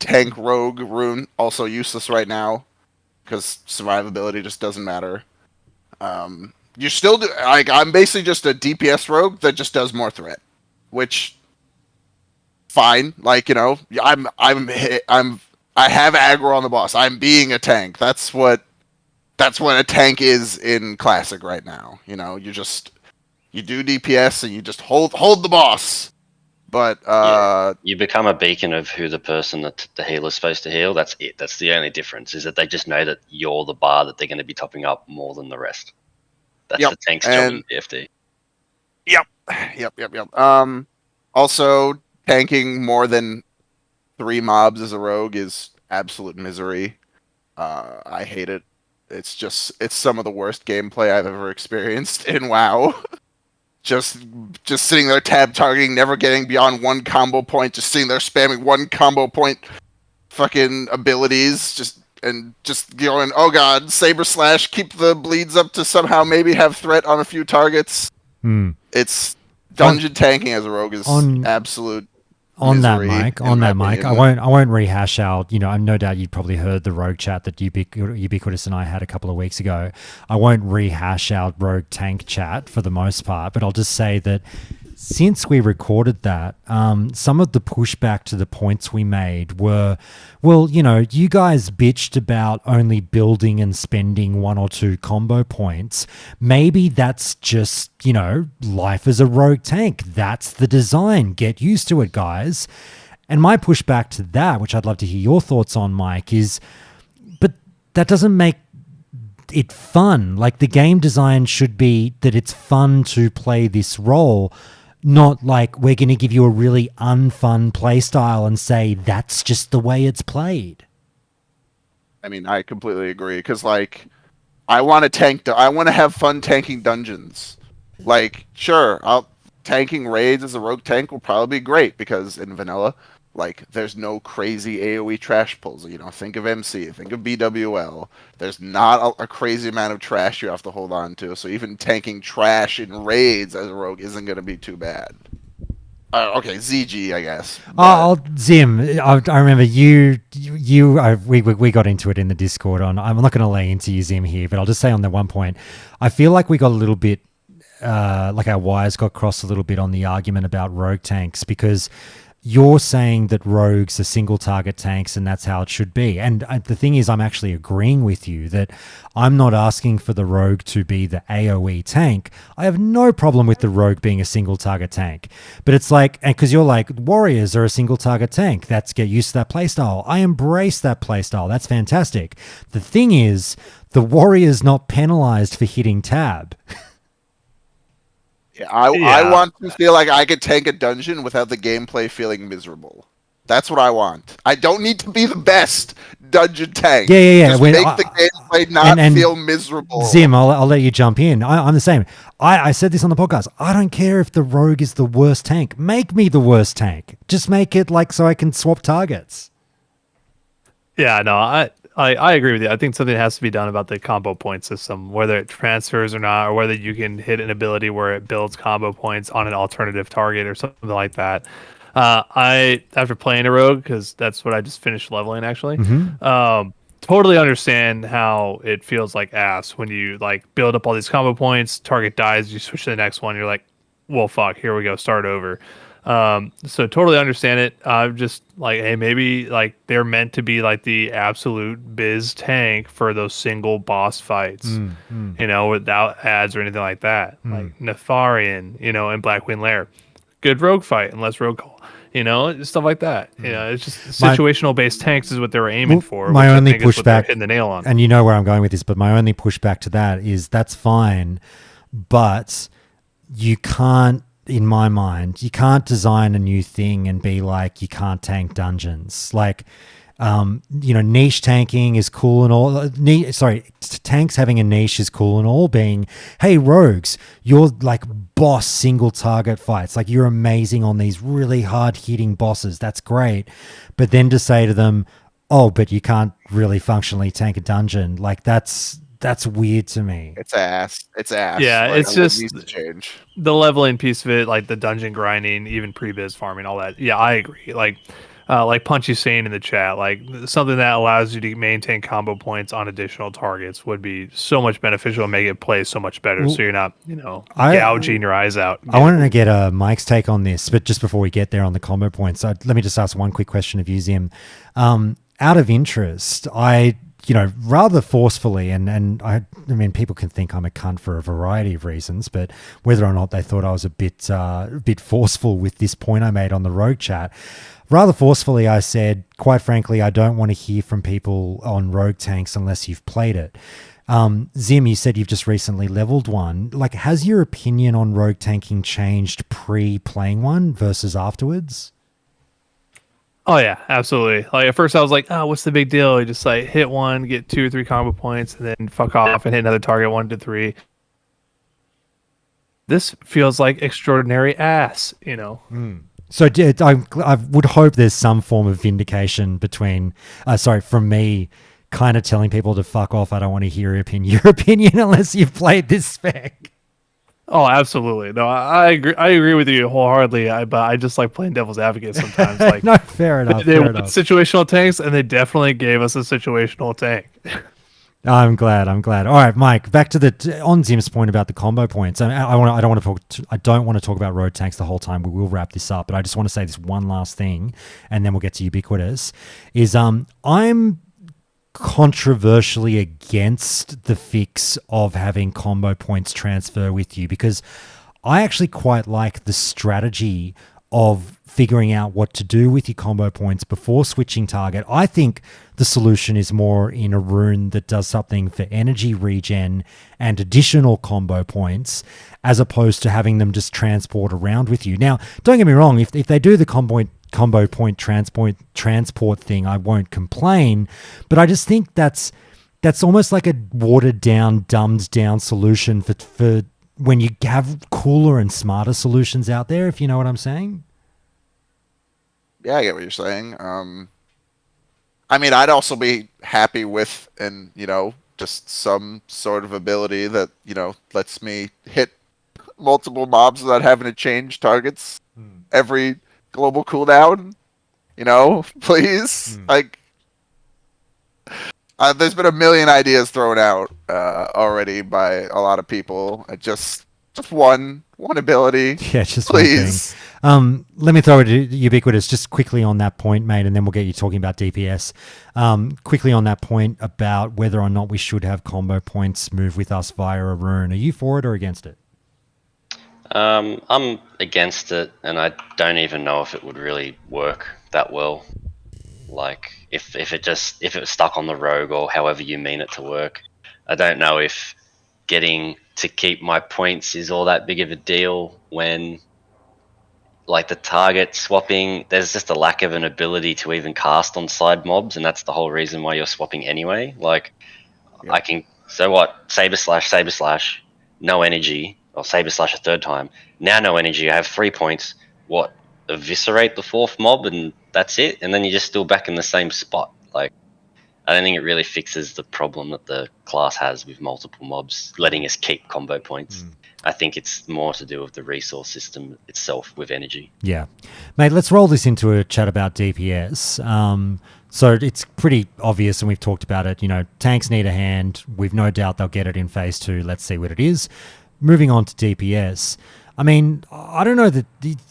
tank rogue rune, also useless right now because survivability just doesn't matter. You still do I'm basically just a DPS rogue that just does more threat, which fine. I have aggro on the boss. I'm being a tank. That's what a tank is in Classic right now. You do DPS and you just hold the boss. But you become a beacon of who the person that the healer's supposed to heal. That's it. That's the only difference, is that they just know that you're the bar that they're going to be topping up more than the rest. That's the tank's job in PFD. Yep. Also, tanking more than 3 mobs as a rogue is absolute misery. I hate it. It's some of the worst gameplay I've ever experienced in WoW. Just sitting there tab targeting, never getting beyond 1 combo point, just sitting there spamming 1 combo point fucking abilities, just going, oh god, Saber Slash, keep the bleeds up to somehow maybe have threat on a few targets. It's dungeon tanking as a rogue is absolute on that misery, mic. I won't rehash out. I'm no doubt you probably heard the Rogue chat that Ubiquitous and I had a couple of weeks ago. I won't rehash out Rogue Tank chat for the most part, but I'll just say that since we recorded that, some of the pushback to the points we made were, well, you guys bitched about only building and spending 1 or 2 combo points. Maybe that's just, life as a rogue tank. That's the design. Get used to it, guys. And my pushback to that, which I'd love to hear your thoughts on, Mike, is, but that doesn't make it fun. Like, the game design should be that it's fun to play this role, not like we're going to give you a really unfun play style and say that's just the way it's played. I completely agree, because I want to have fun tanking dungeons. Sure, tanking raids as a rogue tank will probably be great, because in vanilla, there's no crazy AoE trash pulls. Think of MC, think of BWL. There's not a crazy amount of trash you have to hold on to, so even tanking trash in raids as a rogue isn't going to be too bad. Okay, ZG, I guess. Zim, I remember we got into it in the Discord. I'm not going to lay into you, Zim, here, but I'll just say on that one point, I feel like we got a little bit, our wires got crossed a little bit on the argument about rogue tanks, because you're saying that rogues are single target tanks and that's how it should be. And the thing is, I'm actually agreeing with you that I'm not asking for the rogue to be the AoE tank. I have no problem with the rogue being a single target tank. But it's like, because you're like, warriors are a single target tank. That's get used to that playstyle. I embrace that playstyle. That's fantastic. The thing is, the warrior's not penalized for hitting tab. Yeah, I want to feel like I could tank a dungeon without the gameplay feeling miserable. That's what I want. I don't need to be the best dungeon tank. Yeah. Just make the gameplay not feel miserable. Zim, I'll let you jump in. I'm the same. I said this on the podcast. I don't care if the rogue is the worst tank. Make me the worst tank. Just make it like so I can swap targets. Yeah, no, I agree with you. I think something has to be done about the combo point system, whether it transfers or not, or whether you can hit an ability where it builds combo points on an alternative target or something like that. After playing a rogue, because that's what I just finished leveling actually, totally understand how it feels like ass when you like build up all these combo points, target dies, you switch to the next one, you're like, well, fuck, here we go, start over. So totally understand it. I'm just like, hey, maybe like they're meant to be like the absolute biz tank for those single boss fights, you know, without ads or anything like that. Like Nefarian, you know, and Blackwing Lair, good rogue fight and less rogue call, you know, stuff like that. You know, it's just situational based tanks is what they were aiming for. My only pushback, hitting the nail on. And you know where I'm going with this, but my only pushback to that is that's fine, but you can't. In my mind, you can't design a new thing and be like, you can't tank dungeons. Like, you know, niche tanking is cool and all. Tanks having a niche is cool and all. Being, hey, rogues, you're like boss single target fights. Like, you're amazing on these really hard hitting bosses. That's great. But then to say to them, oh, but you can't really functionally tank a dungeon. Like, that's weird to me. It's ass. Yeah, like, it's just needs to change. The leveling piece of it, like the dungeon grinding, even pre-biz farming, all that. Yeah, I agree. Like Punchy's saying in the chat, like something that allows you to maintain combo points on additional targets would be so much beneficial and make it play so much better. Well, so you're not, you know, gouging your eyes out. I wanted to get Mike's take on this, but just before we get there on the combo points, let me just ask one quick question of you, Zim. Out of interest, you know, rather forcefully, and I mean, people can think I'm a cunt for a variety of reasons, but whether or not they thought I was a bit forceful with this point I made on the Rogue chat, rather forcefully, I said, quite frankly, I don't want to hear from people on Rogue tanks unless you've played it. Zim, you said you've just recently leveled one. Like, has your opinion on Rogue tanking changed pre-playing one versus afterwards? Oh yeah, absolutely. Like at first I was like, oh, what's the big deal? You just like hit one, get 2 or 3 combo points, and then fuck off and hit another target 1 to 3. This feels like extraordinary ass, you know. So I would hope there's some form of vindication between, from me kind of telling people to fuck off. I don't want to hear your opinion unless you've played this spec. Oh, absolutely. No, I agree. I agree with you wholeheartedly. But I just like playing devil's advocate sometimes. Like, no, fair enough. They want situational tanks, and they definitely gave us a situational tank. I'm glad. All right, Mike. Back to on Zim's point about the combo points. I don't want to talk about road tanks the whole time. We will wrap this up, but I just want to say this one last thing, and then we'll get to ubiquitous. I'm controversially against the fix of having combo points transfer with you, because I actually quite like the strategy of figuring out what to do with your combo points before switching target. I think the solution is more in a rune that does something for energy regen and additional combo points, as opposed to having them just transport around with you. Now, don't get me wrong, if they do the combo point transport thing, I won't complain, but I just think that's almost like a watered down, dumbed down solution for when you have cooler and smarter solutions out there, if you know what I'm saying. Yeah, I get what you're saying. I mean, I'd also be happy with, just some sort of ability that, lets me hit multiple mobs without having to change targets every global cooldown, please. Like, there's been a million ideas thrown out already by a lot of people. Just one ability. Yeah, just please. Let me throw it to Ubiquitous just quickly on that point, mate, and then we'll get you talking about DPS. Quickly on that point about whether or not we should have combo points move with us via a rune. Are you for it or against it? I'm against it, and I don't even know if it would really work that well. Like, if it was stuck on the rogue or however you mean it to work, I don't know if getting to keep my points is all that big of a deal when, like, the target swapping, there's just a lack of an ability to even cast on side mobs, and that's the whole reason why you're swapping anyway. Like, I can, so what, Saber Slash, no energy, or Saber Slash a third time, now no energy, I have 3 points, what, eviscerate the fourth mob, and that's it? And then you're just still back in the same spot. Like, I don't think it really fixes the problem that the class has with multiple mobs letting us keep combo points. I think it's more to do with the resource system itself with energy. Yeah. Mate, let's roll this into a chat about DPS. So it's pretty obvious, and we've talked about it. You know, tanks need a hand. We've no doubt they'll get it in phase 2. Let's see what it is. Moving on to DPS. I mean, I don't know that,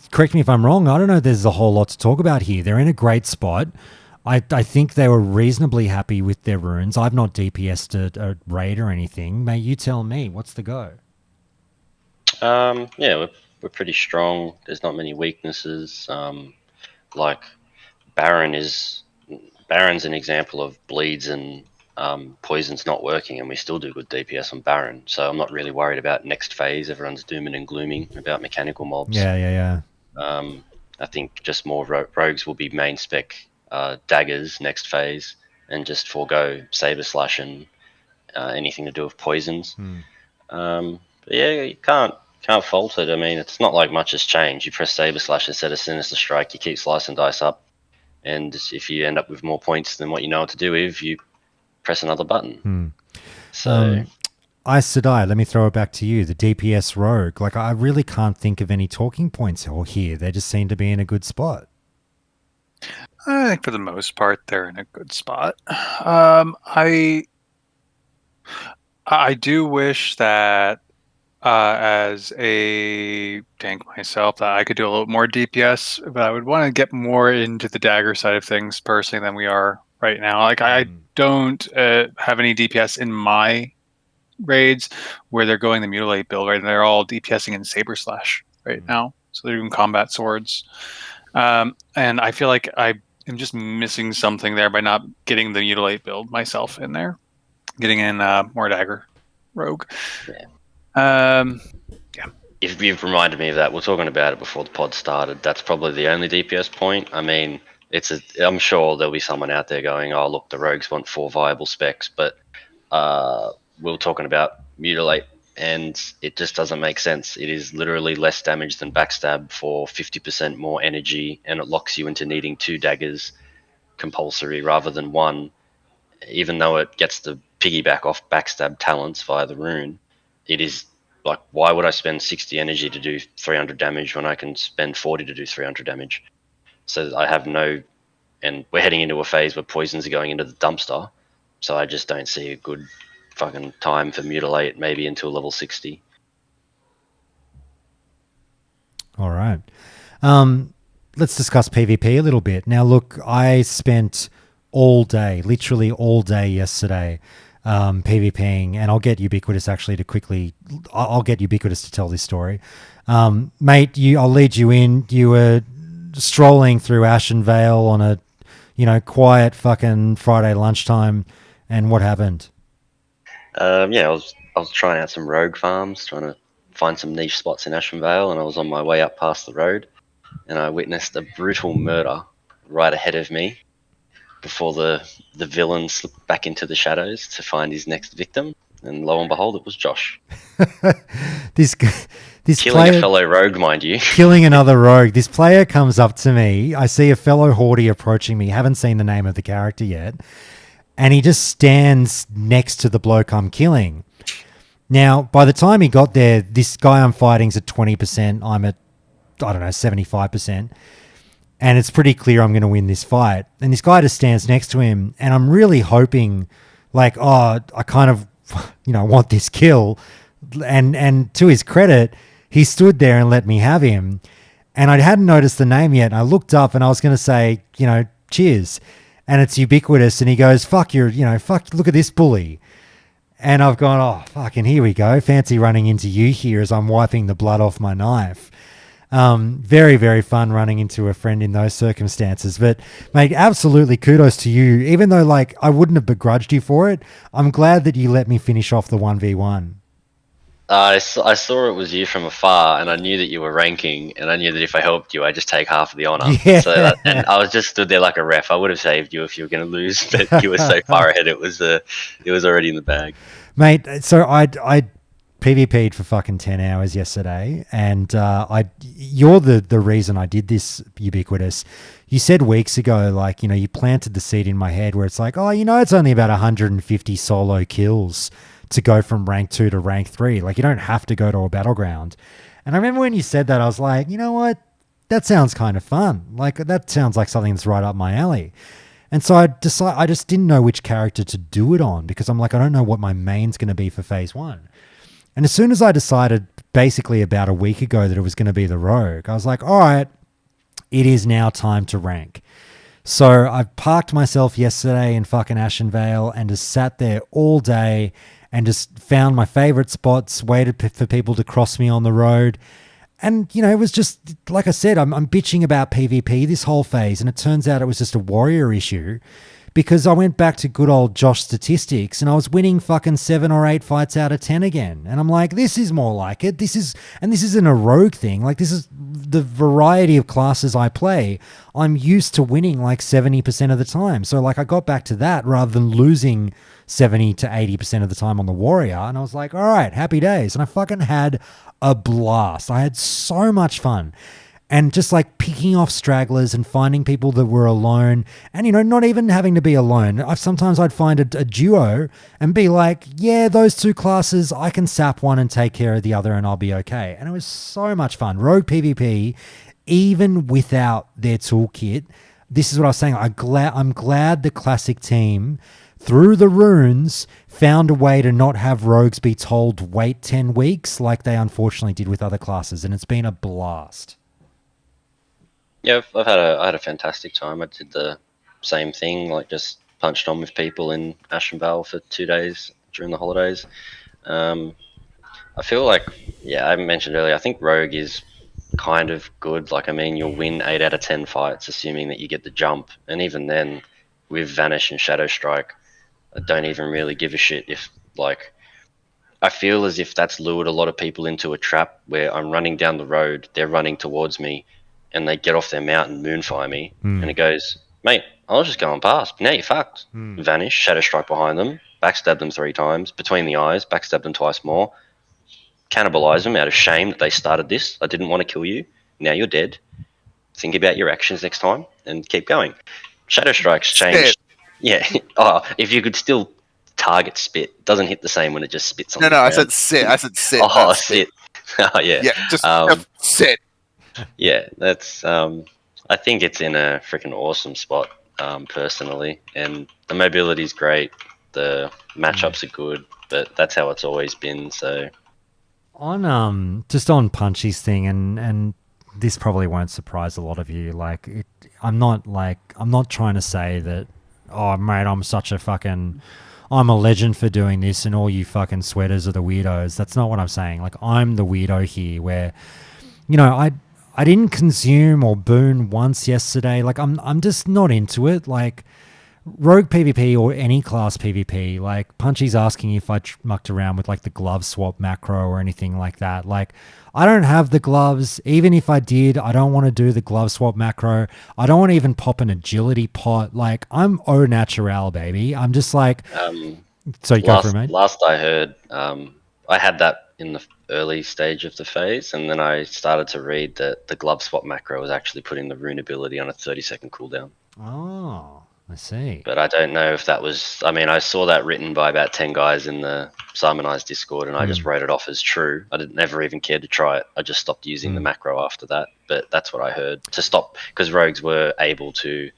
correct me if I'm wrong, I don't know there's a whole lot to talk about here. They're in a great spot. I think they were reasonably happy with their runes. I've not DPS'd a raid or anything. May you tell me, what's the go? Yeah, we're pretty strong. There's not many weaknesses. Like Baron's an example of bleeds and poisons not working, and we still do good DPS on Baron. So I'm not really worried about next phase. Everyone's dooming and glooming about mechanical mobs. Yeah. I think just more rogues will be main spec daggers next phase, and just forego Saber Slash and anything to do with poisons. But yeah, you can't fault it. I mean, it's not like much has changed. You press Saber Slash instead of Sinister Strike, you keep slicing dice up, and if you end up with more points than what you know what to do with, you press another button. So Aes Sedai, let me throw it back to you. The DPS rogue, like, I really can't think of any talking points here. They just seem to be in a good spot. I think for the most part they're in a good spot. I do wish that as a tank myself that I could do a little more DPS, but I would want to get more into the dagger side of things personally than we are right now. Like, I don't have any DPS in my raids where they're going the mutilate build, right? They're all DPSing in Saber Slash right now, so they're doing combat swords, and I feel like I am just missing something there by not getting the mutilate build myself in there, getting in more dagger rogue. If you've reminded me of that, we're talking about it before the pod started. That's probably the only DPS point. I mean, I'm sure there'll be someone out there going, "Oh, look, the rogues want 4 viable specs," but we're talking about mutilate, and it just doesn't make sense. It is literally less damage than backstab for 50% more energy, and it locks you into needing 2 daggers compulsory rather than 1. Even though it gets the piggyback off backstab talents via the rune, it is like, why would I spend 60 energy to do 300 damage when I can spend 40 to do 300 damage? So I have no, and we're heading into a phase where poisons are going into the dumpster, so I just don't see a good fucking time for mutilate maybe until level 60. All right. Let's discuss PvP a little bit. Now, look, I spent literally all day yesterday PvPing, and I'll get Ubiquitous actually I'll get Ubiquitous to tell this story. Mate, I'll lead you in. You were strolling through Ashenvale on a, quiet fucking Friday lunchtime, and what happened? Yeah, I was trying out some rogue farms, trying to find some niche spots in Ashenvale, and I was on my way up past the road, and I witnessed a brutal murder right ahead of me before the villain slipped back into the shadows to find his next victim, and lo and behold, it was Josh. This killing player, a fellow rogue, mind you. Killing another rogue. This player comes up to me. I see a fellow hordie approaching me. Haven't seen the name of the character yet. And he just stands next to the bloke I'm killing. Now, by the time he got there, this guy I'm fighting's at 20%. I'm at, 75%. And it's pretty clear I'm going to win this fight. And this guy just stands next to him. And I'm really hoping, I kind of, want this kill. And to his credit, he stood there and let me have him. And I hadn't noticed the name yet. And I looked up and I was going to say, cheers. And it's Ubiquitous. And he goes, fuck, look at this bully. And I've gone, oh, fucking here we go. Fancy running into you here as I'm wiping the blood off my knife. Very, very fun running into a friend in those circumstances. But, mate, absolutely kudos to you. Even though, I wouldn't have begrudged you for it, I'm glad that you let me finish off the 1v1. I saw it was you from afar, and I knew that you were ranking, and I knew that if I helped you, I'd just take half of the honor. Yeah. And I was just stood there like a ref. I would have saved you if you were going to lose, but you were so far ahead. It was already in the bag, mate. So I PvP'd for fucking 10 hours yesterday, and you're the reason I did this, Ubiquitous. You said weeks ago, you planted the seed in my head where it's like, oh, it's only about 150 solo kills to go from rank 2 to rank 3. You don't have to go to a battleground. And I remember when you said that, I was like, you know what? That sounds kind of fun. That sounds like something that's right up my alley. And so I just didn't know which character to do it on, because I'm like, I don't know what my main's going to be for phase 1. And as soon as I decided, basically about a week ago, that it was going to be the rogue, I was like, all right, it is now time to rank. So I parked myself yesterday in fucking Ashenvale and just sat there all day and just found my favorite spots, waited for people to cross me on the road. And, it was just, like I said, I'm bitching about PvP this whole phase, and it turns out it was just a warrior issue, because I went back to good old Josh statistics and I was winning fucking 7 or 8 fights out of 10 again. And I'm like, this is more like it. This isn't a rogue thing. This is the variety of classes I play. I'm used to winning 70% of the time. So I got back to that rather than losing 70 to 80% of the time on the warrior. And I was like, all right, happy days. And I fucking had a blast. I had so much fun. And just picking off stragglers and finding people that were alone, and not even having to be alone. Sometimes I'd find a duo and be like, yeah, those two classes, I can sap one and take care of the other and I'll be okay. And it was so much fun. Rogue PvP, even without their toolkit, this is what I was saying. I'm glad the classic team, through the runes, found a way to not have rogues be told wait 10 weeks like they unfortunately did with other classes, and it's been a blast. Yeah, I had a fantastic time. I did the same thing, just punched on with people in Ashenvale for 2 days during the holidays. I feel I mentioned earlier, I think Rogue is kind of good. You'll win 8 out of 10 fights, assuming that you get the jump. And even then, with Vanish and Shadow Strike, I don't even really give a shit if, I feel as if that's lured a lot of people into a trap where I'm running down the road, they're running towards me, and they get off their mount and moonfire me, and it goes, mate, I was just going past. Now you're fucked. Vanish, Shadow Strike behind them, backstab them 3 times, between the eyes, backstab them twice more, cannibalize them out of shame that they started this. I didn't want to kill you. Now you're dead. Think about your actions next time and keep going. Shadow Strike's changed. Spit. Yeah. If you could still target spit, it doesn't hit the same when it just spits on the No, I ground. said sit. I said sit. Oh, not sit. Oh, yeah. Yeah, just sit. Yeah, that's. I think it's in a freaking awesome spot, personally, and the mobility's great. The matchups are good, but that's how it's always been. So, just on Punchy's thing, and this probably won't surprise a lot of you. I'm not trying to say that, oh mate, I'm a legend for doing this, and all you fucking sweaters are the weirdos. That's not what I'm saying. I'm the weirdo here, where, I didn't consume or boon once yesterday. I'm just not into it. Rogue PvP or any class PvP, Punchy's asking if I mucked around with the glove swap macro or anything like that. I don't have the gloves. Even if I did, I don't want to do the glove swap macro. I don't want to even pop an agility pot. I'm au natural, baby. I'm just so you go for it, mate. Last I heard, I had that in the early stage of the phase, and then I started to read that the glove swap macro was actually putting the rune ability on a 30-second cooldown. Oh, I see. But I don't know if that was... I saw that written by about 10 guys in the Simonized Discord, and I just wrote it off as true. I never even cared to try it. I just stopped using the macro after that. But that's what I heard. To stop, because rogues were able to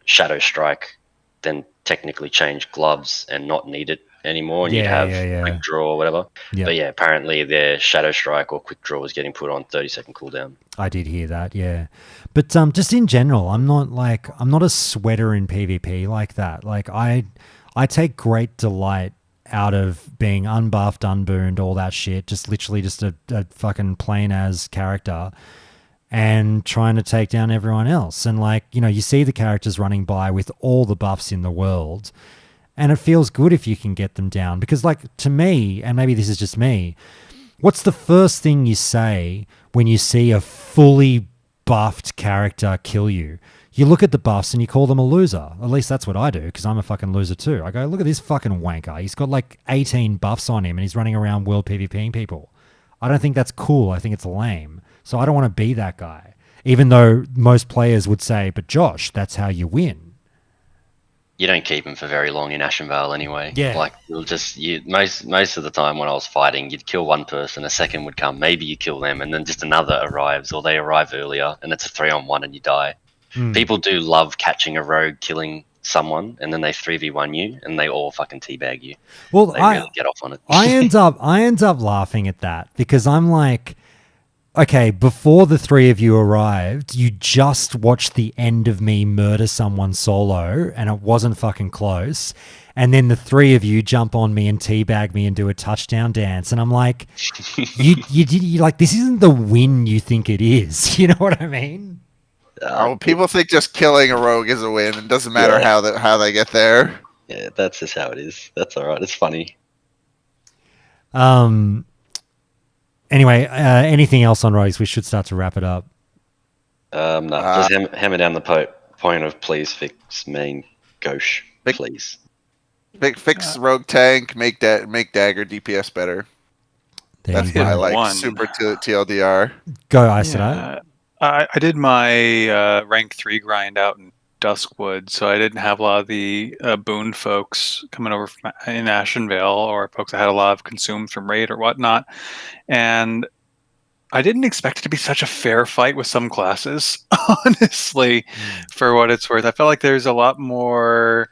Shadow Strike, then technically change gloves and not need it anymore, and Yeah, you'd have yeah. quick draw or whatever. Yep. But yeah, apparently their Shadow Strike or quick draw was getting put on 30-second cooldown. I did hear that, yeah. But just in general, I'm not a sweater in PvP like that. Like I take great delight out of being unbuffed, unbooned, all that shit. Just literally just a fucking plain as character and trying to take down everyone else. And like, you know, you see the characters running by with all the buffs in the world, and it feels good if you can get them down. Because like, to me, and maybe this is just me, what's the first thing you say when you see a fully buffed character kill you? You look at the buffs and you call them a loser. At least that's what I do, because I'm a fucking loser too. I go, look at this fucking wanker. He's got like 18 buffs on him and he's running around world PvPing people. I don't think that's cool. I think it's lame. So I don't want to be that guy. Even though most players would say, but Josh, that's how you win. You don't keep them for very long in Ashenvale anyway. Yeah. Like, you'll just, most of the time when I was fighting, you'd kill one person, a second would come, maybe you kill them, and then just another arrives, or they arrive earlier, and it's a 3-on-1 and you die. People do love catching a rogue, killing someone, and then they 3v1 you, and they all fucking teabag you. Well, they really get off on it. I end up laughing at that, because I'm like, okay, before the three of you arrived, you just watched the end of me murder someone solo, and it wasn't fucking close. And then the three of you jump on me and teabag me and do a touchdown dance, and I'm like, you like, this isn't the win you think it is. You know what I mean? People think just killing a rogue is a win. It doesn't matter how they get there. Yeah, that's just how it is. That's all right. It's funny. Anyway, anything else on rogues? We should start to wrap it up. No, just hammer down the point of please fix main gauche, please. Fix rogue tank, make dagger DPS better. That's my like super TLDR. Go Isoda. I did my rank 3 grind out in Duskwood, so I didn't have a lot of the boon folks coming over from, in Ashenvale, or folks that had a lot of consumed from raid or whatnot. And I didn't expect it to be such a fair fight with some classes, honestly, for what it's worth. I felt like there's a lot more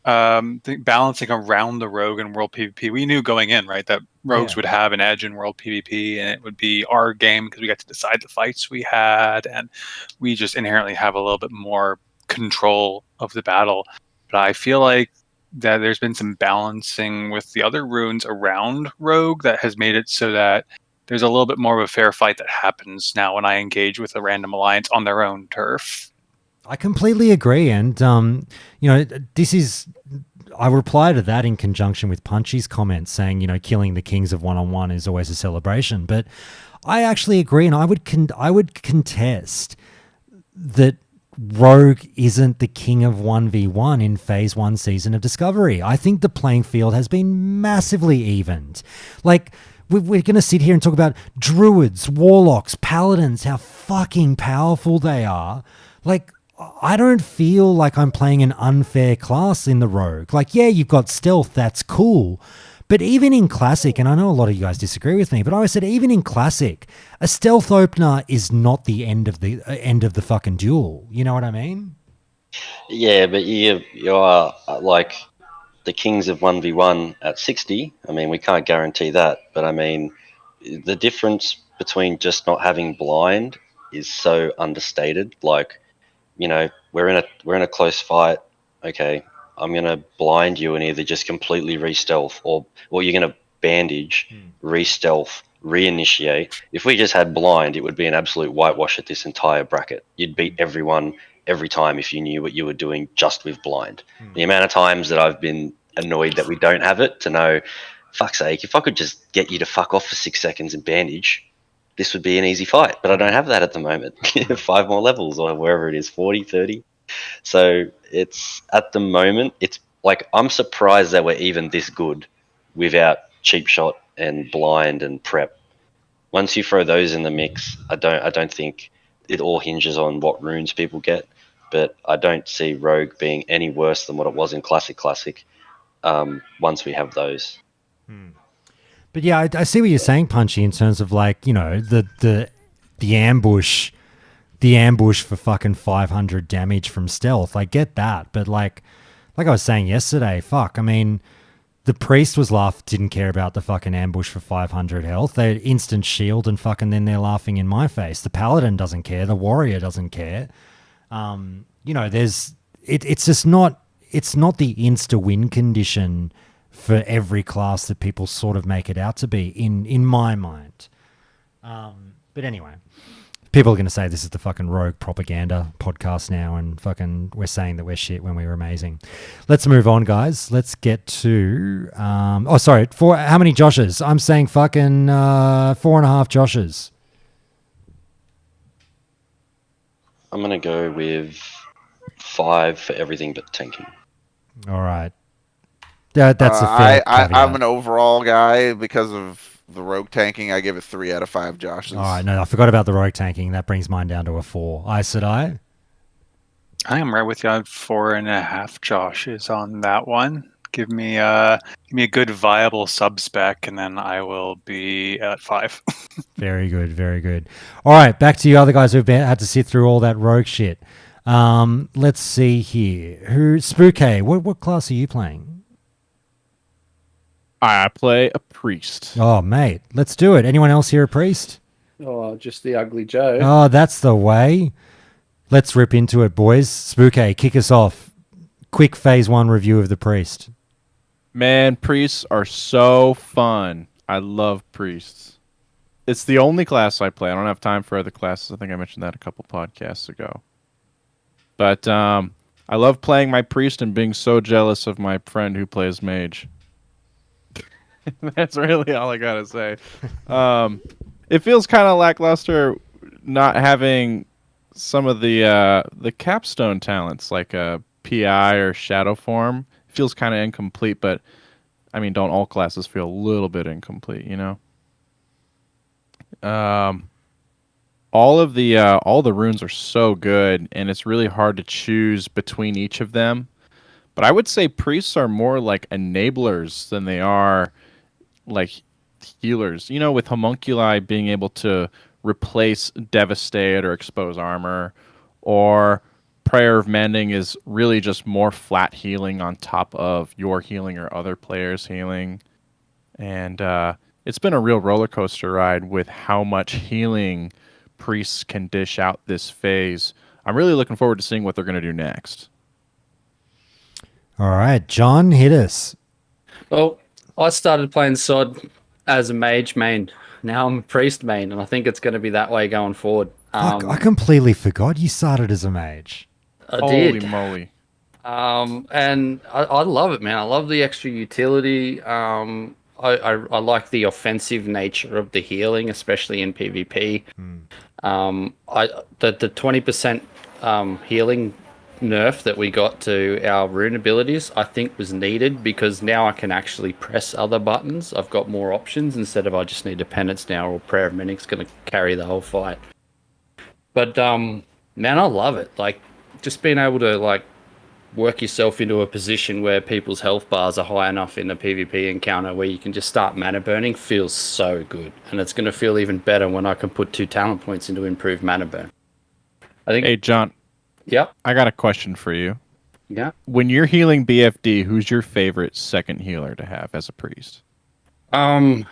balancing around the rogue and world PvP. We knew going in, right, that rogues would have an edge in world PvP, and it would be our game because we got to decide the fights we had, and we just inherently have a little bit more control of the battle. But I feel like that there's been some balancing with the other runes around rogue that has made it so that there's a little bit more of a fair fight that happens now when I engage with a random alliance on their own turf. I completely agree, and you know, I reply to that in conjunction with Punchy's comments saying, you know, killing the kings of one-on-one is always a celebration. But I actually agree, and I would contest that Rogue isn't the king of 1v1 in Phase 1 Season of Discovery. I think the playing field has been massively evened. Like, we're going to sit here and talk about Druids, Warlocks, Paladins, how fucking powerful they are. Like, I don't feel like I'm playing an unfair class in the Rogue. Like, yeah, you've got stealth, that's cool. But even in Classic, and I know a lot of you guys disagree with me, but I always said even in Classic, a stealth opener is not the end of the fucking duel. You know what I mean? Yeah, but you are like the kings of 1v1 at 60. I mean, we can't guarantee that, but I mean, the difference between just not having blind is so understated. Like, you know, we're in a close fight. Okay, I'm gonna blind you and either just completely re-stealth, or you're gonna bandage, re-stealth, reinitiate. If we just had blind, it would be an absolute whitewash at this entire bracket. You'd beat everyone every time if you knew what you were doing just with blind. The amount of times that I've been annoyed that we don't have it, to know, fuck's sake, if I could just get you to fuck off for 6 seconds and bandage, this would be an easy fight. But I don't have that at the moment. 5 more levels, or wherever it is, 40, 30. So it's, at the moment, it's like, I'm surprised that we're even this good without cheap shot and blind and prep. Once you throw those in the mix, I don't think it all hinges on what runes people get, but I don't see Rogue being any worse than what it was in Classic once we have those. But yeah, I see what you're saying, Punchy, in terms of, like, you know, the ambush for fucking 500 damage from stealth. I get that, but like I was saying yesterday, fuck, I mean, The priest didn't care about the fucking ambush for 500 health. They instant shield and fucking then they're laughing in my face. The paladin doesn't care. The warrior doesn't care. It's just not. It's not the insta win condition for every class that people sort of make it out to be in my mind. But anyway. People are going to say this is the fucking rogue propaganda podcast now and fucking we're saying that we're shit when we were amazing. Let's move on, guys. Let's get to... how many Joshes? I'm saying fucking 4.5 Joshes. I'm going to go with 5 for everything but tanking. All right. That's a fair caveat. I'm an overall guy because of the rogue tanking. I give it 3 out of 5 Joshes. All right, no, I forgot about the rogue tanking. That brings mine down to a 4. I I am right with you. I have 4.5 Joshes on that one. Give me a good viable sub spec, and then I will be at 5. Very good, very good. All right, back to you other guys who've had to sit through all that rogue shit. Let's see here. Spooky, what class are you playing? I play a priest. Oh, mate, let's do it. Anyone else here a priest? Oh, just the ugly Joe. Oh, that's the way. Let's rip into it, boys. Spooky, kick us off. Quick phase 1 review of the priest. Man, priests are so fun. I love priests. It's the only class I play. I don't have time for other classes. I think I mentioned that a couple podcasts ago. But I love playing my priest and being so jealous of my friend who plays mage. That's really all I gotta say. It feels kind of lackluster not having some of the capstone talents like a PI or shadow form. It feels kind of incomplete, but I mean, don't all classes feel a little bit incomplete, you know? All the runes are so good, and it's really hard to choose between each of them. But I would say priests are more like enablers than they are like healers. You know, with homunculi being able to replace devastate or expose armor, or prayer of mending is really just more flat healing on top of your healing or other players healing. And it's been a real roller coaster ride with how much healing priests can dish out this phase. I'm really looking forward to seeing what they're going to do next. All right, John, hit us. Well, I started playing SOD as a mage main. Now I'm a priest main, and I think it's going to be that way going forward. Fuck, I completely forgot you started as a mage. I did. Holy moly. And I love it, man. I love the extra utility. I like the offensive nature of the healing, especially in PvP. The 20% healing nerf that we got to our rune abilities, I think was needed, because now I can actually press other buttons. I've got more options instead of I just need a penance now or prayer of mending's going to carry the whole fight. But man, I love it. Like, just being able to like work yourself into a position where people's health bars are high enough in a PvP encounter where you can just start mana burning feels so good. And it's going to feel even better when I can put 2 talent points into improved mana burn. I think. Hey, John. Yep. I got a question for you. Yeah. When you're healing BFD, who's your favorite second healer to have as a priest? A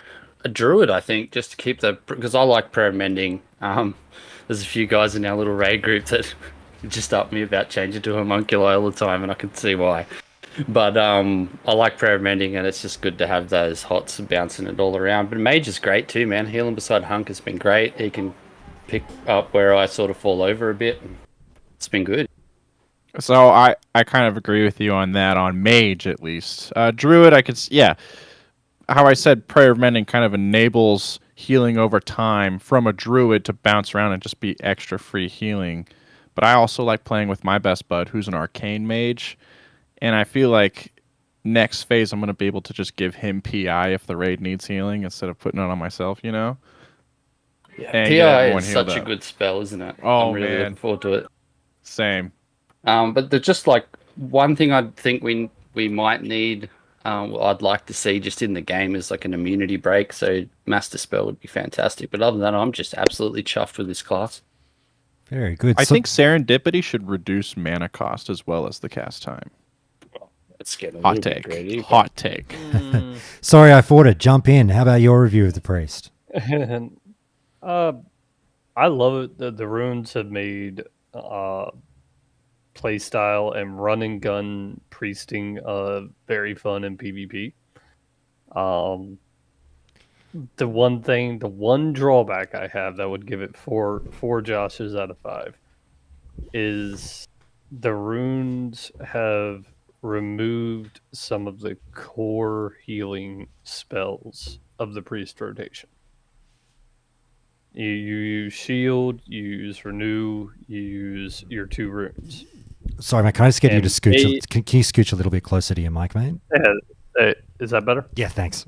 druid, I think, just to keep because I like prayer mending. There's a few guys in our little raid group that just up me about changing to homunculi all the time, and I can see why. But I like prayer mending, and it's just good to have those hots bouncing it all around. But mage is great too, man. Healing beside Hunk has been great. He can pick up where I sort of fall over a bit. It's been good. So I kind of agree with you on that, on mage at least. Druid, I could, yeah. How I said prayer of mending kind of enables healing over time from a druid to bounce around and just be extra free healing. But I also like playing with my best bud, who's an arcane mage. And I feel like next phase I'm going to be able to just give him PI if the raid needs healing instead of putting it on myself, you know? Yeah, PI is such a good spell, isn't it? Oh, I'm really looking forward to it. Same. But there's just like one thing I think we might need, I'd like to see just in the game is like an immunity break. So Master Spell would be fantastic. But other than that, I'm just absolutely chuffed with this class. Very good. I think Serendipity should reduce mana cost as well as the cast time. It's getting a Hot little bit take. greedy. but- Hot take. Sorry, I thought it. Jump in. How about your review of the priest? I love it. The runes have made play style and run and gun priesting very fun in PvP. The one drawback I have that would give it four Joshes out of 5 is the runes have removed some of the core healing spells of the priest rotation. You use shield, you use renew, you use your 2 runes. Sorry, mate. Can I just get you And to scooch? Can you scooch a little bit closer to your mic, mate? Is that better? Yeah, thanks.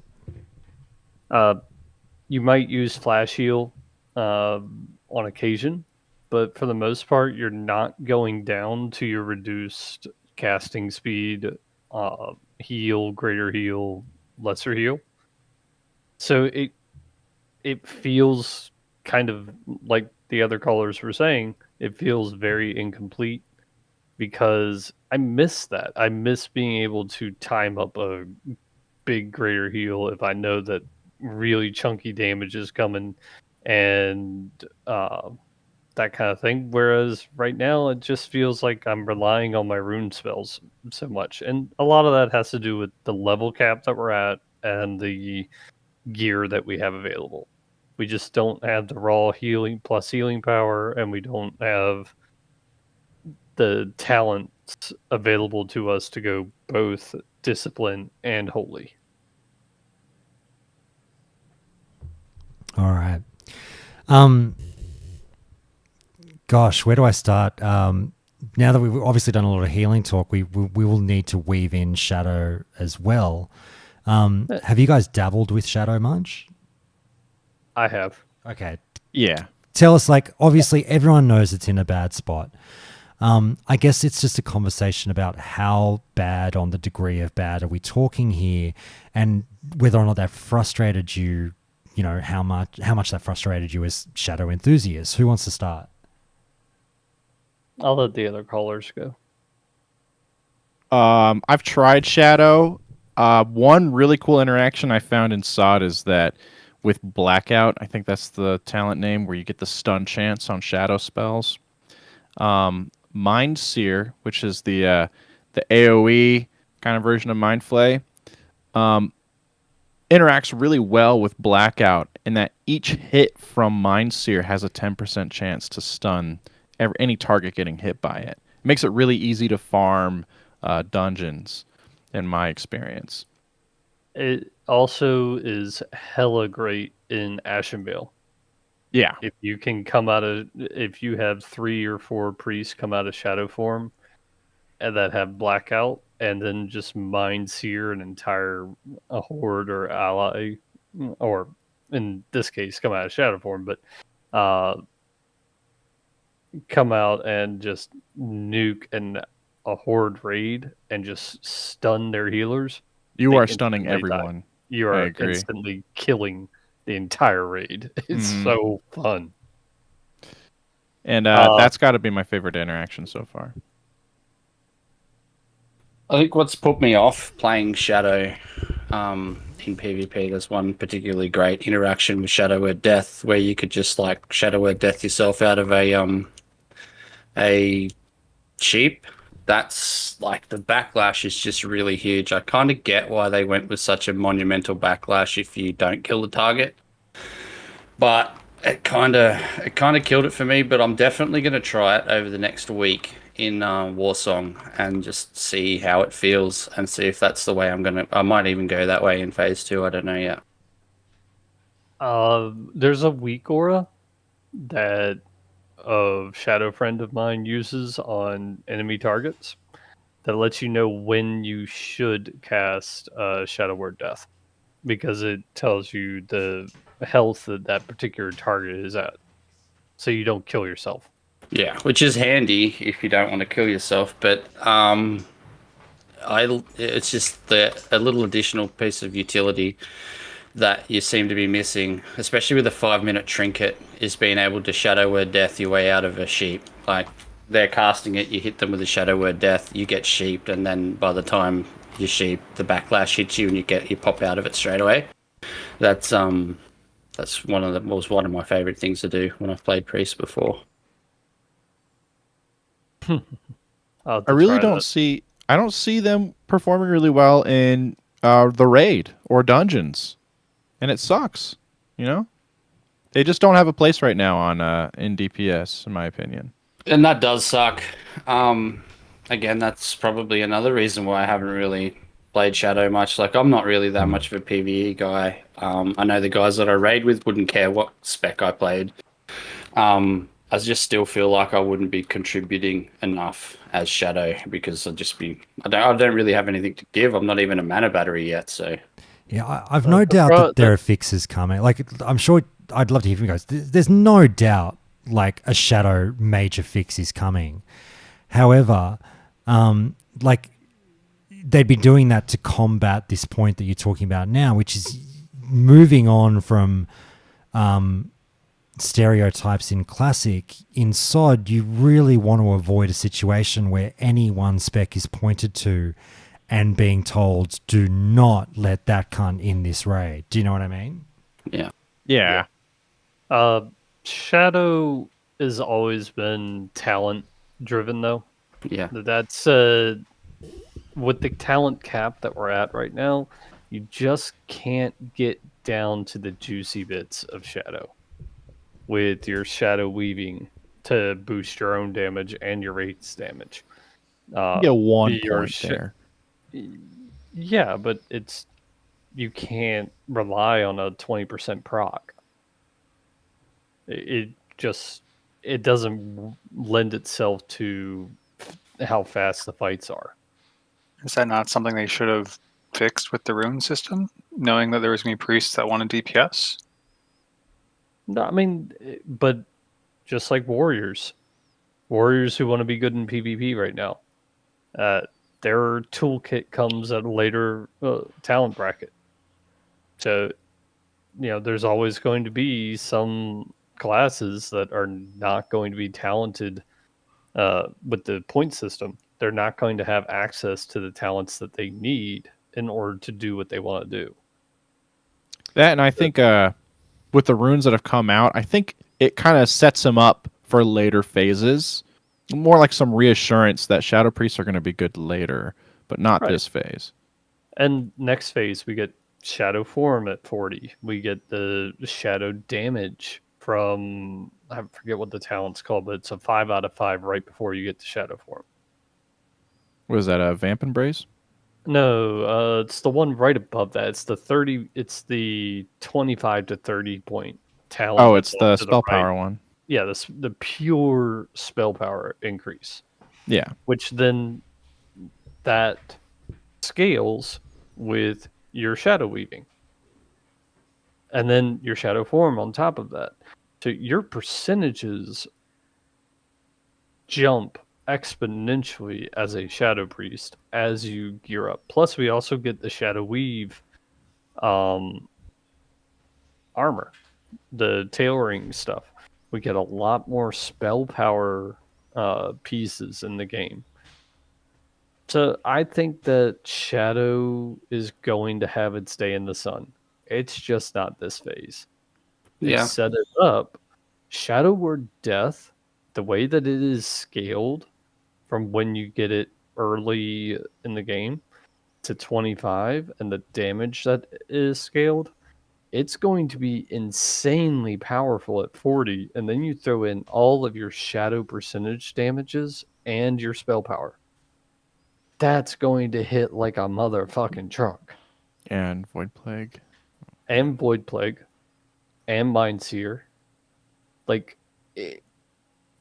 You might use flash heal on occasion, but for the most part, you're not going down to your reduced casting speed, heal, greater heal, lesser heal. So it feels kind of like the other callers were saying. It feels very incomplete because I miss that. I miss being able to time up a big greater heal if I know that really chunky damage is coming and that kind of thing. Whereas right now it just feels like I'm relying on my rune spells so much. And a lot of that has to do with the level cap that we're at and the gear that we have available. We just don't have the raw healing plus healing power, and we don't have the talents available to us to go both discipline and holy. All right. Gosh, where do I start? Now that we've obviously done a lot of healing talk, we will need to weave in Shadow as well. Have you guys dabbled with Shadow much? I have. Okay. Yeah. Tell us, like, obviously everyone knows it's in a bad spot. I guess it's just a conversation about how bad, on the degree of bad, are we talking here, and whether or not that frustrated you. You know, how much that frustrated you as Shadow enthusiasts. Who wants to start? I'll let the other callers go. I've tried Shadow. One really cool interaction I found in SOD is that with Blackout, I think that's the talent name, where you get the stun chance on Shadow spells. Mind Seer, which is the AoE kind of version of Mind Flay, interacts really well with Blackout in that each hit from Mind Seer has a 10% chance to stun any target getting hit by it. It makes it really easy to farm dungeons, in my experience. It also is hella great in Ashenvale. Yeah. If you have 3 or 4 priests come out of Shadow form and that have Blackout, and then just Mind Seer an entire horde or ally, or in this case, come out of Shadow form, but come out and just nuke a horde raid and just stun their healers. You are stunning everyone. Die. You are instantly killing the entire raid. It's so fun. And that's got to be my favorite interaction so far. I think what's put me off playing Shadow in PvP, there's one particularly great interaction with Shadow Word Death where you could just like Shadow Word Death yourself out of a sheep. That's like, the backlash is just really huge. I kind of get why they went with such a monumental backlash if you don't kill the target, but it kind of killed it for me. But I'm definitely going to try it over the next week in Warsong and just see how it feels and see if that's the way I might even go that way in phase 2. I don't know yet. There's a weak aura that a shadow friend of mine uses on enemy targets that lets you know when you should cast Shadow Word Death, because it tells you the health that particular target is at, so you don't kill yourself. Yeah, which is handy if you don't want to kill yourself, but it's just a little additional piece of utility that you seem to be missing, especially with a 5-minute trinket, is being able to Shadow Word Death your way out of a sheep. Like, they're casting it, you hit them with a Shadow Word Death, you get sheeped, and then by the time your sheep, the backlash hits you and you pop out of it straight away. That's was one of my favorite things to do when I've played priest before. I really don't see. I don't see them performing really well in the raid or dungeons, and it sucks. You know, they just don't have a place right now on in DPS, in my opinion. And that does suck. Again, that's probably another reason why I haven't really played Shadow much. Like, I'm not really that much of a PvE guy. I know the guys that I raid with wouldn't care what spec I played. I just still feel like I wouldn't be contributing enough as Shadow because I don't really have anything to give. I'm not even a mana battery yet, so. Yeah, I've no doubt that there are fixes coming. Like, I'm sure I'd love to hear from you guys. There's no doubt like a Shadow major fix is coming. However, like they'd be doing that to combat this point that you're talking about now, which is moving on from stereotypes in Classic. In SOD, you really want to avoid a situation where any one spec is pointed to and being told, do not let that cunt in this raid. Do you know what I mean? Yeah. Yeah. Shadow has always been talent driven, though. Yeah. That's with the talent cap that we're at right now, you just can't get down to the juicy bits of Shadow with your Shadow Weaving to boost your own damage and your rate's damage. You get 1 point there. Yeah, but you can't rely on a 20% proc. It doesn't lend itself to how fast the fights are. Is that not something they should have fixed with the rune system, knowing that there was going to be priests that wanted DPS? No, I mean, but just like warriors who want to be good in PvP right now, their toolkit comes at a later talent bracket. So, there's always going to be some classes that are not going to be talented with the point system. They're not going to have access to the talents that they need in order to do what they want to do. That, and I think with the runes that have come out, I think it kind of sets them up for later phases. More like some reassurance that Shadow Priests are going to be good later, but not this phase. And next phase, we get Shadow Form at 40. We get the Shadow Damage from, I forget what the talent's called, but it's a 5 out of 5 right before you get to Shadow Form. What is that, a Vamp Embrace? No, it's the one right above that. It's the 30. It's the 25 to 30 point talent. Oh, it's the spell power one. Yeah, the pure spell power increase. Yeah. Which then that scales with your Shadow Weaving. And then your Shadow Form on top of that. So your percentages jump exponentially as a Shadow Priest as you gear up. Plus, we also get the Shadow Weave armor, the tailoring stuff. We get a lot more spell power pieces in the game. So I think that Shadow is going to have its day in the sun. It's just not this phase. They set it up. Shadow Word Death, the way that it is scaled from when you get it early in the game to 25 and the damage that is scaled, it's going to be insanely powerful at 40. And then you throw in all of your Shadow percentage damages and your spell power. That's going to hit like a motherfucking truck. And Void Plague. And Void Plague. And Mindseer. Like,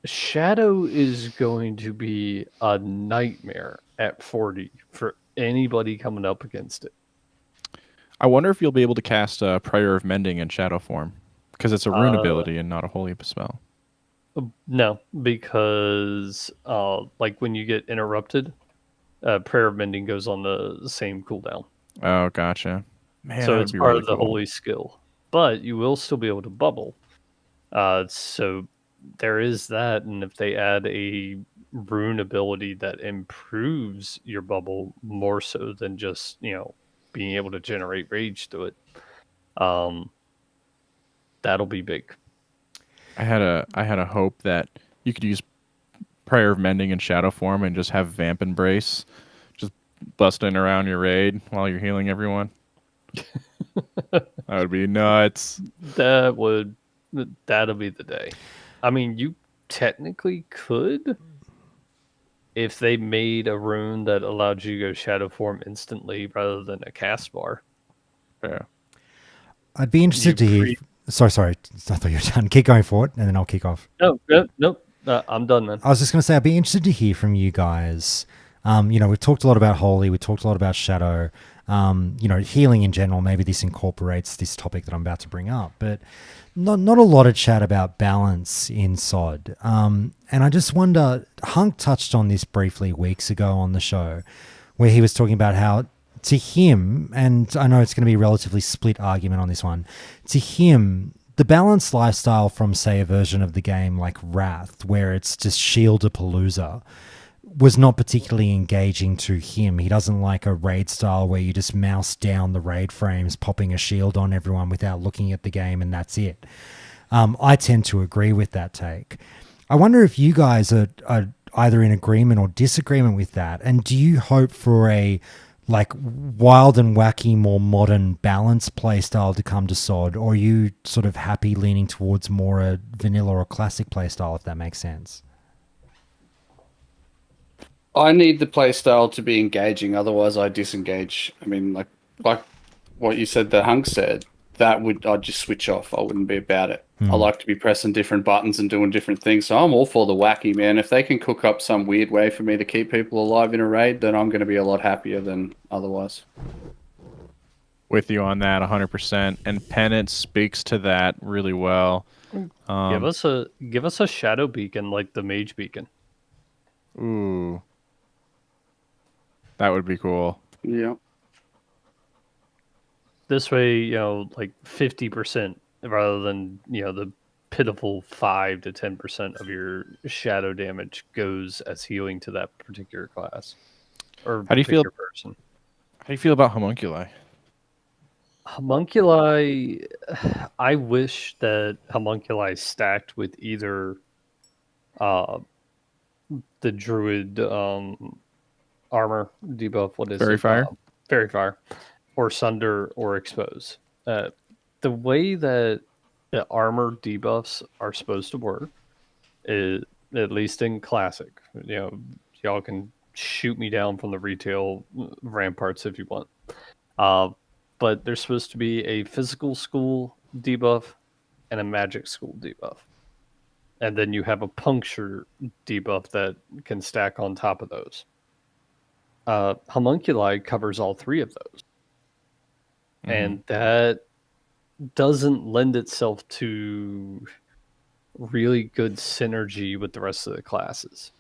Shadow is going to be a nightmare at 40 for anybody coming up against it. I wonder if you'll be able to cast Prayer of Mending in Shadow form, because it's a rune ability and not a holy spell. No, because like when you get interrupted, Prayer of Mending goes on the same cooldown. Oh, gotcha. Man, so that it's would be part really of the cool. holy skill. But you will still be able to bubble. So there is that, and if they add a rune ability that improves your bubble more so than just, being able to generate rage through it. That'll be big. I had a hope that you could use Prayer of Mending in Shadow form and just have Vamp Embrace just busting around your raid while you're healing everyone. That would be nuts. That'll be the day. I mean, you technically could if they made a rune that allowed you to go shadow form instantly rather than a cast bar. Yeah. I'd be interested to hear. Sorry. I thought you were done. Keep going forward, and then I'll kick off. Nope. I'm done, man. I was just going to say, I'd be interested to hear from you guys. We've talked a lot about Holy. We talked a lot about Shadow. Healing in general. Maybe this incorporates this topic that I'm about to bring up, but not a lot of chat about balance in SOD. And I just wonder, Hunk touched on this briefly weeks ago on the show, where he was talking about how, to him, and I know it's going to be a relatively split argument on this one, to him, the balanced lifestyle from, say, a version of the game like Wrath, where it's just Shield-a-Palooza, was not particularly engaging to him. He doesn't like a raid style where you just mouse down the raid frames, popping a shield on everyone without looking at the game, and that's it. I tend to agree with that take. I wonder if you guys are either in agreement or disagreement with that, and do you hope for a wild and wacky, more modern, balanced playstyle to come to SOD, or are you sort of happy leaning towards more a vanilla or classic playstyle, if that makes sense? I need the playstyle to be engaging, otherwise I disengage. I mean, like what you said, the Hunk said, I'd just switch off. I wouldn't be about it. I like to be pressing different buttons and doing different things. So I'm all for the wacky, man. If they can cook up some weird way for me to keep people alive in a raid, then I'm going to be a lot happier than otherwise. With you on that 100%. And Penance speaks to that really well. Give us a shadow beacon like the Mage beacon. Ooh. That would be cool. Yeah. This way, 50% rather than, the pitiful 5 to 10% of your shadow damage goes as healing to that particular class or how do you feel person. How do you feel about Homunculi? Homunculi, I wish that Homunculi stacked with either the Druid armor debuff. What is Fairy it? Fire? Fairy Fire. Or Sunder or Expose. The way that the armor debuffs are supposed to work is, at least in Classic, y'all can shoot me down from the retail ramparts if you want. But there's supposed to be a physical school debuff and a magic school debuff. And then you have a puncture debuff that can stack on top of those. Homunculi covers all three of those. And that doesn't lend itself to really good synergy with the rest of the classes.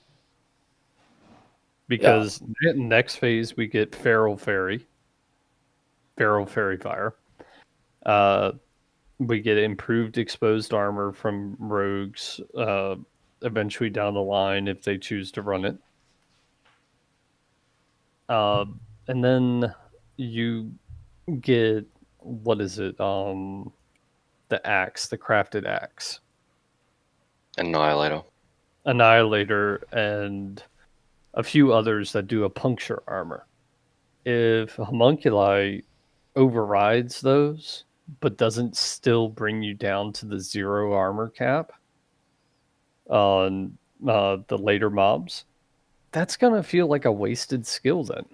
Because next phase we get Feral Fairy Fire. We get improved exposed armor from rogues eventually down the line if they choose to run it. And then you get, what is it? The axe, the crafted axe. Annihilator, and a few others that do a puncture armor. If Homunculi overrides those, but doesn't still bring you down to the 0 armor cap on the later mobs, that's going to feel like a wasted skill then.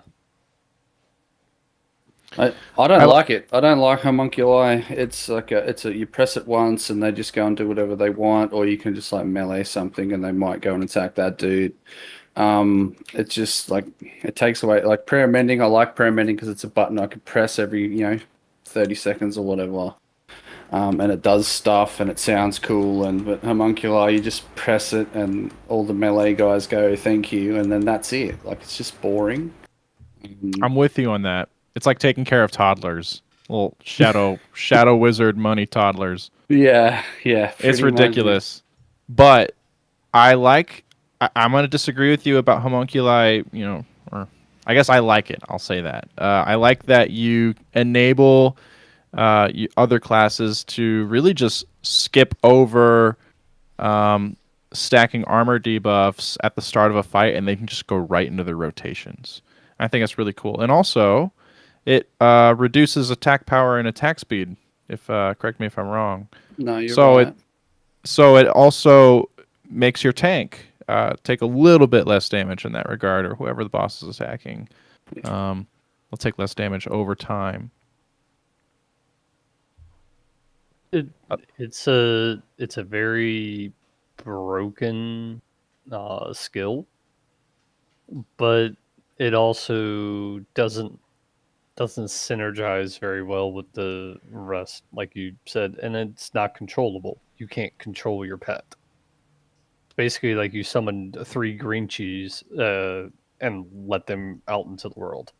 I don't like it. I don't like Homunculi. It's like you press it once and they just go and do whatever they want, or you can just melee something and they might go and attack that dude. It's just it takes away prayer mending. I like prayer mending because it's a button I could press every 30 seconds or whatever, and it does stuff and it sounds cool. But Homunculi, you just press it and all the melee guys go thank you, and then that's it. It's just boring. I'm with you on that. It's like taking care of toddlers, little shadow wizard money toddlers. Yeah. It's ridiculous, but I like I'm going to disagree with you about homunculi. Or I guess I like it. I'll say that. I like that you enable other classes to really just skip over stacking armor debuffs at the start of a fight, and they can just go right into their rotations. I think that's really cool. And also, it reduces attack power and attack speed. If correct me if I'm wrong. No, you're right. So it also makes your tank take a little bit less damage in that regard, or whoever the boss is attacking. Will take less damage over time. It's a very broken skill, but it also doesn't synergize very well with the rest, like you said, and it's not controllable. You can't control your pet. It's basically like you summoned 3 green cheese and let them out into the world.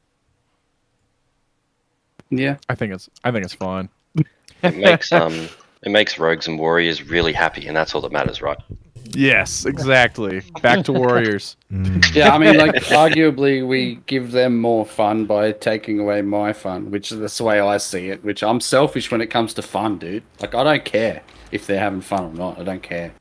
Yeah, I think it's fun. It makes rogues and warriors really happy, and that's all that matters, right? Yes, exactly. Back to warriors. Yeah, I mean, like, arguably, we give them more fun by taking away my fun, which is the way I see it. Which I'm selfish when it comes to fun, dude. Like, I don't care if they're having fun or not. I don't care.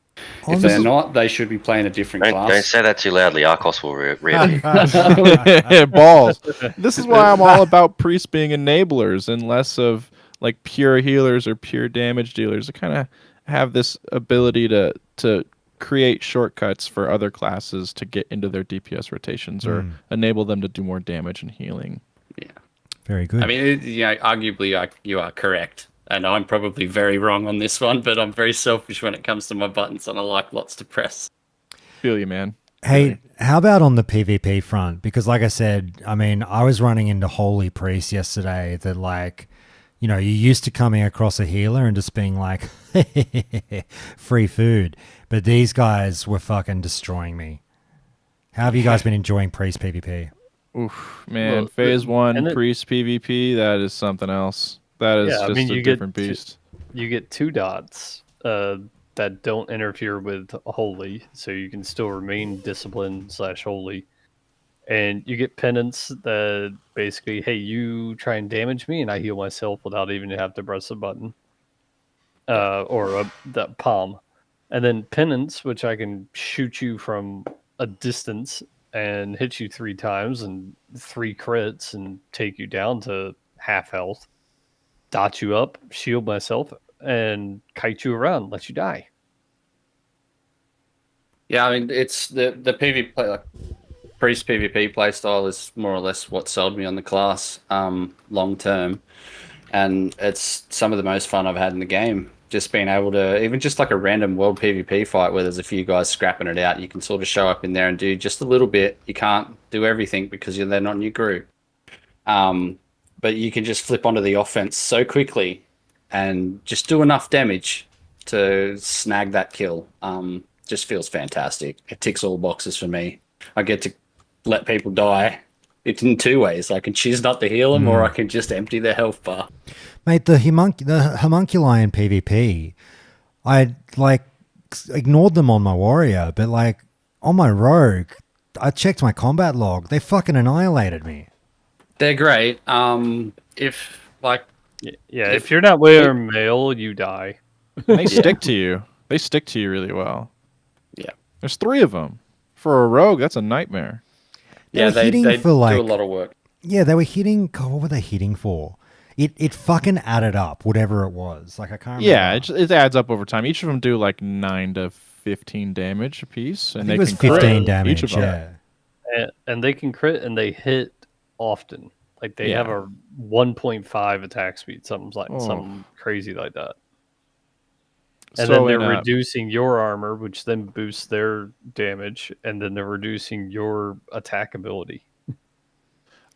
If they're not, they should be playing a different class. Don't say that too loudly. Arcos will rear you. Balls. This is why I'm all about priests being enablers and less of like pure healers or pure damage dealers. I kind of have this ability to create shortcuts for other classes to get into their DPS rotations or enable them to do more damage and healing. Yeah. Very good. I mean, arguably, you are correct. And I'm probably very wrong on this one, but I'm very selfish when it comes to my buttons, and I like lots to press. Feel you, man. Hey, how about on the PvP front? Because like I said, I mean, I was running into Holy Priest yesterday that like, you're used to coming across a healer and just being like, free food. But these guys were fucking destroying me. How have you guys been enjoying Priest PvP? Oof, man. Phase 1 Priest PvP, that is something else. That is just a different beast. You get 2 dots that don't interfere with holy, so you can still remain disciplined / holy. And you get penance that basically, hey, you try and damage me, and I heal myself without even have to press a button or that palm. And then penance, which I can shoot you from a distance and hit you 3 times and 3 crits and take you down to half health. Dot you up, shield myself, and kite you around, let you die. Yeah, I mean, it's the PvP, like, Priest PvP playstyle is more or less what sold me on the class long term. And it's some of the most fun I've had in the game. Just being able to, even just like a random world PvP fight where there's a few guys scrapping it out, you can sort of show up in there and do just a little bit. You can't do everything because they're not in your group. But you can just flip onto the offense so quickly and just do enough damage to snag that kill. Just feels fantastic. It ticks all boxes for me. I get to let people die. It's in 2 ways. I can choose not to heal them, or I can just empty their health bar. Mate, the homunculi in PvP, I like ignored them on my warrior, but like on my rogue, I checked my combat log. They fucking annihilated me. They're great. If you're not wearing mail, you die. They stick to you. They stick to you really well. Yeah. There's 3 of them. For a rogue, that's a nightmare. They do a lot of work. Yeah, they were hitting. God, what were they hitting for? It fucking added up, whatever it was. Like I can't. Yeah, it adds up over time. Each of them do like 9 to 15 damage a piece, and I think they it was can 15 crit damage. each of them. Yeah. And they can crit, and they hit often. Like they have a 1.5 attack speed, something crazy like that. And then they're reducing your armor, which then boosts their damage, and then they're reducing your attack ability.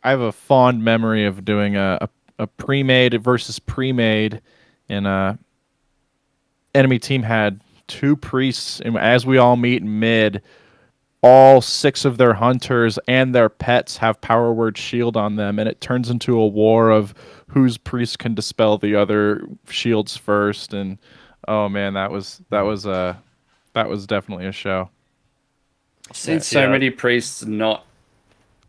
I have a fond memory of doing a Premade versus Premade, and enemy team had 2 priests, and as we all meet in mid, all 6 of their hunters and their pets have power word shield on them, and it turns into a war of whose priest can dispel the other shields first. And oh man, that was definitely a show. I've seen so many priests not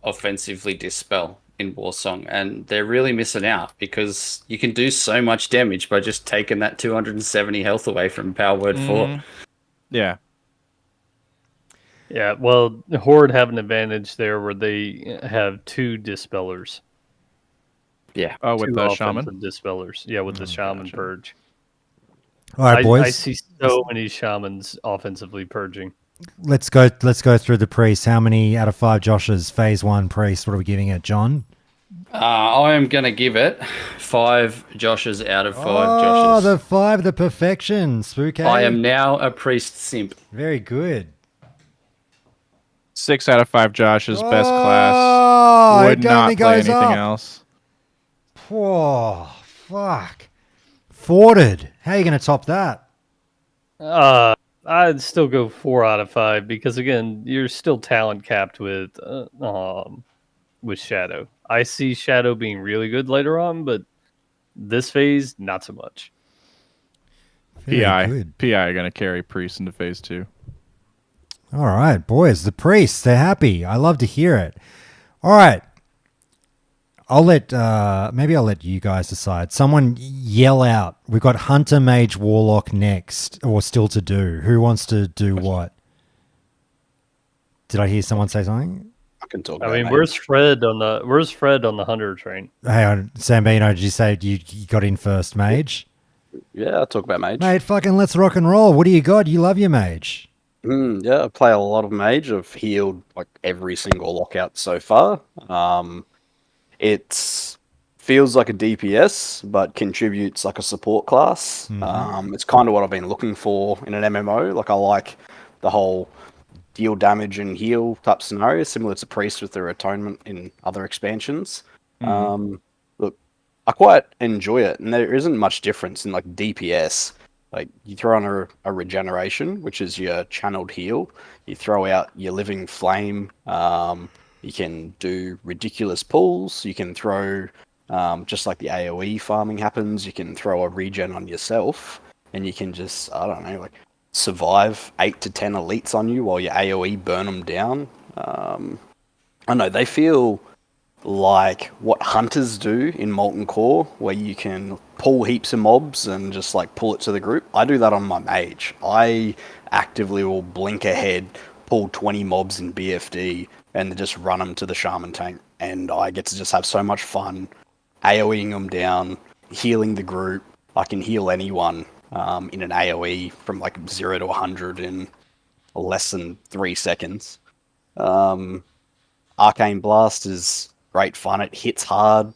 offensively dispel in Warsong, and they're really missing out because you can do so much damage by just taking that 270 health away from Power Word 4. Yeah. Yeah, well, Horde have an advantage there where they have 2 dispellers. Yeah. Oh, with 2 the offensive shaman? dispellers. Yeah, with the shaman purge. All right, boys. I see so many shamans offensively purging. Let's go through the priests. How many out of 5 Joshes? Phase 1 priest. What are we giving it, John? I am going to give it 5 Joshes out of 5 Oh, Joshes. the 5, the perfection. Spooky. I am now a priest simp. Very good. 6 out of 5 Josh's best Oh, class. Would it only not play goes anything up. else. Oh, fuck. Forted. How are you going to top that? I'd still go 4 out of 5 because again, you're still talent capped with Shadow. I see Shadow being really good later on, but this phase not so much. Very PI good. PI going to carry Priest into phase 2. All right, boys. The priests, they're happy. I love to hear it. All right. Maybe I'll let you guys decide. Someone yell out. We've got Hunter, Mage, Warlock next, or still to do. Who wants to do what? Did I hear someone say something? I can talk. I mean, where's Fred on the Hunter train? Hang on, Sambino, did you say you got in first, Mage? Yeah, I'll talk about Mage. Mate, fucking let's rock and roll. What do you got? You love your Mage. Yeah, I play a lot of Mage. I've healed like every single lockout so far. It feels like a DPS, but contributes like a support class. It's kind of what I've been looking for in an MMO. Like I like the whole deal damage and heal type scenario, similar to Priest with their Atonement in other expansions. Look, I quite enjoy it, and there isn't much difference in like DPS. Like you throw on a regeneration, which is your channeled heal. You throw out your living flame. You can do ridiculous pulls. You can throw, just like the AoE farming happens, you can throw a regen on yourself, and you can just, I don't know, like survive 8 to 10 elites on you while your AoE burn them down. I know they feel like what hunters do in Molten Core, where you can pull heaps of mobs and just like pull it to the group. I do that on my Mage. I actively will blink ahead, pull 20 mobs in BFD, and just run them to the Shaman tank. And I get to just have so much fun AoEing them down, healing the group. I can heal anyone in an AoE from like 0 to 100 in less than 3 seconds. Arcane Blast is great fun. It hits hard.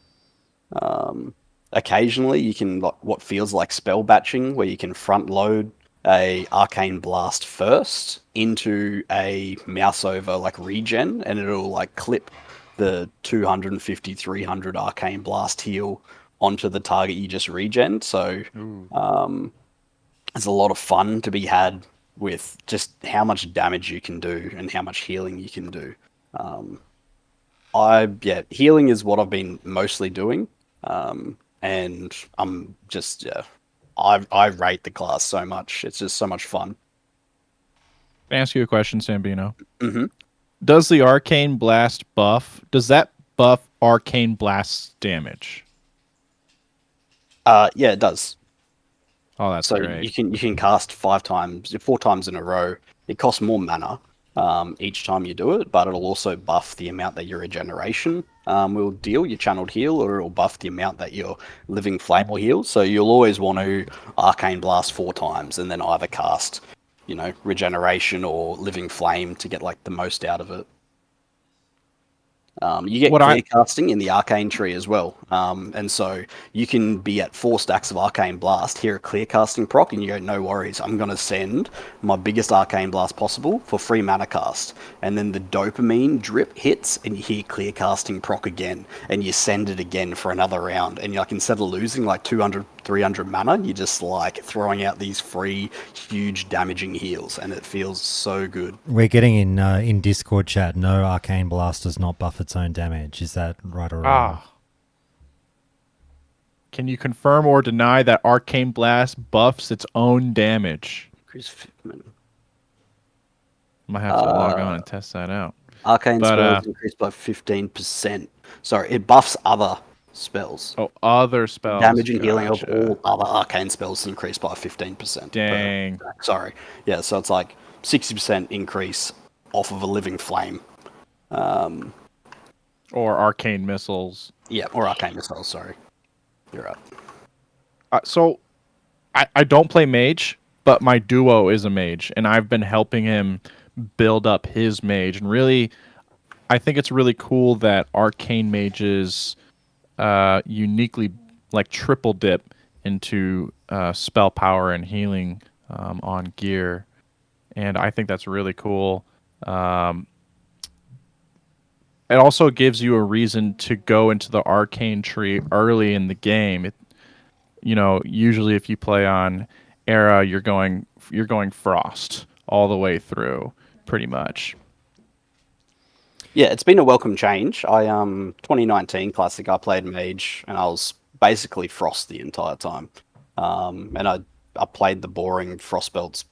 Occasionally, you can what feels like spell batching, where you can front load a Arcane Blast first into a mouse over like regen, and it'll like clip the 250, 300 Arcane Blast heal onto the target you just regen. So there's a lot of fun to be had with just how much damage you can do and how much healing you can do. Healing is what I've been mostly doing, and I'm just I rate the class so much. It's just so much fun. Can I ask you a question, Sambino? Mm-hmm. Does the Arcane Blast buff? Does that buff Arcane Blast's damage? Yeah, it does. Oh, that's so great. You can cast 4 times in a row. It costs more mana each time you do it, but it'll also buff the amount that your regeneration will deal, your channeled heal, or it'll buff the amount that your living flame will heal. So you'll always want to Arcane Blast 4 times and then either cast, regeneration or living flame to get like the most out of it. You get clear casting in the Arcane tree as well. And so you can be at 4 stacks of Arcane Blast, hear a clear casting proc, and you go, no worries, I'm going to send my biggest Arcane Blast possible for free mana cast. And then the dopamine drip hits, and you hear clear casting proc again, and you send it again for another round. And you're like, instead of losing like 200, 300 mana, you're just like throwing out these free, huge damaging heals, and it feels so good. We're getting in Discord chat, no Arcane Blast does not buff its own damage. Is that right or wrong? Can you confirm or deny that Arcane Blast buffs its own damage? Might have to log on and test that out. Arcane But, spells increased by 15%. Sorry, it buffs other spells. Oh, other spells. Damage and healing of Gotcha. all other arcane spells increased by 15%. Dang. Sorry. Yeah, so it's like 60% increase off of a living flame. Or arcane missiles. Yeah, or arcane missiles, sorry. You're right. So, I don't play mage, but my duo is a mage, and I've been helping him build up his mage. And really, I think it's really cool that arcane mages uniquely like triple dip into spell power and healing on gear, and I think that's really cool. It also gives you a reason to go into the arcane tree early in the game. Usually if you play on Era, you're going Frost all the way through, pretty much. Yeah, it's been a welcome change. 2019 Classic, I played Mage, and I was basically Frost the entire time. And I played the boring Frostbolt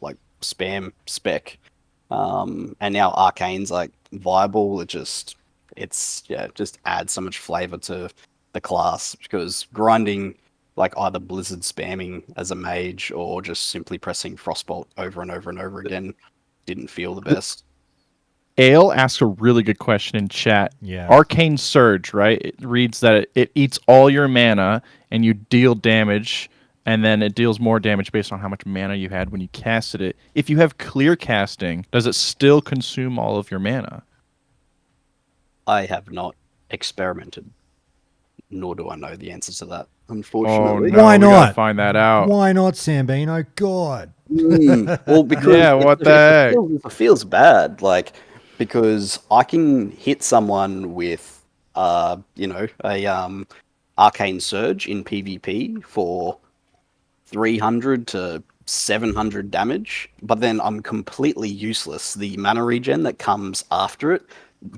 like spam spec. And now Arcane's like viable. It just adds so much flavor to the class, because grinding like either Blizzard spamming as a mage or just simply pressing Frostbolt over and over and over again didn't feel the best. Ale asked a really good question in chat. Yeah. Arcane Surge, right? It reads that it eats all your mana and you deal damage, and then it deals more damage based on how much mana you had when you casted it. If you have clear casting, does it still consume all of your mana? I have not experimented, nor do I know the answer to that, unfortunately. Oh, no, Why we gotta not? find that out. Why not, Sambino? God. Well, because Yeah, what the heck? It feels bad, because I can hit someone with, a arcane surge in PvP for 300 to 700 damage, but then I'm completely useless. The mana regen that comes after it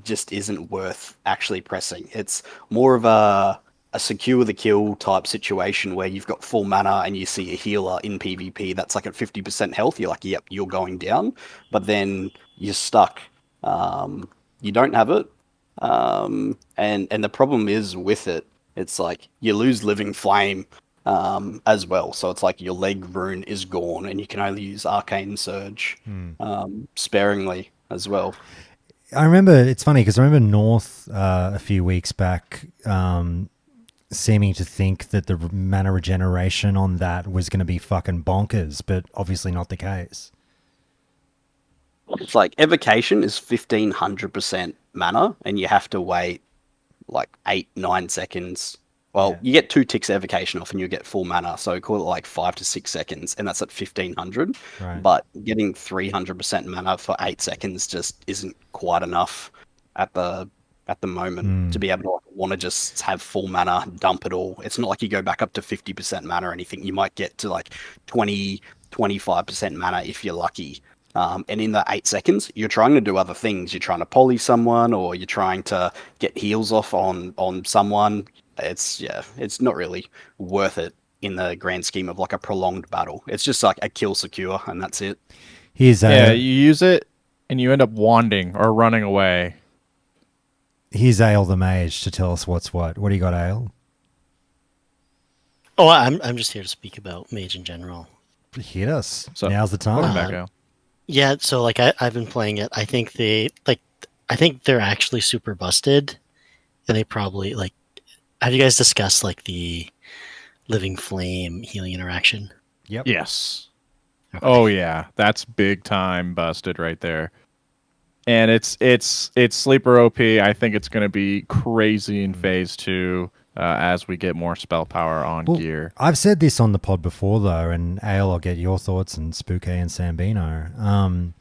just isn't worth actually pressing. It's more of a secure the kill type situation where you've got full mana and you see a healer in PvP that's like at 50% health. You're like, yep, you're going down, but then you're stuck. You don't have it. And the problem is with it, it's like you lose Living Flame as well. So it's like your leg rune is gone and you can only use Arcane Surge sparingly as well. I remember, it's funny because I remember North a few weeks back seeming to think that the mana regeneration on that was going to be fucking bonkers, but obviously not the case. It's like Evocation is 1500% mana, and you have to wait like 8-9 seconds. Well, you get 2 ticks Evocation off and you get full mana, so call it like 5 to 6 seconds, and that's at 1500. Right. But getting 300% mana for 8 seconds just isn't quite enough at the moment to be able to want to just have full mana, dump it all. It's not like you go back up to 50% mana or anything. You might get to like 20-25% mana if you're lucky. And in the 8 seconds, you're trying to do other things. You're trying to poly someone, or you're trying to get heals off on someone. It's not really worth it in the grand scheme of like a prolonged battle. It's just like a kill secure, and that's it. You use it, and you end up wanding or running away. Here's Ale the Mage to tell us what's what. What do you got, Ale? Oh, I'm just here to speak about Mage in general. Hit us. So, now's the time. Welcome back, Ale. Yeah, so like I've been playing it. I think they're actually super busted, and they probably like. Have you guys discussed like the Living Flame healing interaction? Yep. Yes. Okay. Oh yeah, that's big time busted right there. And it's sleeper OP. I think it's going to be crazy in phase 2 as we get more spell power on gear. I've said this on the pod before though, and Ale, I'll get your thoughts, and Spooky and Sambino.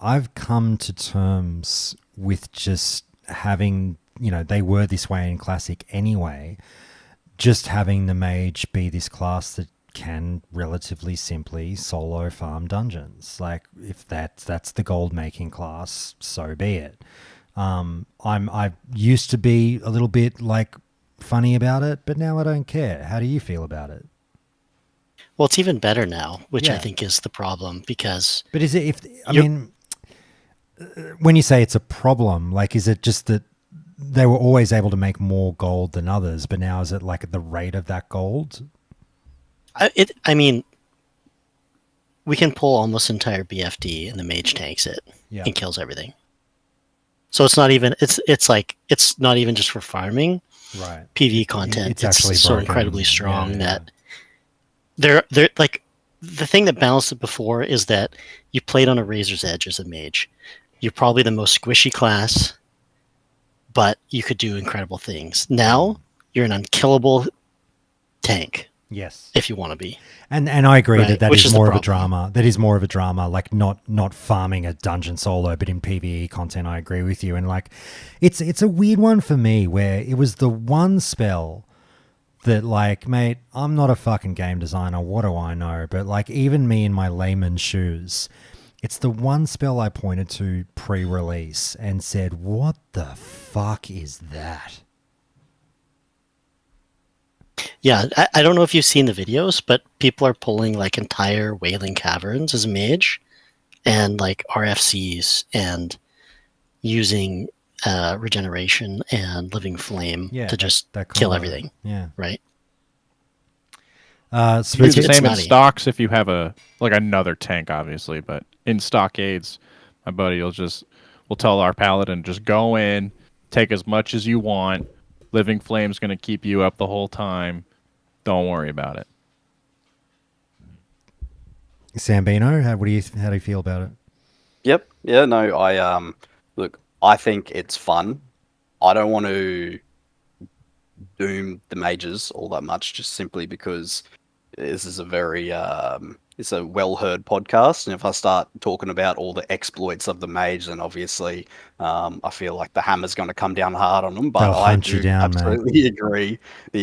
I've come to terms with just having, they were this way in Classic anyway, just having the Mage be this class that can relatively simply solo farm dungeons. Like, if that's the gold making class, so be it. I used to be a little bit like funny about it, but now I don't care. How do you feel about it? Well, it's even better now, which I Yeah. think is the problem because. But is it when you say it's a problem, like, is it just that they were always able to make more gold than others, but now is it like at the rate of that gold? I mean, we can pull almost entire BFD and the mage tanks it and kills everything. So it's not even it's not even just for farming. Right. PvE content. It's actually so broken. incredibly strong Yeah. that they're like the thing that balanced it before is that you played on a razor's edge as a mage. You're probably the most squishy class, but you could do incredible things. Now you're an unkillable tank. Yes. If you want to be. And I agree Right, that which is is the more of a problem. drama. That is more of a drama, like not farming a dungeon solo, but in PvE content. I agree with you. And like, it's a weird one for me where it was the one spell that, like, mate, I'm not a fucking game designer. What do I know? But like, even me in my layman's shoes, it's the one spell I pointed to pre-release and said, "What the fuck is that?" Yeah, I don't know if you've seen the videos, but people are pulling like entire Wailing Caverns as a mage and like RFCs and using regeneration and living flame to just that kill combo. everything. Yeah. Right. You do the It's same in nutty. stocks if you have another tank, obviously, but in stockades, my buddy will tell our paladin, just go in, take as much as you want. Living Flame's going to keep you up the whole time. Don't worry about it. Sambino, how do you feel about it? Yep. Yeah, no, look, I think it's fun. I don't want to doom the mages all that much just simply because this is a very it's a well-heard podcast, and if I start talking about all the exploits of the mage, then obviously I feel like the hammer's going to come down hard on them. But They'll I hunt you do down, mate. absolutely agree.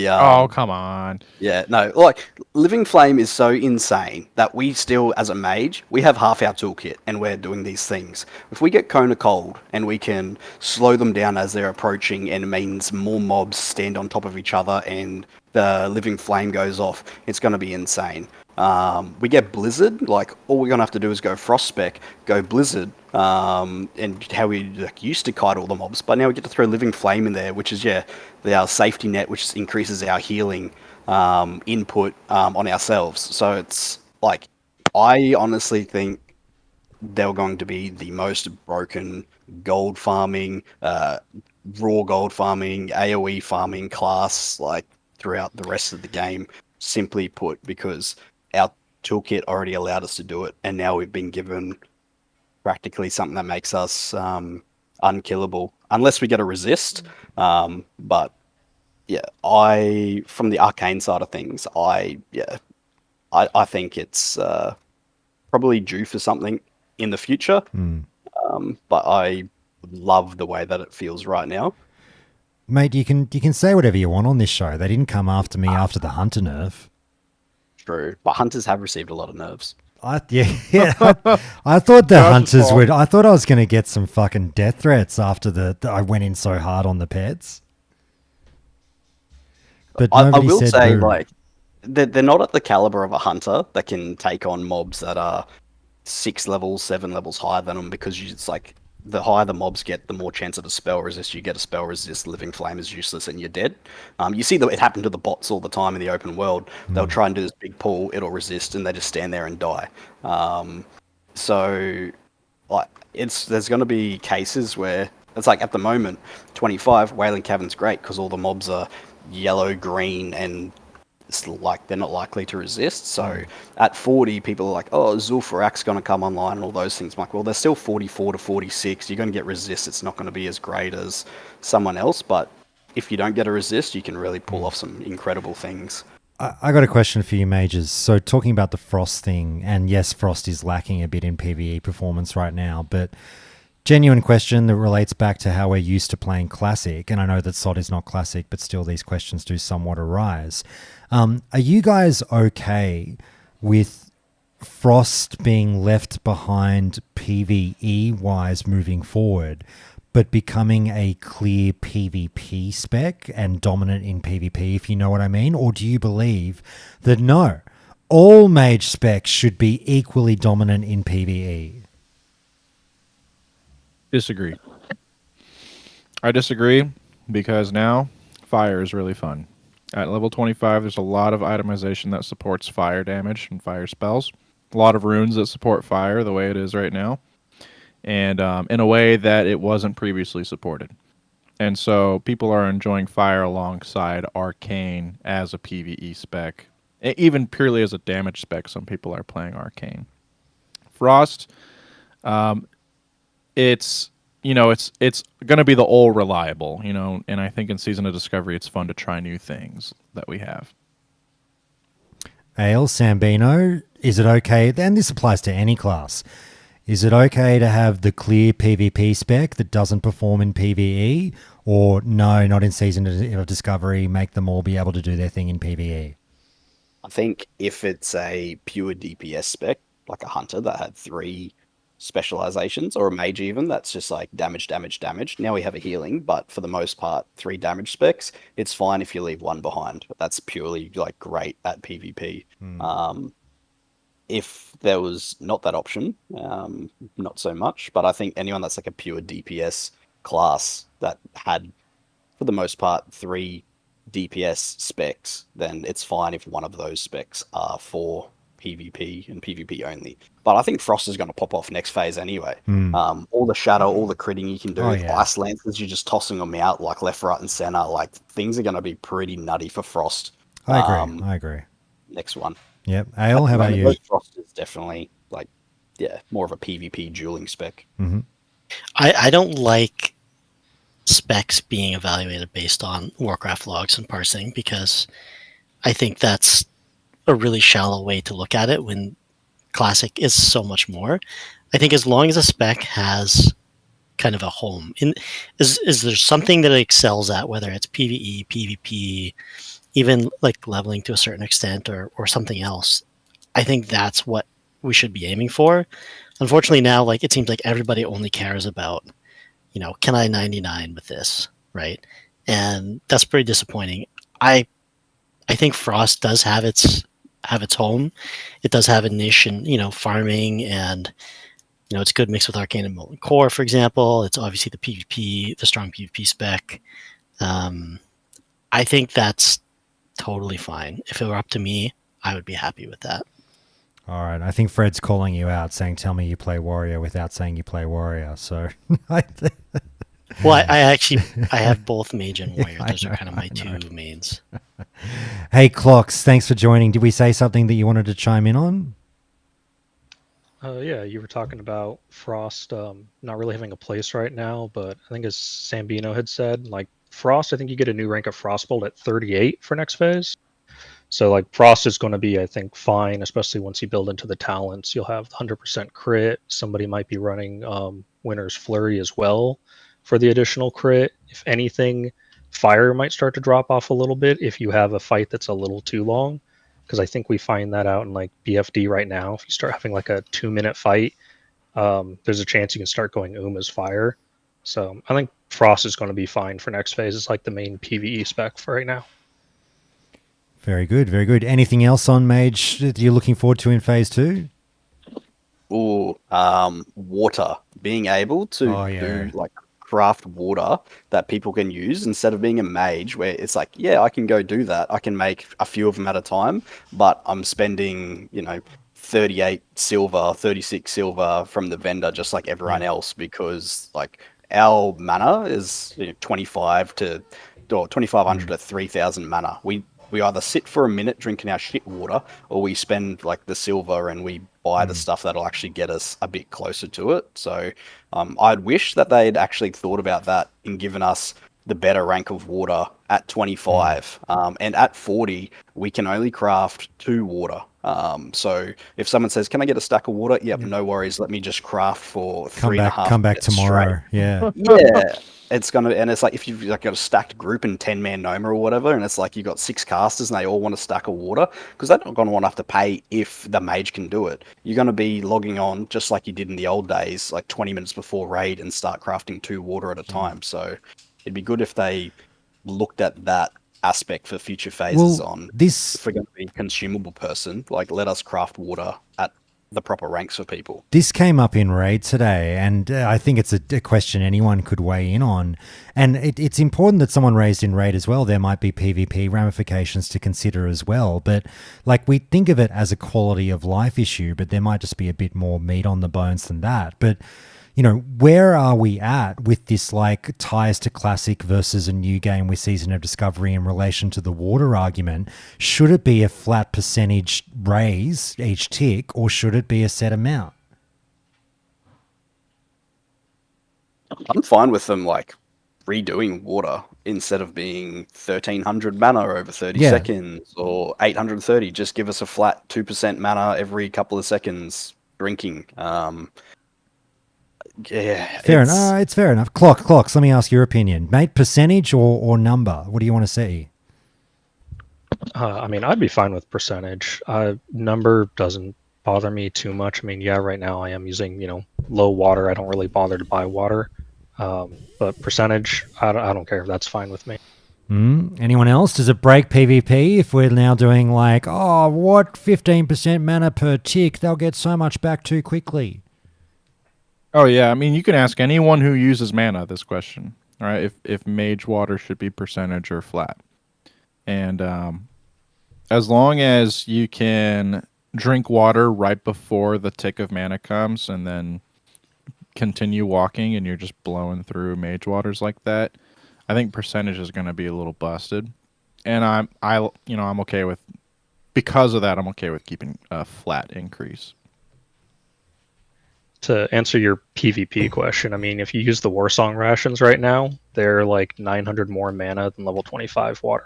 Oh, come on. Yeah, no, like, Living Flame is so insane that we still, as a mage, we have half our toolkit and we're doing these things. If we get Cone of Cold and we can slow them down as they're approaching, and it means more mobs stand on top of each other and the Living Flame goes off, it's going to be insane. We get Blizzard, like, all we're going to have to do is go Frost Spec, go Blizzard, and how we used to kite all the mobs, but now we get to throw Living Flame in there, which is, our safety net, which increases our healing input on ourselves. So it's like, I honestly think they're going to be the most broken gold farming, raw gold farming, AoE farming class, like, throughout the rest of the game, simply put, because our toolkit already allowed us to do it, and now we've been given practically something that makes us unkillable, unless we get a resist. But yeah, from the arcane side of things, I think it's probably due for something in the future. But I love the way that it feels right now. Mate, you can say whatever you want on this show. They didn't come after me after the Hunter nerf. True, but hunters have received a lot of nerfs. I thought the hunters would. I thought I was going to get some fucking death threats after I went in so hard on the pets. But I nobody will said say, boo. like, they're not at the caliber of a hunter that can take on mobs that are 6 levels, 7 levels higher than them, because it's like, the higher the mobs get, the more chance of a spell resist. You get a spell resist, Living Flame is useless, and you're dead. You see that it happen to the bots all the time in the open world. They'll try and do this big pull, it'll resist, and they just stand there and die. So, like, there's going to be cases where it's like, at the moment, 25 Wailing Cavern's great because all the mobs are yellow, green, and it's like they're not likely to resist. So at 40, people are like, oh, Zul'Farrak's going to come online and all those things. I'm like, well, they're still 44 to 46. You're going to get resist. It's not going to be as great as someone else. But if you don't get a resist, you can really pull off some incredible things. I got a question for you, Mages. So talking about the Frost thing, and yes, Frost is lacking a bit in PvE performance right now, but genuine question that relates back to how we're used to playing Classic, and I know that SOD is not Classic, but still these questions do somewhat arise. Are you guys okay with Frost being left behind PvE-wise moving forward, but becoming a clear PvP spec and dominant in PvP, if you know what I mean? Or do you believe that no, all mage specs should be equally dominant in PvE. Disagree. I disagree because now fire is really fun. At level 25, there's a lot of itemization that supports fire damage and fire spells. A lot of runes that support fire the way it is right now. And in a way that it wasn't previously supported. And so people are enjoying fire alongside arcane as a PvE spec. Even purely as a damage spec, some people are playing arcane. Frost, it's going to be the all reliable, and I think in Season of Discovery it's fun to try new things that we have. Ale, Sambino, is it okay, and this applies to any class, is it okay to have the clear PvP spec that doesn't perform in PvE, or no, not in Season of Discovery, make them all be able to do their thing in PvE? I think if it's a pure DPS spec, like a hunter that had 3 specializations, or a mage even, that's just like damage. Now we have a healing, but for the most part, 3 damage specs, it's fine if you leave 1 behind. But that's purely like great at PvP. If there was not that option, not so much. But I think anyone that's like a pure DPS class that had, for the most part, 3 DPS specs, then it's fine if one of those specs are for PvP and PvP only. But I think Frost is going to pop off next phase anyway. All the shadow, all the critting you can do, ice lances, you're just tossing them out like left, right, and center. Like things are going to be pretty nutty for Frost. I agree. Next one. Yep. Ale, how about you? Frost is definitely more of a PvP dueling spec. Mm-hmm. I don't like specs being evaluated based on Warcraft logs and parsing, because I think that's a really shallow way to look at it when Classic is so much more. I think as long as a spec has kind of a home, is there something that it excels at, whether it's PvE, PvP, even like leveling to a certain extent or something else, I think that's what we should be aiming for. Unfortunately now, like, it seems like everybody only cares about, can I 99 with this, right? And that's pretty disappointing. I think Frost does have its home. It does have a niche in, farming, and it's good mixed with Arcane and Molten Core, for example. It's obviously the PvP, the strong PvP spec. I think that's totally fine. If it were up to me, I would be happy with that. All right. I think Fred's calling you out, saying, tell me you play Warrior without saying you play Warrior. So, well, I have both Mage and Warrior. Those are kind of my 2 mains. Hey, Clocks, thanks for joining. Did we say something that you wanted to chime in on? Yeah, you were talking about Frost not really having a place right now, but I think as Sambino had said, like Frost, I think you get a new rank of Frostbolt at 38 for next phase. So like Frost is going to be, I think, fine, especially once you build into the talents. You'll have 100% crit. Somebody might be running Winter's Flurry as well for the additional crit. If anything, fire might start to drop off a little bit if you have a fight that's a little too long, because I think we find that out in like BFD right now. If you start having like a 2-minute fight, there's a chance you can start going as fire. So I think Frost is going to be fine for next phase. It's like the main PvE spec for right now. Very good, very good. Anything else on Mage that you're looking forward to in phase 2? Water. Being able to do like craft water that people can use instead of being a mage where it's like, I can go do that. I can make a few of them at a time, but I'm spending, 38 silver, 36 silver from the vendor, just like everyone else, because like our mana is 2500 to 3000 mana. We either sit for a minute drinking our shit water, or we spend like the silver and we buy the stuff that'll actually get us a bit closer to it. So I'd wish that they'd actually thought about that and given us the better rank of water at 25. And at 40, we can only craft 2 water. So if someone says, can I get a stack of water? Yep, no worries. Let me just craft for 3.5 Come back tomorrow. straight. Yeah. Yeah. It's like if you've like got a stacked group in 10-man Noma or whatever, and it's like you've got 6 casters and they all want a stack of water, because they're not going to want to have to pay if the mage can do it. You're going to be logging on just like you did in the old days, like 20 minutes before raid, and start crafting 2 water at a time. So it'd be good if they looked at that aspect for future phases Well, on this if we're going to be a consumable person, like let us craft water at the proper ranks for people. This came up in Raid today, and I think it's a question anyone could weigh in on. And it's important that someone raised in Raid as well. There might be PvP ramifications to consider as well. But like we think of it as a quality of life issue, but there might just be a bit more meat on the bones than that. But you know, where are we at with this like ties to classic versus a new game with Season of Discovery in relation to the water argument? Should it be a flat percentage raise each tick, or should it be a set amount? I'm fine with them like redoing water instead of being 1300 mana over 30 Yeah. seconds or 830. Just give us a flat 2% mana every couple of seconds drinking. Yeah, Fair enough. It's fair enough. Clocks, let me ask your opinion. Mate, percentage or number? What do you want to see? I mean, I'd be fine with percentage. Number doesn't bother me too much. I mean, yeah, right now I am using, low water. I don't really bother to buy water. But percentage, I don't care. That's fine with me. Anyone else? Does it break PvP if we're now doing like, 15% mana per tick? They'll get so much back too quickly. Oh yeah, I mean you can ask anyone who uses mana this question. All right, if mage water should be percentage or flat, and as long as you can drink water right before the tick of mana comes, and then continue walking, and you're just blowing through mage waters like that, I think percentage is going to be a little busted, and I'm okay with, because of that, I'm okay with keeping a flat increase. To answer your PvP question, I mean, if you use the Warsong rations right now, they're like 900 more mana than level 25 water.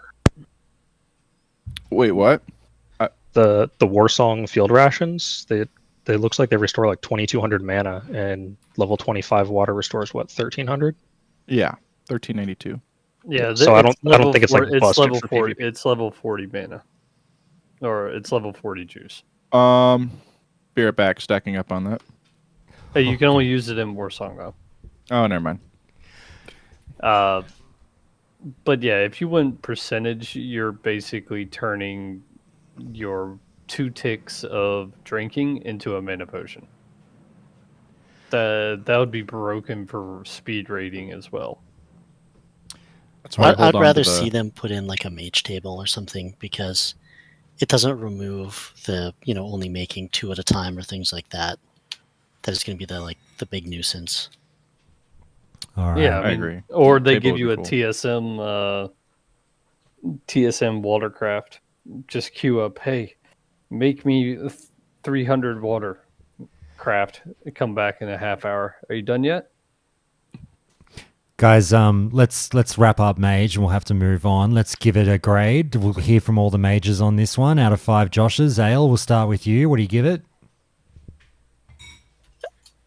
Wait, what? The Warsong field rations, they looks like they restore like 2200 mana, and level 25 water restores what, 1300? Yeah, 1382. Yeah, so I don't think it's like busted level for 40. PvP. It's level 40 mana, or it's level 40 juice. Be right back. Stacking up on that. Hey, you can only use it in Warsong though. Oh, never mind. But yeah, if you went percentage, you're basically turning your 2 ticks of drinking into a mana potion. That would be broken for speed rating as well. That's why I'd rather see them put in like a mage table or something, because it doesn't remove the only making 2 at a time or things like that. That is going to be the big nuisance. All right. Yeah, I agree. Or they Table give would you be a cool. TSM watercraft. Just queue up. Hey, make me 300 water craft. Come back in a half hour. Are you done yet? Guys, let's wrap up Mage, and we'll have to move on. Let's give it a grade. We'll hear from all the mages on this one. Out of 5 Joshes, Ale, we'll start with you. What do you give it?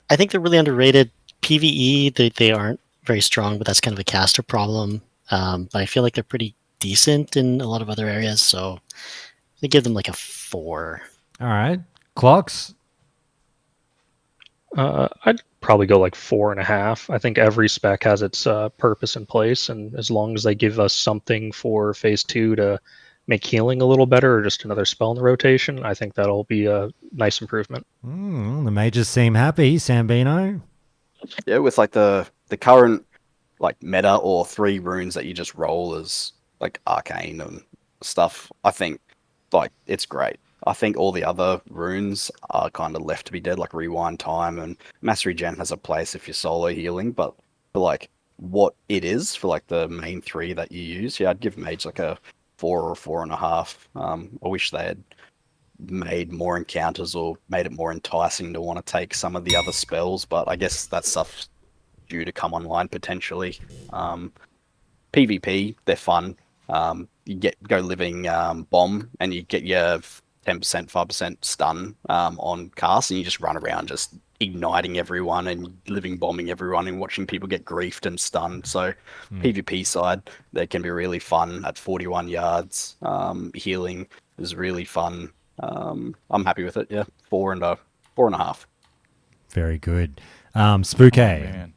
I think they're really underrated. PvE, they aren't very strong, but that's kind of a caster problem. But I feel like they're pretty decent in a lot of other areas, so I give them like a 4. All right. Clocks? I'd probably go like 4.5. I think every spec has its purpose and place, and as long as they give us something for phase 2 to make healing a little better, or just another spell in the rotation, I think that'll be a nice improvement. The mages seem happy. Sambino? Yeah, with like the current like meta or 3 runes that you just roll as like arcane and stuff, I think like it's great. I think all the other runes are kind of left to be dead, like Rewind Time and Mass Regen has a place if you're solo healing, but for like what it is for like the main 3 that you use, yeah, I'd give Mage like a 4 or 4.5. I wish they had made more encounters or made it more enticing to want to take some of the other spells, but I guess that stuff's due to come online potentially. PvP, they're fun. You go living bomb and you get your 10%, 5% stun on cast, and you just run around just igniting everyone and living bombing everyone and watching people get griefed and stunned. So PvP side, they can be really fun at 41 yards. Healing is really fun. I'm happy with it. Yeah, 4.5. Very good. Spooky. Man.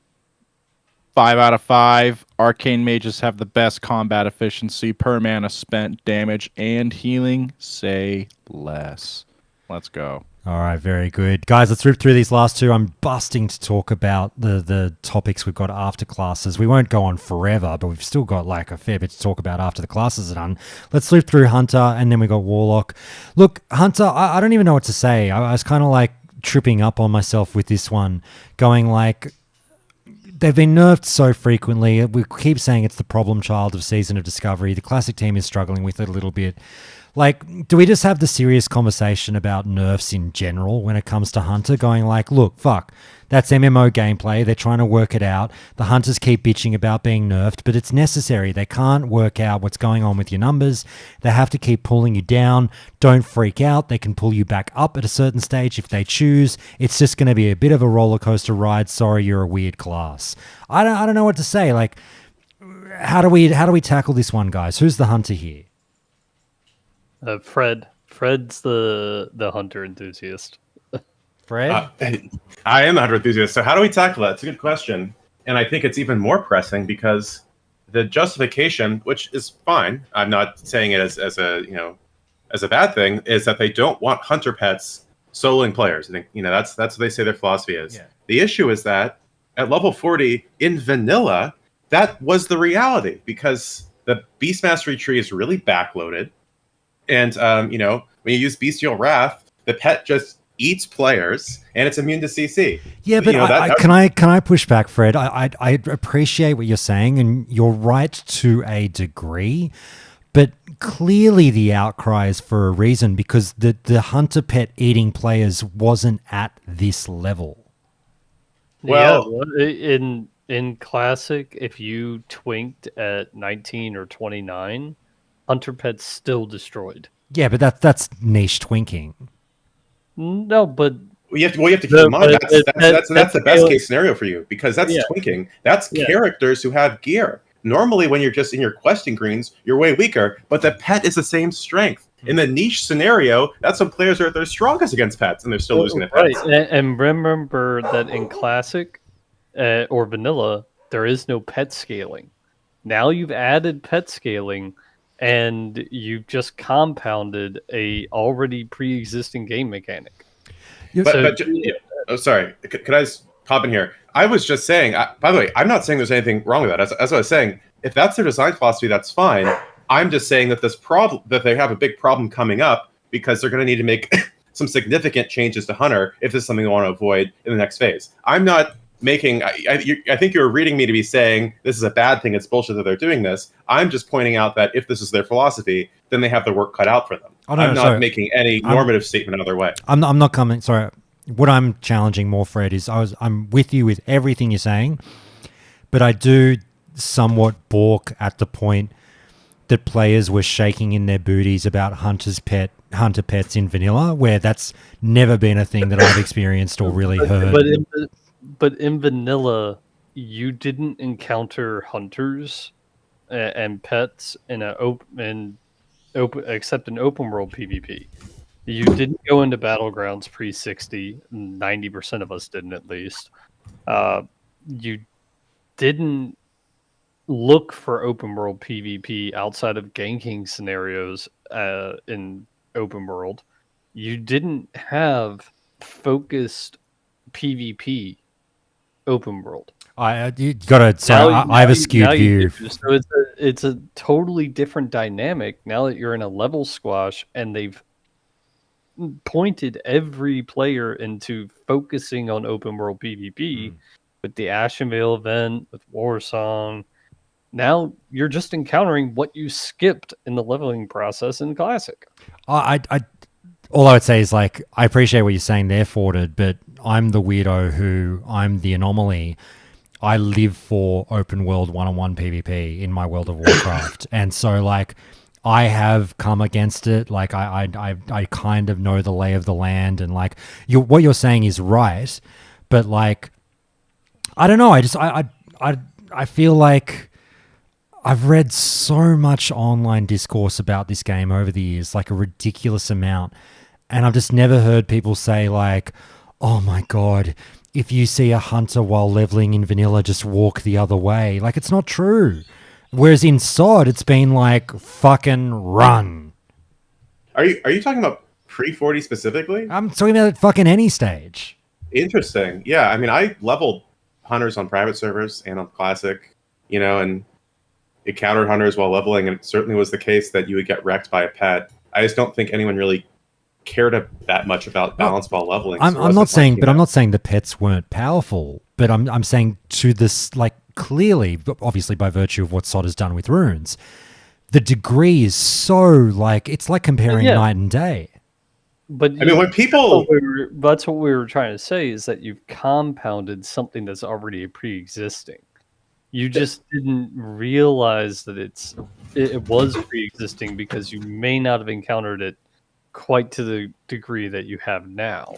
5 out of 5. Arcane mages have the best combat efficiency per mana spent, damage, and healing. Say less. Let's go. All right, very good. Guys, let's rip through these last two. I'm busting to talk about the topics we've got after classes. We won't go on forever, but we've still got like a fair bit to talk about after the classes are done. Let's rip through Hunter, and then we got Warlock. Look, Hunter, I don't even know what to say. I was kind of like tripping up on myself with this one, going like, they've been nerfed so frequently. We keep saying it's the problem child of Season of Discovery. The classic team is struggling with it a little bit. Like, do we just have the serious conversation about nerfs in general when it comes to Hunter, going like, look, fuck, that's MMO gameplay. They're trying to work it out. The Hunters keep bitching about being nerfed, but it's necessary. They can't work out what's going on with your numbers. They have to keep pulling you down. Don't freak out. They can pull you back up at a certain stage if they choose. It's just going to be a bit of a roller coaster ride. Sorry, you're a weird class. I don't know what to say. Like, how do we tackle this one, guys? Who's the Hunter here? Fred. Fred's the hunter enthusiast. Fred? I am the hunter enthusiast. So how do we tackle that? It's a good question. And I think it's even more pressing because the justification, which is fine, I'm not saying it as a bad thing, is that they don't want hunter pets soloing players. I think that's what they say their philosophy is. Yeah. The issue is that at level 40 in vanilla, that was the reality because the Beast Mastery tree is really backloaded. And, when you use Bestial Wrath, the pet just eats players, and it's immune to CC. Yeah, but can I push back, Fred? I appreciate what you're saying, and you're right to a degree, but clearly the outcry is for a reason, because the Hunter pet eating players wasn't at this level. Well, yeah, in Classic, if you twinked at 19 or 29... Hunter pets still destroyed. Yeah, but that's niche twinking. No, but you have to keep in mind that's the best case scenario for you because that's twinking. That's characters who have gear. Normally, when you're just in your questing greens, you're way weaker, but the pet is the same strength. In the niche scenario, that's when players are at their strongest against pets, and they're still losing the pets. Right, and remember that in Classic or Vanilla, there is no pet scaling. Now you've added pet scaling. And you've just compounded a already pre-existing game mechanic. Sorry, could I just pop in here? I was just saying. By the way, I'm not saying there's anything wrong with that. As I was saying, if that's their design philosophy, that's fine. I'm just saying that that they have a big problem coming up because they're going to need to make some significant changes to Hunter if this is something they want to avoid in the next phase. I'm not making. I think you're reading me to be saying this is a bad thing. It's bullshit that they're doing this. I'm just pointing out that if this is their philosophy, then they have the work cut out for them. I'm not making any normative statement other way. I'm not coming. Sorry, what I'm challenging more, Fred, is I'm with you with everything you're saying, but I do somewhat balk at the point that players were shaking in their booties about hunter pets in vanilla, where that's never been a thing that I've experienced or really heard. But in vanilla, you didn't encounter hunters and pets except in open world PvP. You didn't go into battlegrounds pre-60. 90% of us didn't, at least. You didn't look for open world PvP outside of ganking scenarios in open world. You didn't have focused PvP open world. I have a skewed view. So it's a totally different dynamic now that you're in a level squash, and they've pointed every player into focusing on open world PvP with the Ashenvale event, with Warsong. Now you're just encountering what you skipped in the leveling process in Classic. All I would say is, like, I appreciate what you're saying there, Forded, but I'm the weirdo I'm the anomaly. I live for open world one-on-one PvP in my World of Warcraft. And so, like, I have come against it. Like, I kind of know the lay of the land, and, like, what you're saying is right. But, like, I don't know. I feel like I've read so much online discourse about this game over the years, like a ridiculous amount. And I've just never heard people say, like, oh my God, if you see a hunter while leveling in vanilla, just walk the other way. Like, it's not true. Whereas in SOD, it's been like, fucking run. Are you talking about pre-40 specifically? I'm talking about fucking any stage. Interesting. Yeah, I mean, I leveled hunters on private servers and on classic, and encountered hunters while leveling, and it certainly was the case that you would get wrecked by a pet. I just don't think anyone really cared that much about balance while leveling. I'm not saying, I'm not saying the pets weren't powerful, but I'm saying to this, like, clearly, obviously by virtue of what SOD has done with runes, the degree is so, like, it's like comparing night and day. But I mean, when people... That's what we were trying to say, is that you've compounded something that's already pre-existing. You just didn't realize that it was pre-existing because you may not have encountered it quite to the degree that you have now.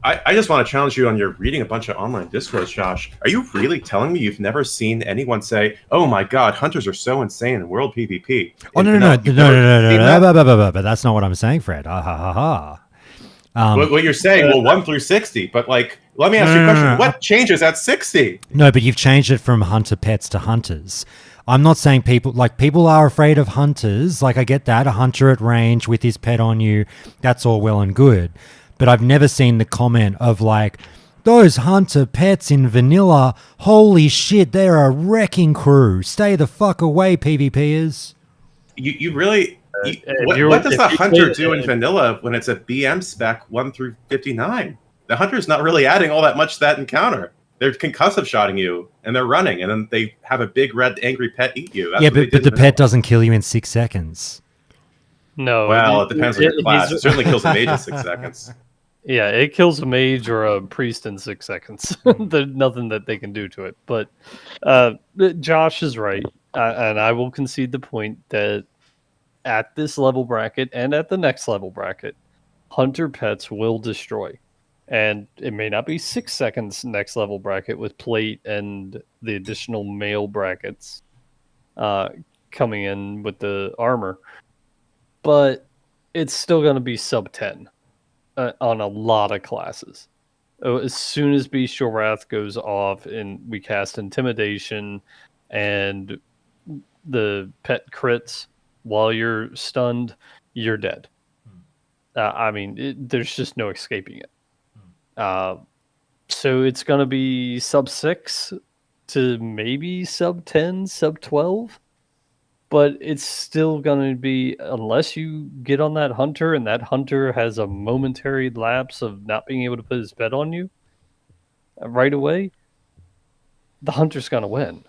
I just want to challenge you on your reading a bunch of online discourse, Josh. Are you really telling me you've never seen anyone say, "Oh my God, hunters are so insane in world PvP"? Oh no, but that's not what I'm saying, Fred. What you're saying, well, 1 through 60, but like, let me ask you a question: what changes at 60? No, but you've changed it from hunter pets to hunters. I'm not saying people are afraid of hunters. Like, I get that, a hunter at range with his pet on you, that's all well and good. But I've never seen the comment of like, those hunter pets in vanilla, holy shit, they're a wrecking crew. Stay the fuck away, PvPers. You really... what does the hunter do in vanilla when it's a BM spec 1 through 59? The hunter's not really adding all that much to that encounter. They're concussive shotting you, and they're running, and then they have a big red angry pet eat you. That's but the pet doesn't kill you in 6 seconds. No. Well, it depends on your class. It certainly kills a mage in 6 seconds. Yeah, it kills a mage or a priest in 6 seconds. There's nothing that they can do to it. But Josh is right, and I will concede the point that at this level bracket and at the next level bracket, hunter pets will destroy. And it may not be 6 seconds next level bracket with plate and the additional mail brackets coming in with the armor, but it's still going to be sub 10 on a lot of classes. As soon as Bestial Wrath goes off and we cast Intimidation and the pet crits while you're stunned, you're dead. I mean, there's just no escaping it. So it's going to be sub 6 to maybe sub 10, sub 12. But it's still going to be, unless you get on that hunter and that hunter has a momentary lapse of not being able to put his pet on you right away, the hunter's going to win.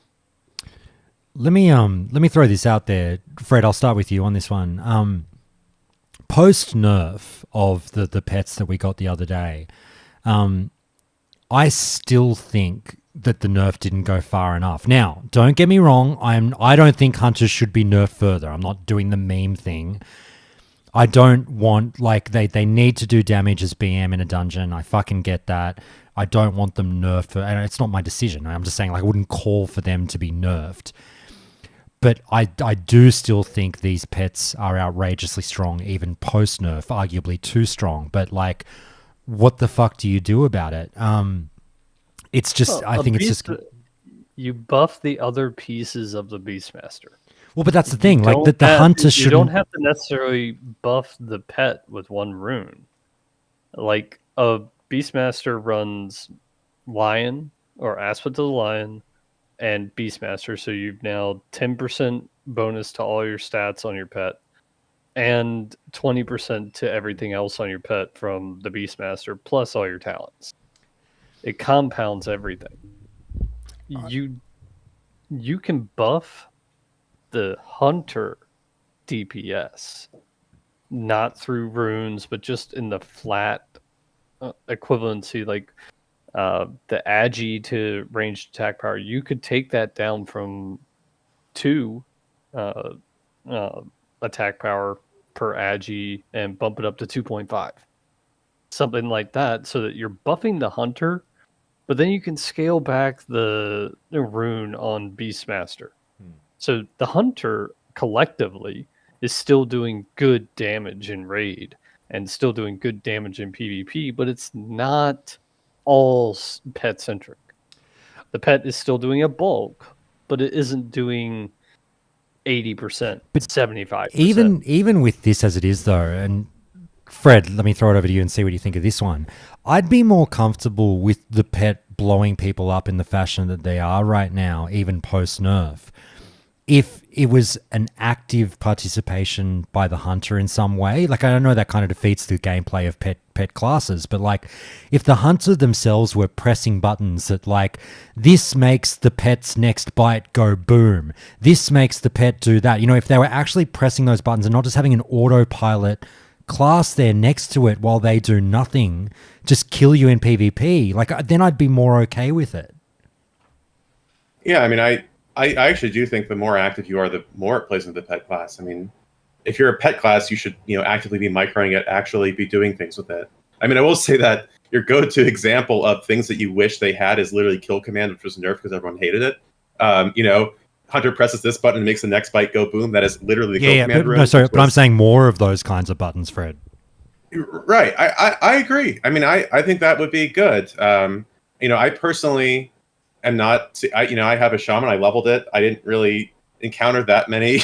Let me throw this out there, Fred. I'll start with you on this one. Post nerf of the pets that we got the other day, I still think that the nerf didn't go far enough. Now, don't get me wrong. I don't think hunters should be nerfed further. I'm not doing the meme thing. I don't want, like, they need to do damage as BM in a dungeon. I fucking get that. I don't want them nerfed, and it's not my decision. I'm just saying, like, I wouldn't call for them to be nerfed. But I do still think these pets are outrageously strong, even post nerf, arguably too strong. But like, what the fuck do you do about it? It's just, I think it's just... You buff the other pieces of the Beastmaster. Well, but that's the thing. Like, the hunters shouldn't... You don't have to necessarily buff the pet with one rune. Like, a Beastmaster runs Lion, or Aspect of the Lion, and Beastmaster, so you've now 10% bonus to all your stats on your pet, and 20% to everything else on your pet from the Beastmaster, plus all your talents. It compounds everything. You can buff the hunter DPS, not through runes, but just in the flat equivalency, like the agi to ranged attack power. You could take that down from 2 attack power per agi and bump it up to 2.5. Something like that, so that you're buffing the hunter, but then you can scale back the rune on Beastmaster. So the hunter collectively is still doing good damage in raid and still doing good damage in PvP, but it's not all pet centric. The pet is still doing a bulk, but it isn't doing 80%, but 75%. Even with this as it is, though, and Fred, let me throw it over to you and see what you think of this one. I'd be more comfortable with the pet blowing people up in the fashion that they are right now, even post-nerf, if it was an active participation by the hunter in some way. Like, I know that kind of defeats the gameplay of pet classes, but like, if the hunter themselves were pressing buttons that like, this makes the pet's next bite go boom, this makes the pet do that, you know, if they were actually pressing those buttons and not just having an autopilot class there next to it while they do nothing, just kill you in PvP, like, then I'd be more okay with it. Yeah, I mean, I actually do think the more active you are, the more it plays into the pet class. I mean, if you're a pet class, you should, you know, actively be microing it, actually be doing things with it. I mean, I will say that your go-to example of things that you wish they had is literally kill command, which was nerfed because everyone hated it. You know, hunter presses this button and makes the next bite go boom. That is literally the kill command rune. No, sorry, but I'm saying more of those kinds of buttons, Fred. Right. I agree. I mean, I think that would be good. You know, I personally am not, I have a shaman. I leveled it. I didn't really encounter that many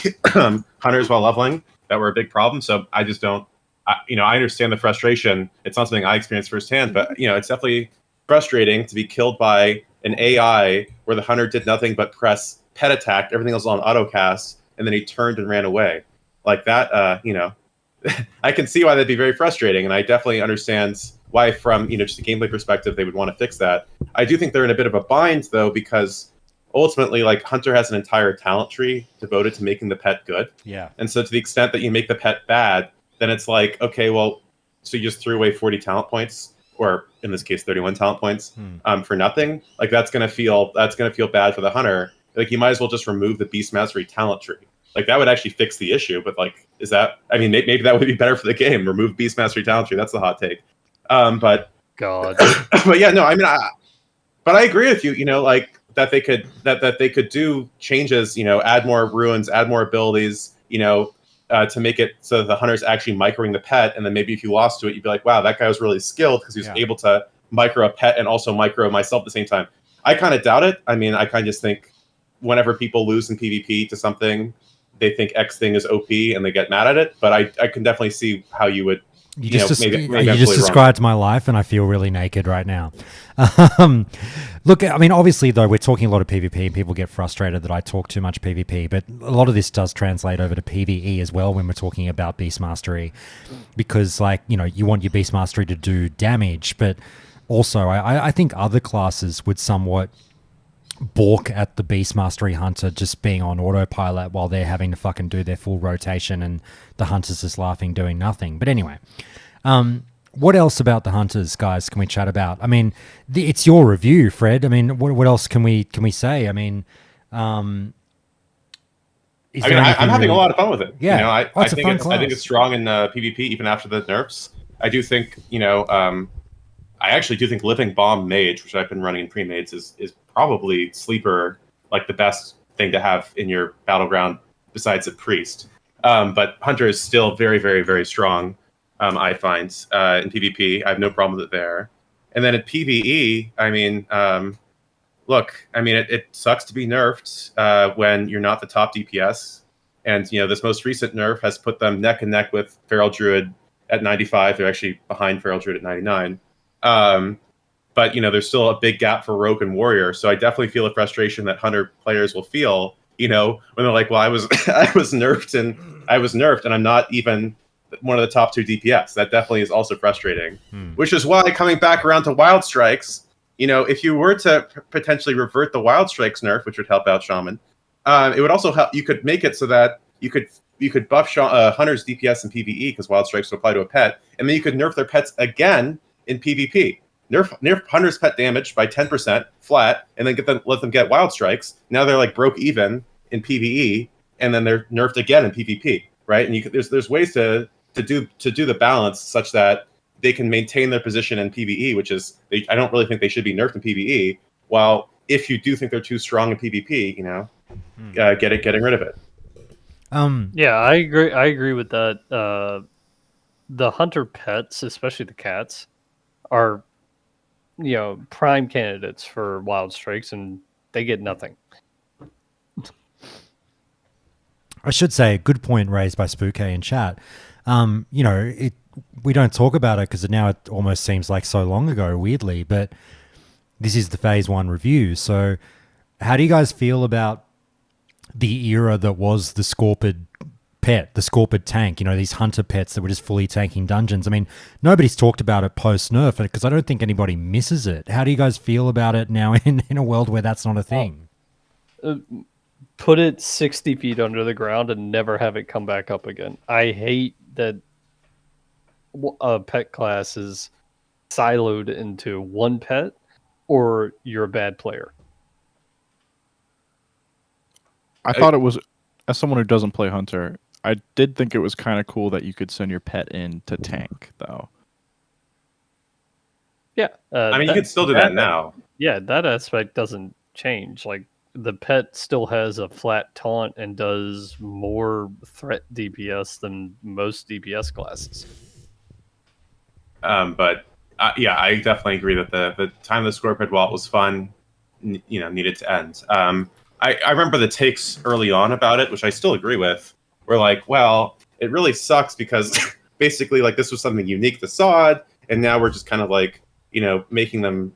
hunters while leveling that were a big problem. So I just don't, I understand the frustration. It's not something I experienced firsthand, but, you know, it's definitely frustrating to be killed by an AI where the hunter did nothing but press pet attack, everything else on auto cast, and then he turned and ran away. Like that, you know, I can see why that'd be very frustrating, and I definitely understand why, from, you know, just a gameplay perspective, they would want to fix that. I do think they're in a bit of a bind, though, because ultimately, like, Hunter has an entire talent tree devoted to making the pet good. Yeah. And so to the extent that you make the pet bad, then it's like, okay, well, so you just threw away 40 talent points, or in this case, 31 talent points, for nothing. Like, that's gonna feel bad for the hunter. Like, you might as well just remove the Beast Mastery talent tree. Like, that would actually fix the issue. But like, is that? I mean, maybe that would be better for the game. Remove Beast Mastery talent tree. That's the hot take. But God. But yeah, no, I mean, but I agree with you. You know, like that they could do changes. You know, add more ruins, add more abilities. You know, to make it so that the hunter's actually microing the pet, and then maybe if you lost to it, you'd be like, wow, that guy was really skilled because he was able to micro a pet and also micro myself at the same time. I kind of doubt it. I mean, I kind of just think whenever people lose in PvP to something, they think X thing is OP and they get mad at it. But I can definitely see how you would. You just described my life, and I feel really naked right now. Look, I mean, obviously, though, we're talking a lot of PvP, and people get frustrated that I talk too much PvP, but a lot of this does translate over to PvE as well when we're talking about Beast Mastery, because, like, you know, you want your Beast Mastery to do damage, but also I think other classes would somewhat balk at the Beast Mastery hunter just being on autopilot while they're having to fucking do their full rotation and the hunter's just laughing doing nothing. But anyway, what else about the hunters, guys, can we chat about? I mean, it's your review, Fred. I mean, what else can we say? I mean, I'm having a lot of fun with it. Yeah, you know, I think it's strong in PvP even after the nerfs. I do think, you know, I actually do think Living Bomb Mage, which I've been running in Premades, is probably sleeper, like the best thing to have in your battleground besides a priest. But Hunter is still very, very, very strong, I find, in PvP. I have no problem with it there. And then at PvE, I mean, look, I mean, it sucks to be nerfed when you're not the top DPS. And, you know, this most recent nerf has put them neck and neck with Feral Druid at 95. They're actually behind Feral Druid at 99. But, you know, there's still a big gap for Rogue and Warrior. So I definitely feel a frustration that Hunter players will feel, you know, when they're like, well, I was nerfed and I'm not even one of the top 2 DPS. That definitely is also frustrating. Which is why, coming back around to Wild Strikes, you know, if you were to potentially revert the Wild Strikes nerf, which would help out Shaman, it would also help. You could make it so that you could buff Hunter's DPS in PvE because Wild Strikes would apply to a pet, and then you could nerf their pets again in PvP. Nerf Hunter's pet damage by 10% flat, and then let them get Wild Strikes. Now they're like broke even in PvE, and then they're nerfed again in PvP, right? And there's ways to do the balance such that they can maintain their position in PvE, which is I don't really think they should be nerfed in PvE. While if you do think they're too strong in PvP, you know, getting rid of it. Yeah, I agree with that. The hunter pets, especially the cats, are prime candidates for wild strikes, and they get nothing. I should say, a good point raised by Spooky in chat. We don't talk about it because now it almost seems like so long ago, weirdly, but this is the Phase 1 review. So how do you guys feel about the era that was the Scorpid pet, the Scorpid tank, these hunter pets that were just fully tanking dungeons? I mean, nobody's talked about it post-nerf because I don't think anybody misses it. How do you guys feel about it now in a world where that's not a thing? Put it 60 feet under the ground and never have it come back up again. I hate that a pet class is siloed into one pet or you're a bad player. I thought it was, as someone who doesn't play Hunter, I did think it was kind of cool that you could send your pet in to tank, though. Yeah. You could still do that now. Yeah, that aspect doesn't change. Like, the pet still has a flat taunt and does more threat DPS than most DPS classes. But I definitely agree that the time the Scorpid Vault was fun, needed to end. I remember the takes early on about it, which I still agree with. We're like, well, it really sucks because basically, like, this was something unique to SOD, and now we're just kind of like, making them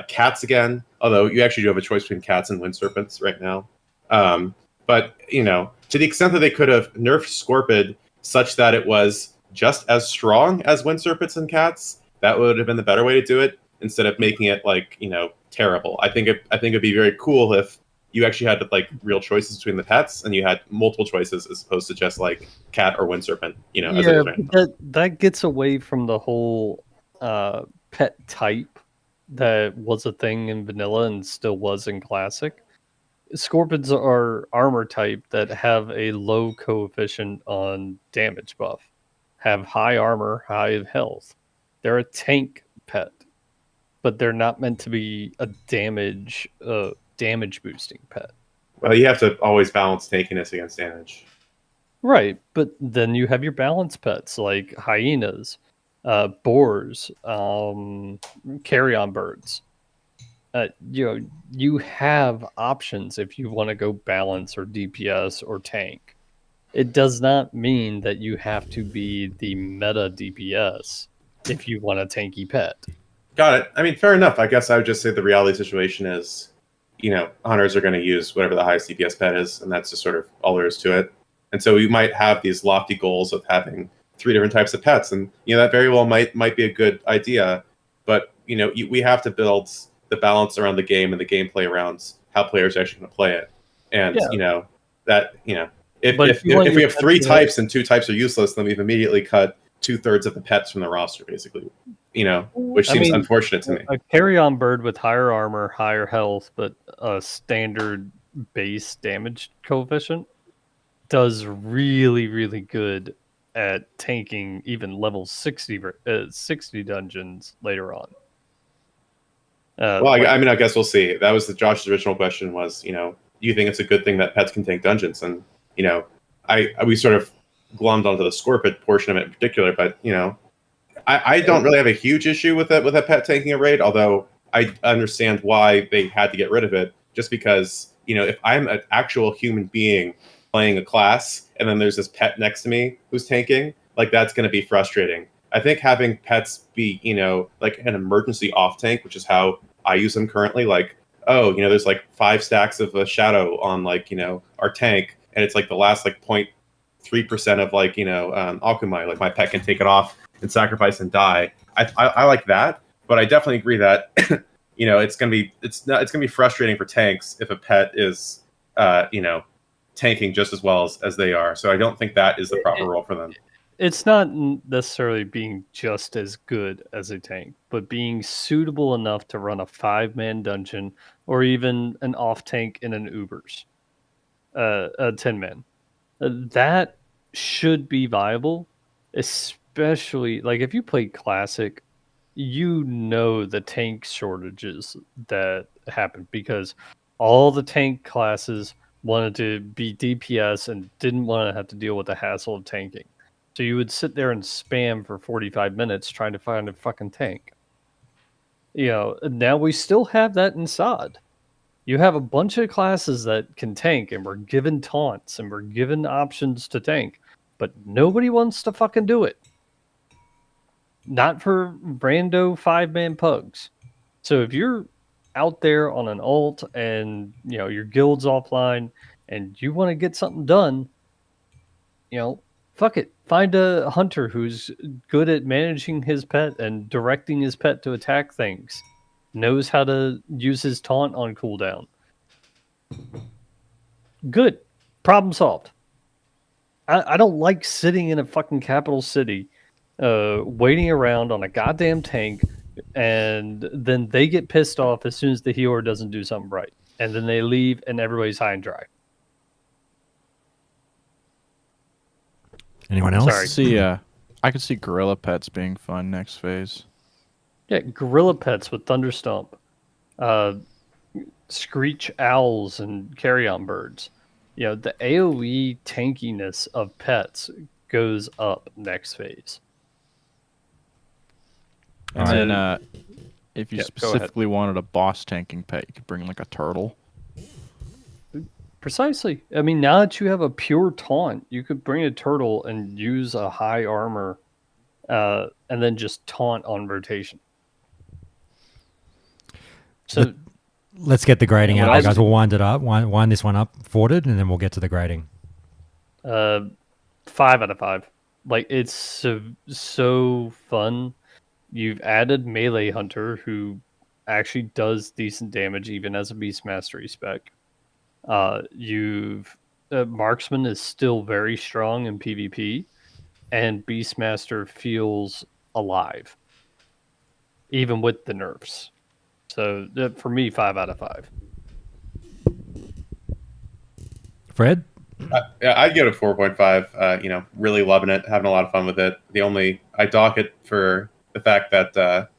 cats again. Although you actually do have a choice between cats and wind serpents right now. But to the extent that they could have nerfed Scorpid such that it was just as strong as wind serpents and cats, that would have been the better way to do it instead of making it like terrible. I think it'd be very cool if you actually had like real choices between the pets and you had multiple choices as opposed to just like cat or wind serpent. As it is right now. That gets away from the whole pet type that was a thing in vanilla and still was in classic. Scorpids are armor type that have a low coefficient on damage buff, have high armor, high health. They're a tank pet, but they're not meant to be a damage boosting pet. Well, you have to always balance tankiness against damage. Right, but then you have your balance pets like hyenas, boars, carrion birds. You have options if you want to go balance or DPS or tank. It does not mean that you have to be the meta DPS if you want a tanky pet. Got it. I mean, fair enough. I guess I would just say the reality situation is, hunters are going to use whatever the highest DPS pet is, and that's just sort of all there is to it. And so we might have these lofty goals of having 3 different types of pets, and that very well might be a good idea. But we have to build the balance around the game and the gameplay around how players are actually going to play it. And if we have 3 types and 2 types are useless, then we've immediately cut 2/3 of the pets from the roster, basically. Which seems unfortunate to me. A carrion bird with higher armor, higher health, but a standard base damage coefficient does really, really good at tanking even level 60 dungeons later on. I guess we'll see. That was Josh's original question was, do you think it's a good thing that pets can tank dungeons? And, we sort of glommed onto the Scorpid portion of it in particular, but, I don't really have a huge issue with a pet tanking a raid, although I understand why they had to get rid of it, just because, if I'm an actual human being playing a class and then there's this pet next to me who's tanking, like, that's going to be frustrating. I think having pets be, like an emergency off tank, which is how I use them currently, like, there's like 5 stacks of a shadow on like, our tank, and it's like the last like 0.3% of like, Akumai, like my pet can take it off and sacrifice and die. I like that, but I definitely agree that it's gonna be frustrating for tanks if a pet is tanking just as well as they are. So I don't think that is the proper role for them. It's not necessarily being just as good as a tank, but being suitable enough to run a 5-man dungeon or even an off tank in an Ubers, a 10-man. That should be viable, especially like if you play Classic, the tank shortages that happen because all the tank classes wanted to be DPS and didn't want to have to deal with the hassle of tanking. So you would sit there and spam for 45 minutes trying to find a fucking tank. Now we still have that in SoD. You have a bunch of classes that can tank, and we're given taunts, and we're given options to tank, but nobody wants to fucking do it. Not for rando 5-man pugs. So if you're out there on an ult and your guild's offline and you want to get something done, fuck it. Find a hunter who's good at managing his pet and directing his pet to attack things. Knows how to use his taunt on cooldown. Good. Problem solved. I don't like sitting in a fucking capital city waiting around on a goddamn tank, and then they get pissed off as soon as the healer doesn't do something right. And then they leave and everybody's high and dry. Anyone else? Sorry. I could see gorilla pets being fun next phase. Yeah, gorilla pets with Thunderstomp. Screech owls and carrion birds. The AoE tankiness of pets goes up next phase. And then if you specifically wanted a boss tanking pet, you could bring like a turtle. Precisely. I mean, now that you have a pure taunt, you could bring a turtle and use a high armor and then just taunt on rotation. So let's get the grading out there, guys. We'll wind it up, wind this one up, forwarded, and then we'll get to the grading. 5 out of 5. Like, it's so fun. You've added Melee Hunter, who actually does decent damage even as a Beast Mastery spec. Marksman is still very strong in PvP, and Beastmaster feels alive, even with the nerfs. So for me, 5 out of 5. Fred? Yeah, I'd give it a 4.5. Really loving it, having a lot of fun with it. I dock it for the fact that the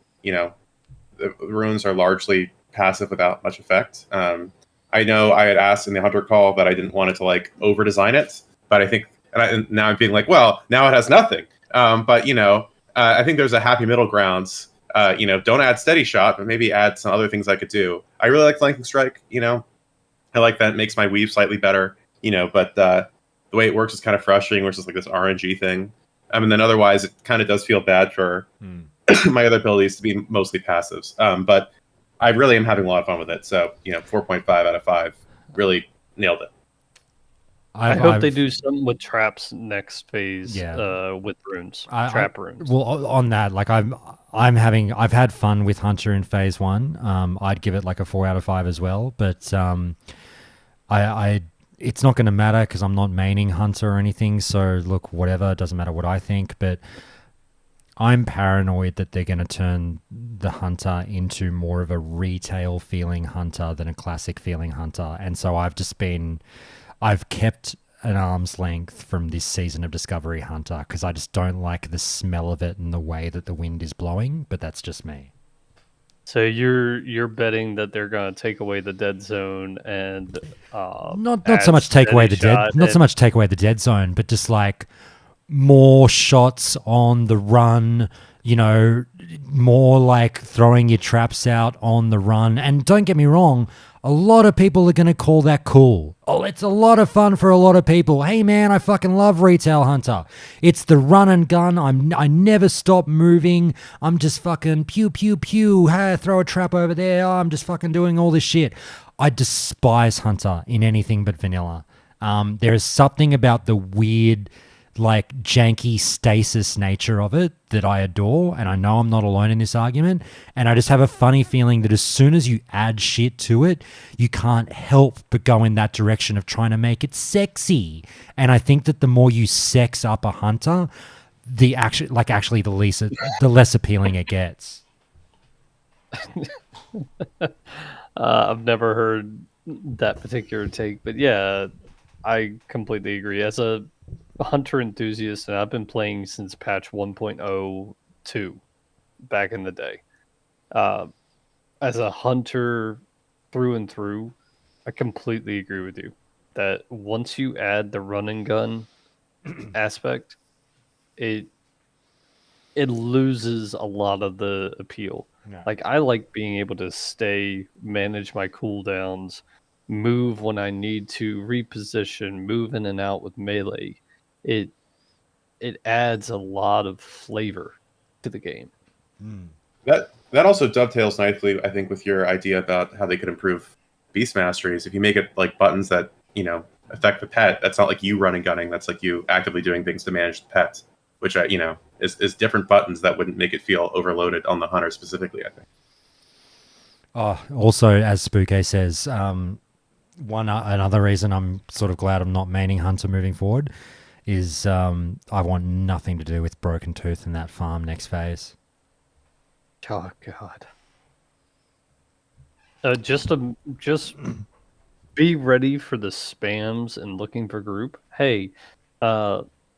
runes are largely passive without much effect. I know I had asked in the Hunter call that I didn't want it to over design it, but I think, and now I'm being like, well, now it has nothing. But I think there's a happy middle ground. Don't add Steady Shot, but maybe add some other things I could do. I really like Flanking Strike. I like that. It makes my weave slightly better. But the way it works is kind of frustrating, which is like this RNG thing. Then otherwise, it kind of does feel bad for my other abilities to be mostly passives. But I really am having a lot of fun with it. So, 4.5 out of 5. Really nailed it. I hope they do something with traps next phase. With runes, trap runes. Well, on that, I've had fun with Hunter in phase 1. I'd give it a 4 out of 5 as well. But it's not going to matter because I'm not maining Hunter or anything. So look, whatever, it doesn't matter what I think. But I'm paranoid that they're going to turn the Hunter into more of a retail feeling Hunter than a classic feeling Hunter. And so I've kept an arm's length from this season of Discovery Hunter because I just don't like the smell of it and the way that the wind is blowing, but that's just me. So you're betting that they're going to take away the dead zone and not so much take away the dead zone, but just more shots on the run, more throwing your traps out on the run. And don't get me wrong, a lot of people are going to call that cool. Oh, it's a lot of fun for a lot of people. Hey man, I fucking love Retail Hunter. It's the run and gun. I never stop moving. I'm just fucking pew pew pew. Hey, throw a trap over there. Oh, I'm just fucking doing all this shit. I despise Hunter in anything but vanilla. There is something about the weird, janky stasis nature of it that I adore, and I know I'm not alone in this argument, and I just have a funny feeling that as soon as you add shit to it, you can't help but go in that direction of trying to make it sexy. And I think that the more you sex up a Hunter, the less appealing it gets. I've never heard that particular take, but yeah, I completely agree. As a Hunter enthusiast, and I've been playing since patch 1.02 back in the day. As a Hunter through and through, I completely agree with you that once you add the run and gun aspect, it it loses a lot of the appeal. Yeah. Like I like being able to manage my cooldowns, move when I need to, reposition, move in and out with melee. It adds a lot of flavor to the game. That also dovetails nicely, I think, with your idea about how they could improve beast masteries. If you make it like buttons that affect the pet, that's not like you running gunning. That's like you actively doing things to manage the pets, which is different buttons that wouldn't make it feel overloaded on the hunter specifically, I think. Also, as Spooke says, another reason I'm sort of glad I'm not maining Hunter moving forward is I want nothing to do with Broken Tooth in that farm next phase. Oh God! Just be ready for the spams and looking for group. Hey,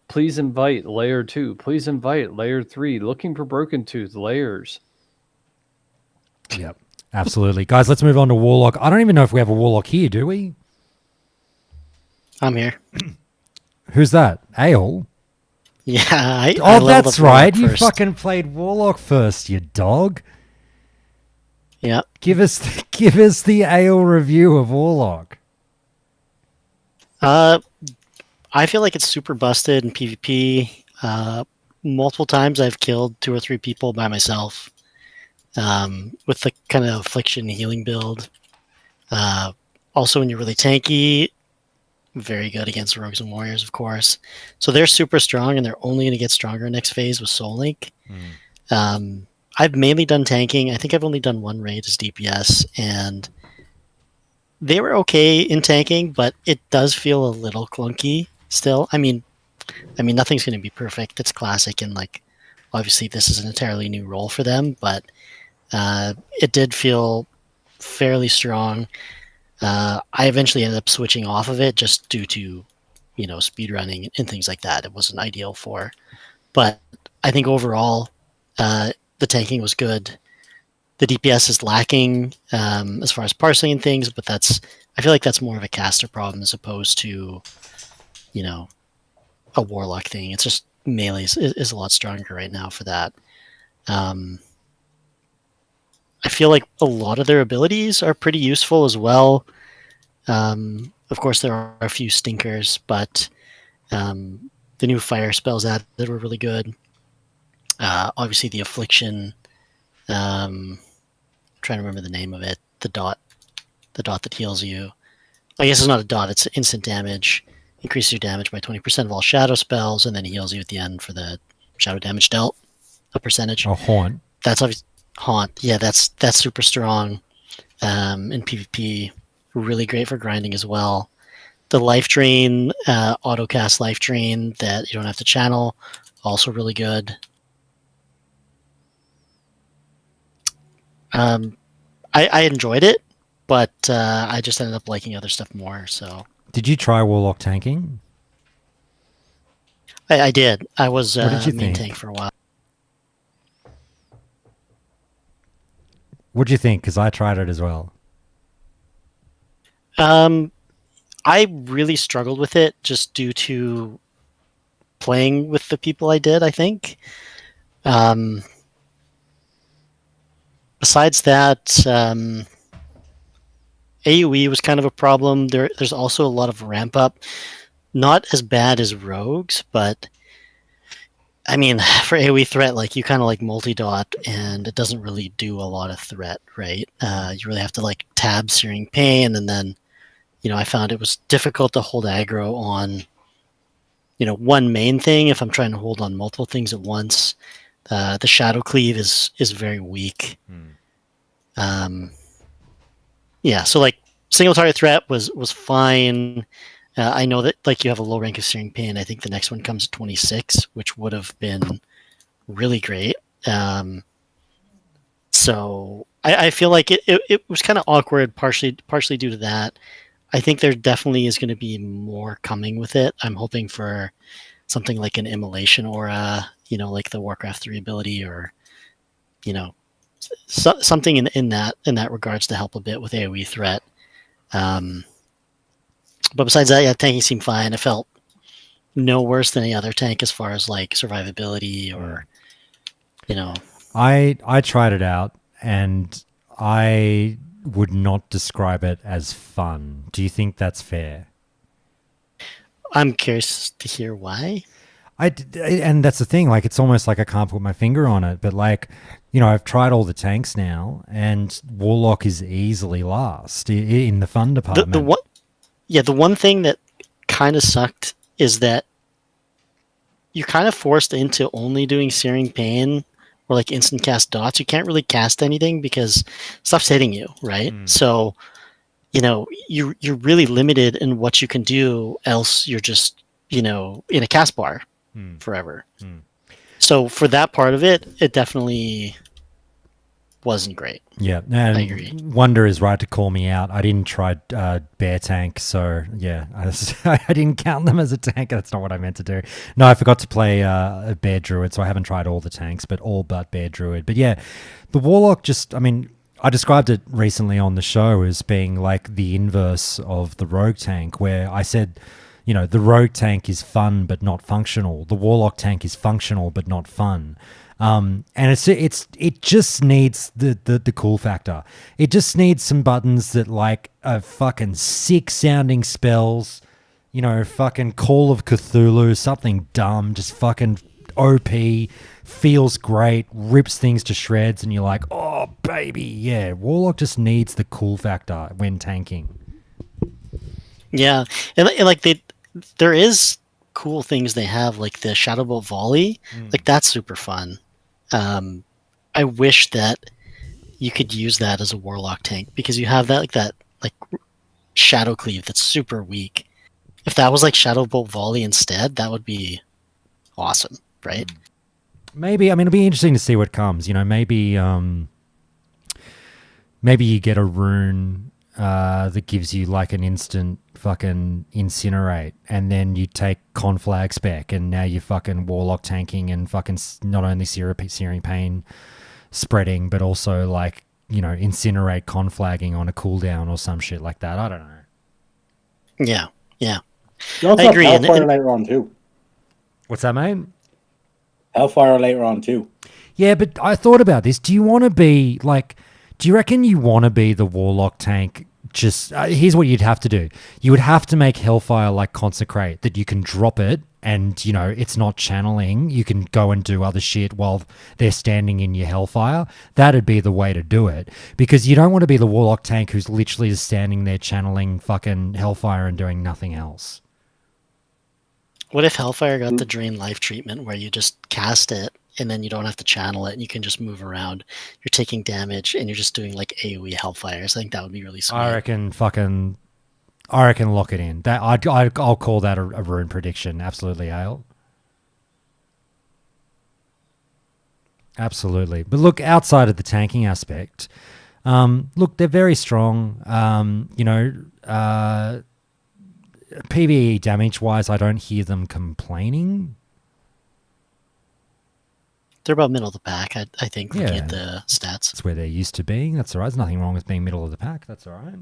please invite layer 2. Please invite layer 3. Looking for Broken Tooth layers. Yep, absolutely, guys. Let's move on to Warlock. I don't even know if we have a Warlock here, do we? I'm here. Who's that? Ale? Yeah, I that's leveled up right. Warlock You first. fucking played Warlock first, you dog. Yeah. Give us the Ale review of Warlock. I feel like it's super busted in PvP. Multiple times I've killed 2 or 3 people by myself with the kind of affliction healing build. Also, when you're really tanky, very good against rogues and warriors, of course. So they're super strong, and they're only going to get stronger next phase with Soul Link. I've mainly done tanking. I think I've only done 1 raid as DPS, and they were okay in tanking, but it does feel a little clunky still. I mean, nothing's going to be perfect. It's classic, and like, obviously, this is an entirely new role for them, but it did feel fairly strong. I eventually ended up switching off of it just due to, speedrunning and things like that. It wasn't ideal for, but I think overall, the tanking was good. The DPS is lacking as far as parsing and things, but I feel like that's more of a caster problem as opposed to, a Warlock thing. It's just melee is a lot stronger right now for that. I feel like a lot of their abilities are pretty useful as well. Of course, there are a few stinkers, but the new fire spells added were really good. Obviously, the affliction. I'm trying to remember the name of it. The dot that heals you. I guess it's not a dot. It's instant damage. Increases your damage by 20% of all shadow spells, and then heals you at the end for the shadow damage dealt. A percentage. Oh, Haunt. That's obviously Haunt. Yeah, that's super strong in PvP. Really great for grinding as well. The life drain, auto cast life drain that you don't have to channel, also really good. I enjoyed it, but I just ended up liking other stuff more. So, did you try Warlock tanking? I did. I was What did you main think? tank for a while. What'd you think? Because I tried it as well. I really struggled with it just due to playing with the people I did, I think. Besides that, AoE was kind of a problem. There's also a lot of ramp up. Not as bad as rogues, but I mean, for AoE threat, like you kind of like multi-dot, and it doesn't really do a lot of threat, right? You really have to like tab Searing Pain, and then, I found it was difficult to hold aggro on, one main thing if I'm trying to hold on multiple things at once. The Shadow Cleave is very weak. Yeah, so like single target threat was fine. I know that like you have a low rank of Searing Pain. I think the next one comes at 26, which would have been really great. So I feel like it was kind of awkward, partially due to that. I think there definitely is going to be more coming with it. I'm hoping for something like an Immolation Aura, like the Warcraft 3 ability, or something in that regards to help a bit with AoE threat. But besides that, yeah, tanking seemed fine. It felt no worse than any other tank as far as like survivability or You know, I tried it out, and I would not describe it as fun. Do you think that's fair? I'm curious to hear why. And that's the thing. Like, it's almost like I can't put my finger on it, but like, you know, I've tried all the tanks now, and Warlock is easily last in the fun department. The one thing that kind of sucked is that you're kind of forced into only doing Searing Pain or like instant cast dots. You can't really cast anything because stuff's hitting you, right? So, you know, you're really limited in what you can do. Else, you're just, you know, in a cast bar forever. So for that part of it, it definitely wasn't great. Yeah, and I agree. Wonder is right to call me out. I didn't try bear tank, so yeah, I didn't count them as a tank. That's not what I meant to do. No, I forgot to play a bear druid, so I haven't tried all the tanks, but all but bear druid. But yeah, the warlock just, I mean, I described it recently on the show as being like the inverse of the rogue tank, where I said, you know, the rogue tank is fun but not functional. The warlock tank is functional but not fun. And it just needs the cool factor. It just needs some buttons that like are fucking sick sounding spells, you know, fucking Call of Cthulhu, something dumb, just fucking OP, feels great, rips things to shreds, and you're like, oh baby, yeah. Warlock just needs the cool factor when tanking. Yeah, and like there is cool things they have, like the Shadowbolt volley, like that's super fun. I wish that you could use that as a warlock tank because you have that shadow cleave that's super weak. If that was like Shadowbolt volley instead, that would be awesome, right? Maybe, I mean, it'll be interesting to see what comes. You know, maybe you get a rune that gives you like an instant fucking incinerate, and then you take conflag spec, and now you're fucking warlock tanking and fucking not only searing pain spreading, but also like, you know, incinerate conflagging on a cooldown or some shit like that. I don't know. Yeah. You also I agree. have Hellfire later on too. What's that, mate? Hellfire later on too. Yeah, but I thought about this. Do you want to be like? Do you reckon you want to be the warlock tank? Just here's what you'd have to do. You would have to make Hellfire like Consecrate, that you can drop it and, you know, it's not channeling. You can go and do other shit while they're standing in your Hellfire. That'd be the way to do it, because you don't want to be the warlock tank who's literally just standing there channeling fucking Hellfire and doing nothing else. What if Hellfire got the drain life treatment where you just cast it and then you don't have to channel it and you can just move around? You're taking damage and you're just doing like AoE Hellfires. I think that would be really sweet. I reckon lock it in. That I'll call that a rune prediction. Absolutely, Ale. Absolutely. But look, outside of the tanking aspect, look, they're very strong. You know, PvE damage wise, I don't hear them complaining. They're about middle of the pack, I think, looking Yeah. at the stats. That's where they're used to being. That's all right. There's nothing wrong with being middle of the pack. That's all right.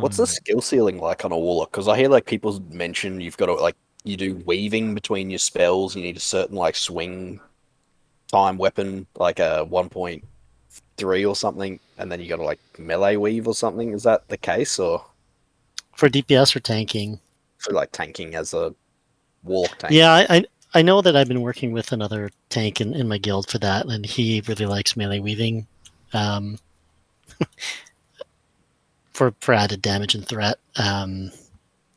What's the skill ceiling like on a warlock? Because I hear like people mention you've got to like you do weaving between your spells. You need a certain like swing time weapon, like a 1.3 or something, and then you got to like melee weave or something. Is that the case, or For DPS or tanking? for like tanking as a warlock tank? Yeah, I know that I've been working with another tank in my guild for that, and he really likes melee weaving for added damage and threat.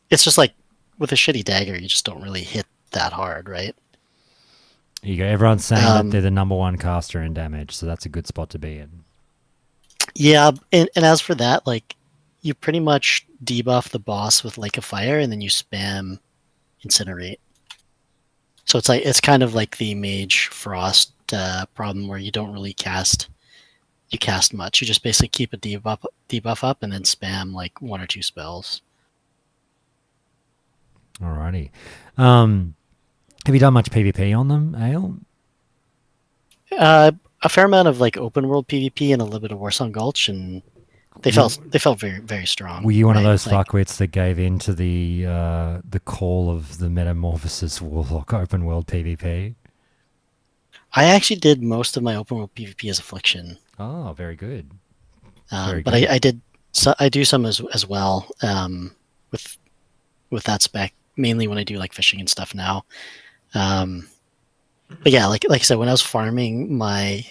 It's just like with a shitty dagger, you just don't really hit that hard, right? You go. Everyone's saying that they're the number one caster in damage, so that's a good spot to be in. Yeah, and as for that, like, you pretty much debuff the boss with like a fire, and then you spam incinerate. So it's kind of like the Mage Frost problem where you don't really cast much. You just basically keep a debuff up and then spam like one or two spells. Alrighty. Have you done much PvP on them, Ale? A fair amount of like open world PvP and a little bit of Warsong Gulch, and they felt very, very strong. Were you one of right? those Like, fuckwits that gave in to the call of the Metamorphosis Warlock open world PvP? I actually did most of my open world PvP as Affliction. Oh, very good. But I did. So I do some as well with that spec, mainly when I do like fishing and stuff now. But yeah, like I said, when I was farming my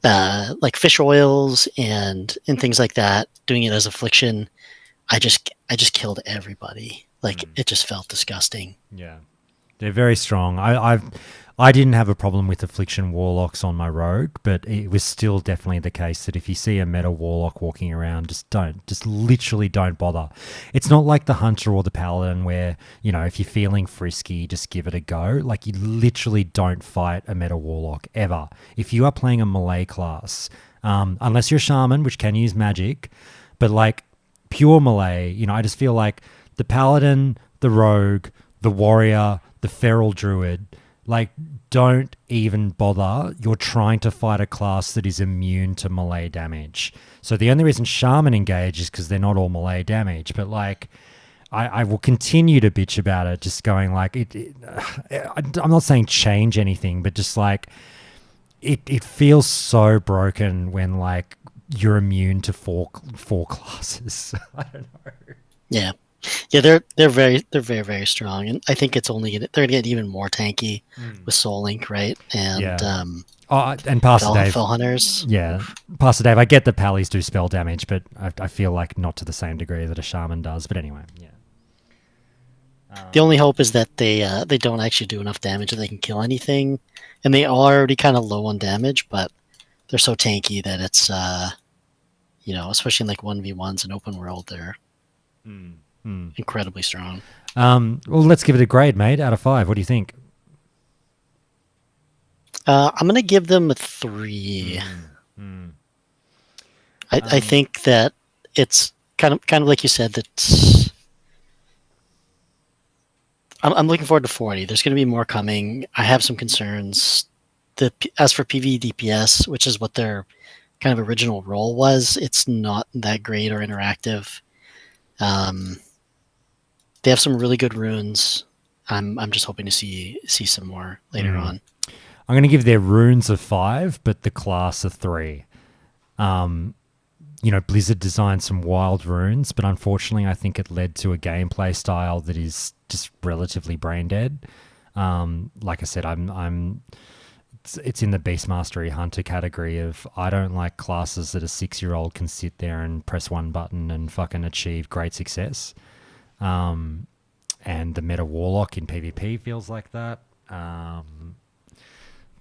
like fish oils and things like that, doing it as Affliction, I just killed everybody. Like it just felt disgusting. Yeah, they're very strong. I didn't have a problem with Affliction Warlocks on my rogue, but it was still definitely the case that if you see a meta Warlock walking around, just literally don't bother. It's not like the Hunter or the Paladin where, you know, if you're feeling frisky, just give it a go. Like, you literally don't fight a meta Warlock, ever. If you are playing a melee class, unless you're a Shaman, which can use magic, but like pure melee, you know, I just feel like the Paladin, the Rogue, the Warrior, the Feral Druid, like, don't even bother. You're trying to fight a class that is immune to melee damage. So the only reason Shaman engage is because they're not all melee damage. But like, I will continue to bitch about it, just going like, I'm not saying change anything, but just like, it feels so broken when like you're immune to four classes. I don't know. Yeah. Yeah, they're very strong, and I think it's they're gonna get even more tanky with Soul Link, right? And yeah. And Pastor Dave, Fell Hunters. Yeah, Pastor Dave. I get that Pallies do spell damage, but I feel like not to the same degree that a Shaman does. But anyway, yeah. The only hope is that they don't actually do enough damage that they can kill anything, and they are already kind of low on damage, but they're so tanky that it's you know, especially in like 1v1s and open world, they're incredibly strong. Well, let's give it a grade, mate, out of 5. What do you think? I'm gonna give them a 3. I think that it's kind of like you said, that I'm looking forward to 40. There's going to be more coming. I have some concerns. As for PvE DPS, which is what their kind of original role was, it's not that great or interactive. They have some really good runes. I'm just hoping to see some more later on. I'm going to give their runes a 5, but the class a 3. You know, Blizzard designed some wild runes, but unfortunately I think it led to a gameplay style that is just relatively brain dead. Like I said, it's in the Beast Mastery Hunter category of, I don't like classes that a 6-year-old can sit there and press one button and fucking achieve great success. And the meta Warlock in PvP feels like that.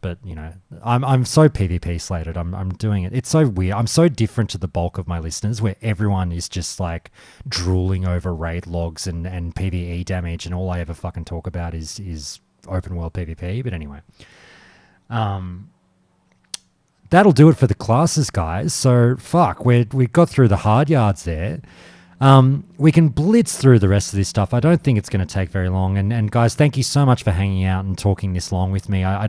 But you know, I'm so PvP slated. I'm doing it. It's so weird. I'm so different to the bulk of my listeners, where everyone is just like drooling over raid logs and PvE damage, and all I ever fucking talk about is open world PvP. But anyway, that'll do it for the classes, guys. So fuck, we got through the hard yards there. We can blitz through the rest of this stuff. I don't think it's going to take very long. And guys, thank you so much for hanging out and talking this long with me. I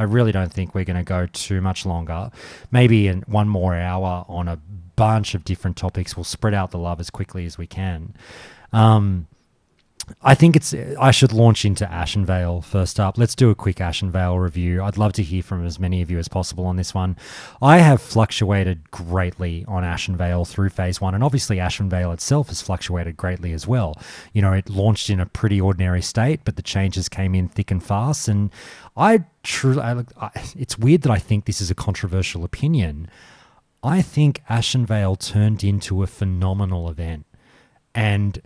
really don't think we're going to go too much longer. Maybe in 1 more hour on a bunch of different topics. We'll spread out the love as quickly as we can. I think I should launch into Ashenvale first up. Let's do a quick Ashenvale review. I'd love to hear from as many of you as possible on this one. I have fluctuated greatly on Ashenvale through Phase 1, and obviously Ashenvale itself has fluctuated greatly as well. You know, it launched in a pretty ordinary state, but the changes came in thick and fast, and it's weird that I think this is a controversial opinion. I think Ashenvale turned into a phenomenal event, and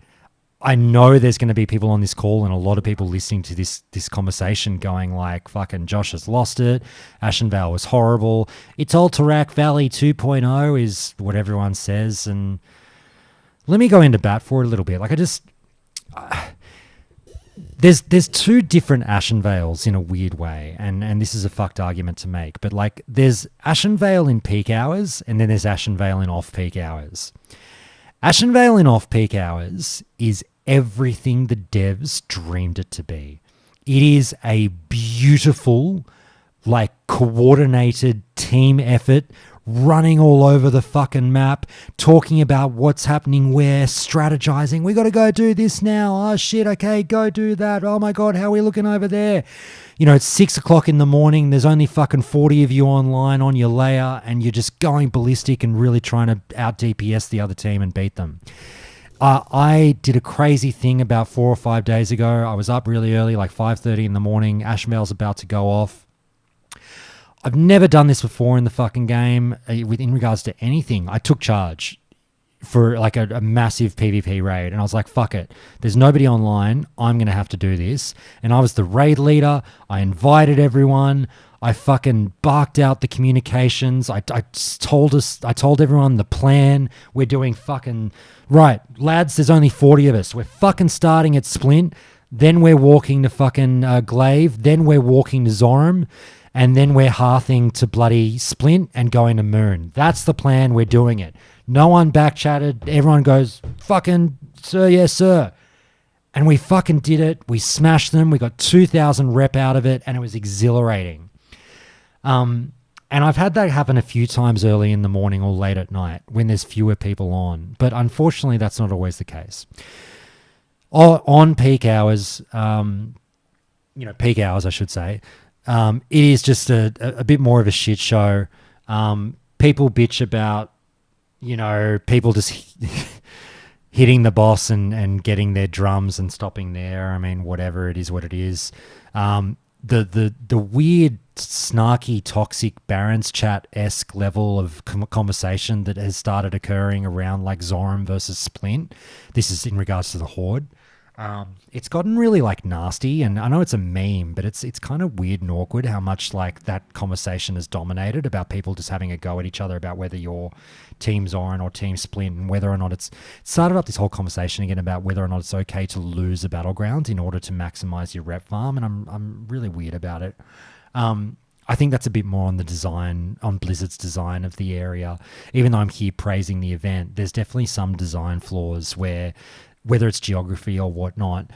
I know there's going to be people on this call and a lot of people listening to this conversation going like, fucking Josh has lost it. Ashenvale was horrible. It's Alterac Valley 2.0 is what everyone says. And let me go into bat for it a little bit. Like there's 2 different Ashenvales in a weird way. And this is a fucked argument to make. But like there's Ashenvale in peak hours and then there's Ashenvale in off-peak hours. Ashenvale in off-peak hours is everything the devs dreamed it to be. It is a beautiful, like, coordinated team effort, running all over the fucking map, talking about what's happening where, strategizing. We got to go do this now. Oh shit, okay, go do that. Oh my God, how are we looking over there? You know, it's 6 o'clock in the morning. There's only fucking 40 of you online on your layer, and you're just going ballistic and really trying to out DPS the other team and beat them. I did a crazy thing about 4 or 5 days ago. I was up really early, like 5:30 in the morning. Ashenvale's about to go off. I've never done this before in the fucking game in regards to anything. I took charge for like a massive PvP raid, and I was like, fuck it. There's nobody online. I'm going to have to do this. And I was the raid leader. I invited everyone. I fucking barked out the communications. I told everyone the plan. We're doing fucking... Right, lads, there's only 40 of us. We're fucking starting at Splint. Then we're walking to fucking Glaive. Then we're walking to Zoram. And then we're hearthing to bloody Splint and going to Moon. That's the plan. We're doing it. No one back-chatted. Everyone goes, fucking, sir, yes, sir. And we fucking did it. We smashed them. We got 2,000 rep out of it, and it was exhilarating. And I've had that happen a few times early in the morning or late at night when there's fewer people on. But unfortunately, that's not always the case. On peak hours, peak hours, I should say, it is just a bit more of a shit show. People bitch about, people just hitting the boss and getting their drums and stopping there. I mean, whatever, it is what it is. The weird, snarky, toxic Barons chat-esque level of conversation that has started occurring around like Zoram versus Splint. This is in regards to the Horde. It's gotten really like nasty, and I know it's a meme, but it's kind of weird and awkward how much like that conversation has dominated about people just having a go at each other about whether you're Team Zoran or Team Splint, and whether or not it started up this whole conversation again about whether or not it's okay to lose a battleground in order to maximize your rep farm, and I'm really weird about it. I think that's a bit more on the design, on Blizzard's design of the area. Even though I'm here praising the event, there's definitely some design flaws where, whether it's geography or whatnot,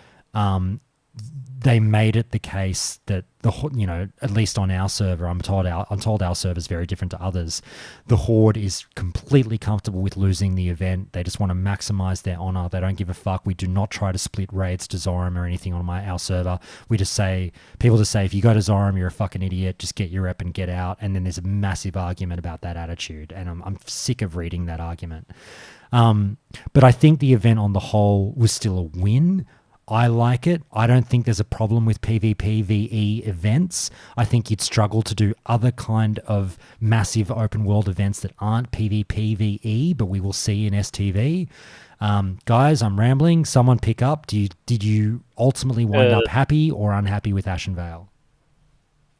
they made it the case that at least on our server, I'm told our server is very different to others. The Horde is completely comfortable with losing the event. They just want to maximize their honor. They don't give a fuck. We do not try to split raids to Zoram or anything on our server. People just say, if you go to Zoram, you're a fucking idiot. Just get your rep and get out. And then there's a massive argument about that attitude, and I'm sick of reading that argument. But I think the event on the whole was still a win. I like it. I don't think there's a problem with PvP VE events. I think you'd struggle to do other kind of massive open world events that aren't PvP VE, but we will see in STV. Guys, I'm rambling. Someone pick up. Did you ultimately wind up happy or unhappy with Ashenvale?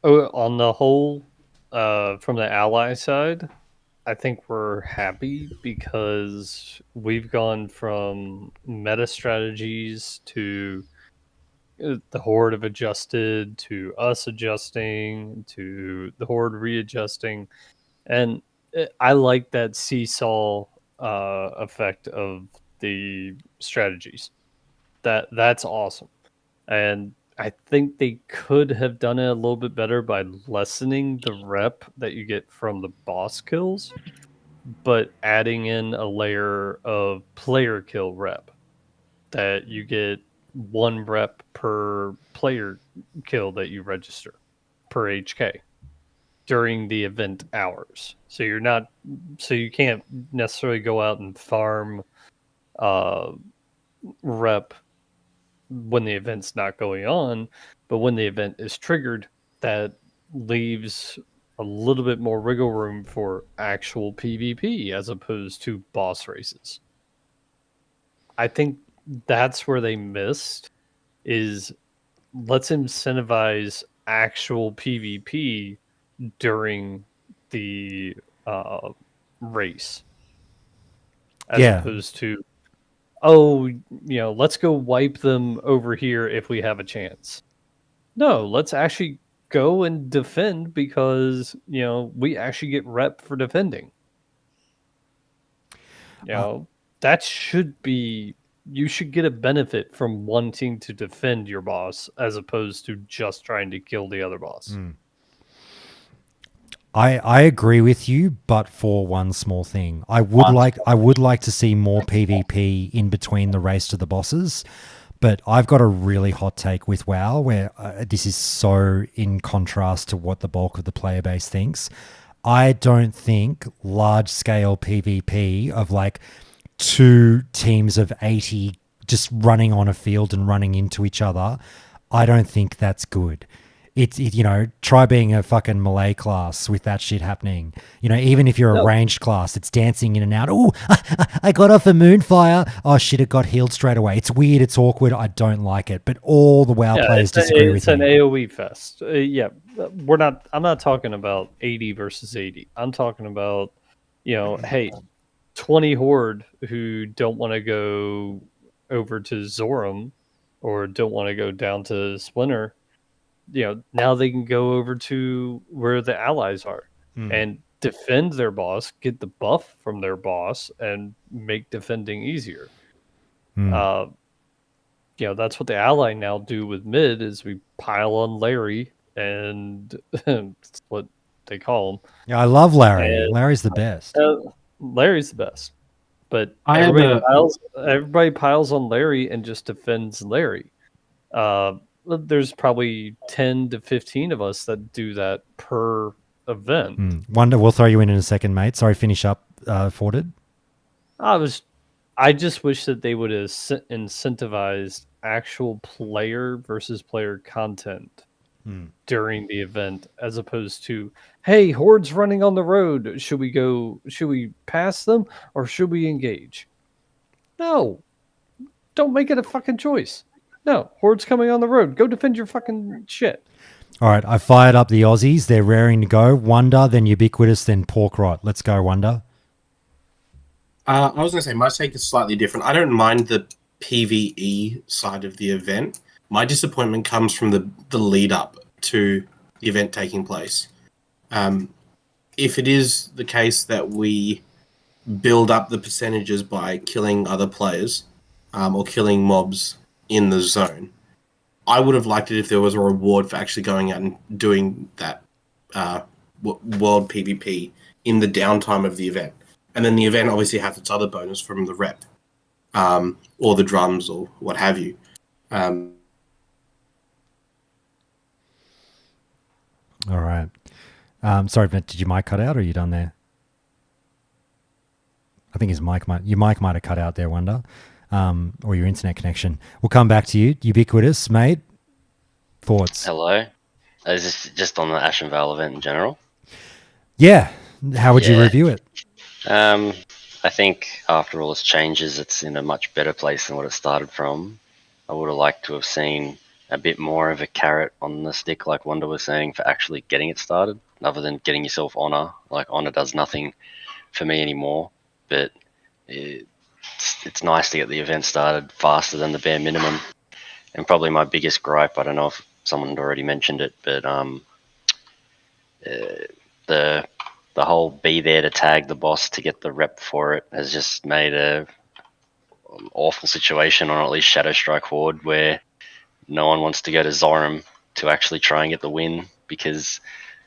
On the whole, from the ally side, I think we're happy because we've gone from meta strategies to the Horde have adjusted, to us adjusting, to the Horde readjusting. And I like that seesaw effect of the strategies. That's awesome. And I think they could have done it a little bit better by lessening the rep that you get from the boss kills, but adding in a layer of player kill rep that you get 1 rep per player kill that you register per HK during the event hours. So you can't necessarily go out and farm rep when the event's not going on, but when the event is triggered, that leaves a little bit more wiggle room for actual PvP as opposed to boss races. I think that's where they missed, is let's incentivize actual PvP during the race as opposed to let's go wipe them over here if we have a chance. No, let's actually go and defend because, we actually get rep for defending. That should be, you should get a benefit from wanting to defend your boss as opposed to just trying to kill the other boss. I agree with you, but for one small thing, I would like to see more PvP in between the race to the bosses. But I've got a really hot take with WoW, where this is so in contrast to what the bulk of the player base thinks. I don't think large scale PvP of like 2 teams of 80 just running on a field and running into each other, I don't think that's good. Try being a fucking melee class with that shit happening. Even if you're a ranged class, it's dancing in and out. Oh, I got off a moonfire. Oh shit, it got healed straight away. It's weird. It's awkward. I don't like it. But all the WoW players disagree with me. It's an AOE fest. I'm not talking about 80 versus 80. I'm talking about, hey, 20 horde who don't want to go over to Zoram or don't want to go down to Splinter. Now they can go over to where the allies are and defend their boss, get the buff from their boss, and make defending easier. That's what the ally now do with mid is we pile on Larry, and that's what they call him. Yeah, I love Larry. Larry's the best. Larry's the best. But everybody piles on Larry and just defends Larry. There's probably 10 to 15 of us that do that per event. Wonder, we'll throw you in a second, mate. Sorry, finish up, Forded. I just wish that they would have incentivized actual player versus player content during the event, as opposed to, hey, hordes running on the road. Should we pass them or should we engage? No, don't make it a fucking choice. No, hordes coming on the road. Go defend your fucking shit. All right, I fired up the Aussies. They're raring to go. Wonder, then Ubiquitous, then Pork Rot. Let's go, Wonder. I was going to say, my take is slightly different. I don't mind the PvE side of the event. My disappointment comes from the lead up to the event taking place. If it is the case that we build up the percentages by killing other players or killing mobs in the zone, I would have liked it if there was a reward for actually going out and doing that world PvP in the downtime of the event. And then the event obviously has its other bonus from the rep or the drums or what have you. All right. Sorry, but did your mic cut out or are you done there? I think your mic might have cut out there, Wonder. Or your internet connection. We'll come back to you. Ubiquitous, mate. Thoughts? Hello. Is this just on the Ashenvale event in general? Yeah. How would you review it? I think after all its changes, it's in a much better place than what it started from. I would have liked to have seen a bit more of a carrot on the stick, like Wanda was saying, for actually getting it started, other than getting yourself honor. Like, honor does nothing for me anymore, but it's nice to get the event started faster than the bare minimum. And probably my biggest gripe, I don't know if someone had already mentioned it, but the whole be there to tag the boss to get the rep for it has just made a awful situation on at least Shadow Strike Horde, where no one wants to go to Zoram to actually try and get the win, because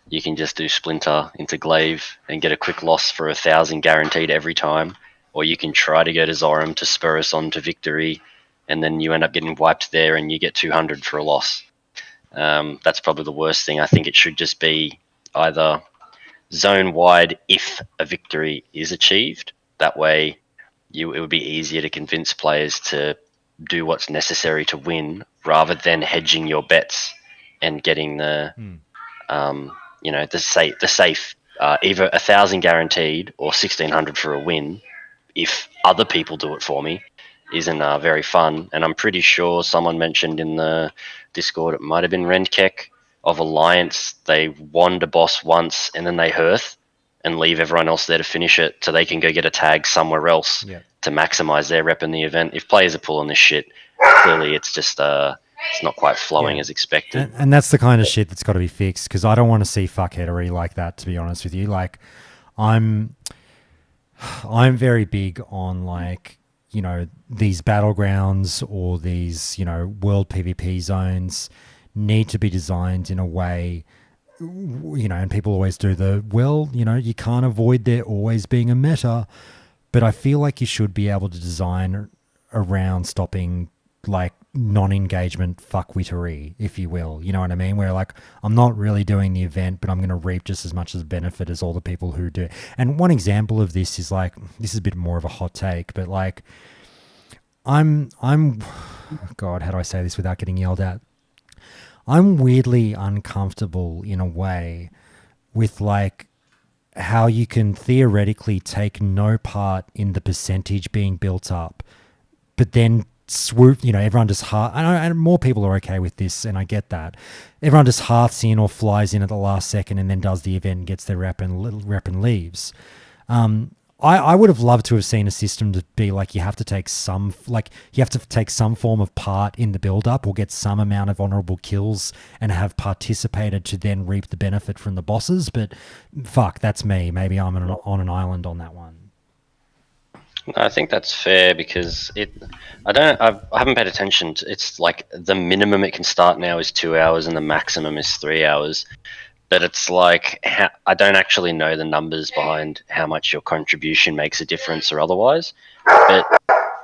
you can just do Splinter into Glaive and get a quick loss for 1,000 guaranteed every time, or you can try to go to Zoram to spur us on to victory, and then you end up getting wiped there and you get 200 for a loss. That's probably the worst thing. I think it should just be either zone-wide if a victory is achieved. That way it would be easier to convince players to do what's necessary to win, rather than hedging your bets and getting the safe either 1,000 guaranteed or 1,600 for a win. If other people do it for me, isn't very fun. And I'm pretty sure someone mentioned in the Discord, it might have been Rendkek of Alliance, they wand a boss once and then they hearth and leave everyone else there to finish it, so they can go get a tag somewhere else to maximize their rep in the event. If players are pulling this shit, clearly it's just it's not quite flowing as expected. And that's the kind of shit that's got to be fixed, because I don't want to see fuckheadery like that, to be honest with you. Like, I'm very big on, like, you know, these battlegrounds or these, you know, world PvP zones need to be designed in a way and people always do you can't avoid there always being a meta, but I feel like you should be able to design around stopping like non-engagement fuckwittery, if you will. You know what I mean? Where like I'm not really doing the event, but I'm going to reap just as much as benefit as all the people who do it. And one example of this is like, this is a bit more of a hot take, but like I'm God, how do I say this without getting yelled at? I'm weirdly uncomfortable in a way with like how you can theoretically take no part in the percentage being built up, but then swoop, everyone just and more people are okay with this, and I get that. Everyone just hearths in or flies in at the last second and then does the event and gets their rep and leaves. I would have loved to have seen a system to be like you have to take some form of part in the build up or get some amount of honorable kills and have participated to then reap the benefit from the bosses. But fuck, that's me. Maybe I'm on an island on that one. I think that's fair because I haven't paid attention. It's like the minimum it can start now is 2 hours and the maximum is 3 hours. But it's like, I don't actually know the numbers behind how much your contribution makes a difference or otherwise. But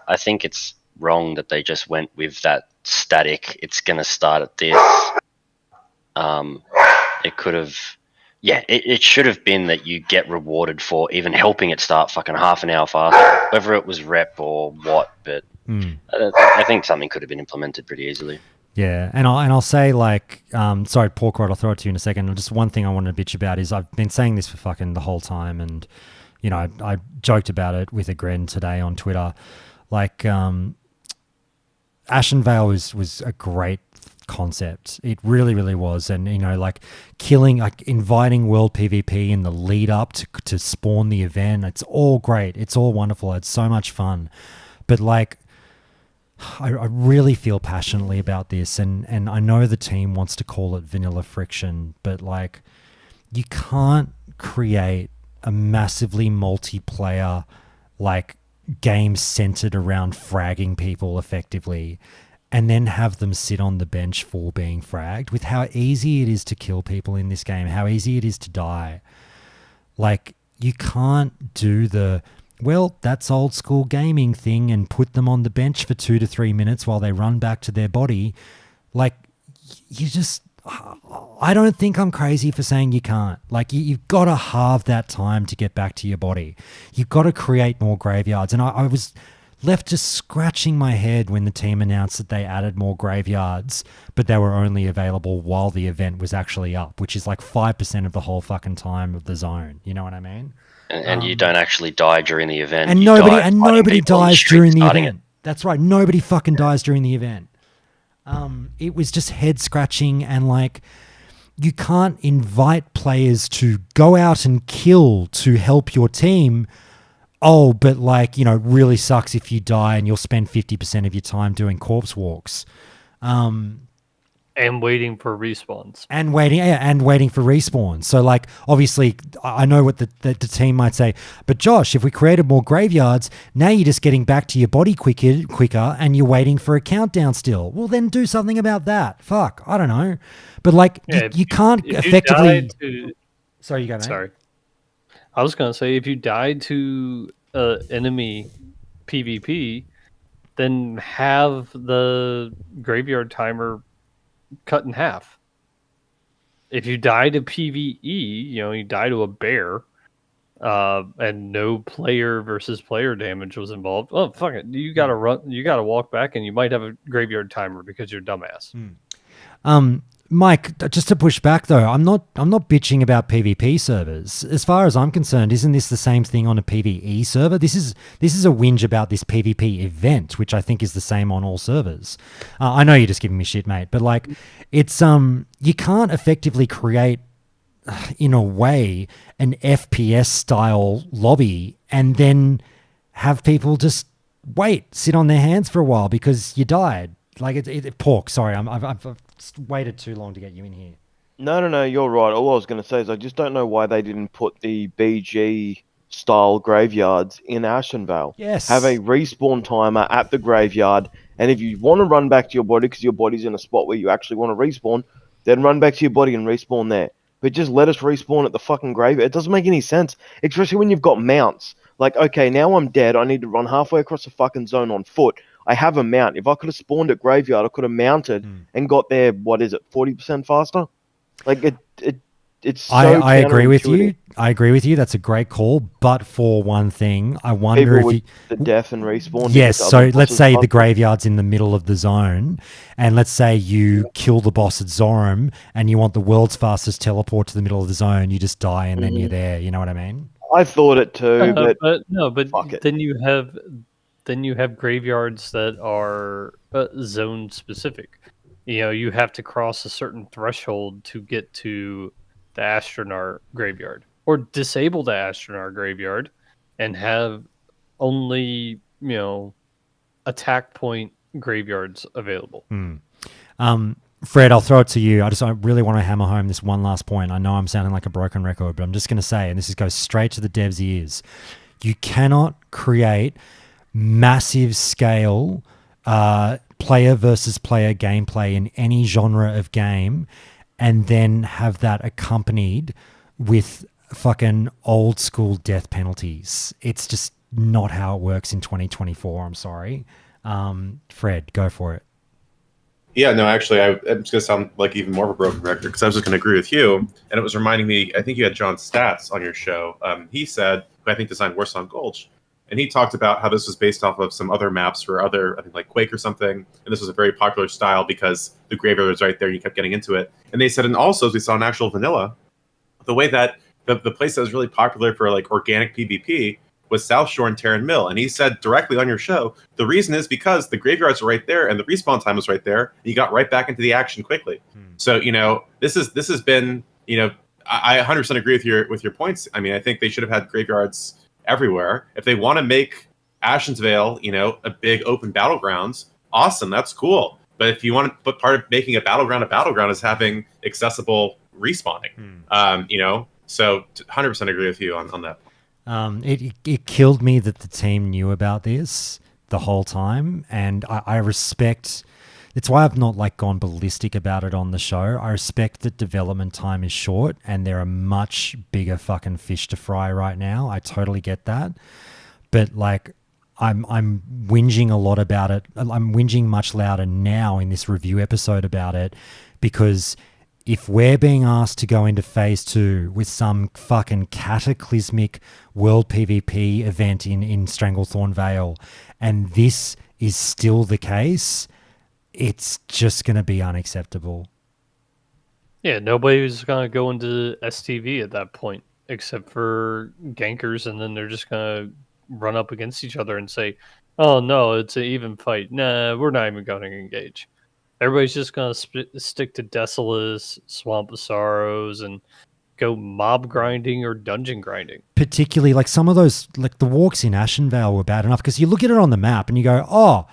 I think it's wrong that they just went with that static, it's going to start at this. It could have, it should have been that you get rewarded for even helping it start fucking half an hour faster, whether it was rep or what. But I think something could have been implemented pretty easily. Yeah, and I'll say like, sorry, Porkrod, I'll throw it to you in a second. Just one thing I want to bitch about is I've been saying this for fucking the whole time, and I joked about it with a grin today on Twitter. Like, Ashenvale was a great concept. It really, really was, and like killing, like inviting world PvP in the lead up to spawn the event. It's all great. It's all wonderful. It's so much fun, but like. I really feel passionately about this, and I know the team wants to call it vanilla friction, but like you can't create a massively multiplayer like game centered around fragging people effectively and then have them sit on the bench for being fragged, with how easy it is to kill people in this game, how easy it is to die. Like you can't do that's old school gaming thing and put them on the bench for 2 to 3 minutes while they run back to their body. Like, I don't think I'm crazy for saying you can't. Like, you've got to halve that time to get back to your body. You've got to create more graveyards. And I was left just scratching my head when the team announced that they added more graveyards, but they were only available while the event was actually up, which is like 5% of the whole fucking time of the zone. You know what I mean? And you don't actually die during the event. And nobody dies during the event. That's right. Nobody fucking dies during the event. It was just head scratching, and like you can't invite players to go out and kill to help your team. Oh, but like, really sucks if you die and you'll spend 50% of your time doing corpse walks. And waiting for respawns. And waiting for respawns. So, like, obviously, I know what the team might say, but Josh, if we created more graveyards, now you're just getting back to your body quicker and you're waiting for a countdown still. Well, then do something about that. Fuck, I don't know. But, like, you can't effectively... Sorry, you go, mate. Sorry. I was going to say, if you died to enemy PvP, then have the graveyard timer cut in half. If you die to PvE, you die to a bear, and no player versus player damage was involved. Oh, fuck it. You gotta run. You gotta walk back, and you might have a graveyard timer because you're a dumbass. Mike, just to push back though, I'm not bitching about PvP servers. As far as I'm concerned, isn't this the same thing on a PvE server? This is a whinge about this PvP event, which I think is the same on all servers. I know you're just giving me shit, mate, but like, it's you can't effectively create, in a way, an FPS style lobby and then have people just sit on their hands for a while because you died. Like Pork. Sorry, I've waited too long to get you in here. No, you're right. All I was going to say is I just don't know why they didn't put the BG style graveyards in Ashenvale. Yes. Have a respawn timer at the graveyard, and if you want to run back to your body because your body's in a spot where you actually want to respawn, then run back to your body and respawn there. but just let us respawn at the fucking grave. It doesn't make any sense, especially when you've got mounts. Like, okay, now I'm dead. I need to run halfway across the fucking zone on foot. I have a mount. If I could have spawned at graveyard, I could have mounted and got there. What is it, 40% faster? Like it's so I agree with counterintuitive. you. I agree with you. That's a great call. But for one thing, I wonder People if with you. the death and respawn. to Yes, get to so other let's bosses say the faster. graveyard's in the middle of the zone, and let's say you kill the boss at Zoram, and you want the world's fastest teleport to the middle of the zone. You just die, and then you're there. You know what I mean? I thought it too, but but then you have graveyards that are zone specific. You have to cross a certain threshold to get to the Astronar graveyard, or disable the Astronar graveyard and have only attack point graveyards available. Fred, I'll throw it to you. I really want to hammer home this one last point. I know I'm sounding like a broken record, but I'm just going to say, and this goes straight to the devs' ears, you cannot create massive scale player versus player gameplay in any genre of game and then have that accompanied with fucking old school death penalties. It's just not how it works in 2024. I'm sorry. Fred, go for it. Yeah, no, actually, I'm just going to sound like even more of a broken record because I was just going to agree with you. And it was reminding me, I think you had John Stats on your show. He said, who I think designed Warsong Gulch, and he talked about how this was based off of some other maps for other, I think like Quake or something. And this was a very popular style because the graveyard was right there and you kept getting into it. And they said, and also as we saw in actual vanilla, the way that the place that was really popular for like organic PvP was South Shore and Terran Mill. And he said directly on your show, the reason is because the graveyards are right there and the respawn time was right there. And you got right back into the action quickly. So, this has been, I 100% agree with your points. I mean, I think they should have had graveyards everywhere. If they want to make Ashenvale, a big open battlegrounds, awesome, that's cool. But if you want to put part of making a battleground is having accessible respawning. So 100% agree with you on that. It killed me that the team knew about this the whole time, and I respect. It's why I've not gone ballistic about it on the show. I respect that development time is short, and there are much bigger fucking fish to fry right now. I totally get that, but I'm whinging a lot about it. I'm whinging much louder now in this review episode about it because if we're being asked to go into phase 2 with some fucking cataclysmic world PvP event in Stranglethorn Vale, and this is still the case, it's just going to be unacceptable. Yeah, nobody's going to go into STV at that point except for gankers, and then they're just going to run up against each other and say, oh no, it's an even fight. Nah, we're not even going to engage. Everybody's just going to stick to Desolus, Swamp of Sorrows, and go mob grinding or dungeon grinding. Particularly some of those, the walks in Ashenvale were bad enough because you look at it on the map and you go, oh,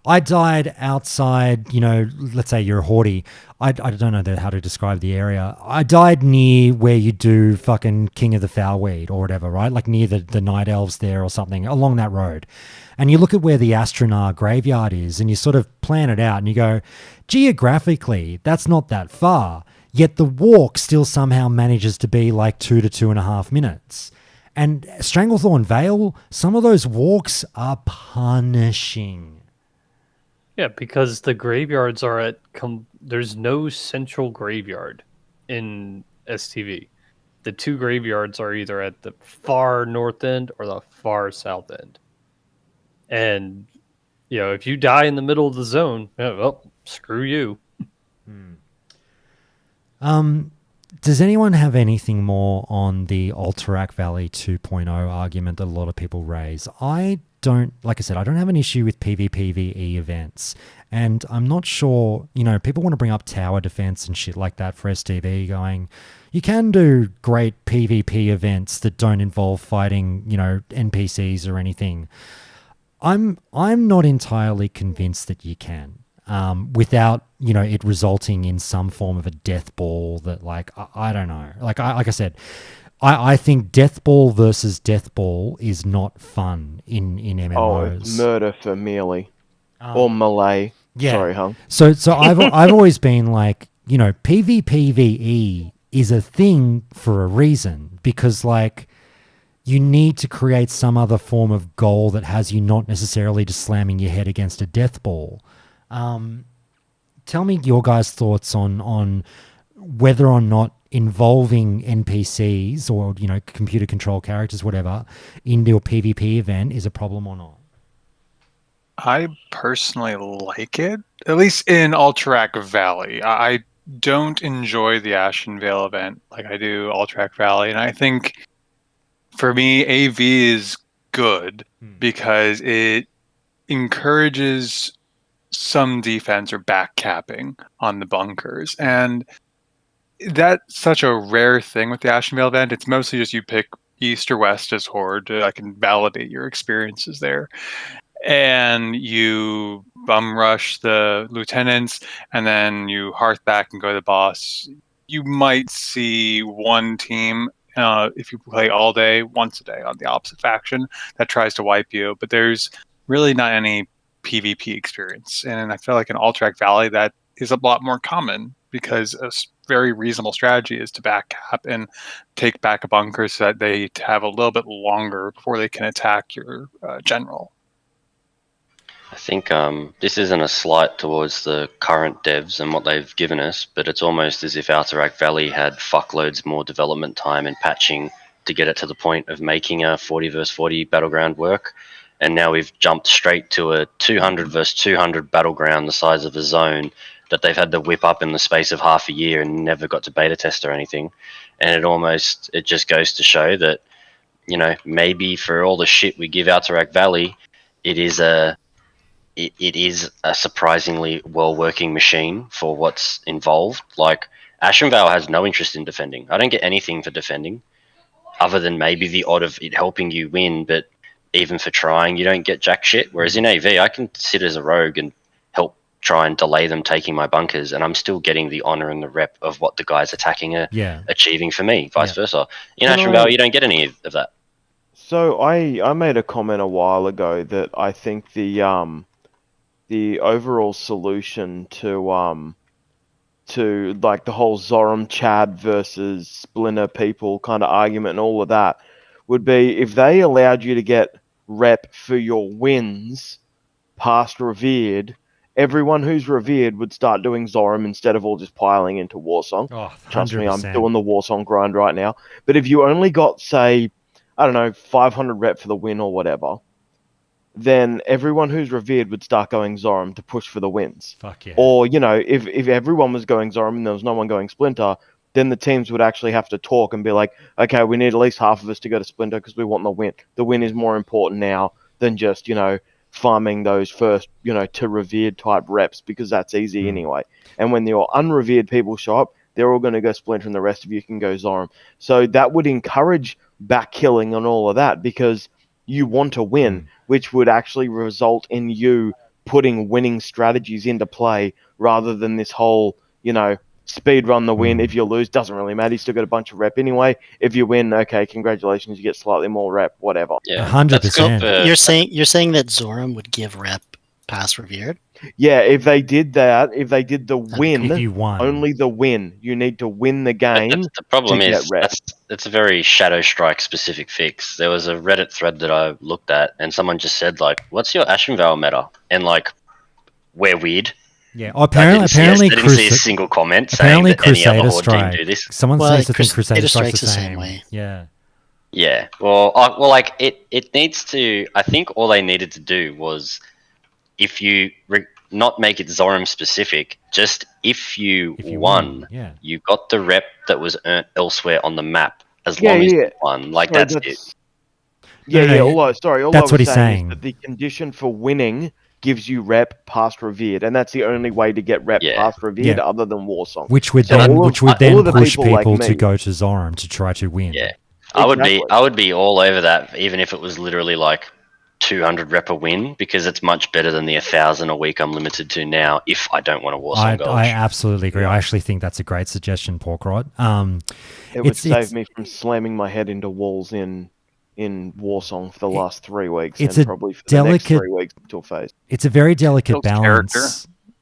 I died outside, let's say you're a Horde. I don't know how to describe the area. I died near where you do fucking King of the Foulweed or whatever, right? Near the Night Elves there or something, along that road. And you look at where the Astronar graveyard is and you sort of plan it out and you go, geographically, that's not that far. Yet the walk still somehow manages to be 2 to 2.5 minutes. And Stranglethorn Vale, some of those walks are punishing. Yeah, because the graveyards are there's no central graveyard in STV. The two graveyards are either at the far north end or the far south end. And, if you die in the middle of the zone, well, screw you. Does anyone have anything more on the Alterac Valley 2.0 argument that a lot of people raise? I don't, like I said, I don't have an issue with PvPvE events. And I'm not sure, people want to bring up tower defense and shit like that for STV going, you can do great PvP events that don't involve fighting, NPCs or anything. I'm not entirely convinced that you can. Without it resulting in some form of a death ball that I don't know. Like I said, I think death ball versus death ball is not fun in MMOs. Oh, it's murder for melee or melee. Yeah. Sorry, Hung. So I've always been PvPvE is a thing for a reason, because like you need to create some other form of goal that has you not necessarily just slamming your head against a death ball. Tell me your guys' thoughts on whether or not involving NPCs or, you know, computer control characters, whatever, into a PvP event is a problem or not. I personally like it, at least in Alterac Valley. I don't enjoy the Ashenvale event like I do Alterac Valley, and I think for me, AV is good because it encourages some defense or backcapping on the bunkers, and that's such a rare thing with the Ashenvale event. It's mostly just you pick east or west as Horde. I can validate your experiences there. And you bum rush the lieutenants, and then you hearth back and go to the boss. You might see one team, if you play all day, once a day on the opposite faction that tries to wipe you, but there's really not any PvP experience. And I feel like in Alterac Valley that is a lot more common, because a very reasonable strategy is to backcap and take back a bunker so that they have a little bit longer before they can attack your general. I think this isn't a slight towards the current devs and what they've given us, but it's almost as if Alterac Valley had fuckloads more development time and patching to get it to the point of making a 40 versus 40 battleground work. And now we've jumped straight to a 200 versus 200 battleground the size of a zone that they've had to whip up in the space of half a year and never got to beta test or anything. And it just goes to show that, you know, maybe for all the shit we give Alterac Valley, it is a surprisingly well-working machine for what's involved. Like, Ashenvale has no interest in defending. I don't get anything for defending, other than maybe the odd of it helping you win, but even for trying, you don't get jack shit. Whereas in AV, I can sit as a rogue and help try and delay them taking my bunkers, and I'm still getting the honor and the rep of what the guys attacking are achieving for me, vice versa. In Ashenvale, you don't get any of that. So I made a comment a while ago that I think the overall solution to like the whole Zoram Chad versus Splinter people kind of argument and all of that would be if they allowed you to get rep for your wins past Revered, everyone who's Revered would start doing Zoram instead of all just piling into Warsong. Trust me, I'm doing the Warsong grind right now. But if you only got, say, I don't know, 500 rep for the win or whatever, then everyone who's Revered would start going Zoram to push for the wins. Fuck yeah. Or, you know, if everyone was going Zoram and there was no one going Splinter, then the teams would actually have to talk and be like, okay, we need at least half of us to go to Splinter because we want the win. The win is more important now than just, you know, farming those first, you know, to Revered type reps, because that's easy anyway. And when your unrevered people show up, they're all going to go Splinter and the rest of you can go Zoram. So that would encourage back killing and all of that, because you want to win, which would actually result in you putting winning strategies into play rather than this whole, you know, speed run the win. If you lose, doesn't really matter. You still got a bunch of rep anyway. If you win, okay, congratulations, you get slightly more rep, whatever. Yeah, 100%. You're saying that Zoram would give rep past Revered? Yeah, if they did that, if they did the win, if you won. only the win. You need to win the game. The problem to is get rep. it's a very Shadow Strike specific fix. There was a Reddit thread that I looked at, and someone just said, like, "What's your Ashenvale meta?" And like, we're weird. Yeah, apparently, I didn't see a single comment saying that any other Horde team do this. Someone seems to think Crusader Strike's the same way. Yeah. Yeah. Well, like it needs to. I think all they needed to do was, if you not make it Zoram specific, just if you won, you got the rep that was earned elsewhere on the map, as long as you won. Like, that's it. All I that's what he's saying saying. is that the condition for winning gives you rep past Revered, and that's the only way to get rep past Revered other than Warsong. Which would So then all the push people like to me- go to Zoram to try to win. Yeah. I would be all over that, even if it was literally like 200 rep a win, because it's much better than the 1,000 a week I'm limited to now if I don't want to Warsong Gulch. I absolutely agree. I actually think that's a great suggestion, Porkrot. It would save me from slamming my head into walls in Warsong for the last 3 weeks, it's and a probably for the next 3 weeks until phase. It's a very delicate Builds balance. character.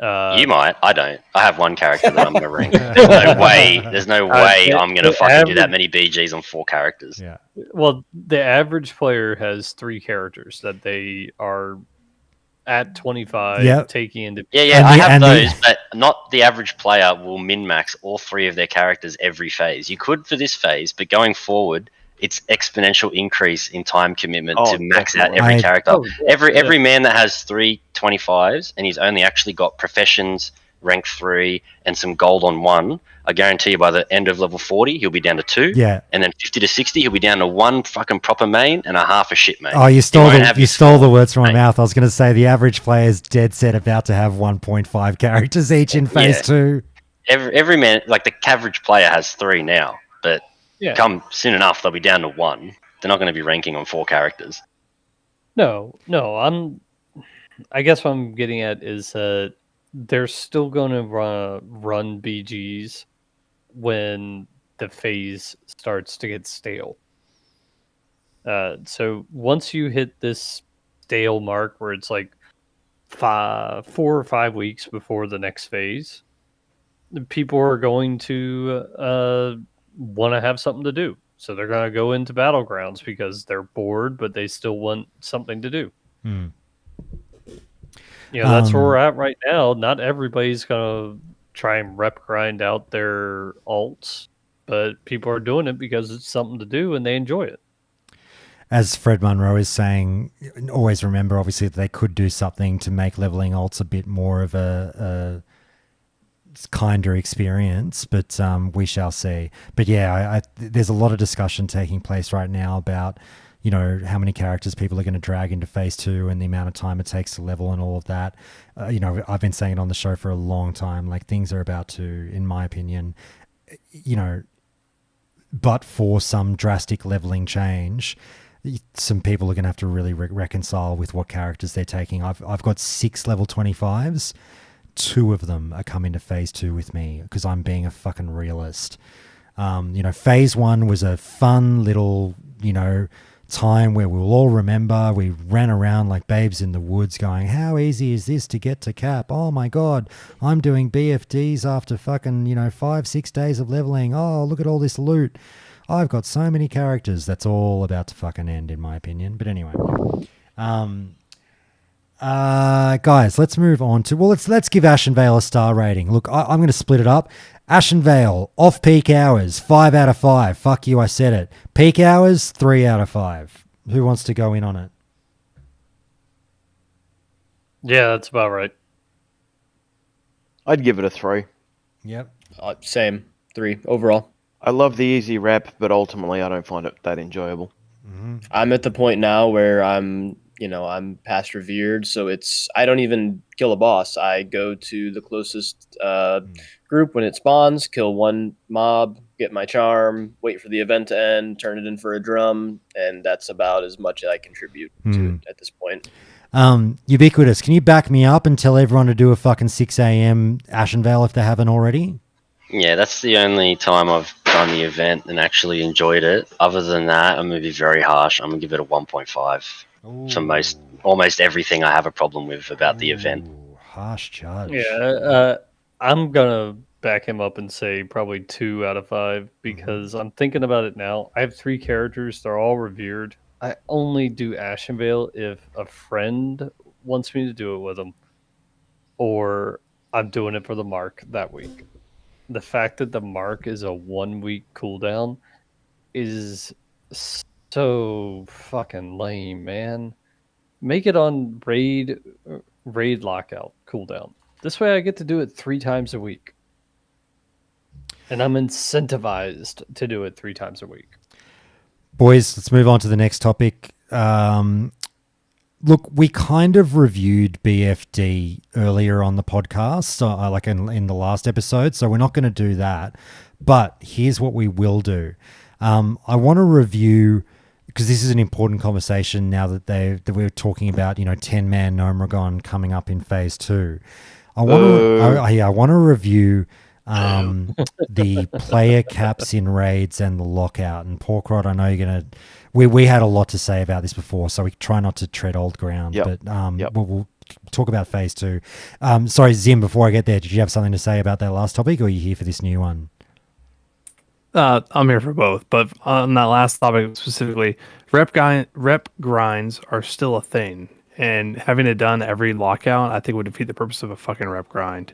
You might. I don't. I have one character that I'm going to rank. There's no way. There's no way I'm going to fucking do that many BGs on 4 characters. Yeah. Well, the average player has 3 characters that they are at 25 taking into. Yeah, I have those, but not the average player will min-max all 3 of their characters every phase. You could for this phase, but going forward, it's exponential increase in time commitment to max out every character. Every man that has 3 25s and he's only actually got professions, rank 3, and some gold on 1, I guarantee you by the end of level 40, he'll be down to 2. Yeah. And then 50 to 60, he'll be down to 1 fucking proper main and a half a shit main. Oh, you stole the words from my mouth. I was going to say the average player is dead set about to have 1.5 characters each in phase 2. Every man, like the average player has 3 now, but come soon enough, they'll be down to 1. They're not going to be ranking on 4 characters. No, I guess what I'm getting at is they're still going to run BGs when the phase starts to get stale. So once you hit this stale mark where it's like 4 or 5 weeks before the next phase, people are going to want to have something to do. So they're going to go into Battlegrounds because they're bored, but they still want something to do. That's where we're at right now. Not everybody's going to try and rep grind out their alts, but people are doing it because it's something to do and they enjoy it. As Fred Munro is saying, always remember, obviously, that they could do something to make leveling alts a bit more of a kinder experience, but we shall see. But yeah, there's a lot of discussion taking place right now about, how many characters people are going to drag into phase 2 and the amount of time it takes to level and all of that. I've been saying it on the show for a long time, like things are about to, in my opinion, but for some drastic leveling change, some people are going to have to really reconcile with what characters they're taking. I've got 6 level 25s. 2 of them are coming to phase 2 with me because I'm being a fucking realist. Phase 1 was a fun little, time where we'll all remember we ran around like babes in the woods going, how easy is this to get to cap? Oh my God, I'm doing BFDs after fucking, 5-6 days of leveling. Oh, look at all this loot. I've got so many characters. That's all about to fucking end, in my opinion. But anyway, guys, let's move on to, let's give Ashenvale a star rating. Look, I'm going to split it up. Ashenvale, off-peak hours, 5 out of 5. Fuck you, I said it. Peak hours, 3 out of 5. Who wants to go in on it? Yeah, that's about right. I'd give it a 3. Yep. Same. 3 overall. I love the easy rep, but ultimately I don't find it that enjoyable. Mm-hmm. I'm at the point now where I'm past revered, so I don't even kill a boss. I go to the closest group when it spawns, kill 1 mob, get my charm, wait for the event to end, turn it in for a drum, and that's about as much as I contribute to it at this point. Ubiquitous, can you back me up and tell everyone to do a fucking 6 a.m. Ashenvale if they haven't already? Yeah, that's the only time I've done the event and actually enjoyed it. Other than that, I'm going to be very harsh. I'm going to give it a 1.5. So almost everything I have a problem with about the event. Harsh judge. Yeah, I'm going to back him up and say probably 2 out of 5 because I'm thinking about it now. I have 3 characters. They're all revered. I only do Ashenvale if a friend wants me to do it with them or I'm doing it for the mark that week. The fact that the mark is a 1-week cooldown is so fucking lame, man. Make it on raid lockout cooldown. This way I get to do it 3 times a week. And I'm incentivized to do it 3 times a week. Boys, let's move on to the next topic. Look, we kind of reviewed BFD earlier on the podcast, like in the last episode, so we're not going to do that. But here's what we will do. I want to review, because this is an important conversation now that we're talking about, 10-man Gnomeregan coming up in phase 2. I want to review the player caps in raids and the lockout. And Porkrod, I know you're going to... We had a lot to say about this before, so we try not to tread old ground. Yep. But talk about phase 2. Sorry, Zim, before I get there, did you have something to say about that last topic, or are you here for this new one? I'm here for both, but on that last topic specifically, rep grinds are still a thing, and having it done every lockout, I think would defeat the purpose of a fucking rep grind.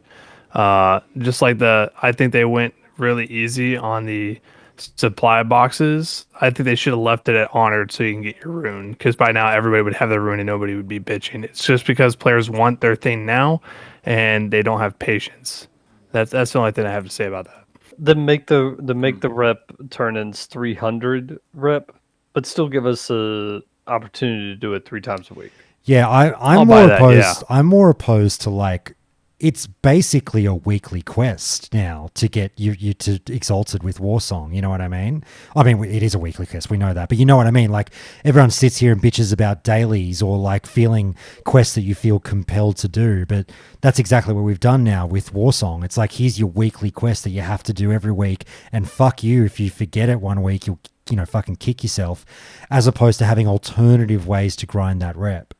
Just like I think they went really easy on the supply boxes. I think they should have left it at honored so you can get your rune, because by now everybody would have their rune and nobody would be bitching. It's just because players want their thing now, and they don't have patience. That's the only thing I have to say about that. Then make the rep turn-ins 300 rep, but still give us a opportunity to do it 3 times a week. Yeah, I'm more opposed. I'm more opposed to, like, it's basically a weekly quest now to get you to Exalted with Warsong. You know what I mean? I mean, it is a weekly quest. We know that. But you know what I mean? Like, everyone sits here and bitches about dailies or, like, feeling quests that you feel compelled to do. But that's exactly what we've done now with Warsong. It's like, here's your weekly quest that you have to do every week. And fuck you if you forget it one week, you'll, fucking kick yourself. As opposed to having alternative ways to grind that rep.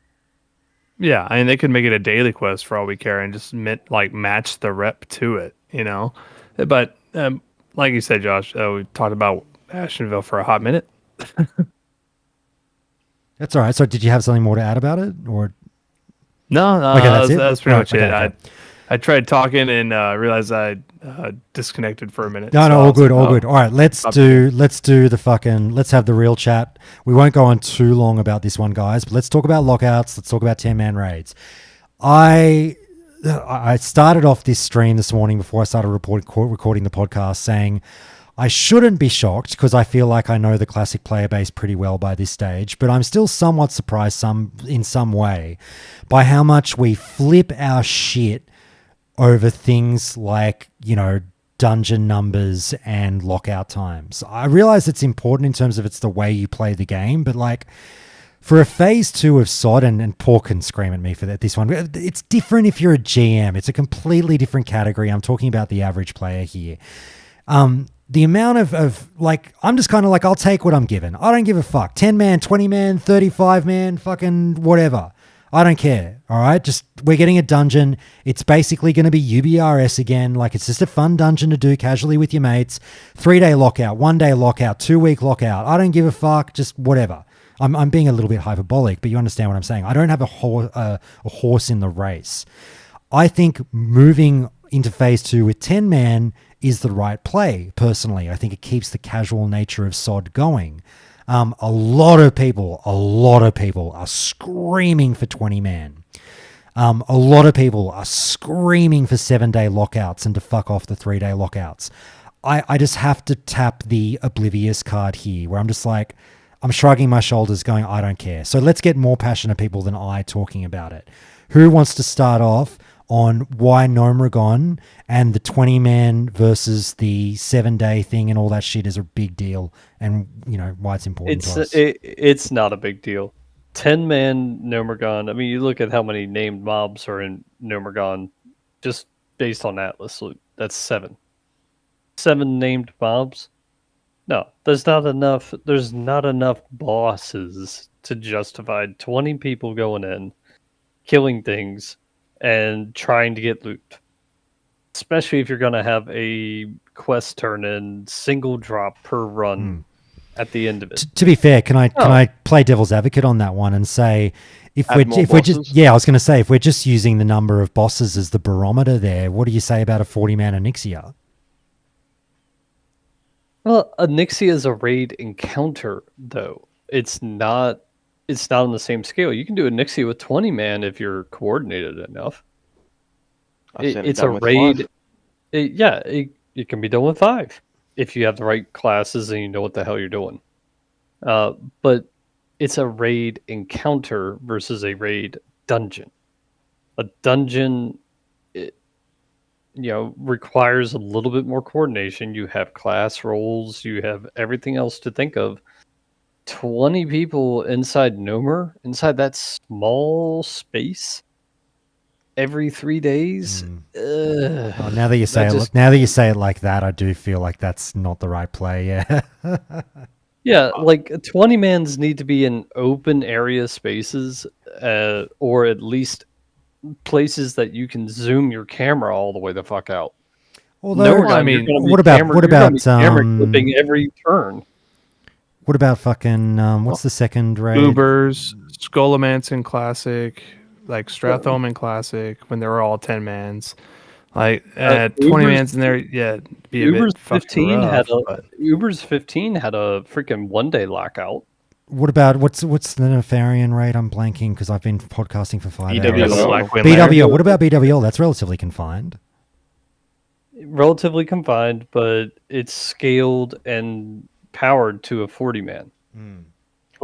Yeah, I mean, they could make it a daily quest for all we care and just match the rep to it, But like you said, Josh, we talked about Ashenvale for a hot minute. That's all right. So did you have something more to add about it? Or No, okay, that's pretty much it. Okay. I tried talking and realized I disconnected for a minute. No, so all good. All right, let's have the real chat. We won't go on too long about this one, guys, but let's talk about lockouts. Let's talk about 10-man raids. I started off this stream this morning before I started recording the podcast saying I shouldn't be shocked because I feel like I know the classic player base pretty well by this stage, but I'm still somewhat surprised in some way by how much we flip our shit over things like, dungeon numbers and lockout times. I realize it's important in terms of it's the way you play the game, but like for a phase 2 of SOD, and Paul can scream at me for this one, it's different if you're a GM. It's a completely different category. I'm talking about the average player here. The amount of like, I'm just kind of like, I'll take what I'm given. I don't give a fuck. 10-man, 20-man, 35-man, fucking whatever. I don't care, all right? Just, we're getting a dungeon. It's basically going to be UBRS again. Like, it's just a fun dungeon to do casually with your mates. 3-day lockout, 1-day lockout, 2-week lockout. I don't give a fuck, just whatever. I'm being a little bit hyperbolic, but you understand what I'm saying. I don't have a horse in the race. I think moving into phase 2 with 10-man is the right play, personally. I think it keeps the casual nature of SOD going. A lot of people are screaming for 20-man. A lot of people are screaming for 7-day lockouts and to fuck off the 3-day lockouts. I just have to tap the oblivious card here where I'm just like, I'm shrugging my shoulders going, I don't care. So let's get more passionate people than I talking about it. Who wants to start off on why Gnomeregan and the 20-man versus the 7-day thing and all that shit is a big deal, and why it's important to us? It's not a big deal. 10-man Gnomeregan. I mean, you look at how many named mobs are in Gnomeregan, just based on Atlas. That's 7. 7 named mobs. No, there's not enough. There's not enough bosses to justify 20 people going in, killing things, and trying to get loot. Especially if you're going to have a quest turn in single drop per run at the end of it. To be fair, can I play devil's advocate on that one and say if we're just I was going to say if we're just using the number of bosses as the barometer there, what do you say about a 40-man Onyxia? Well, Onyxia is a raid encounter, though. It's not on the same scale. You can do Onyxia with 20-man if you're coordinated enough. It's a raid. It can be done with 5 if you have the right classes and you know what the hell you're doing. But it's a raid encounter versus a raid dungeon. A dungeon, requires a little bit more coordination. You have class roles, you have everything else to think of. 20 people inside that small space every 3 days. Now that you say it like that, I do feel like that's not the right play. Yeah. Yeah, like 20-mans need to be in open area spaces, or at least places that you can zoom your camera all the way the fuck out. Although, I mean, what about camera clipping every turn? What about fucking what's the second raid? Ubers, Skullmanson Classic, like Stratholman Classic, when they were all 10 mans. Like 20 mans in there, yeah, be a Uber's bit fucking 15 rough, had a but- Uber's 15 had a freaking 1-day lockout. What about what's the Nefarian raid? I'm blanking because I've been podcasting for 5 BWL. hours. BWL. What about BWL? That's relatively confined. Relatively confined, but it's scaled and powered to a 40 man.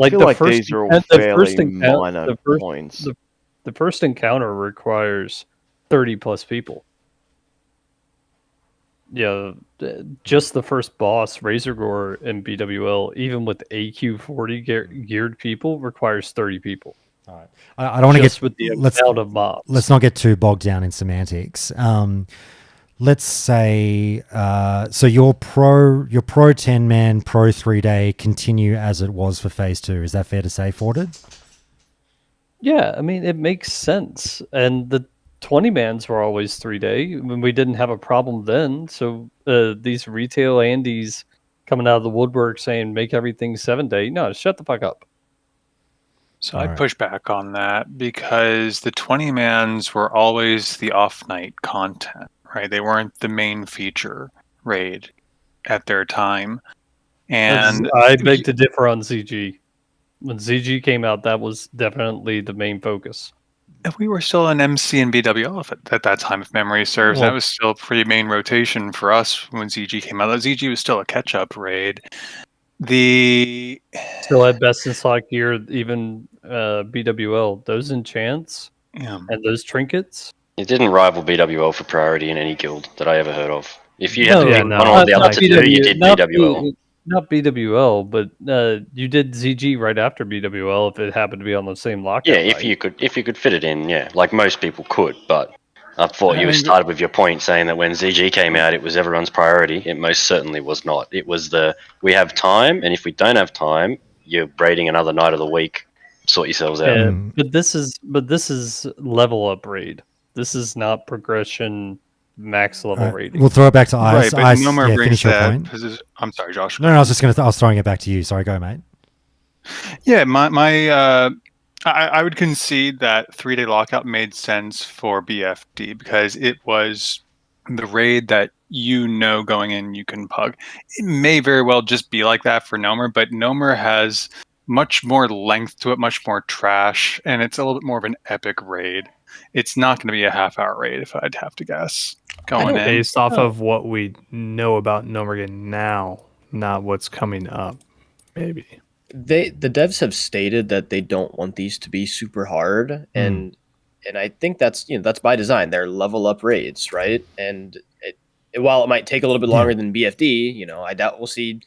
I feel like these are all fairly minor points. The first encounter requires 30 plus people. Yeah, just the first boss, Razorgore in BWL, even with AQ40 geared people, requires 30 people. All right. I don't want to get with the amount of mobs. Let's not get too bogged down in semantics. Let's say so your pro 10 man, pro 3-day continue as it was for phase 2. Is that fair to say, Forded? Yeah, I mean it makes sense. And the 20 mans were always 3-day. I mean, we didn't have a problem then. So these retail Andes coming out of the woodwork saying make everything 7-day. No, shut the fuck up. So I push back on that because the 20 mans were always the off night content, right? They weren't the main feature raid at their time. And I beg to differ on ZG. When ZG came out, that was definitely the main focus. we were still in MC and BWL at that time, if memory serves. Well- That was still pretty main rotation for us when ZG came out. ZG was still a catch-up raid. Still had best in slot gear, even BWL. Those enchants and those trinkets. It didn't rival BWL for priority in any guild that I ever heard of. If you had No, to yeah, pick no, one or the not other to do, you did not BWL. Not BWL, but you did ZG right after BWL if it happened to be on the same lockout. Yeah, if you could fit it in, yeah, like most people could. But I thought you started with your point saying that when ZG came out, it was everyone's priority. It most certainly was not. It was we have time, and if we don't have time, you're raiding another night of the week. Sort yourselves out. Yeah, but this is level up raid. This is not progression max level raiding. We'll throw it back to Ice. Right, but Ice, Nomar brings finish your that point. I'm sorry, Josh. No, I was throwing it back to you. Sorry, go, mate. Yeah, I would concede that 3-day lockout made sense for BFD because it was the raid that going in you can pug. It may very well just be like that for Nomer, but Nomer has much more length to it, much more trash, and it's a little bit more of an epic raid. It's not going to be a half-hour raid, if I'd have to guess. Going in based off of what we know about Nomergan now, not what's coming up, maybe. The devs have stated that they don't want these to be super hard, and I think that's by design. They're level up raids, right? And while it might take a little bit longer than BFD, I doubt we'll see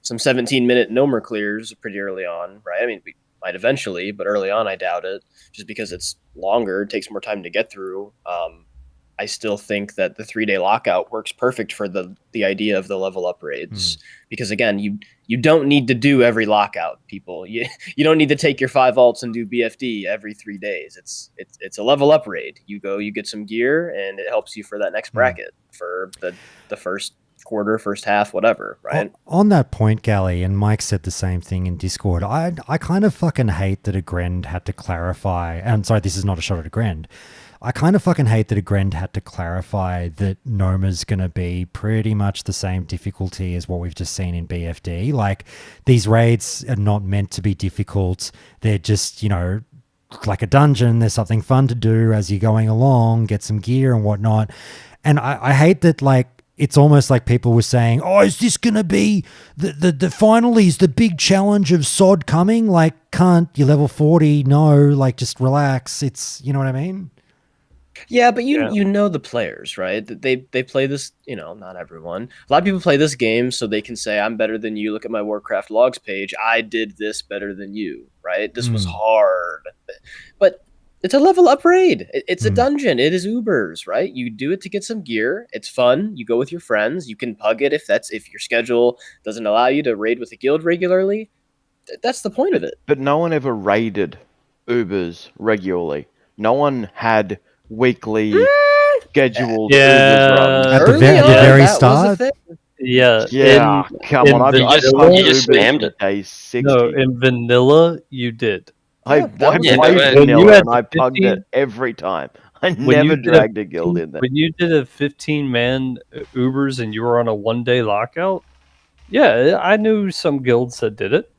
some 17-minute Nomer clears pretty early on, right? I mean, we might eventually, but early on, I doubt it, just because it's longer, it takes more time to get through. I still think that the 3-day lockout works perfect for the idea of the level up raids, because again, you don't need to do every lockout, people. You don't need to take your 5 alts and do BFD every 3 days. It's a level up raid. You go, you get some gear, and it helps you for that next bracket for the first quarter, first half, whatever, right? On that point, Gally, and Mike said the same thing in Discord, I kind of fucking hate that Agrend had to clarify, and I'm sorry, this is not a shot at Agrend. I kind of fucking hate that Agrend had to clarify that Noma's going to be pretty much the same difficulty as what we've just seen in BFD. Like, these raids are not meant to be difficult. They're just, like a dungeon. There's something fun to do as you're going along, get some gear and whatnot. And I hate that, like, it's almost like people were saying, oh, is this going to be the finally is the big challenge of SOD coming? Like, can't you level 40? No, like, just relax. It's, you know what I mean? Yeah, but you know the players, right? They play this, not everyone. A lot of people play this game so they can say, I'm better than you. Look at my Warcraft logs page. I did this better than you, right? This was hard. But it's a level up raid. It's a dungeon. It is Ubers, right? You do it to get some gear. It's fun. You go with your friends. You can pug it if your schedule doesn't allow you to raid with a guild regularly. That's the point of it. But no one ever raided Ubers regularly. No one had weekly scheduled Yeah. Ubers runs. At the very start. Yeah. Yeah, come on. in I've vanilla, plugged Ubers from day 60. No, in vanilla, you did. I when you played had vanilla the and I pugged 15 it every time. I when never you did dragged a guild in there. When you did a 15-man Ubers and you were on a 1-day lockout, yeah, I knew some guilds that did it.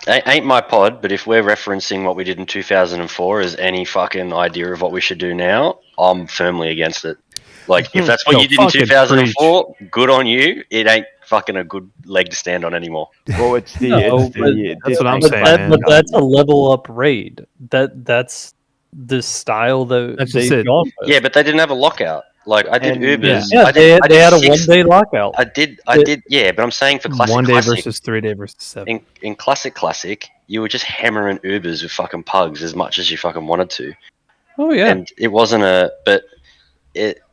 Ain't my pod, but if we're referencing what we did in 2004 as any fucking idea of what we should do now, I'm firmly against it. Like, if that's what Yo, you did in fucking 2004, good on you. It ain't fucking a good leg to stand on anymore. Well, it's the That's what I'm saying, man. But that's a level up raid. That's the style that they've gone with. Yeah, but they didn't have a lockout. Like, I did Ubers. Yeah, I did they had a 6 1-day lockout. I did. Yeah, but I'm saying for classic 1 day classic, versus 3 day versus 7. in classic, you were just hammering Ubers with fucking pugs as much as you fucking wanted to. Oh yeah. And it wasn't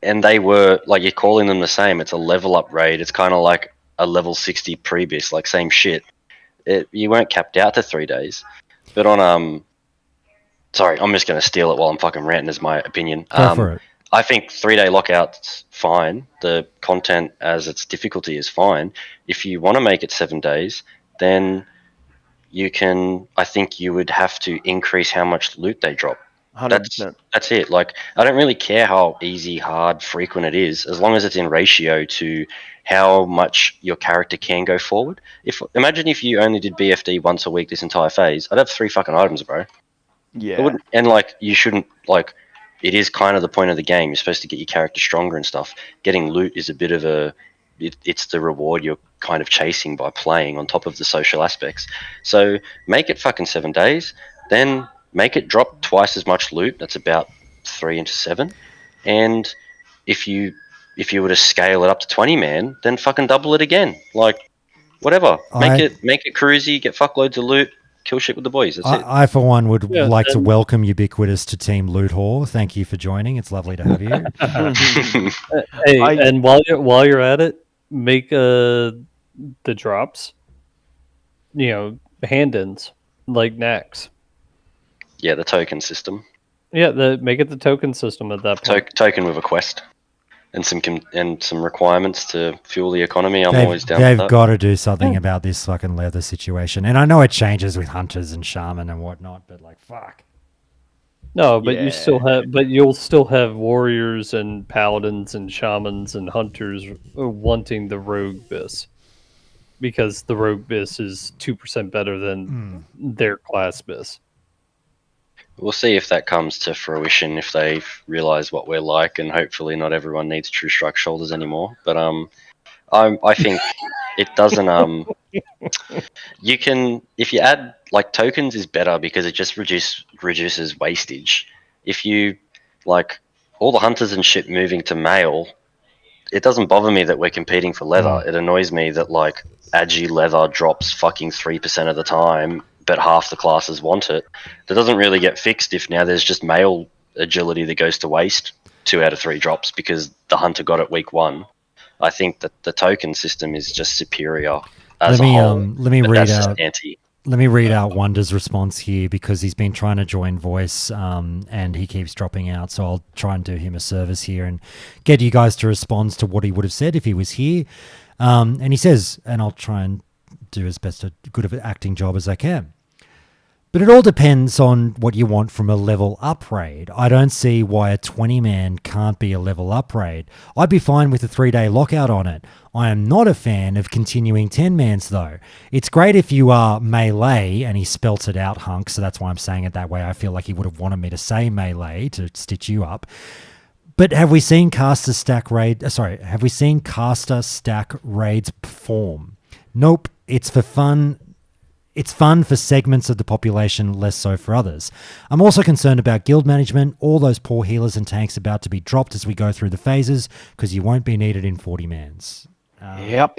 and they were, like, you're calling them the same. It's a level up raid. It's kind of like a level 60 prebis, like same shit. You weren't capped out to 3 days. But on sorry, I'm just gonna steal it while I'm fucking ranting as my opinion. Go for it. I think 3-day lockout's fine. The content as its difficulty is fine. If you want to make it 7 days, then you can. I think you would have to increase how much loot they drop. 100%. That's it. Like, I don't really care how easy, hard, frequent it is, as long as it's in ratio to how much your character can go forward. Imagine if you only did BFD once a week this entire phase, I'd have 3 fucking items, bro. Yeah. And like, you shouldn't, like, it is kind of the point of the game. You're supposed to get your character stronger and stuff. Getting loot is a bit of it's the reward you're kind of chasing by playing on top of the social aspects. So make it fucking 7 days, then make it drop twice as much loot. That's about 3 into 7. And if you were to scale it up to 20-man, then fucking double it again. Like, whatever. Make it cruisy, get fuckloads of loot, kill shit with the boys. That's it. I, for one, would like to welcome Ubiquitous to Team Loot Whore. Thank you for joining. It's lovely to have you. Hey, and while you're at it, make the drops, hand-ins like Nax. Yeah, the token system. Yeah, make it the token system at that point. Token with a quest and some requirements to fuel the economy. I'm always down with that. They've got to do something about this fucking leather situation. And I know it changes with hunters and shaman and whatnot, but like, fuck. No, but you'll still have warriors and paladins and shamans and hunters wanting the rogue bis, because the rogue bis is 2% better than their class bis. We'll see if that comes to fruition, if they realize what we're like, and hopefully not everyone needs true strike shoulders anymore. But I think it doesn't. You can, if you add, like, tokens is better because it just reduces wastage. If you, like, all the hunters and shit moving to mail, it doesn't bother me that we're competing for leather. It annoys me that, like, Agi leather drops fucking 3% of the time, but half the classes want it. That doesn't really get fixed if now there's just mail agility that goes to waste 2 out of 3 drops because the hunter got it week 1. I think that the token system is just superior as a whole. Let me read out. Anti. Let me read out Wonder's response here because he's been trying to join voice and he keeps dropping out. So I'll try and do him a service here and get you guys to respond to what he would have said if he was here. And he says, and I'll try and do as best a good of an acting job as I can. But it all depends on what you want from a level up raid. I don't see why a 20-man can't be a level up raid. I'd be fine with a 3-day lockout on it. I am not a fan of continuing 10-mans though. It's great if you are melee, and he spelt it out, Hunk, so that's why I'm saying it that way. I feel like he would have wanted me to say melee to stitch you up. But have we seen caster stack raids perform? Nope. It's for fun. It's fun for segments of the population, less so for others. I'm also concerned about guild management, all those poor healers and tanks about to be dropped as we go through the phases, because you won't be needed in 40-mans. Yep.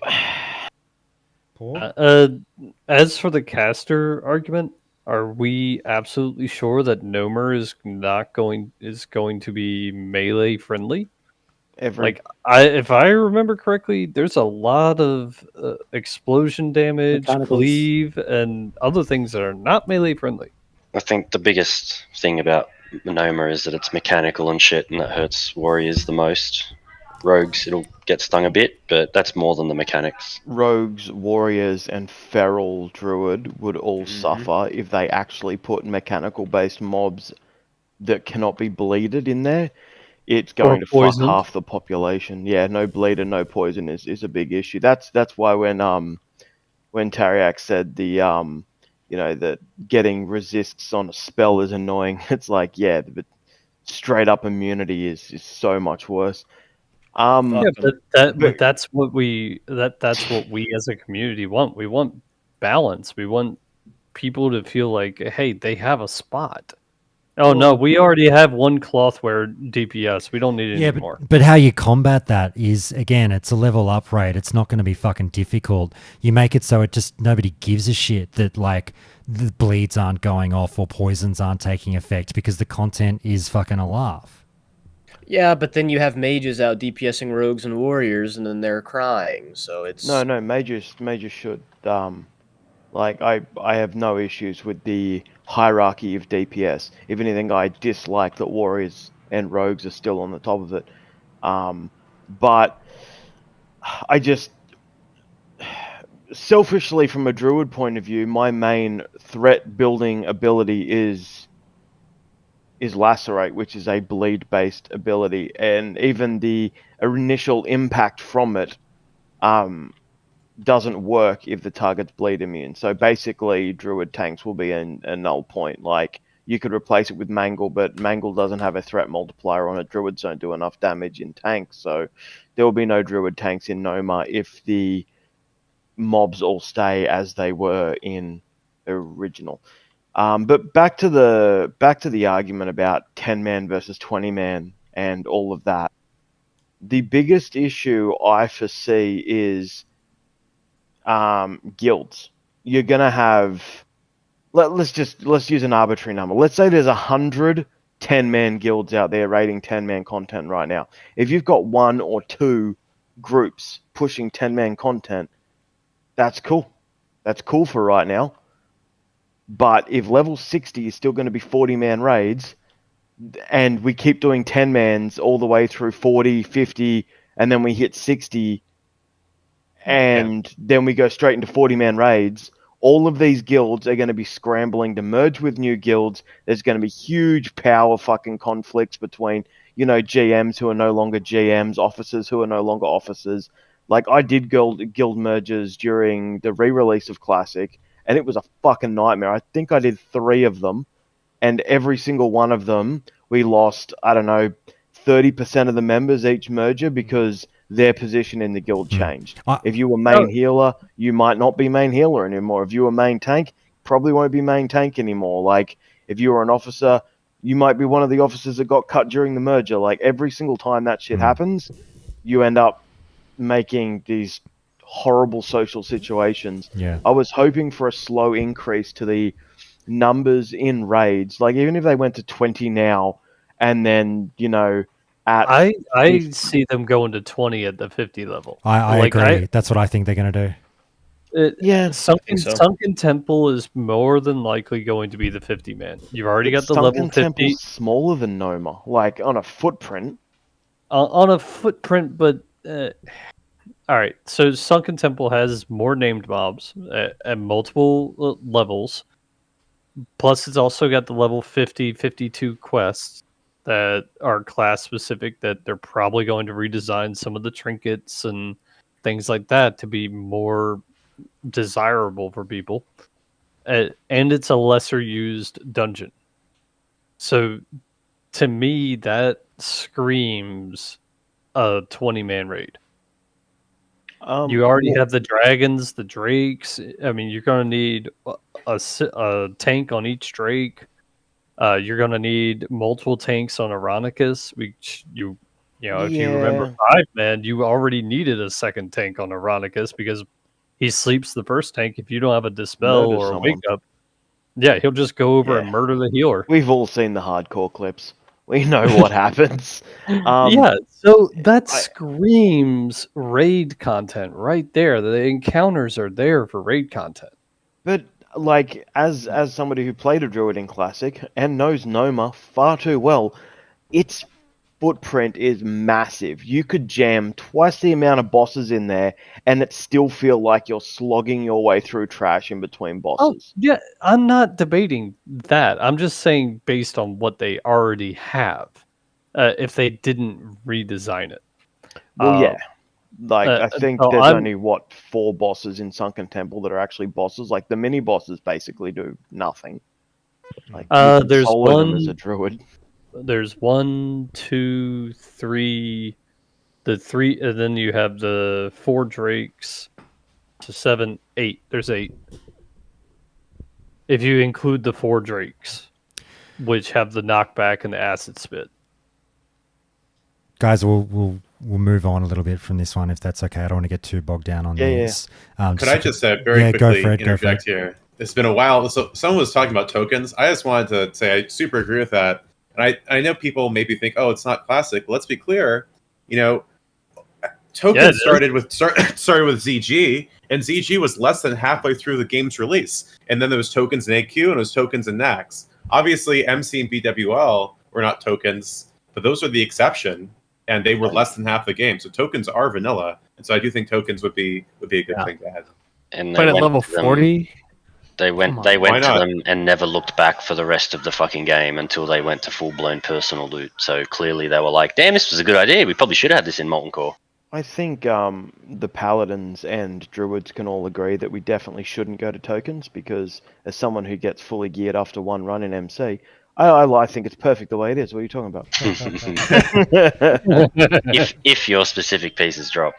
As for the caster argument, are we absolutely sure that Nomer is going to be melee friendly? If I remember correctly, there's a lot of explosion damage, cleave, and other things that are not melee friendly. I think the biggest thing about Monoma is that it's mechanical and shit, and that hurts warriors the most. Rogues, it'll get stung a bit, but that's more than the mechanics. Rogues, warriors, and feral druid would all suffer if they actually put mechanical-based mobs that cannot be bleeded in there. It's going to fuck half the population. Yeah, no bleeder, no poison is a big issue. That's why when Tariak said that getting resists on a spell is annoying, it's like, yeah, but straight up immunity is so much worse. But that's what we as a community want. We want balance. We want people to feel like, hey, they have a spot. Oh no, we already have one clothware DPS. We don't need it anymore. But how you combat that is, again, it's a level up rate. It's not going to be fucking difficult. You make it so it just nobody gives a shit that like the bleeds aren't going off or poisons aren't taking effect because the content is fucking a laugh. Yeah, but then you have mages out DPSing rogues and warriors, and then they're crying. So it's no mages should like I have no issues with the hierarchy of DPS. If anything, I dislike that warriors and rogues are still on the top of it. But I just selfishly, from a druid point of view, my main threat building ability is Lacerate, which is a bleed-based ability, and even the initial impact from it doesn't work if the target's bleed immune. So basically, druid tanks will be a null point. Like, you could replace it with Mangle, but Mangle doesn't have a threat multiplier on it. Druids don't do enough damage in tanks, so there will be no druid tanks in Noma if the mobs all stay as they were in original. But back to the argument about 10-man versus 20-man and all of that. The biggest issue I foresee is guilds. You're gonna have let's use an arbitrary number. Let's say there's 100 10-man guilds out there rating 10-man content right now. If you've got one or two groups pushing 10-man content, that's cool. That's cool for right now. But if level 60 is still going to be 40-man raids, and we keep doing 10-mans all the way through 40, 50, and then we hit 60, and then we go straight into 40-man raids, all of these guilds are going to be scrambling to merge with new guilds. There's going to be huge power fucking conflicts between, GMs who are no longer GMs, officers who are no longer officers. Like, I did guild mergers during the re-release of Classic, and it was a fucking nightmare. I think I did 3 of them, and every single one of them, we lost, 30% of the members each merger because their position in the guild changed. If you were main healer, you might not be main healer anymore. If you were main tank, probably won't be main tank anymore. Like, if you were an officer, you might be one of the officers that got cut during the merger. Like, every single time that shit happens, you end up making these horrible social situations. Yeah. I was hoping for a slow increase to the numbers in raids. Like, even if they went to 20 now, and then, I see them going to 20 at the 50 level. I agree. That's what I think they're going to do. Sunken Temple is more than likely going to be the 50-man. You've already got the level 50. Temple's smaller than Noma, like on a footprint. On a footprint, but all right. So Sunken Temple has more named mobs at multiple levels. Plus, it's also got the level 50, 52 quests that are class specific, that they're probably going to redesign some of the trinkets and things like that to be more desirable for people. And it's a lesser used dungeon. So to me, that screams a 20-man raid. You already have the dragons, the drakes. I mean, you're going to need a tank on each drake. You're going to need multiple tanks on Ironicus, which if you remember 5-man, you already needed a second tank on Ironicus because he sleeps the first tank. If you don't have a dispel or a wake up, he'll just go over and murder the healer. We've all seen the hardcore clips. We know what happens. So that screams raid content right there. The encounters are there for raid content. But like as somebody who played a druid in classic and knows Noma far too well, its footprint is massive. You could jam twice the amount of bosses in there and it still feel like you're slogging your way through trash in between bosses. Yeah, I'm not debating that. I'm just saying based on what they already have, if they didn't redesign it. Well, yeah. Like, I think so there's I'm- only, 4 bosses in Sunken Temple that are actually bosses. Like, the mini bosses basically do nothing. Like, you can there's solo them one as a druid. There's 1, 2, 3, the 3, and then you have the 4 drakes to 7, 8. There's 8. If you include the 4 drakes, which have the knockback and the acid spit. Guys, we'll move on a little bit from this one if that's okay. I don't want to get too bogged down on this. Could I just very quickly interject here? It's been a while. So someone was talking about tokens. I just wanted to say I super agree with that. And I know people maybe think, oh, it's not classic. Let's be clear. Tokens started with ZG, and ZG was less than halfway through the game's release. And then there was tokens in AQ and it was tokens in NAX. Obviously, MC and BWL were not tokens, but those were the exception, and they were less than half the game. So tokens are vanilla, and so I do think tokens would be a good thing to have. And But at level 40. They went to them and never looked back for the rest of the fucking game until they went to full-blown personal loot. So clearly they were like, damn, this was a good idea. We probably should have had this in Molten Core. I think the Paladins and Druids can all agree that we definitely shouldn't go to tokens, because as someone who gets fully geared after one run in MC, I think it's perfect the way it is. What are you talking about? if your specific pieces drop.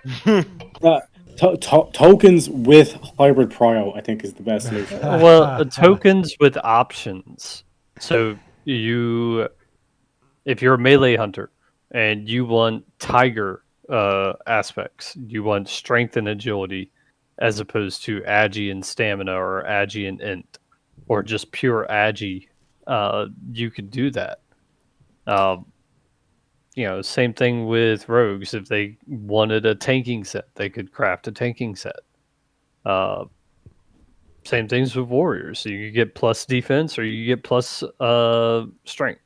Tokens with hybrid prio, I think, is the best solution. Well, tokens with options. So if you're a melee hunter and you want tiger aspects, you want strength and agility, as opposed to agi and stamina or agi and int, or just pure agi, you could do that. Same thing with rogues. If they wanted a tanking set, they could craft a tanking set. Same things with warriors. So you get plus defense or you get plus strength.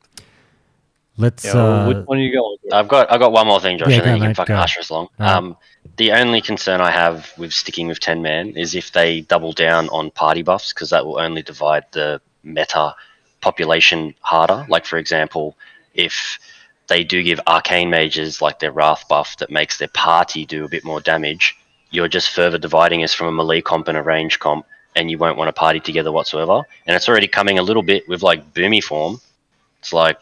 Let's. Which one are you going with? I've got one more thing, Josh, Yeah, and then go, you can mate, fucking go. usher us along. Right. The only concern I have with sticking with 10 man is if they double down on party buffs, because that will only divide the meta population harder. Like, for example, if they do give arcane mages like their wrath buff that makes their party do a bit more damage, you're just further dividing us from a melee comp and a range comp, and you won't want to party together whatsoever. And it's already coming a little bit with like boomy form. It's like,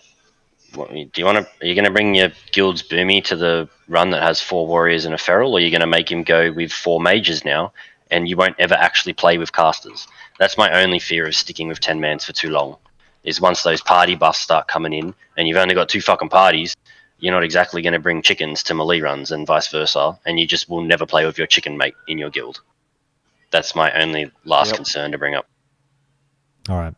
are you going to bring your guild's boomy to the run that has 4 warriors and a feral, or are you going to make him go with 4 mages now, and you won't ever actually play with casters? That's my only fear of sticking with 10 mans for too long, is once those party buffs start coming in and you've only got 2 fucking parties, you're not exactly going to bring chickens to melee runs and vice versa, and you just will never play with your chicken mate in your guild. That's my only last concern to bring up. All right.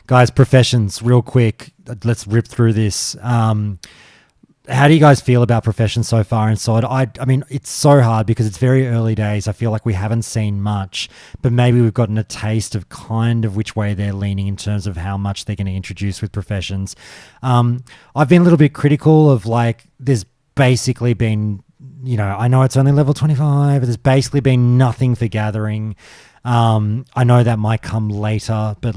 Guys, professions, real quick. Let's rip through this. How do you guys feel about professions so far inside? I mean, it's so hard because it's very early days. I feel like we haven't seen much, but maybe we've gotten a taste of kind of which way they're leaning in terms of how much they're going to introduce with professions. I've been a little bit critical of, like, there's basically been, I know it's only level 25, but there's basically been nothing for gathering. I know that might come later, but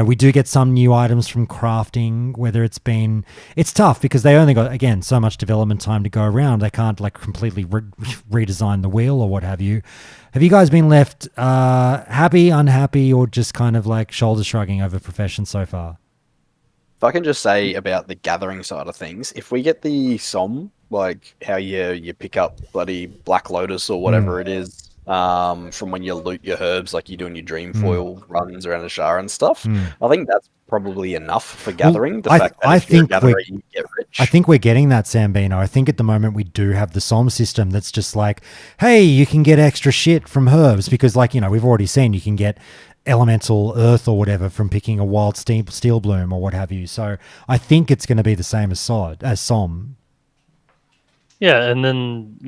we do get some new items from crafting, whether it's tough because they only got, again, so much development time to go around. They can't completely redesign the wheel or what have you. Have you guys been left happy, unhappy, or just kind of like shoulder shrugging over profession so far? If I can just say about the gathering side of things, if we get the SOM, like how you pick up bloody Black Lotus or whatever it is, from when you loot your herbs, like you're doing your dream foil runs around the Shah and stuff. I think that's probably enough for gathering. The fact that if you're a gatherer, you get rich. I think we're getting that, Sambino. I think at the moment we do have the SOM system that's just like, hey, you can get extra shit from herbs because, we've already seen you can get elemental earth or whatever from picking a wild steel bloom or what have you. So I think it's going to be the same as SOM. Yeah, and then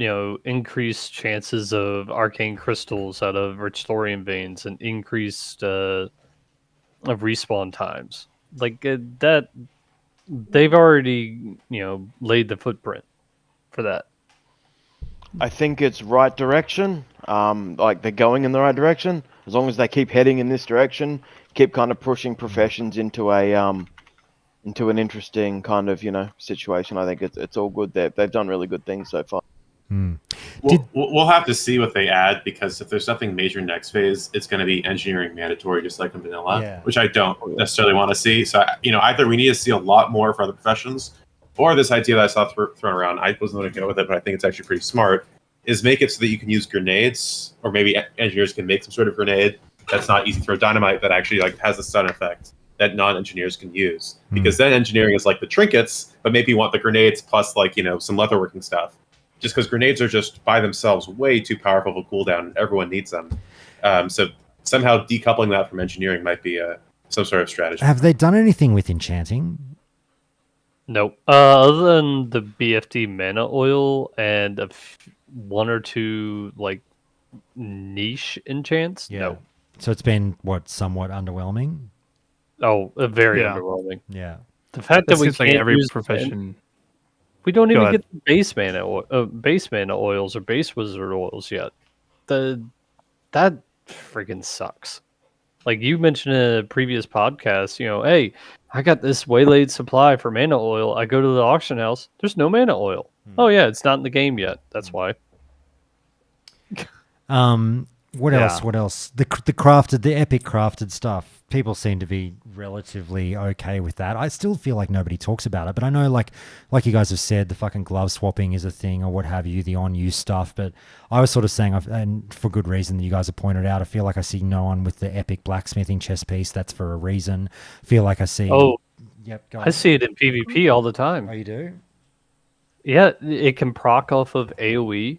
increased chances of arcane crystals out of rich thorium veins and increased of respawn times. Like that, they've already laid the footprint for that. I think it's right direction. Like they're going in the right direction. As long as they keep heading in this direction, keep kind of pushing professions into an interesting kind of situation. I think it's all good. They've done really good things so far. We'll have to see what they add, because if there's something major next phase, it's going to be engineering mandatory, just like in vanilla, Yeah. which I don't necessarily want to see. So either we need to see a lot more for other professions, or this idea that I saw thrown around, I wasn't going to go with it, but I think it's actually pretty smart, is make it so that you can use grenades, or maybe engineers can make some sort of grenade that's not easy to throw dynamite, that actually has a stun effect that non-engineers can use. Because then engineering is like the trinkets, but maybe you want the grenades plus some leatherworking stuff. Just because grenades are just by themselves way too powerful of a cooldown, and everyone needs them. So somehow decoupling that from engineering might be some sort of strategy. Have they done anything with enchanting? Nope. Other than the BFD mana oil and one or two niche enchants. Yeah. No. So it's been somewhat underwhelming. Oh, very Yeah. underwhelming. Yeah. The fact that we seems like can't every use profession. we don't Go even ahead. get the base mana oils or base wizard oils yet. That freaking sucks. Like you mentioned in a previous podcast, hey, I got this waylaid supply for mana oil. I go to the auction house. There's no mana oil. Oh yeah, it's not in the game yet. That's why. What Yeah. else? What else? The crafted, the epic crafted stuff. People seem to be relatively okay with that. I still feel like nobody talks about it, but I know, like you guys have said, the fucking glove swapping is a thing, or what have you, the on-use stuff. But I was sort of saying, and for good reason, that you guys have pointed out, I feel like I see no one with the epic blacksmithing chest piece. That's for a reason. I feel like I see. Oh, yep. Go I on. see it in PvP all the time. Oh, you do? Yeah, it can proc off of AoE,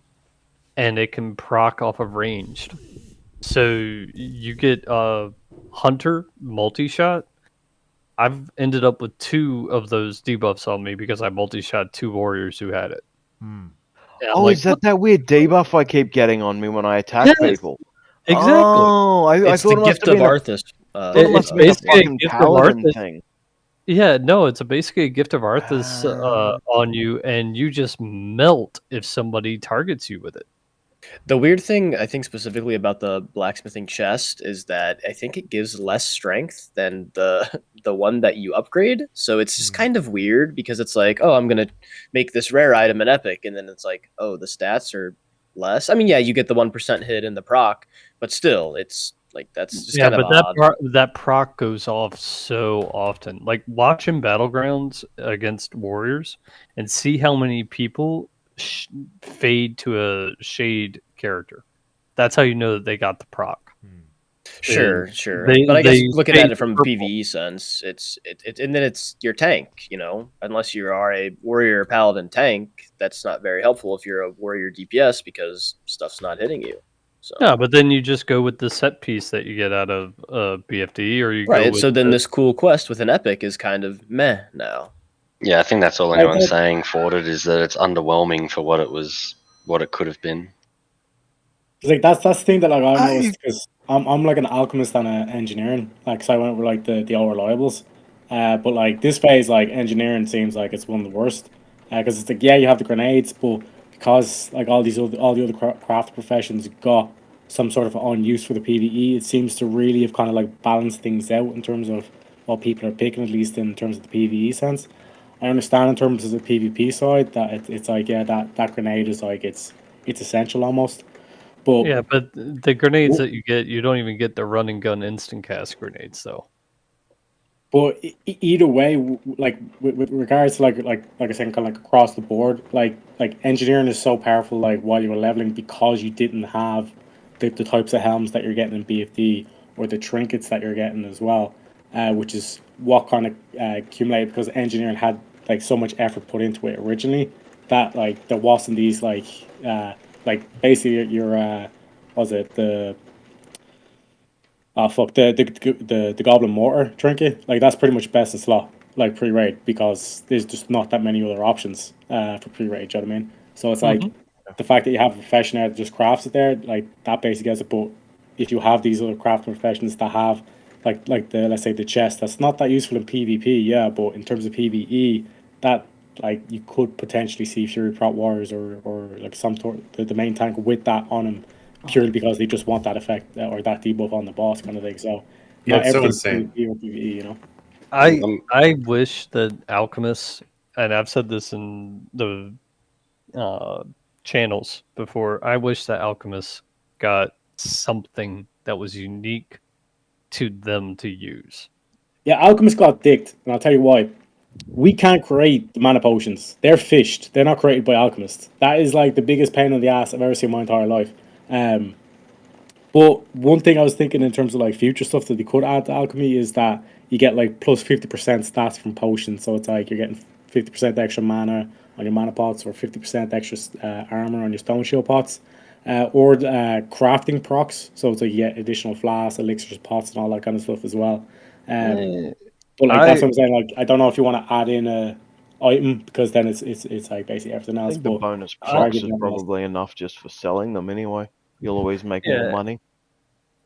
and it can proc off of ranged. So you get Hunter multi-shot. I've ended up with 2 of those debuffs on me because I multi-shot 2 warriors who had it. And I'm Is that weird debuff I keep getting on me when I attack Yes, people? exactly. Oh, I It's thought the it must gift have of been Arthas. It's basically a gift of Paladin Arthas. thing. Yeah, no, it's basically a gift of Arthas on you, and you just melt if somebody targets you with it. The weird thing, I think, specifically about the blacksmithing chest is that I think it gives less strength than the one that you upgrade. So it's just kind of weird because it's like, oh, I'm gonna make this rare item an epic, and then it's like, oh, the stats are less. I mean, yeah, you get the 1% hit in the proc, but still, it's like that's just kind of odd. that proc goes off so often. Like watch in Battlegrounds against warriors and see how many people fade to a shade character. That's how you know that they got the proc. Sure. But I guess looking at it from a PvE sense, it's and then it's your tank. Unless you are a warrior paladin tank, that's not very helpful if you're a warrior DPS because stuff's not hitting you. So. Yeah, but then you just go with the set piece that you get out of BFD, or you right. Go with so then this cool quest with an epic is kind of meh now. Yeah, I think that's all anyone's saying for it, is that it's underwhelming for what it could have been. Like that's the thing that I noticed, because I'm like an alchemist and an engineering, so I went with the all reliables, but this phase engineering seems like it's one of the worst, because it's you have the grenades, but because all the other craft professions got some sort of on use for the PvE, it seems to really have kind of balanced things out in terms of what people are picking, at least in terms of the PvE sense. I understand in terms of the PvP side that it's that grenade is it's essential almost. But yeah, but the grenades that you get, you don't even get the run and gun instant cast grenades though. But either way, with regards to like I said, kind of across the board, like engineering is so powerful. While you were leveling, because you didn't have the types of helms that you're getting in BFD or the trinkets that you're getting as well, which is what kind of accumulated because engineering had so much effort put into it originally that there wasn't these basically your was it the the Goblin Mortar trinket, that's pretty much best in slot, pre-raid, because there's just not that many other options for pre-raid, you know what I mean? So it's like the fact that you have a professional that just crafts it there, like that basically gets it. But if you have these other crafting professions that have like the, let's say, the chest, that's not that useful in PvP, yeah, but in terms of PvE, that like you could potentially see Fury Prot Warriors or like some sort the main tank with that on him purely because they just want that effect or that debuff on the boss kind of thing. So Yeah, not it's so everything's insane. PvP or PvE, you know. I wish that Alchemists, and I've said this in the channels before, I wish that Alchemists got something that was unique to them to use. Yeah, Alchemist got dicked, and I'll tell you why. We can't create the mana potions. They're fished. They're not created by alchemists. That is like the biggest pain in the ass I've ever seen in my entire life. But one thing I was thinking in terms of like future stuff that they could add to alchemy is that you get like plus 50% stats from potions. So it's like you're getting 50% extra mana on your mana pots or 50% extra armor on your stone shield pots. Or crafting procs. So it's like you get additional flasks, elixirs, pots, and all that kind of stuff as well. But like that's what I'm saying. Like I don't know if you want to add in a item because then it's like basically everything I else. think the But bonus try procs giving is them less. probably enough just for selling them anyway. You'll always make more money.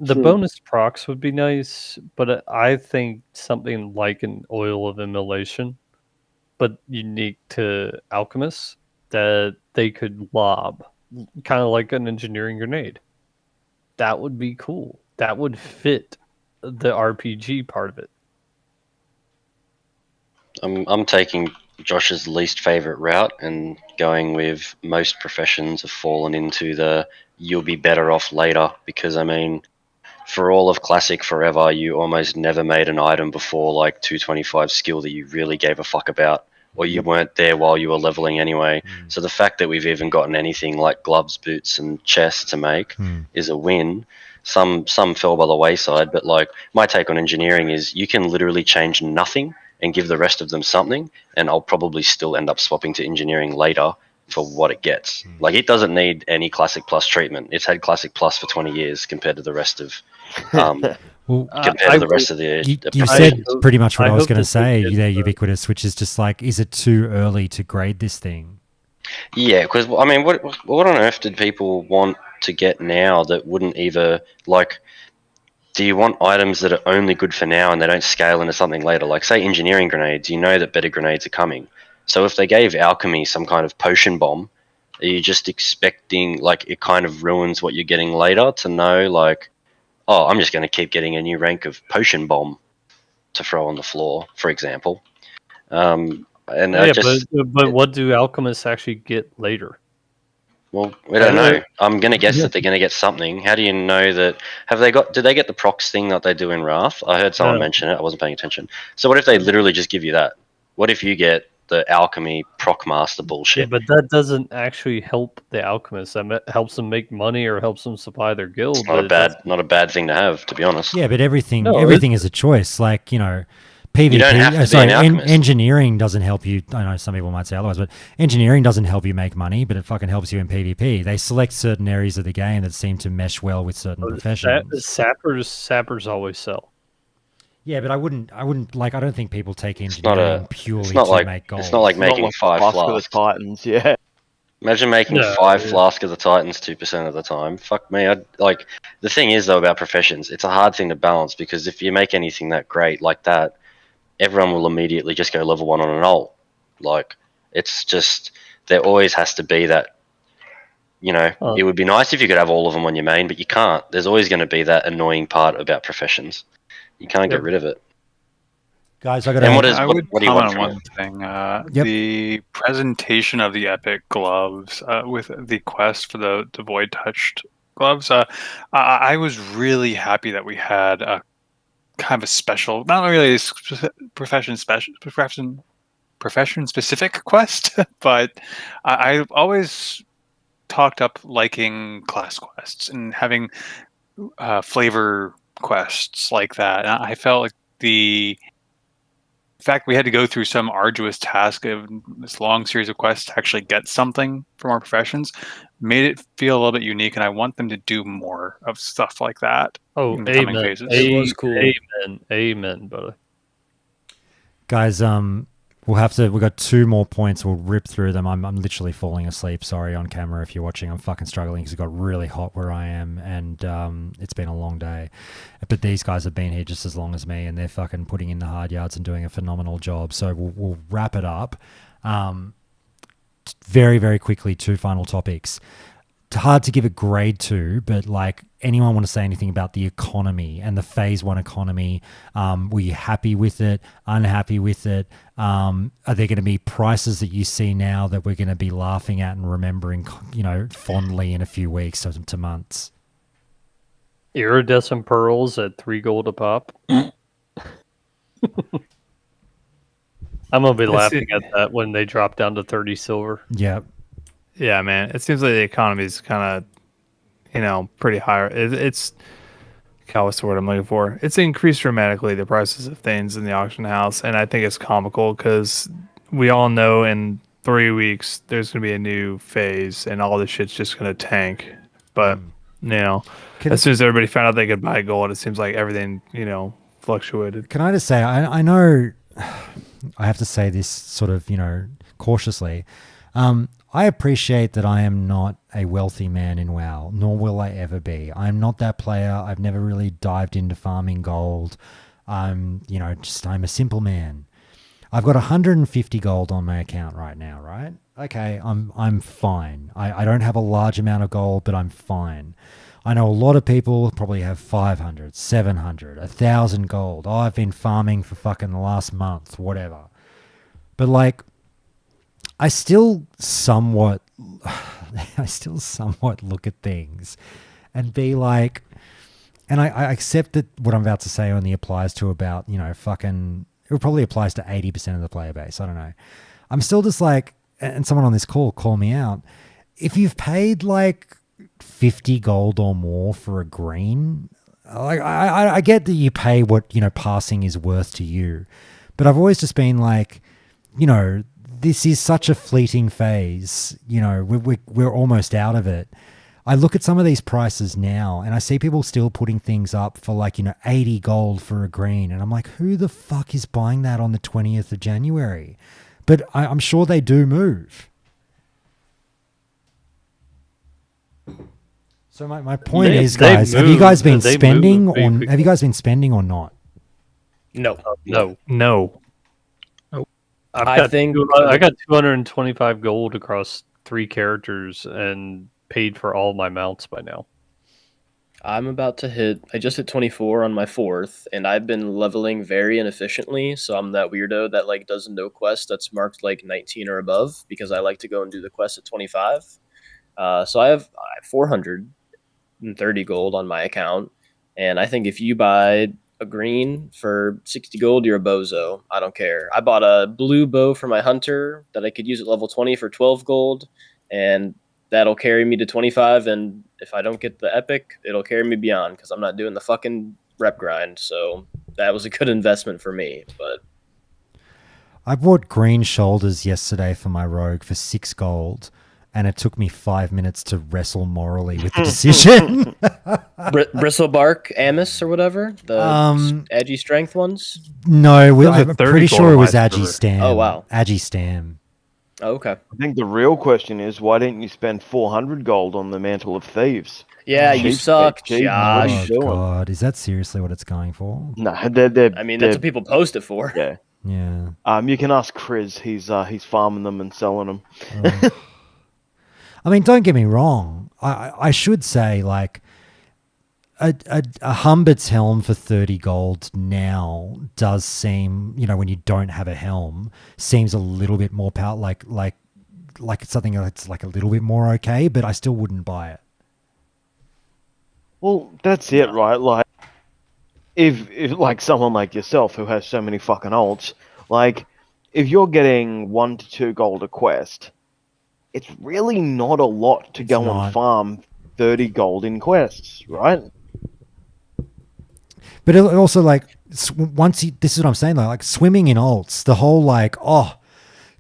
The True. bonus procs would be nice, but I think something like an Oil of Immolation, but unique to alchemists, that they could lob, kind of like an engineering grenade. That would be cool. That would fit the RPG part of it. I'm taking Josh's least favorite route and going with most professions have fallen into the you'll be better off later, because I mean, for all of Classic forever, you almost never made an item before like 225 skill that you really gave a fuck about, or you weren't there while you were leveling anyway. So the fact that we've even gotten anything like gloves, boots, and chests to make is a win. Some fell by the wayside, but like my take on engineering is you can literally change nothing and give the rest of them something, and I'll probably still end up swapping to engineering later for what it gets. Like it doesn't need any Classic Plus treatment. It's had Classic Plus for 20 years compared to the rest of compared to the rest of the. You said pretty much what I was going to say there, Ubiquitous, which is just like, is it too early to grade this thing? Yeah, because I mean, what on earth did people want to get now that wouldn't either like? Do you want items that are only good for now and they don't scale into something later? Like say engineering grenades, you know that better grenades are coming. So if they gave alchemy some kind of potion bomb, are you just expecting like it kind of ruins what you're getting later to know like, oh, I'm just going to keep getting a new rank of potion bomb to throw on the floor, for example. But what do alchemists actually get later? Well, we don't know. I'm going to guess that they're going to get something. How do you know that? Did they get the procs thing that they do in Wrath? I heard someone mention it. I wasn't paying attention. So what if they literally just give you that? What if you get the alchemy proc master bullshit? Yeah, but that doesn't actually help the alchemists. That helps them make money or helps them supply their guild. It's not a bad thing to have, to be honest. Yeah, but everything is a choice. Like, you know, PvP, you don't have to be an alchemist. Engineering doesn't help you. I know some people might say otherwise, but engineering doesn't help you make money, but it fucking helps you in PvP. They select certain areas of the game that seem to mesh well with certain professions. Sappers always sell. Yeah, but I wouldn't like. I don't think people take engineering purely to make gold. It's not like making 5 flasks. Titans, yeah. Imagine making 5 flasks of the Titans 2% of the time. Fuck me. The thing is though about professions, it's a hard thing to balance because if you make anything that great like that, everyone will immediately just go level 1 on an ult. Like, it's just, there always has to be that, you know, it would be nice if you could have all of them on your main, but you can't. There's always going to be that annoying part about professions. You can't get rid of it. Guys, I would what do you want comment from on one thing. The presentation of the epic gloves with the quest for the void touched gloves. I was really happy that we had a kind of a special, not really profession specific quest, but I always talked up liking class quests and having flavor quests like that. And I felt like the fact we had to go through some arduous task of this long series of quests to actually get something from our professions made it feel a little bit unique, and I want them to do more of stuff like that in the coming phases. It was cool. Amen, brother. Guys, We've got 2 more points. We'll rip through them. I'm literally falling asleep. Sorry on camera if you're watching. I'm fucking struggling because it got really hot where I am, and it's been a long day. But these guys have been here just as long as me, and they're fucking putting in the hard yards and doing a phenomenal job. So we'll wrap it up. Very, very quickly, 2 final topics. Hard to give a grade to, but like, anyone want to say anything about the economy and the phase 1 economy? Were you happy with it? Unhappy with it? Are there going to be prices that you see now that we're going to be laughing at and remembering, fondly in a few weeks to months? Iridescent pearls at 3 gold a pop. I'm gonna be laughing at that when they drop down to 30 silver. Yeah. Yeah, man. It seems like the economy is kind of, pretty high. It's what's the word I'm looking for? It's increased dramatically, the prices of things in the auction house, and I think it's comical because we all know in 3 weeks there's going to be a new phase, and all this shit's just going to tank. But as soon as everybody found out they could buy gold, it seems like everything fluctuated. Can I just say, I know I have to say this sort of cautiously. I appreciate that I am not a wealthy man in WoW, nor will I ever be. I'm not that player. I've never really dived into farming gold. I'm a simple man. I've got 150 gold on my account right now, right? Okay, I'm fine. I don't have a large amount of gold, but I'm fine. I know a lot of people probably have 500, 700, 1,000 gold. Oh, I've been farming for fucking the last month, whatever. But like, I still somewhat look at things and be like, and I accept that what I'm about to say only applies to about, it probably applies to 80% of the player base. I don't know. I'm still just like, and someone on this call me out. If you've paid like 50 gold or more for a green, like I get that you pay what, passing is worth to you. But I've always just been like, this is such a fleeting phase. We're almost out of it. I look at some of these prices now and I see people still putting things up for like, 80 gold for a green. And I'm like, who the fuck is buying that on the 20th of January? But I'm sure they do move. So my point is, guys, have you guys been spending or not? No. I got 225 gold across 3 characters and paid for all my mounts by now. I just hit 24 on my 4th, and I've been leveling very inefficiently, so I'm that weirdo that like does no quest that's marked like 19 or above, because I like to go and do the quest at 25. So I have 430 gold on my account, and I think if you buy a green for 60 gold, you're a bozo. I don't care. I bought a blue bow for my hunter that I could use at level 20 for 12 gold, and that'll carry me to 25, and if I don't get the epic, it'll carry me beyond, because I'm not doing the fucking rep grind. So that was a good investment for me. But I bought green shoulders yesterday for my rogue for 6 gold, and it took me 5 minutes to wrestle morally with the decision. Bristlebark Amos or whatever, the edgy strength ones. No, I'm pretty sure it was Agi Stam. Oh wow, Agi Stam. Oh, okay. I think the real question is, why didn't you spend 400 gold on the Mantle of Thieves? Yeah, you suck, Josh. Oh God, is that seriously what it's going for? No, I mean, that's what people post it for. Yeah. Yeah. You can ask Chris. He's farming them and selling them. I mean, don't get me wrong. I should say, like, a Humbert's helm for 30 gold now does seem, when you don't have a helm, seems a little bit more like it's something that's like a little bit more okay, but I still wouldn't buy it. Well, that's it, right? Like, if like someone like yourself who has so many fucking alts, like, if you're getting 1 to 2 gold a quest, it's really not a lot to go and farm 30 gold in quests, right? But it also, like, this is what I'm saying, like swimming in alts, the whole like,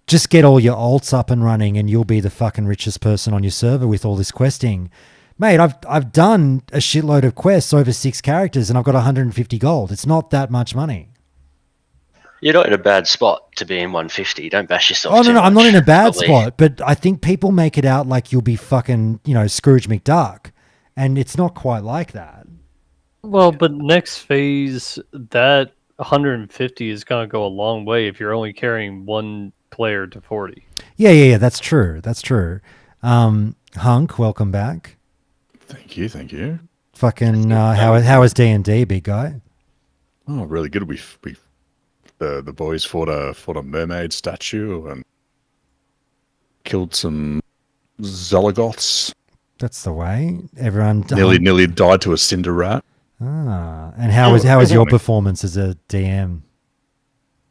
just get all your alts up and running and you'll be the fucking richest person on your server with all this questing. Mate, I've done a shitload of quests over 6 characters and I've got 150 gold. It's not that much money. You're not in a bad spot to be in 150. Don't bash yourself Oh, too no, I'm not much. in a bad Probably. spot, but I think people make it out like you'll be fucking, Scrooge McDuck. And it's not quite like that. Well, but next phase, that 150 is going to go a long way if you're only carrying one player to 40. Yeah, that's true. That's true. Hunk, welcome back. Thank you. Fucking, how is D&D, big guy? Oh, really good. We the boys fought a mermaid statue and killed some Zologoths. That's the way. Everyone nearly died to a cinder rat. And how was your performance as a DM?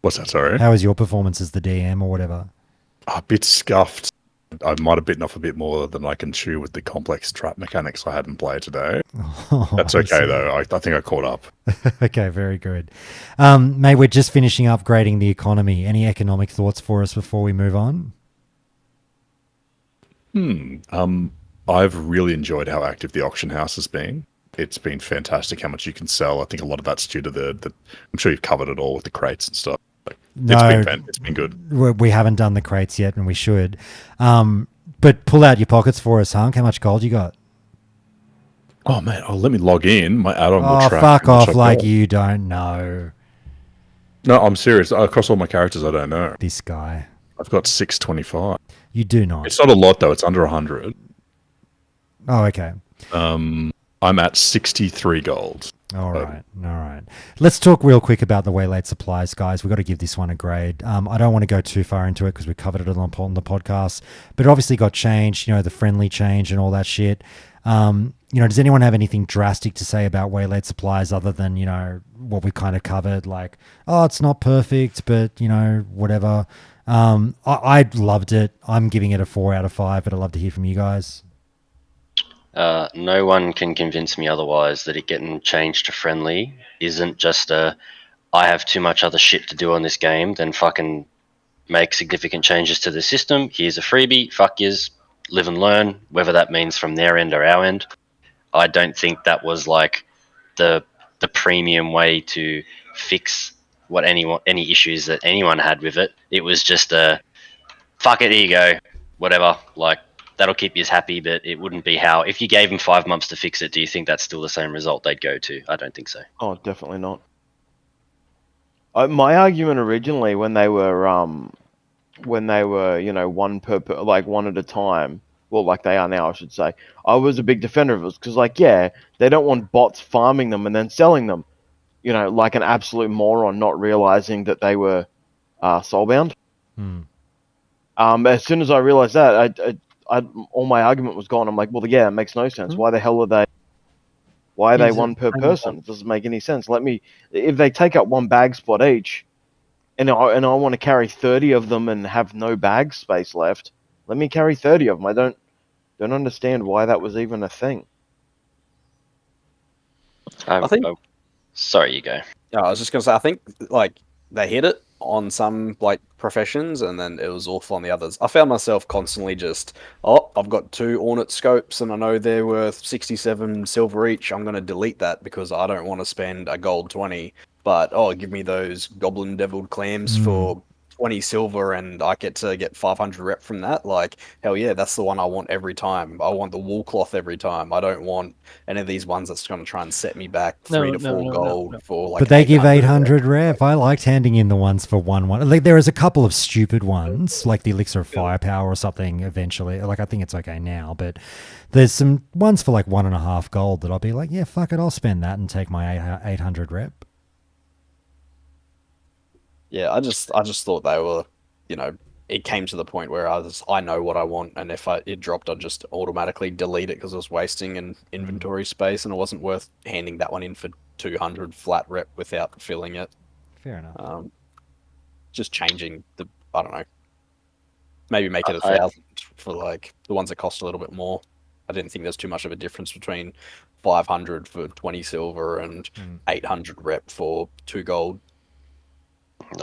What's that? Sorry. How was your performance as the DM or whatever? A bit scuffed. I might have bitten off a bit more than I can chew with the complex trap mechanics I had in play today. That's okay though. I think I caught up. Okay, very good. Mate, we're just finishing upgrading the economy. Any economic thoughts for us before we move on? I've really enjoyed how active the auction house has been. It's been fantastic how much you can sell. I think a lot of that's due to the I'm sure you've covered it all with the crates and stuff. No, it's been good. We haven't done the crates yet, and we should. But pull out your pockets for us, Hunk. How much gold you got? Oh, man. Let me log in. My add-on will Oh, track. fuck off like you don't know. No, I'm serious. Across all my characters, I don't know. This guy. I've got 625. You do not. It's not a lot, though. It's under 100. Oh, okay. I'm at 63 gold. All right. Let's talk real quick about the waylaid supplies, guys. We've got to give this one a grade. I don't want to go too far into it because we covered it on the podcast, but it obviously got changed, the friendly change and all that shit. Does anyone have anything drastic to say about waylaid supplies other than, what we kind of covered? Like, oh, it's not perfect, but, whatever. I loved it. I'm giving it a 4 out of 5, but I'd love to hear from you guys. No one can convince me otherwise that it getting changed to friendly isn't just I have too much other shit to do on this game than fucking make significant changes to the system. Here's a freebie. Fuck yous. Live and learn, whether that means from their end or our end. I don't think that was like the premium way to fix any issues that anyone had with it. It was just fuck it, here you go, whatever. Like, that'll keep you happy, but it wouldn't be how. If you gave them 5 months to fix it, do you think that's still the same result they'd go to? I don't think so. Oh, definitely not. My argument originally, when they were one one at a time, well, like they are now, I should say, I was a big defender of it because, they don't want bots farming them and then selling them, like an absolute moron, not realizing that they were soulbound. As soon as I realized that, all my argument was gone. I'm like, well, it makes no sense. Why the hell are they? Why are they one per person? It doesn't make any sense. If they take up one bag spot each, and I want to carry 30 of them and have no bag space left, let me carry 30 of them. I don't understand why that was even a thing. I think. Sorry, you go. I was just gonna say, I think they hit it on some professions, and then it was awful on the others. I found myself constantly just, I've got 2 ornate scopes, and I know they're worth 67 silver each. I'm gonna delete that because I don't want to spend a gold 20. But give me those goblin deviled clams for 20 silver, and I get 500 rep from that. Like, hell yeah, that's the one I want every time. I want the wool cloth every time. I don't want any of these ones that's going to try and set me back 3 to 4 gold for But they give 800 rep. I liked handing in the ones for 1. Like, there is a couple of stupid ones, like the Elixir of Firepower or something eventually. Like, I think it's okay now, but there's some ones for 1.5 gold that I'll be like, yeah, fuck it, I'll spend that and take my 800 rep. Yeah, I just thought they were, it came to the point where I know what I want, and if it dropped, I'd just automatically delete it because it was wasting an inventory space, and it wasn't worth handing that one in for 200 flat rep without filling it. Fair enough. Just changing I don't know, maybe make it 1,000 for the ones that cost a little bit more. I didn't think there's too much of a difference between 500 for 20 silver and 800 rep for 2 gold.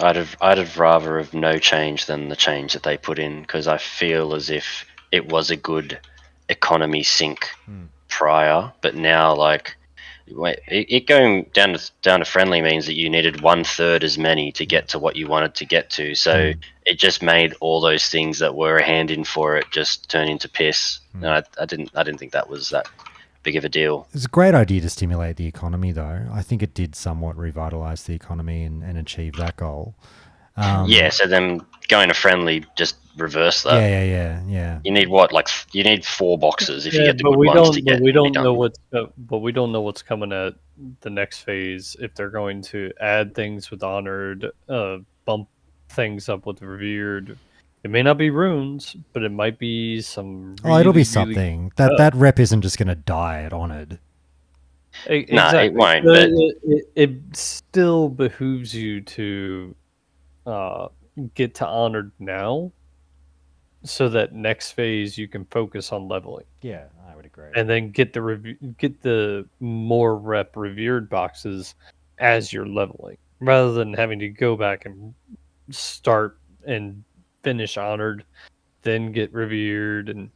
I'd have rather have no change than the change that they put in, because I feel as if it was a good economy sync prior, but now it going down to friendly means that you needed 1/3 as many to get to what you wanted to get to. So it just made all those things that were a hand in for it just turn into piss. And I didn't think that was that big of a deal. It's a great idea to stimulate the economy, though. I think it did somewhat revitalize the economy and achieve that goal. Yeah, so then going to friendly just reverse that. Yeah. You need what? Like you need 4 boxes if you get the but good we ones don't. to get. But we don't done. know what's coming at the next phase. If they're going to add things with honored, bump things up with revered. It may not be runes, but it might be some. It'll be really something. good That rep isn't just going to die at honored. Exactly. it won't. But But it still behooves you to get to honored now, so that next phase you can focus on leveling. Yeah, I would agree. And then get the more rep revered boxes as you're leveling, rather than having to go back and start and finish honored, then get revered, and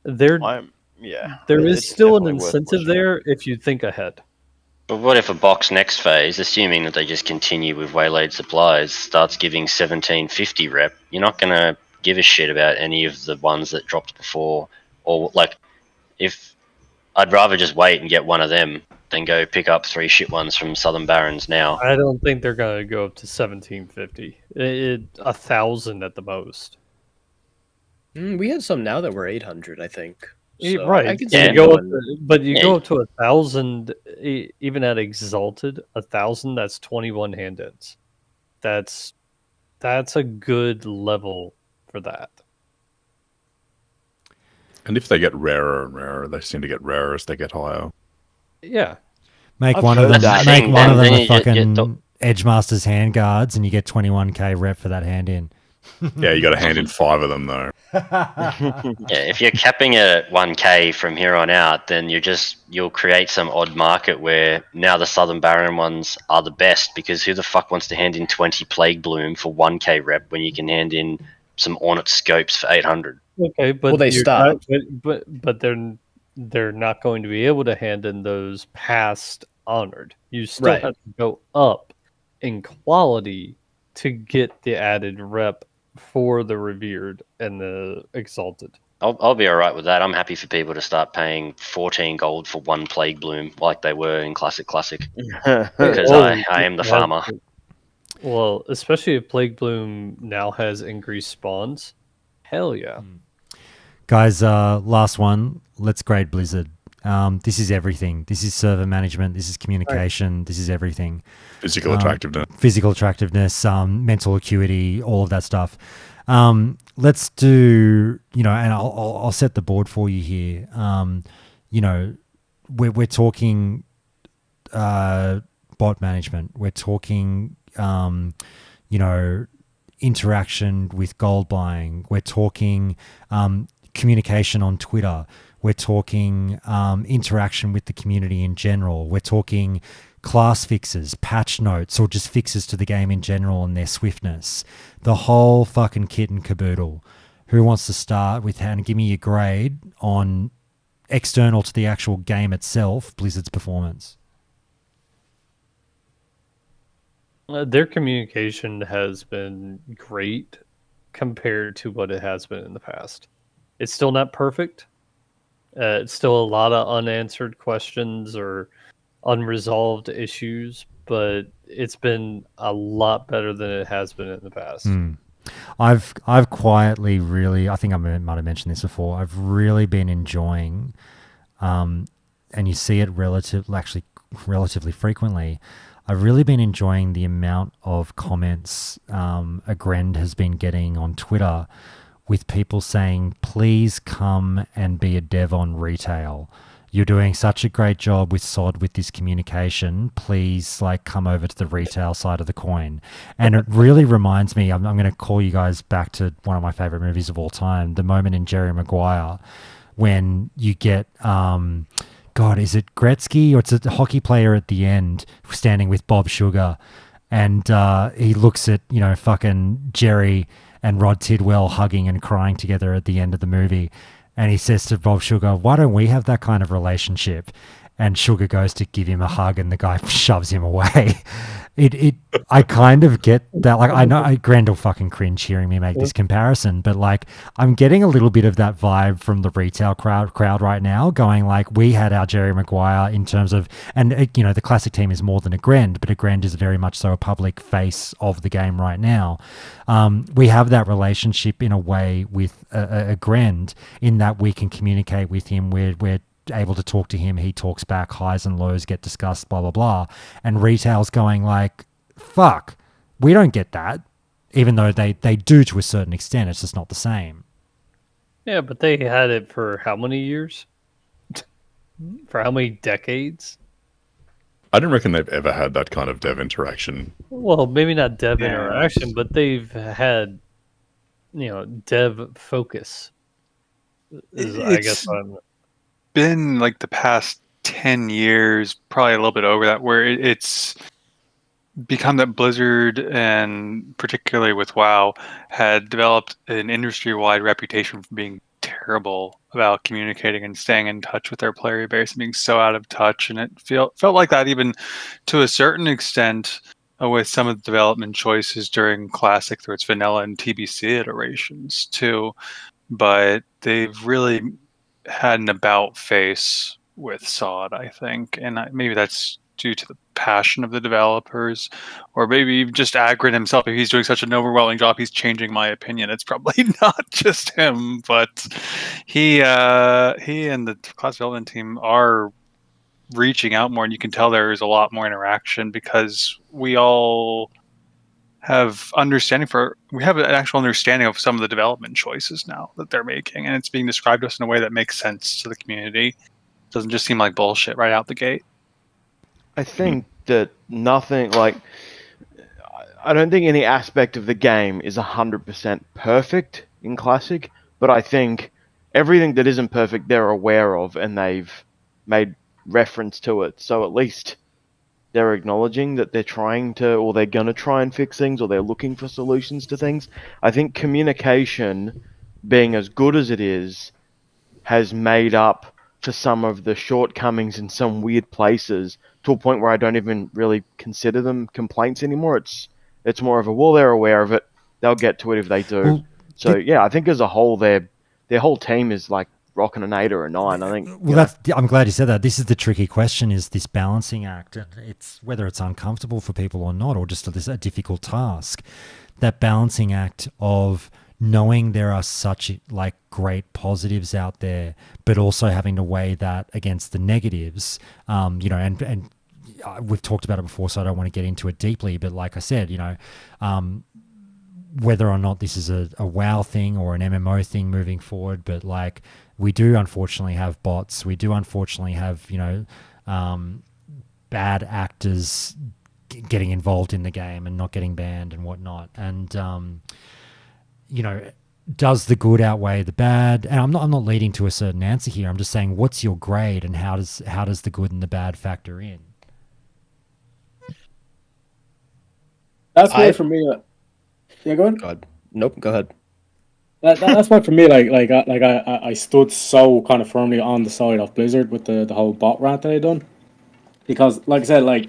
there is it's still an definitely worth incentive pushing it. there if you think ahead. But what if a box next phase, assuming that they just continue with waylaid supplies, starts giving 1750 rep? You're not going to give a shit about any of the ones that dropped before. Or, like, if I'd rather just wait and get one of them than go pick up 3 shit ones from Southern Barons now. I don't think they're going to go up to 1750. 1,000 at the most. We had some now that were 800, I think. Yeah, So right. I could Yeah, see you go going- up but you go up to 1,000, even at Exalted, 1,000, that's 21 hand-ins. That's a good level for that. And if they get rarer and rarer, they seem to get rarer as they get higher. Yeah. Make I've one of heard them. that. Make Then- one of then them a you get fucking the- Edgemasters hand guards, and you get 21k rep for that hand in. Yeah, you got to hand in 5 of them though. Yeah, if you're capping it at 1k from here on out, then you'll create some odd market where now the Southern Baron ones are the best, because who the fuck wants to hand in 20 Plague Bloom for 1k rep when you can hand in some Ornate Scopes for 800? Okay, but Well, they you're stop. not- but they're not going to be able to hand in those past honored. You still Right. have to go up in quality to get the added rep for the revered and the exalted. I'll be alright with that. I'm happy for people to start paying 14 gold for 1 Plague Bloom like they were in Classic, because I am the farmer. Well, especially if Plague Bloom now has increased spawns. Hell yeah. Guys, last one. Let's grade Blizzard. This is everything. This is server management. This is communication. This is everything. Physical attractiveness, mental acuity, all of that stuff. Let's do, and I'll set the board for you here. We're talking bot management. We're talking, interaction with gold buying. We're talking communication on Twitter. We're talking interaction with the community in general. We're talking class fixes, patch notes, or just fixes to the game in general and their swiftness. The whole fucking kit and caboodle. Who wants to start with and give me your grade on external to the actual game itself, Blizzard's performance? Their communication has been great compared to what it has been in the past. It's still not perfect. It's still a lot of unanswered questions or unresolved issues, but it's been a lot better than it has been in the past. I've quietly really, I think I might have mentioned this before, I've really been enjoying, and you see it relatively frequently, I've really been enjoying the amount of comments Agrend has been getting on Twitter with people saying, please come and be a dev on retail. You're doing such a great job with SOD with this communication. Please come over to the retail side of the coin. And it really reminds me, I'm going to call you guys back to one of my favorite movies of all time, the moment in Jerry Maguire when you get, God, is it Gretzky or it's a hockey player at the end standing with Bob Sugar, and he looks at, fucking Jerry and Rod Tidwell hugging and crying together at the end of the movie. And he says to Bob Sugar, why don't we have that kind of relationship? and Sugar goes to give him a hug and the guy shoves him away. I kind of get that. Like, I know Grandel fucking cringe hearing me make this comparison, but like, I'm getting a little bit of that vibe from the retail crowd right now, going like, we had our Jerry Maguire in terms of, and the classic team is more than a Grend, but a Grend is very much so a public face of the game right now. We have that relationship in a way with a Grend, in that we can communicate with him. We're able to talk to him, he talks back, highs and lows get discussed, blah blah blah. And retail's going like, fuck, we don't get that, even though they do to a certain extent. It's just not the same. Yeah, but they had it for how many years? For how many decades? I don't reckon they've ever had that kind of dev interaction. Well, maybe not dev interaction, but they've had, dev focus. I guess been like the past 10 years, probably a little bit over that, where it's become that Blizzard, and particularly with WoW, had developed an industry-wide reputation for being terrible about communicating and staying in touch with their player base, and being so out of touch. And it felt like that even to a certain extent with some of the development choices during Classic through its vanilla and TBC iterations too. But they've really had an about face with SOD, I think, and maybe that's due to the passion of the developers, or maybe even just Agrin himself. If he's doing such an overwhelming job, he's changing my opinion. It's probably not just him, but he and the class development team are reaching out more, and you can tell there's a lot more interaction because we all have we have an actual understanding of some of the development choices now that they're making, and it's being described to us in a way that makes sense to the community. It doesn't just seem like bullshit right out the gate. I think that nothing, I don't think any aspect of the game is 100% perfect in Classic, but I think everything that isn't perfect they're aware of, and they've made reference to it. So at least they're acknowledging that they're trying to, or they're going to try and fix things, or they're looking for solutions to things. I think communication, being as good as it is, has made up for some of the shortcomings in some weird places, to a point where I don't even really consider them complaints anymore. It's more of a, well, they're aware of it, they'll get to it if they do. Well, I think as a whole, their whole team is like rocking an 8 or a 9. I think. Well, I'm glad you said that. This is the tricky question: is this balancing act? It's whether it's uncomfortable for people or not, or just a difficult task. That balancing act of knowing there are such like great positives out there, but also having to weigh that against the negatives. And we've talked about it before, so I don't want to get into it deeply. But like I said, whether or not this is a WoW thing or an MMO thing moving forward, but like we do unfortunately have bots. We do unfortunately have bad actors getting involved in the game and not getting banned and whatnot. And does the good outweigh the bad? And I'm not leading to a certain answer here. I'm just saying, what's your grade, and how does the good and the bad factor in? That's why for me. Yeah, go ahead. God. Nope, go ahead. That's why for me, I stood so kind of firmly on the side of Blizzard with the whole bot rant that I done, because like I said,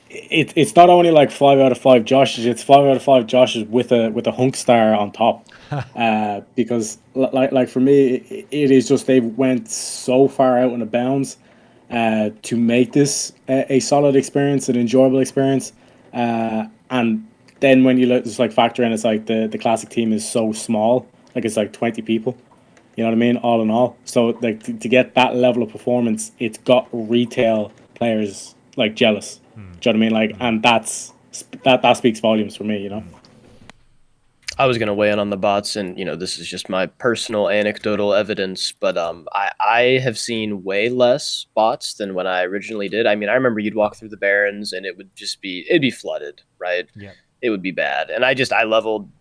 it's not only like 5 out of 5 Joshes, it's 5 out of 5 Joshes with a hunk star on top. Because like for me, it is just they went so far out in the bounds to make this a solid experience, an enjoyable experience, and then when you just factor in, it's like the classic team is so small, like it's like 20 people, you know what I mean, all in all. So like to get that level of performance, it's got retail players like jealous. Do you know what I mean? Like, and that speaks volumes for me, I was going to weigh in on the bots, and this is just my personal anecdotal evidence, but I have seen way less bots than when I originally did. I mean, I remember you'd walk through the Barrens and it'd be flooded, right? Yeah. It would be bad. And I leveled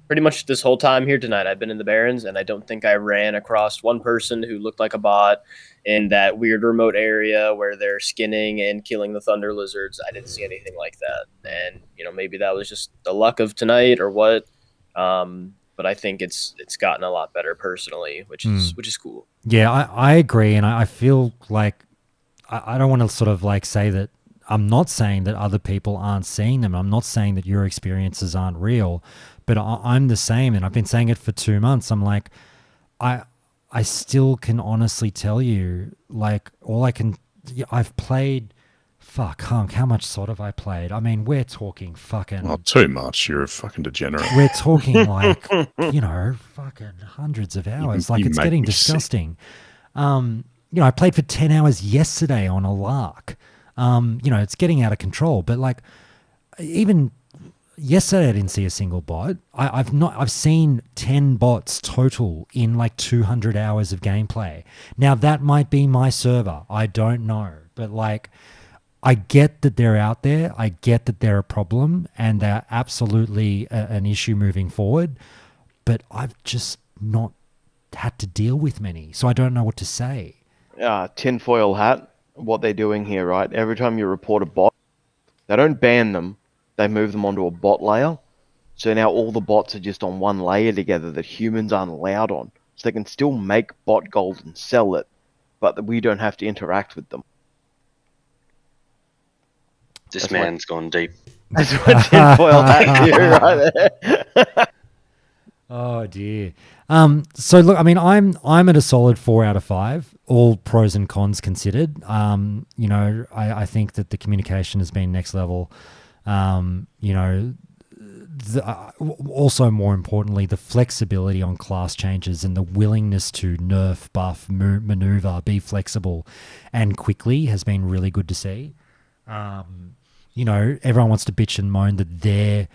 pretty much this whole time here tonight. I've been in the Barrens, and I don't think I ran across one person who looked like a bot in that weird remote area where they're skinning and killing the thunder lizards. I didn't see anything like that. And, maybe that was just the luck of tonight or what. But I think it's gotten a lot better personally, which is cool. Yeah, I agree, and I feel like I don't want to sort of like say that I'm not saying that other people aren't seeing them. I'm not saying that your experiences aren't real, but I'm the same, and I've been saying it for 2 months. I'm like, I still can honestly tell you, like, I've played, fuck, Hunk, how much sort of I played? I mean, we're talking fucking... Not too much, you're a fucking degenerate. We're talking like, fucking hundreds of hours. Like, it's getting disgusting. I played for 10 hours yesterday on a lark. It's getting out of control, but like, even yesterday I didn't see a single bot. I've seen 10 bots total in like 200 hours of gameplay. Now that might be my server. I don't know, but like, I get that they're out there. I get that they're a problem and they're absolutely an issue moving forward, but I've just not had to deal with many. So I don't know what to say. Tinfoil hat. What they're doing here, right? Every time you report a bot, they don't ban them. They move them onto a bot layer. So now all the bots are just on one layer together that humans aren't allowed on. So they can still make bot gold and sell it, but we don't have to interact with them. This man's gone deep. That's what tinfoil hat do right there. Oh dear. So look, I mean, I'm at a solid 4 out of 5, all pros and cons considered. I think that the communication has been next level. Also more importantly, the flexibility on class changes and the willingness to nerf, buff, maneuver, be flexible and quickly has been really good to see. Everyone wants to bitch and moan that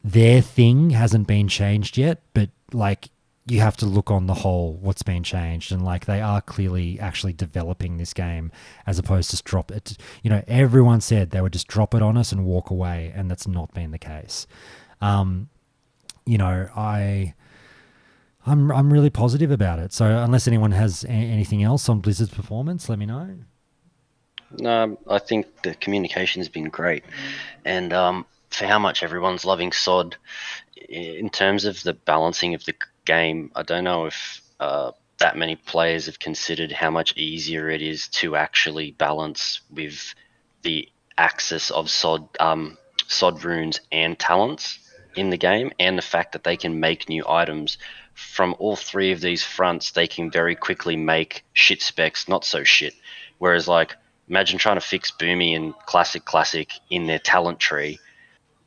their thing hasn't been changed yet, but like, you have to look on the whole what's been changed, and like, they are clearly actually developing this game as opposed to drop it. Everyone said they would just drop it on us and walk away, and that's not been the case. I'm really positive about it. So unless anyone has anything else on Blizzard's performance, let me know. No, I think the communication has been great, and for how much everyone's loving SOD, in terms of the balancing of the game, I don't know if that many players have considered how much easier it is to actually balance with the axis of SOD runes and talents in the game, and the fact that they can make new items from all three of these fronts. They can very quickly make shit specs not so shit, whereas like, imagine trying to fix Boomy and Classic in their talent tree.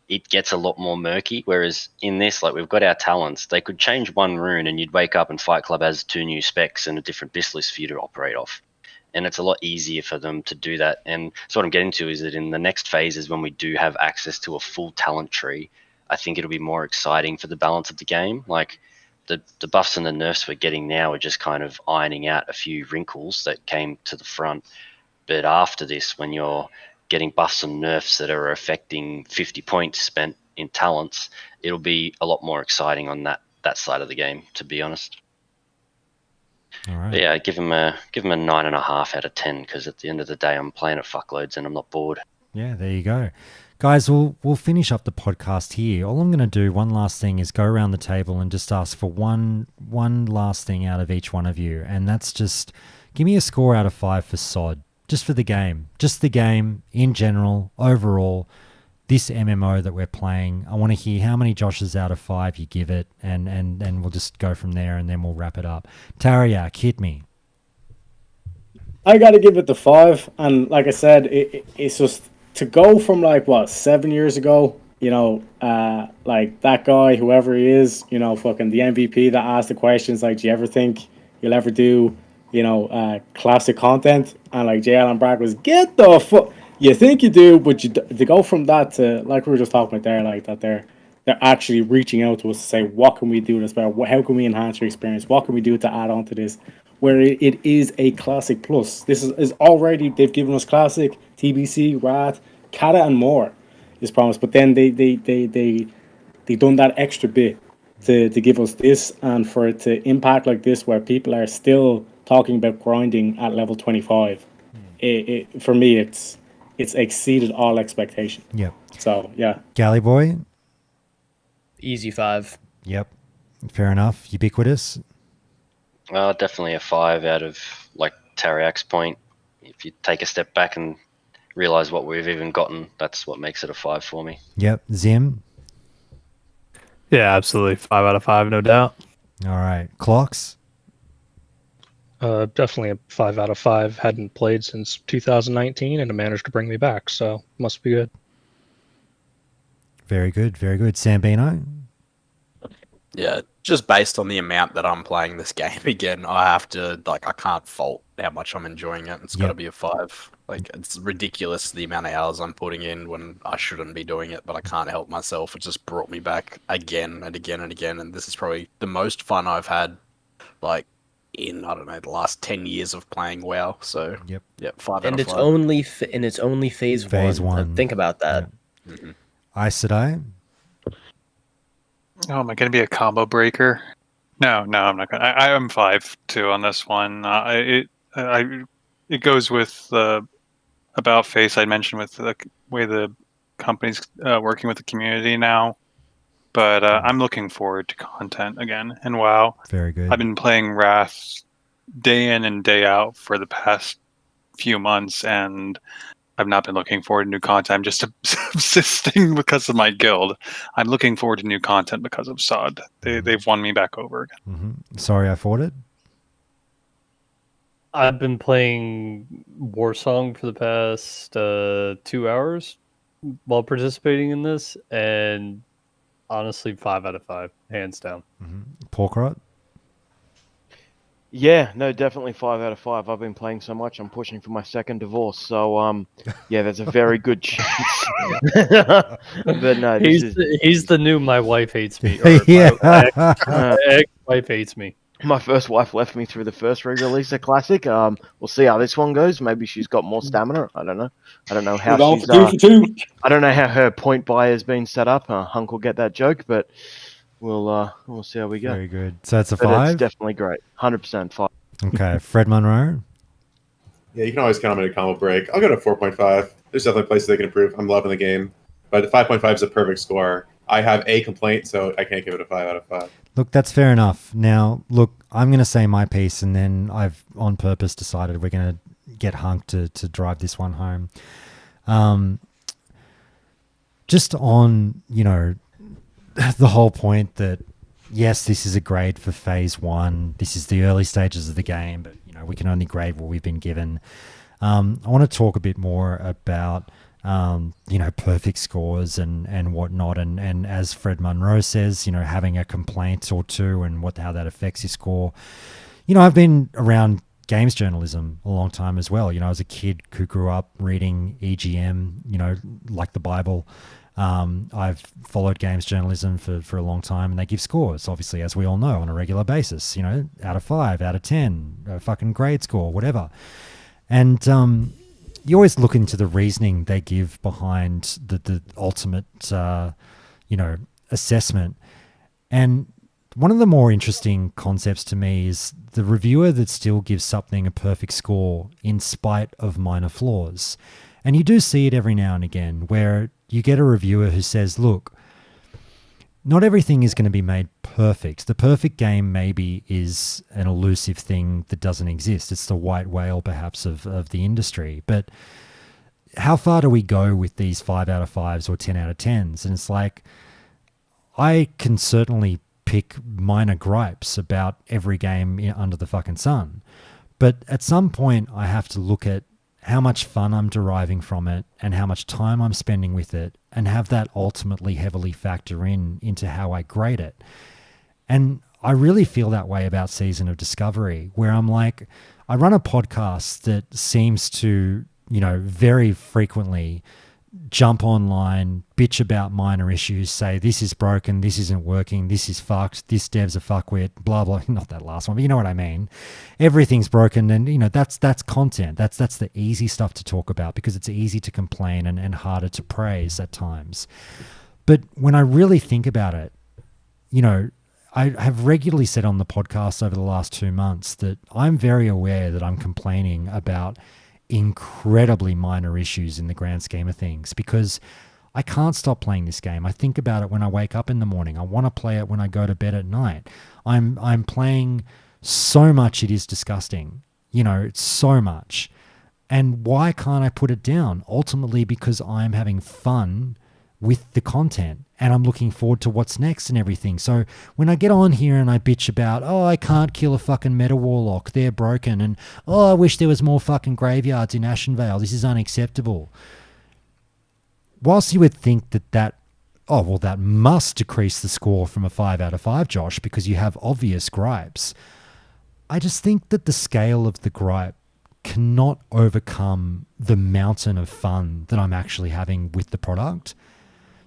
It gets a lot more murky, whereas in this, like, we've got our talents. They could change one rune and you'd wake up and Fight Club has 2 new specs and a different BIS list for you to operate off. And it's a lot easier for them to do that. And so what I'm getting to is that in the next phases, when we do have access to a full talent tree, I think it'll be more exciting for the balance of the game. Like, the buffs and the nerfs we're getting now are just kind of ironing out a few wrinkles that came to the front. But after this, when you're getting buffs and nerfs that are affecting 50 points spent in talents, it'll be a lot more exciting on that side of the game, to be honest. All right. But yeah, give him a 9.5 out of 10, because at the end of the day, I'm playing at fuckloads and I'm not bored. Yeah, there you go. Guys, we'll finish up the podcast here. All I'm going to do, one last thing, is go around the table and just ask for one last thing out of each one of you, and that's just give me a score out of 5 for SOD. Just for the game. Just the game in general, overall, this MMO that we're playing. I want to hear how many Joshes out of 5 you give it, and we'll just go from there, and then we'll wrap it up. Tariak, hit me. I got to give it the 5, and like I said, it's just to go from 7 years ago, like that guy, whoever he is, fucking the MVP that asked the questions like, do you ever think you'll ever do classic content? And like J. Allen Bragg was, get the fuck, you think you do, but to go from that to, like we were just talking about there, like that they're actually reaching out to us to say, what can we do this better? How can we enhance your experience? What can we do to add on to this? Where it is a classic plus. This is already, they've given us classic, TBC, Wrath, Kata, and more is promised. But then they done that extra bit to give us this, and for it to impact like this, where people are still talking about grinding at level 25. For me, it's exceeded all expectation. Yep. So yeah. Galley Boy? Easy 5. Yep. Fair enough. Ubiquitous? Definitely a 5 out of, like Tariak's point. if you take a step back and realize what we've even gotten, that's what makes it a 5 for me. Yep. Zim? Yeah, absolutely. 5 out of 5, no doubt. All right. Clocks? Definitely a 5 out of 5. Hadn't played since 2019, and it managed to bring me back, so must be good. Very good. Very good. Sambino? Yeah, just based on the amount that I'm playing this game again, I have to, like, I can't fault how much I'm enjoying it. It's got to be a 5. Like, it's ridiculous the amount of hours I'm putting in when I shouldn't be doing it, but I can't help myself. It just brought me back again and again and again, and this is probably the most fun I've had, like, in, I don't know, the last 10 years of playing WoW. So, yep, 5 And out of it's 5. only phase one. Phase one. Think about that. Aes Sedai? Oh, am I going to be a combo breaker? No, I'm not going to. I am 5-2 on this one. It goes with about face I mentioned with the way the company's working with the community now. But I'm looking forward to content again. And WoW. Very good. I've been playing Wrath day in and day out for the past few months, and I've not been looking forward to new content. I'm just subsisting because of my guild. I'm looking forward to new content because of SOD. They've won me back over again. Mm-hmm. Sorry, I fought it. I've been playing Warsong for the past 2 hours while participating in this, and honestly, 5 out of 5, hands down. Porkrot? Yeah, no, definitely 5 out of 5. I've been playing so much, I'm pushing for my second divorce. So, yeah, there's a very good chance. But no, he's the new my wife hates me. Yeah. My ex-wife hates me. My first wife left me through the first re-release of Classic. We'll see how this one goes. Maybe she's got more stamina. I don't know. I don't know how she's. I don't know how her point buy has been set up. Hunk will get that joke, but we'll see how we go. Very good. So it's a But 5? It's definitely great. 100% 5. Okay. Fred Monroe? Yeah, you can always count on a combo break. I'll go to 4.5. There's definitely places they can improve. I'm loving the game. But 5.5 is a perfect score. I have a complaint, so I can't give it a 5 out of 5. Look, that's fair enough. Now, look, I'm going to say my piece, and then I've on purpose decided we're going to get Hunk to drive this one home. Just on, the whole point that, yes, this is a grade for phase 1. This is the early stages of the game, but, we can only grade what we've been given. I want to talk a bit more about perfect scores and whatnot. And as Fred Monroe says, having a complaint or two and how that affects your score. I've been around games journalism a long time as well. I was a kid who grew up reading EGM, like the Bible. I've followed games journalism for a long time, and they give scores, obviously, as we all know, on a regular basis, out of 5, out of 10, a fucking grade score, whatever. And, you always look into the reasoning they give behind the ultimate, assessment. And one of the more interesting concepts to me is the reviewer that still gives something a perfect score in spite of minor flaws. And you do see it every now and again where you get a reviewer who says, look, not everything is going to be made perfect. The perfect game maybe is an elusive thing that doesn't exist. It's the white whale, perhaps, of the industry. But how far do we go with these 5 out of 5s or 10 out of 10s? And it's like, I can certainly pick minor gripes about every game under the fucking sun. But at some point, I have to look at how much fun I'm deriving from it and how much time I'm spending with it, and have that ultimately heavily factor into how I grade it. And I really feel that way about Season of Discovery, where I'm like, I run a podcast that seems to, very frequently jump online, bitch about minor issues, say this is broken, this isn't working, this is fucked, this dev's a fuckwit, blah blah. Not that last one, but you know what I mean. Everything's broken, and that's content. That's the easy stuff to talk about because it's easy to complain and harder to praise at times. But when I really think about it, I have regularly said on the podcast over the last 2 months that I'm very aware that I'm complaining about incredibly minor issues in the grand scheme of things, because I can't stop playing this game. I think about it when I wake up in the morning. I want to play it when I go to bed at night. I'm playing so much it is disgusting. It's so much. And why can't I put it down? Ultimately, because I'm having fun with the content and I'm looking forward to what's next and everything. So when I get on here and I bitch about, oh, I can't kill a fucking meta warlock, they're broken, and oh, I wish there was more fucking graveyards in Ashenvale, this is unacceptable. Whilst you would think that oh, well, that must decrease the score from a 5 out of 5, Josh, because you have obvious gripes. I just think that the scale of the gripe cannot overcome the mountain of fun that I'm actually having with the product.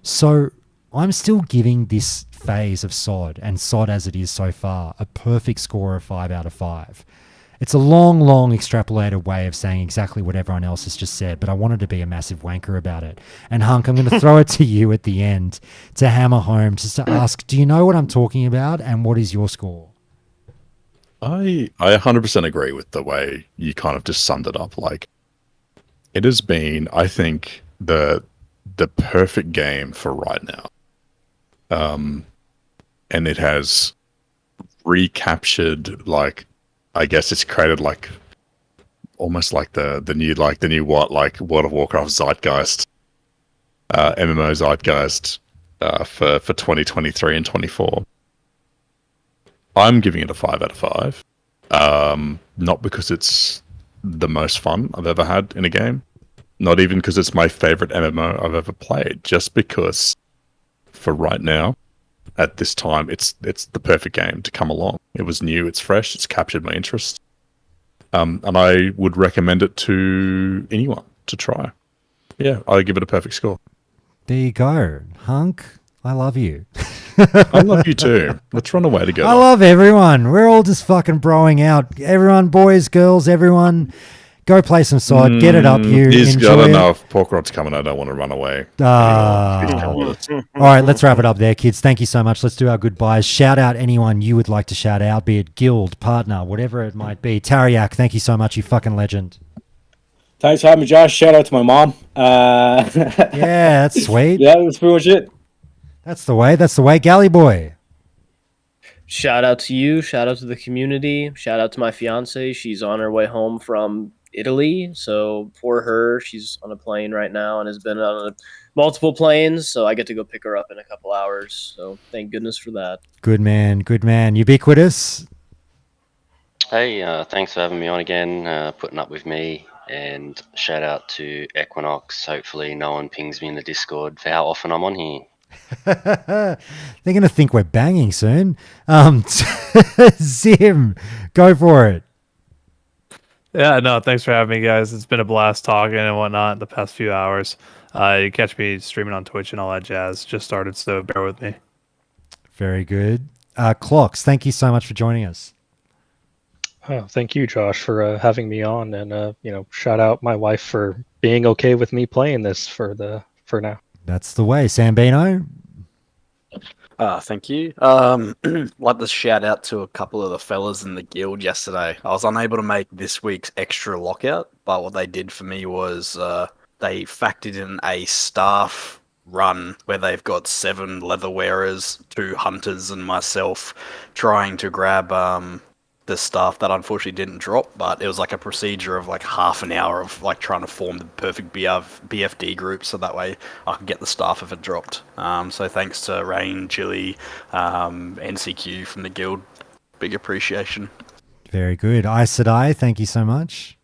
So I'm still giving this phase of SOD, and SOD as it is so far, a perfect score of 5 out of 5. It's a long, long extrapolated way of saying exactly what everyone else has just said, but I wanted to be a massive wanker about it. And Hunk, I'm going to throw it to you at the end to hammer home, just to ask, do you know what I'm talking about, and what is your score? I 100% agree with the way you kind of just summed it up. Like, it has been, I think, the perfect game for right now. And it has recaptured, like, I guess it's created like almost like the new what, like World of Warcraft zeitgeist, MMO zeitgeist for 2023 and 24. I'm giving it a 5 out of 5. Not because it's the most fun I've ever had in a game, not even because it's my favorite MMO I've ever played, just because for right now, at this time, it's the perfect game to come along. It was new, it's fresh, it's captured my interest. And I would recommend it to anyone to try. Yeah, I give it a perfect score. There you go. Hunk, I love you. I love you too. Let's run away together. I love everyone. We're all just fucking broing out. Everyone, boys, girls, everyone, go play some SOD. Get it up, you. He's Enjoy got it. enough. Pork Rod's coming. I don't want to run away. All right, let's wrap it up there, kids. Thank you so much. Let's do our goodbyes. Shout out anyone you would like to shout out, be it guild, partner, whatever it might be. Tariak, thank you so much, you fucking legend. Thanks for having me, Josh. Shout out to my mom. Yeah, that's sweet. Yeah, that's pretty much it. That's the way. That's the way. Galley boy. Shout out to you. Shout out to the community. Shout out to my fiance. She's on her way home from Italy. So for her, she's on a plane right now and has been on multiple planes. So I get to go pick her up in a couple hours. So thank goodness for that. Good man. Good man. Ubiquitous. Hey, thanks for having me on again, putting up with me. And shout out to Equinox. Hopefully no one pings me in the Discord for how often I'm on here. They're going to think we're banging soon. Zim, go for it. Yeah, no, thanks for having me, guys. It's been a blast talking and whatnot the past few hours. You catch me streaming on Twitch and all that jazz. Just started, so bear with me. Very good. Clocks, thank you so much for joining us. Oh, thank you, Josh, for having me on, and shout out my wife for being okay with me playing this for now. That's the way, Sambino. Thank you. Like to shout out to a couple of the fellas in the guild yesterday. I was unable to make this week's extra lockout, but what they did for me was they factored in a staff run where they've got 7 leather wearers, 2 hunters, and myself trying to grab the staff that unfortunately didn't drop, but it was like a procedure of like half an hour of like trying to form the perfect BFD group so that way I could get the staff if it dropped. So thanks to Rain, Chili, NCQ from the guild. Big appreciation. Very good. Isadai, thank you so much.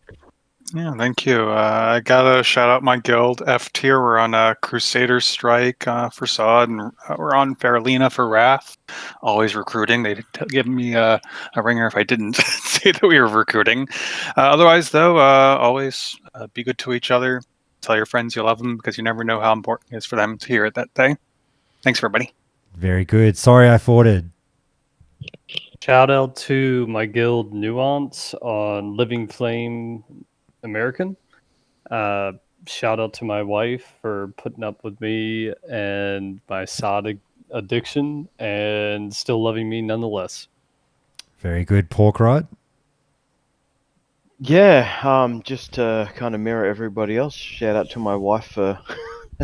Yeah, thank you. I gotta shout out my guild, F tier. We're on a Crusader strike for SOD, and we're on Faralina for Wrath. Always recruiting. They'd give me a ringer if I didn't say that we were recruiting. Otherwise, though, always be good to each other. Tell your friends you love them, because you never know how important it is for them to hear it that day. Thanks, everybody. Very good. Sorry I forwarded. Shout out to my guild Nuance on Living Flame American. Shout out to my wife for putting up with me and my SOD addiction and still loving me nonetheless. Very good. Pork Rot. Yeah, just to kind of mirror everybody else, shout out to my wife for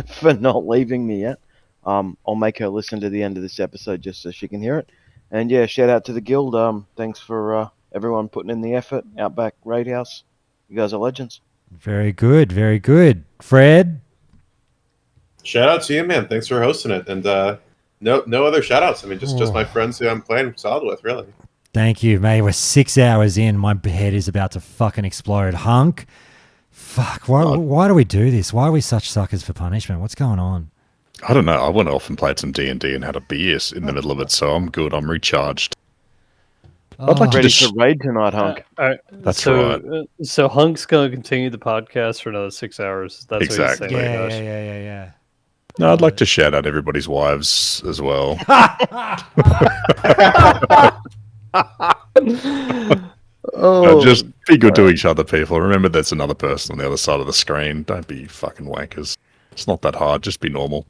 for not leaving me yet. I'll make her listen to the end of this episode just so she can hear it. And yeah, shout out to the guild. Thanks for everyone putting in the effort. Outback Raid House. You guys are legends. Very good, very good. Fred? Shout out to you, man. Thanks for hosting it. And no other shout outs. I mean, just my friends who I'm playing solid with, really. Thank you, mate. We're 6 hours in. My head is about to fucking explode. Hunk? Fuck, why do we do this? Why are we such suckers for punishment? What's going on? I don't know. I went off and played some D&D and had a beer in the middle of it, so I'm good. I'm recharged. I'd like to Ready just... to raid tonight, Hunk. That's so, right. So Hunk's going to continue the podcast for another 6 hours. That's Exactly. what he's saying. Yeah. No, I'd like to shout out everybody's wives as well. Just be good to each other, people. Remember, there's another person on the other side of the screen. Don't be fucking wankers. It's not that hard. Just be normal.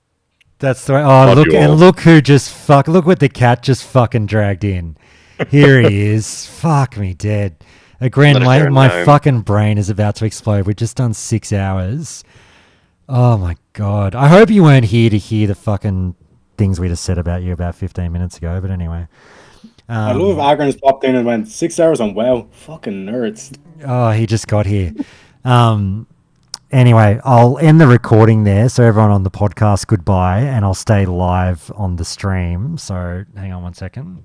That's the way. Oh, look who just look what the cat just fucking dragged in. Here he is. Fuck me dead. Again, my fucking brain is about to explode. We've just done 6 hours. Oh my god. I hope you weren't here to hear the fucking things we just said about you about 15 minutes ago, but anyway. I love if Agron's popped in and went 6 hours on WoW. Fucking nerds. Oh, he just got here. Anyway, I'll end the recording there. So everyone on the podcast, goodbye, and I'll stay live on the stream. So hang on one second.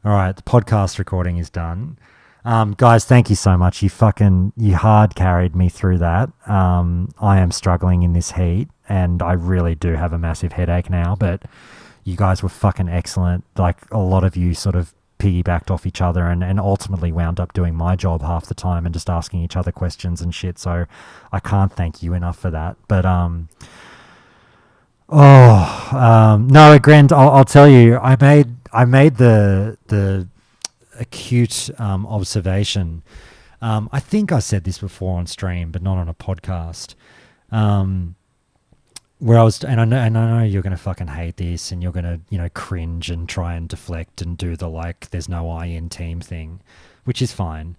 All right, the podcast recording is done. Guys, thank you so much. You hard carried me through that. I am struggling in this heat, and I really do have a massive headache now, but you guys were fucking excellent. Like, a lot of you sort of piggybacked off each other and ultimately wound up doing my job half the time and just asking each other questions and shit. So I can't thank you enough for that. But, no, Grant, I'll tell you, I made the acute observation. I think I said this before on stream, but not on a podcast. Where I was, and I know you're gonna fucking hate this, and you're gonna cringe and try and deflect and do the there's no I in team thing, which is fine.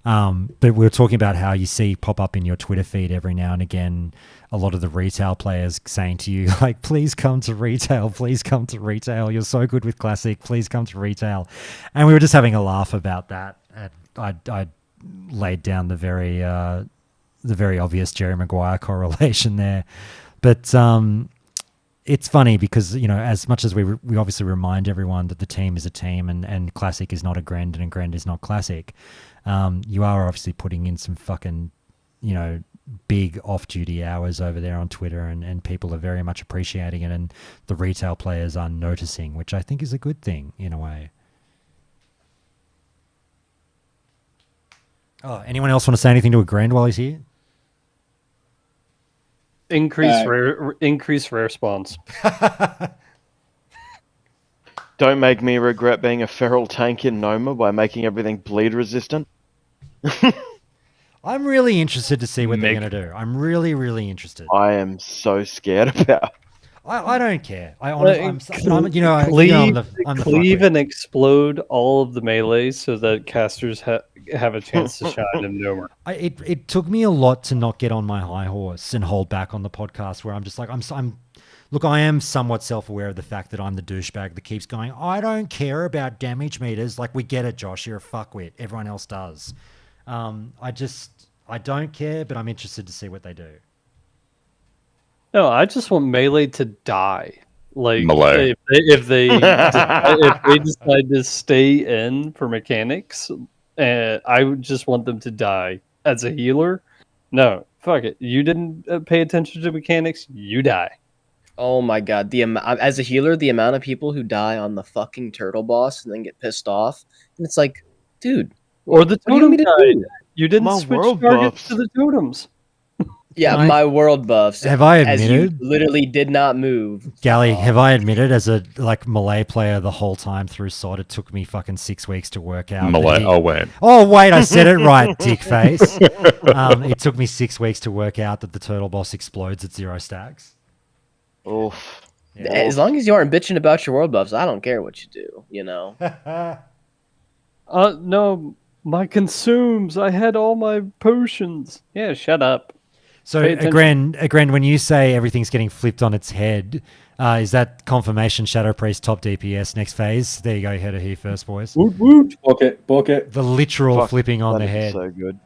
But we were talking about how you see pop up in your Twitter feed every now and again a lot of the retail players saying to you, like, please come to retail, please come to retail. You're so good with Classic, please come to retail. And we were just having a laugh about that. And I laid down the very obvious Jerry Maguire correlation there. But it's funny because, as much as we obviously remind everyone that the team is a team and Classic is not a Grand and a Grand is not Classic, you are obviously putting in some fucking, big off-duty hours over there on Twitter, and people are very much appreciating it, and the retail players are noticing, which I think is a good thing in a way. Oh, anyone else want to say anything to a Grand while he's here? Increase rare spawns. Don't make me regret being a feral tank in Noma by making everything bleed resistant. I'm really interested to see what they're going to do. I'm really, really interested. I am so scared about. I don't care. I'm cleave and explode all of the melees so that casters have a chance to shine in Noma. It took me a lot to not get on my high horse and hold back on the podcast, where I'm just like, look, I am somewhat self-aware of the fact that I'm the douchebag that keeps going, I don't care about damage meters. Like, we get it, Josh. You're a fuckwit. Everyone else does. I don't care, but I'm interested to see what they do. No, I just want melee to die. Like, Melee. if they decide to stay in for mechanics, I would just want them to die. As a healer, no, fuck it. You didn't pay attention to mechanics, you die. Oh my god, as a healer, the amount of people who die on the fucking turtle boss and then get pissed off, and it's like, dude, or the totem died. You didn't switch targets to the totems. Yeah, my world buffs. Have I admitted? As you literally did not move. Gally, have I admitted as a Malay player the whole time through SOD, it took me fucking 6 weeks to work out. Malay. Oh wait, I said it right, dick face. It took me 6 weeks to work out that the turtle boss explodes at 0 stacks. Oof. Yeah. As long as you aren't bitching about your world buffs, I don't care what you do. No, my consumes. I had all my potions. Yeah, shut up. So, Agren, when you say everything's getting flipped on its head, is that confirmation Shadow Priest top DPS next phase? There you go, you heard it here first, boys. Woot woot. Book it. The literal flipping on the head. So good.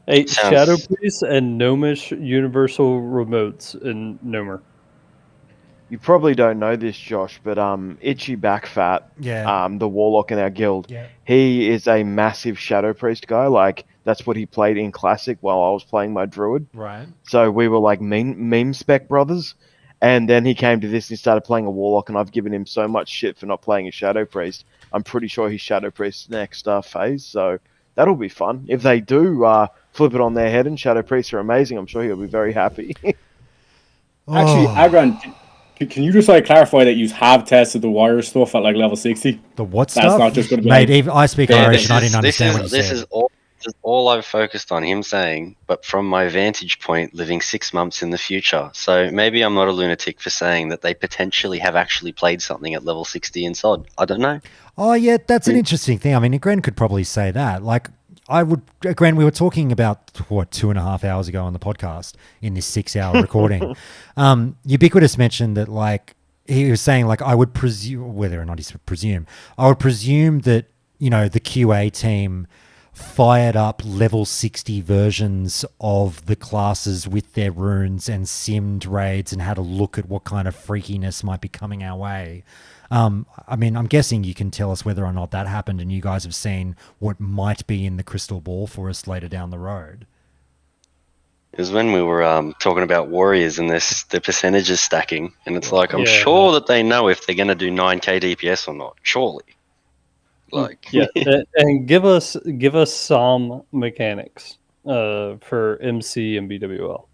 Hey, Sounds- Shadow Priest and Gnomish universal remotes in Gnomer. You probably don't know this, Josh, but Itchy Backfat, Yeah. the Warlock in our guild, Yeah. he is a massive Shadow Priest guy. Like, that's what he played in Classic while I was playing my Druid. Right. So we were like meme spec brothers. And then he came to this and he started playing a Warlock, and I've given him so much shit for not playing a Shadow Priest. I'm pretty sure he's Shadow Priest next phase, so that'll be fun. If they do flip it on their head and Shadow Priests are amazing, I'm sure he'll be very happy. Actually, Agron, can you just like clarify that you have tested the warrior stuff at like level 60? The what That's stuff? not just going to be Mate, like, even I speak Yeah, Irish and I didn't understand what you this said. is all I've focused on, him saying, but from my vantage point, living 6 months in the future. So maybe I'm not a lunatic for saying that they potentially have actually played something at level 60 in SOD. I don't know. Oh, yeah, that's an interesting thing. I mean, Gren could probably say that. Like, Gren, we were talking about, 2.5 hours ago on the podcast in this 6-hour recording. Ubiquitous mentioned that, like, he was saying, like, I would presume, whether or not he's presume, I would presume that, the QA team fired up level 60 versions of the classes with their runes and simmed raids and had a look at what kind of freakiness might be coming our way. I mean, I'm guessing you can tell us whether or not that happened and you guys have seen what might be in the crystal ball for us later down the road. It was when we were talking about warriors and the percentages stacking, and it's like, I'm Yeah. sure that they know if they're going to do 9k DPS or not. Surely. Like, Yeah, and give us some mechanics for MC and BWL.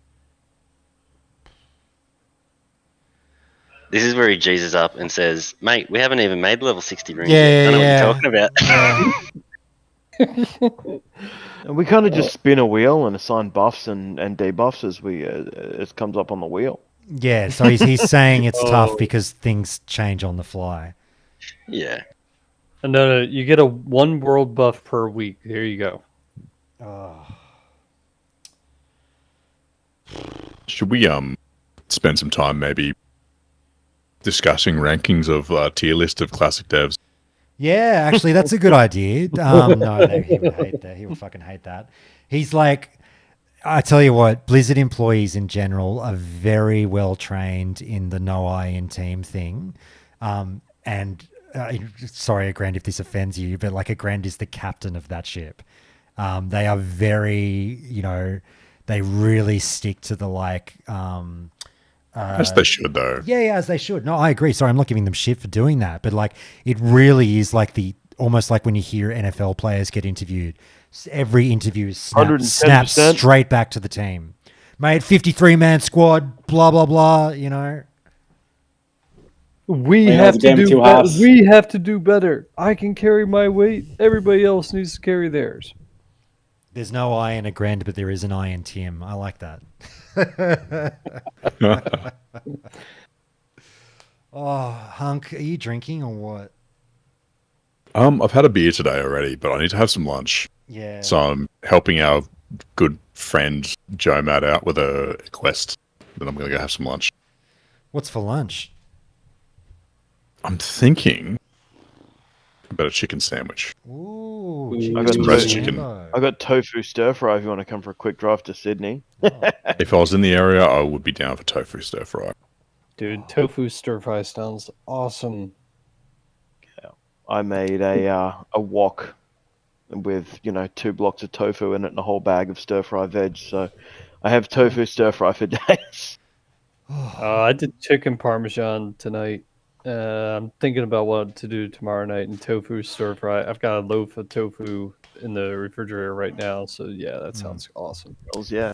This is where he Jesus up and says, mate, we haven't even made level 60 runes Yeah, yet. I know yeah. what you're talking about. And we kind of just spin a wheel and assign buffs and debuffs as it comes up on the wheel. Yeah, so he's saying it's Oh. tough because things change on the fly. Yeah. No, you get a 1 world buff per week. There you go. Should we spend some time maybe discussing rankings of tier list of classic devs? Yeah, actually, that's a good idea. No, he would hate that. He would fucking hate that. He's like, I tell you what, Blizzard employees in general are very well trained in the no eye in team thing. Sorry, Agrand, if this offends you, but like Agrand is the captain of that ship. They are very, they really stick to the like. As they should, though. Yeah, as they should. No, I agree. Sorry, I'm not giving them shit for doing that, but like, it really is like almost like when you hear NFL players get interviewed. Every interview is snapped straight back to the team. Mate, 53-man squad, blah blah blah. We Playing have all the to game do two halves. we have to do better. I can carry my weight. Everybody else needs to carry theirs. There's no I in Agrand, but there is an I in Tim. I like that. Oh, Hunk, are you drinking or what? I've had a beer today already, but I need to have some lunch. Yeah. So I'm helping our good friend Joe Matt out with a quest. Then I'm going to go have some lunch. What's for lunch? I'm thinking about a chicken sandwich. Ooh, I got, Some roast chicken. I got tofu stir fry if you want to come for a quick drive to Sydney. If I was in the area, I would be down for tofu stir fry. Dude, tofu stir fry sounds awesome. I made a wok with 2 blocks of tofu in it and a whole bag of stir fry veg. So I have tofu stir fry for days. I did chicken parmesan tonight. I'm thinking about what to do tomorrow night and tofu stir fry. I've got a loaf of tofu in the refrigerator right now. So yeah, that sounds awesome. Yeah.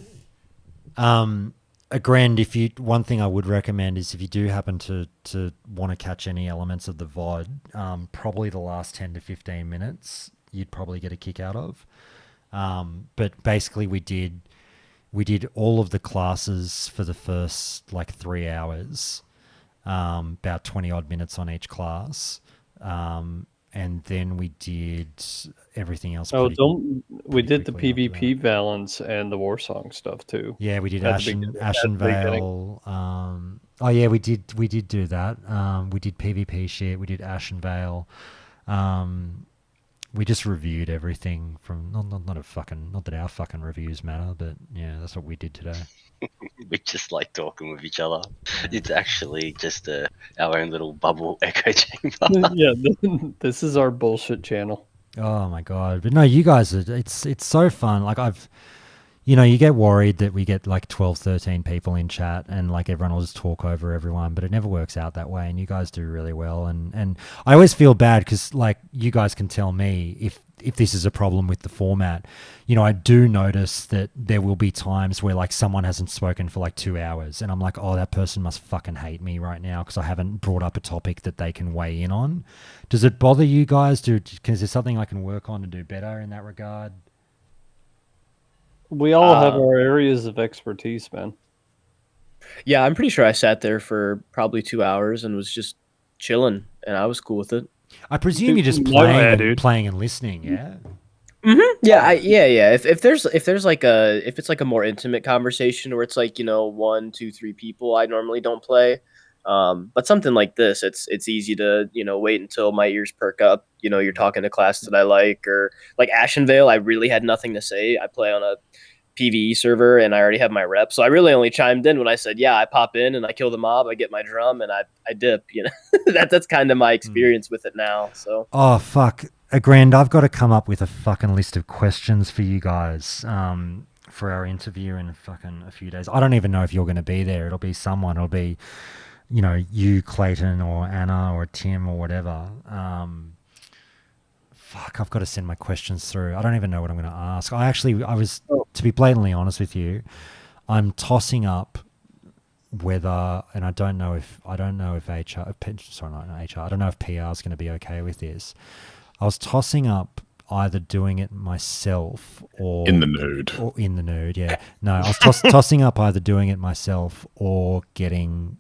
Agrand, one thing I would recommend is if you do happen to want to catch any elements of the VOD, probably the last 10 to 15 minutes you'd probably get a kick out of. But basically we did all of the classes for the first 3 hours, about 20 odd minutes on each class. And then we did everything else. We did the PvP balance and the war song stuff too. Yeah, we did Ashenvale. We did do that. We did PvP shit. We did Ashenvale. We just reviewed everything from not that our fucking reviews matter, but yeah, that's what we did today. We just like talking with each other. It's actually just our own little bubble echo chamber. Yeah, this is our bullshit channel. Oh my god! But no, you guys it's so fun. Like you get worried that we get like 12, 13 people in chat and like everyone will just talk over everyone, but it never works out that way. And you guys do really well. And I always feel bad because like you guys can tell me if this is a problem with the format. I do notice that there will be times where like someone hasn't spoken for like 2 hours and I'm like, oh, that person must fucking hate me right now because I haven't brought up a topic that they can weigh in on. Does it bother you guys? Is there something I can work on to do better in that regard? We all have our areas of expertise, man. Yeah, I'm pretty sure I sat there for probably 2 hours and was just chilling, and I was cool with it. I presume you're just playing and listening, yeah. Mm-hmm. Yeah, yeah. If there's like if it's like a more intimate conversation where it's like 1, 2, 3 people, I normally don't play. But something like this, it's easy to wait until my ears perk up. You're talking to class that I like, or like Ashenvale. I really had nothing to say. I play on a PvE server and I already have my rep, so I really only chimed in when I said, yeah, I pop in and I kill the mob, I get my drum, and I dip. That's kind of my experience with it now. So fuck, Grand, I've got to come up with a fucking list of questions for you guys for our interview in fucking a few days. I don't even know if you're going to be there. It'll be someone. It'll be you, Clayton, or Anna, or Tim, or whatever. Fuck, I've got to send my questions through. I don't even know what I'm going to ask. To be blatantly honest with you, I'm tossing up whether, and I don't know if HR, sorry, not HR, I don't know if PR is going to be okay with this. I was tossing up either doing it myself or in the nude. Or in the nude, yeah. No, I was tossing up either doing it myself or getting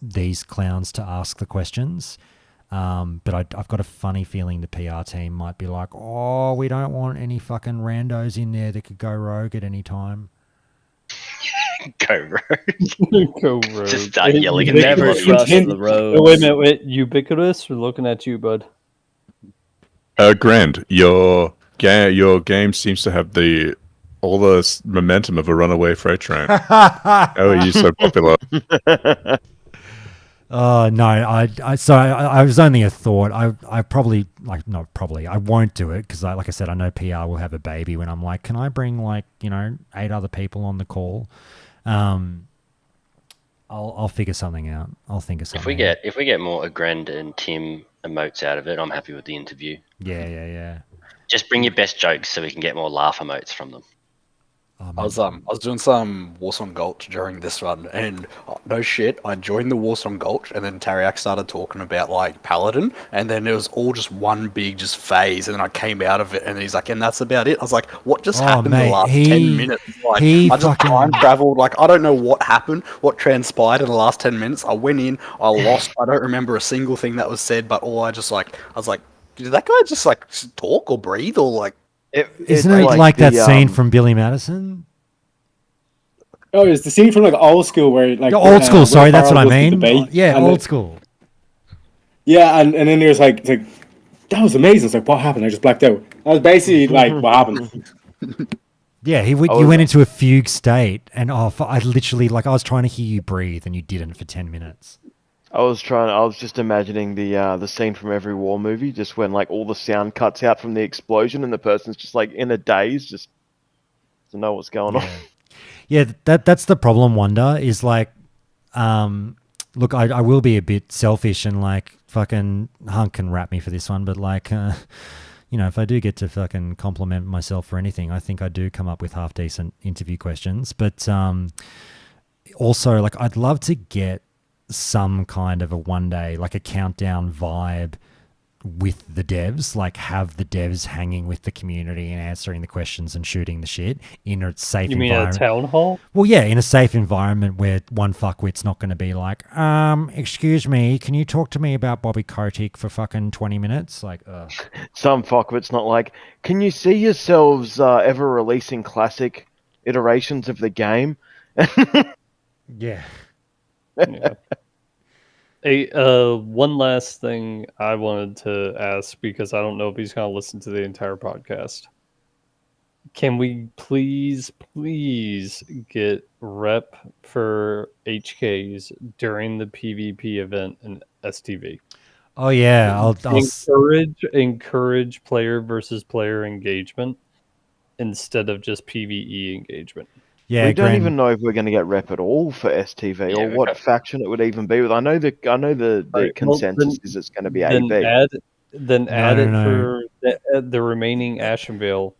these clowns to ask the questions. But I've got a funny feeling the PR team might be like, oh, we don't want any fucking randos in there that could go rogue at any time. Go rogue. Go rogue. Just start yelling at never trust the rogues. Wait, Ubiquitous? We're looking at you, bud. Grand, your game seems to have all the momentum of a runaway freight train. How are you so popular? No, I was only a thought. I probably I won't do it because like I said, I know PR will have a baby when I'm like, can I bring 8 other people on the call? I'll figure something out. I'll think of something. If we get more Grand and Tim emotes out of it, I'm happy with the interview. Yeah. Just bring your best jokes so we can get more laugh emotes from them. I was doing some Warsong Gulch during this one, and no shit, I joined the Warsong Gulch, and then Tariak started talking about like Paladin, and then it was all just one big just phase, and then I came out of it, and he's like, and that's about it. I was like, what just happened in the last 10 minutes? Like, I just time traveled. Like, I don't know what happened, what transpired in the last 10 minutes. I went in, I lost. I don't remember a single thing that was said, but all I was like, did that guy just like talk or breathe or like? Isn't it like that scene from Billy Madison? Oh, it's the scene from like old school where like old school. Sorry, that's what I mean. Yeah, old school. Yeah, and then there's like it's like that was amazing. It's like what happened? I just blacked out. That was basically like what happened. Yeah, you went into a fugue state, and I literally I was trying to hear you breathe, and you didn't for 10 minutes. I was just imagining the scene from every war movie, just when like all the sound cuts out from the explosion and the person's just like in a daze, just to know what's going on. Yeah, that's the problem, Wonder, is like, look, I will be a bit selfish and like fucking Hunk can rap me for this one, but like, if I do get to fucking compliment myself for anything, I think I do come up with half decent interview questions. But also, like, I'd love to get some kind of a one day, like a countdown vibe with the devs, like have the devs hanging with the community and answering the questions and shooting the shit in a safe environment. You mean a town hall? Well, yeah, in a safe environment where one fuckwit's not going to be like, excuse me, can you talk to me about Bobby Kotick for fucking 20 minutes? Like, Some fuckwit's not like, can you see yourselves ever releasing classic iterations of the game? Yeah. One last thing I wanted to ask, because I don't know if he's going to listen to the entire podcast. Can we please get rep for HKs during the PvP event in STV? Oh yeah, I'll encourage player versus player engagement instead of just PvE engagement. Yeah, we don't even know if we're going to get rep at all for STV or what faction it would even be with. I know the consensus is it's going to be AB. Add it for the remaining Ashenvale.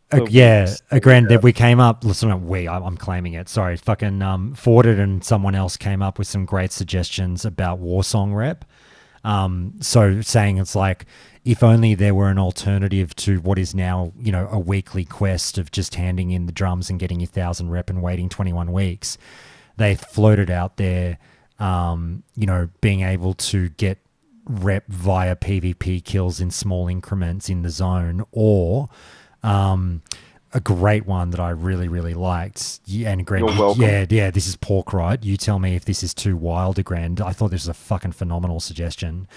Granted, we came up. Listen, I'm claiming it. Sorry, fucking Forded and someone else came up with some great suggestions about Warsong rep. So saying it's like, if only there were an alternative to what is now, a weekly quest of just handing in the drums and getting your 1,000 rep and waiting 21 weeks. They floated out there, being able to get rep via PvP kills in small increments in the zone, or a great one that I really, really liked. And Grant, You're welcome. Yeah, this is pork, right? You tell me if this is too wild, Grand. I thought this was a fucking phenomenal suggestion.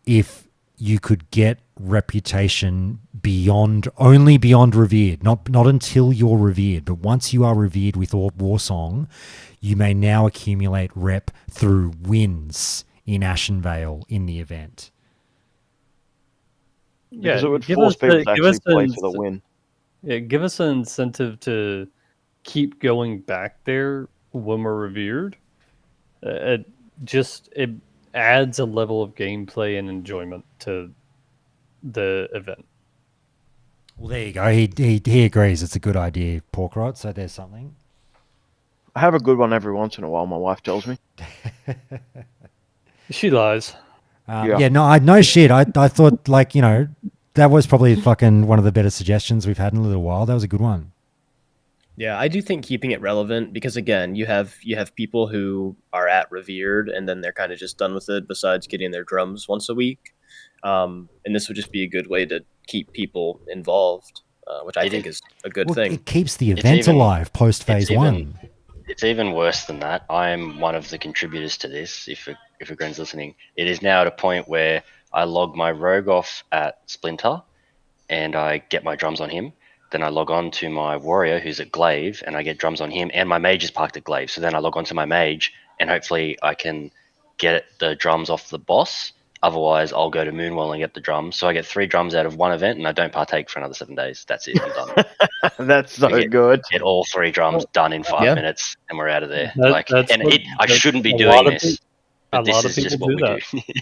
If you could get reputation only beyond revered, not until you're revered, but once you are revered with Warsong, you may now accumulate rep through wins in Ashenvale in the event. Yeah, because it would force people to actually play for the win. Yeah, give us an incentive to keep going back there when we're revered. It adds a level of gameplay and enjoyment to the event. Well, there you go. He agrees. It's a good idea, Porkrot. So there's something. I have a good one every once in a while. My wife tells me. She lies. No shit. I thought that was probably fucking one of the better suggestions we've had in a little while. That was a good one. Yeah, I do think keeping it relevant, because again, you have people who are at revered and then they're kind of just done with it, besides getting their drums once a week. And this would just be a good way to keep people involved, which I think is a good thing. It keeps the event alive post phase 1. It's even worse than that. I'm one of the contributors to this. If a Gren's listening, it is now at a point where I log my rogue off at Splinter, and I get my drums on him. Then I log on to my warrior who's at Glaive, and I get drums on him, and my mage is parked at Glaive. So then I log on to my mage, and hopefully I can get the drums off the boss. Otherwise, I'll go to Moonwell and get the drums. So I get 3 drums out of one event, and I don't partake for another 7 days. That's it. I'm done. That's so good. Get all 3 drums done in 5 minutes, and we're out of there. I shouldn't be a doing lot of this. A This lot of is just people what do we that. do.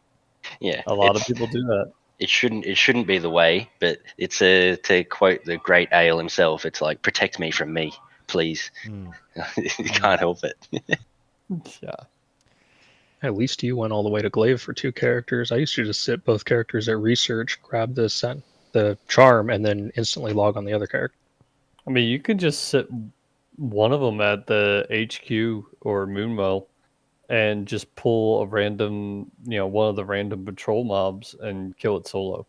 Yeah, a lot of people do that. It shouldn't be the way, but it's to quote the great Ale himself. It's like, protect me from me, please. You can't help it. Yeah. At least you went all the way to Glaive for 2 characters. I used to just sit both characters at research, grab the charm, and then instantly log on the other character. I mean, you could just sit one of them at the HQ or Moonwell and just pull a random, one of the random patrol mobs and kill it solo.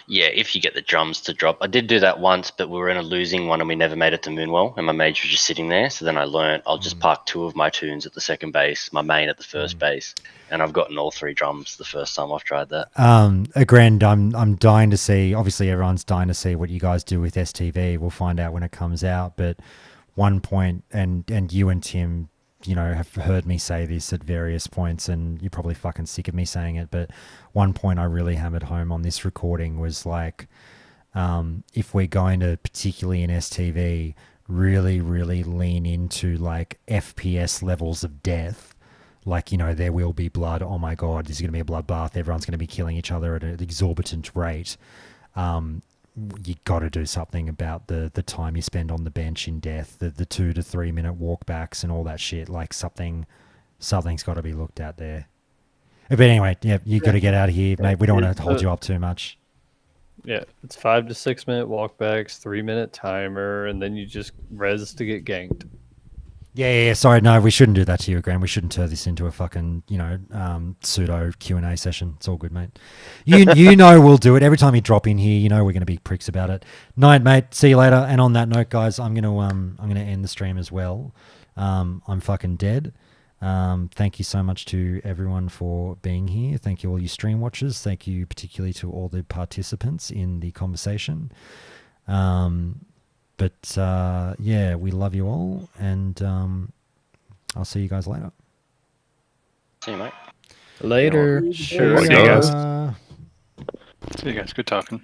Yeah, if you get the drums to drop. I did do that once, but we were in a losing one and we never made it to Moonwell, and my mage was just sitting there. So then I learned I'll just park 2 of my tunes at the second base, my main at the first base, and I've gotten all 3 drums the first time I've tried that. Grand, I'm dying to see. Obviously, everyone's dying to see what you guys do with STV. We'll find out when it comes out. But one point, and you and Tim, have heard me say this at various points, and you're probably fucking sick of me saying it, but one point I really hammered home on this recording was like, if we're going to, particularly in STV, really, really lean into like FPS levels of death, like, there will be blood. Oh my God, this is going to be a bloodbath. Everyone's going to be killing each other at an exorbitant rate. You got to do something about the time you spend on the bench in death, the 2 to 3 minute walkbacks and all that shit. Like something's got to be looked at there. But anyway, yeah, you got to get out of here, mate. We don't want to hold you up too much. Yeah, it's 5 to 6 minute walkbacks, 3 minute timer, and then you just res to get ganked. Yeah. Sorry, no, we shouldn't do that to you, Graham. We shouldn't turn this into a fucking, pseudo Q&A session. It's all good, mate. We'll do it every time you drop in here. We're going to be pricks about it. Night, mate. See you later. And on that note, guys, I'm gonna end the stream as well. I'm fucking dead. Thank you so much to everyone for being here. Thank you all you stream watchers. Thank you particularly to all the participants in the conversation. Yeah, we love you all, and I'll see you guys later. See you, mate. Later. See you guys. See you guys. Good talking.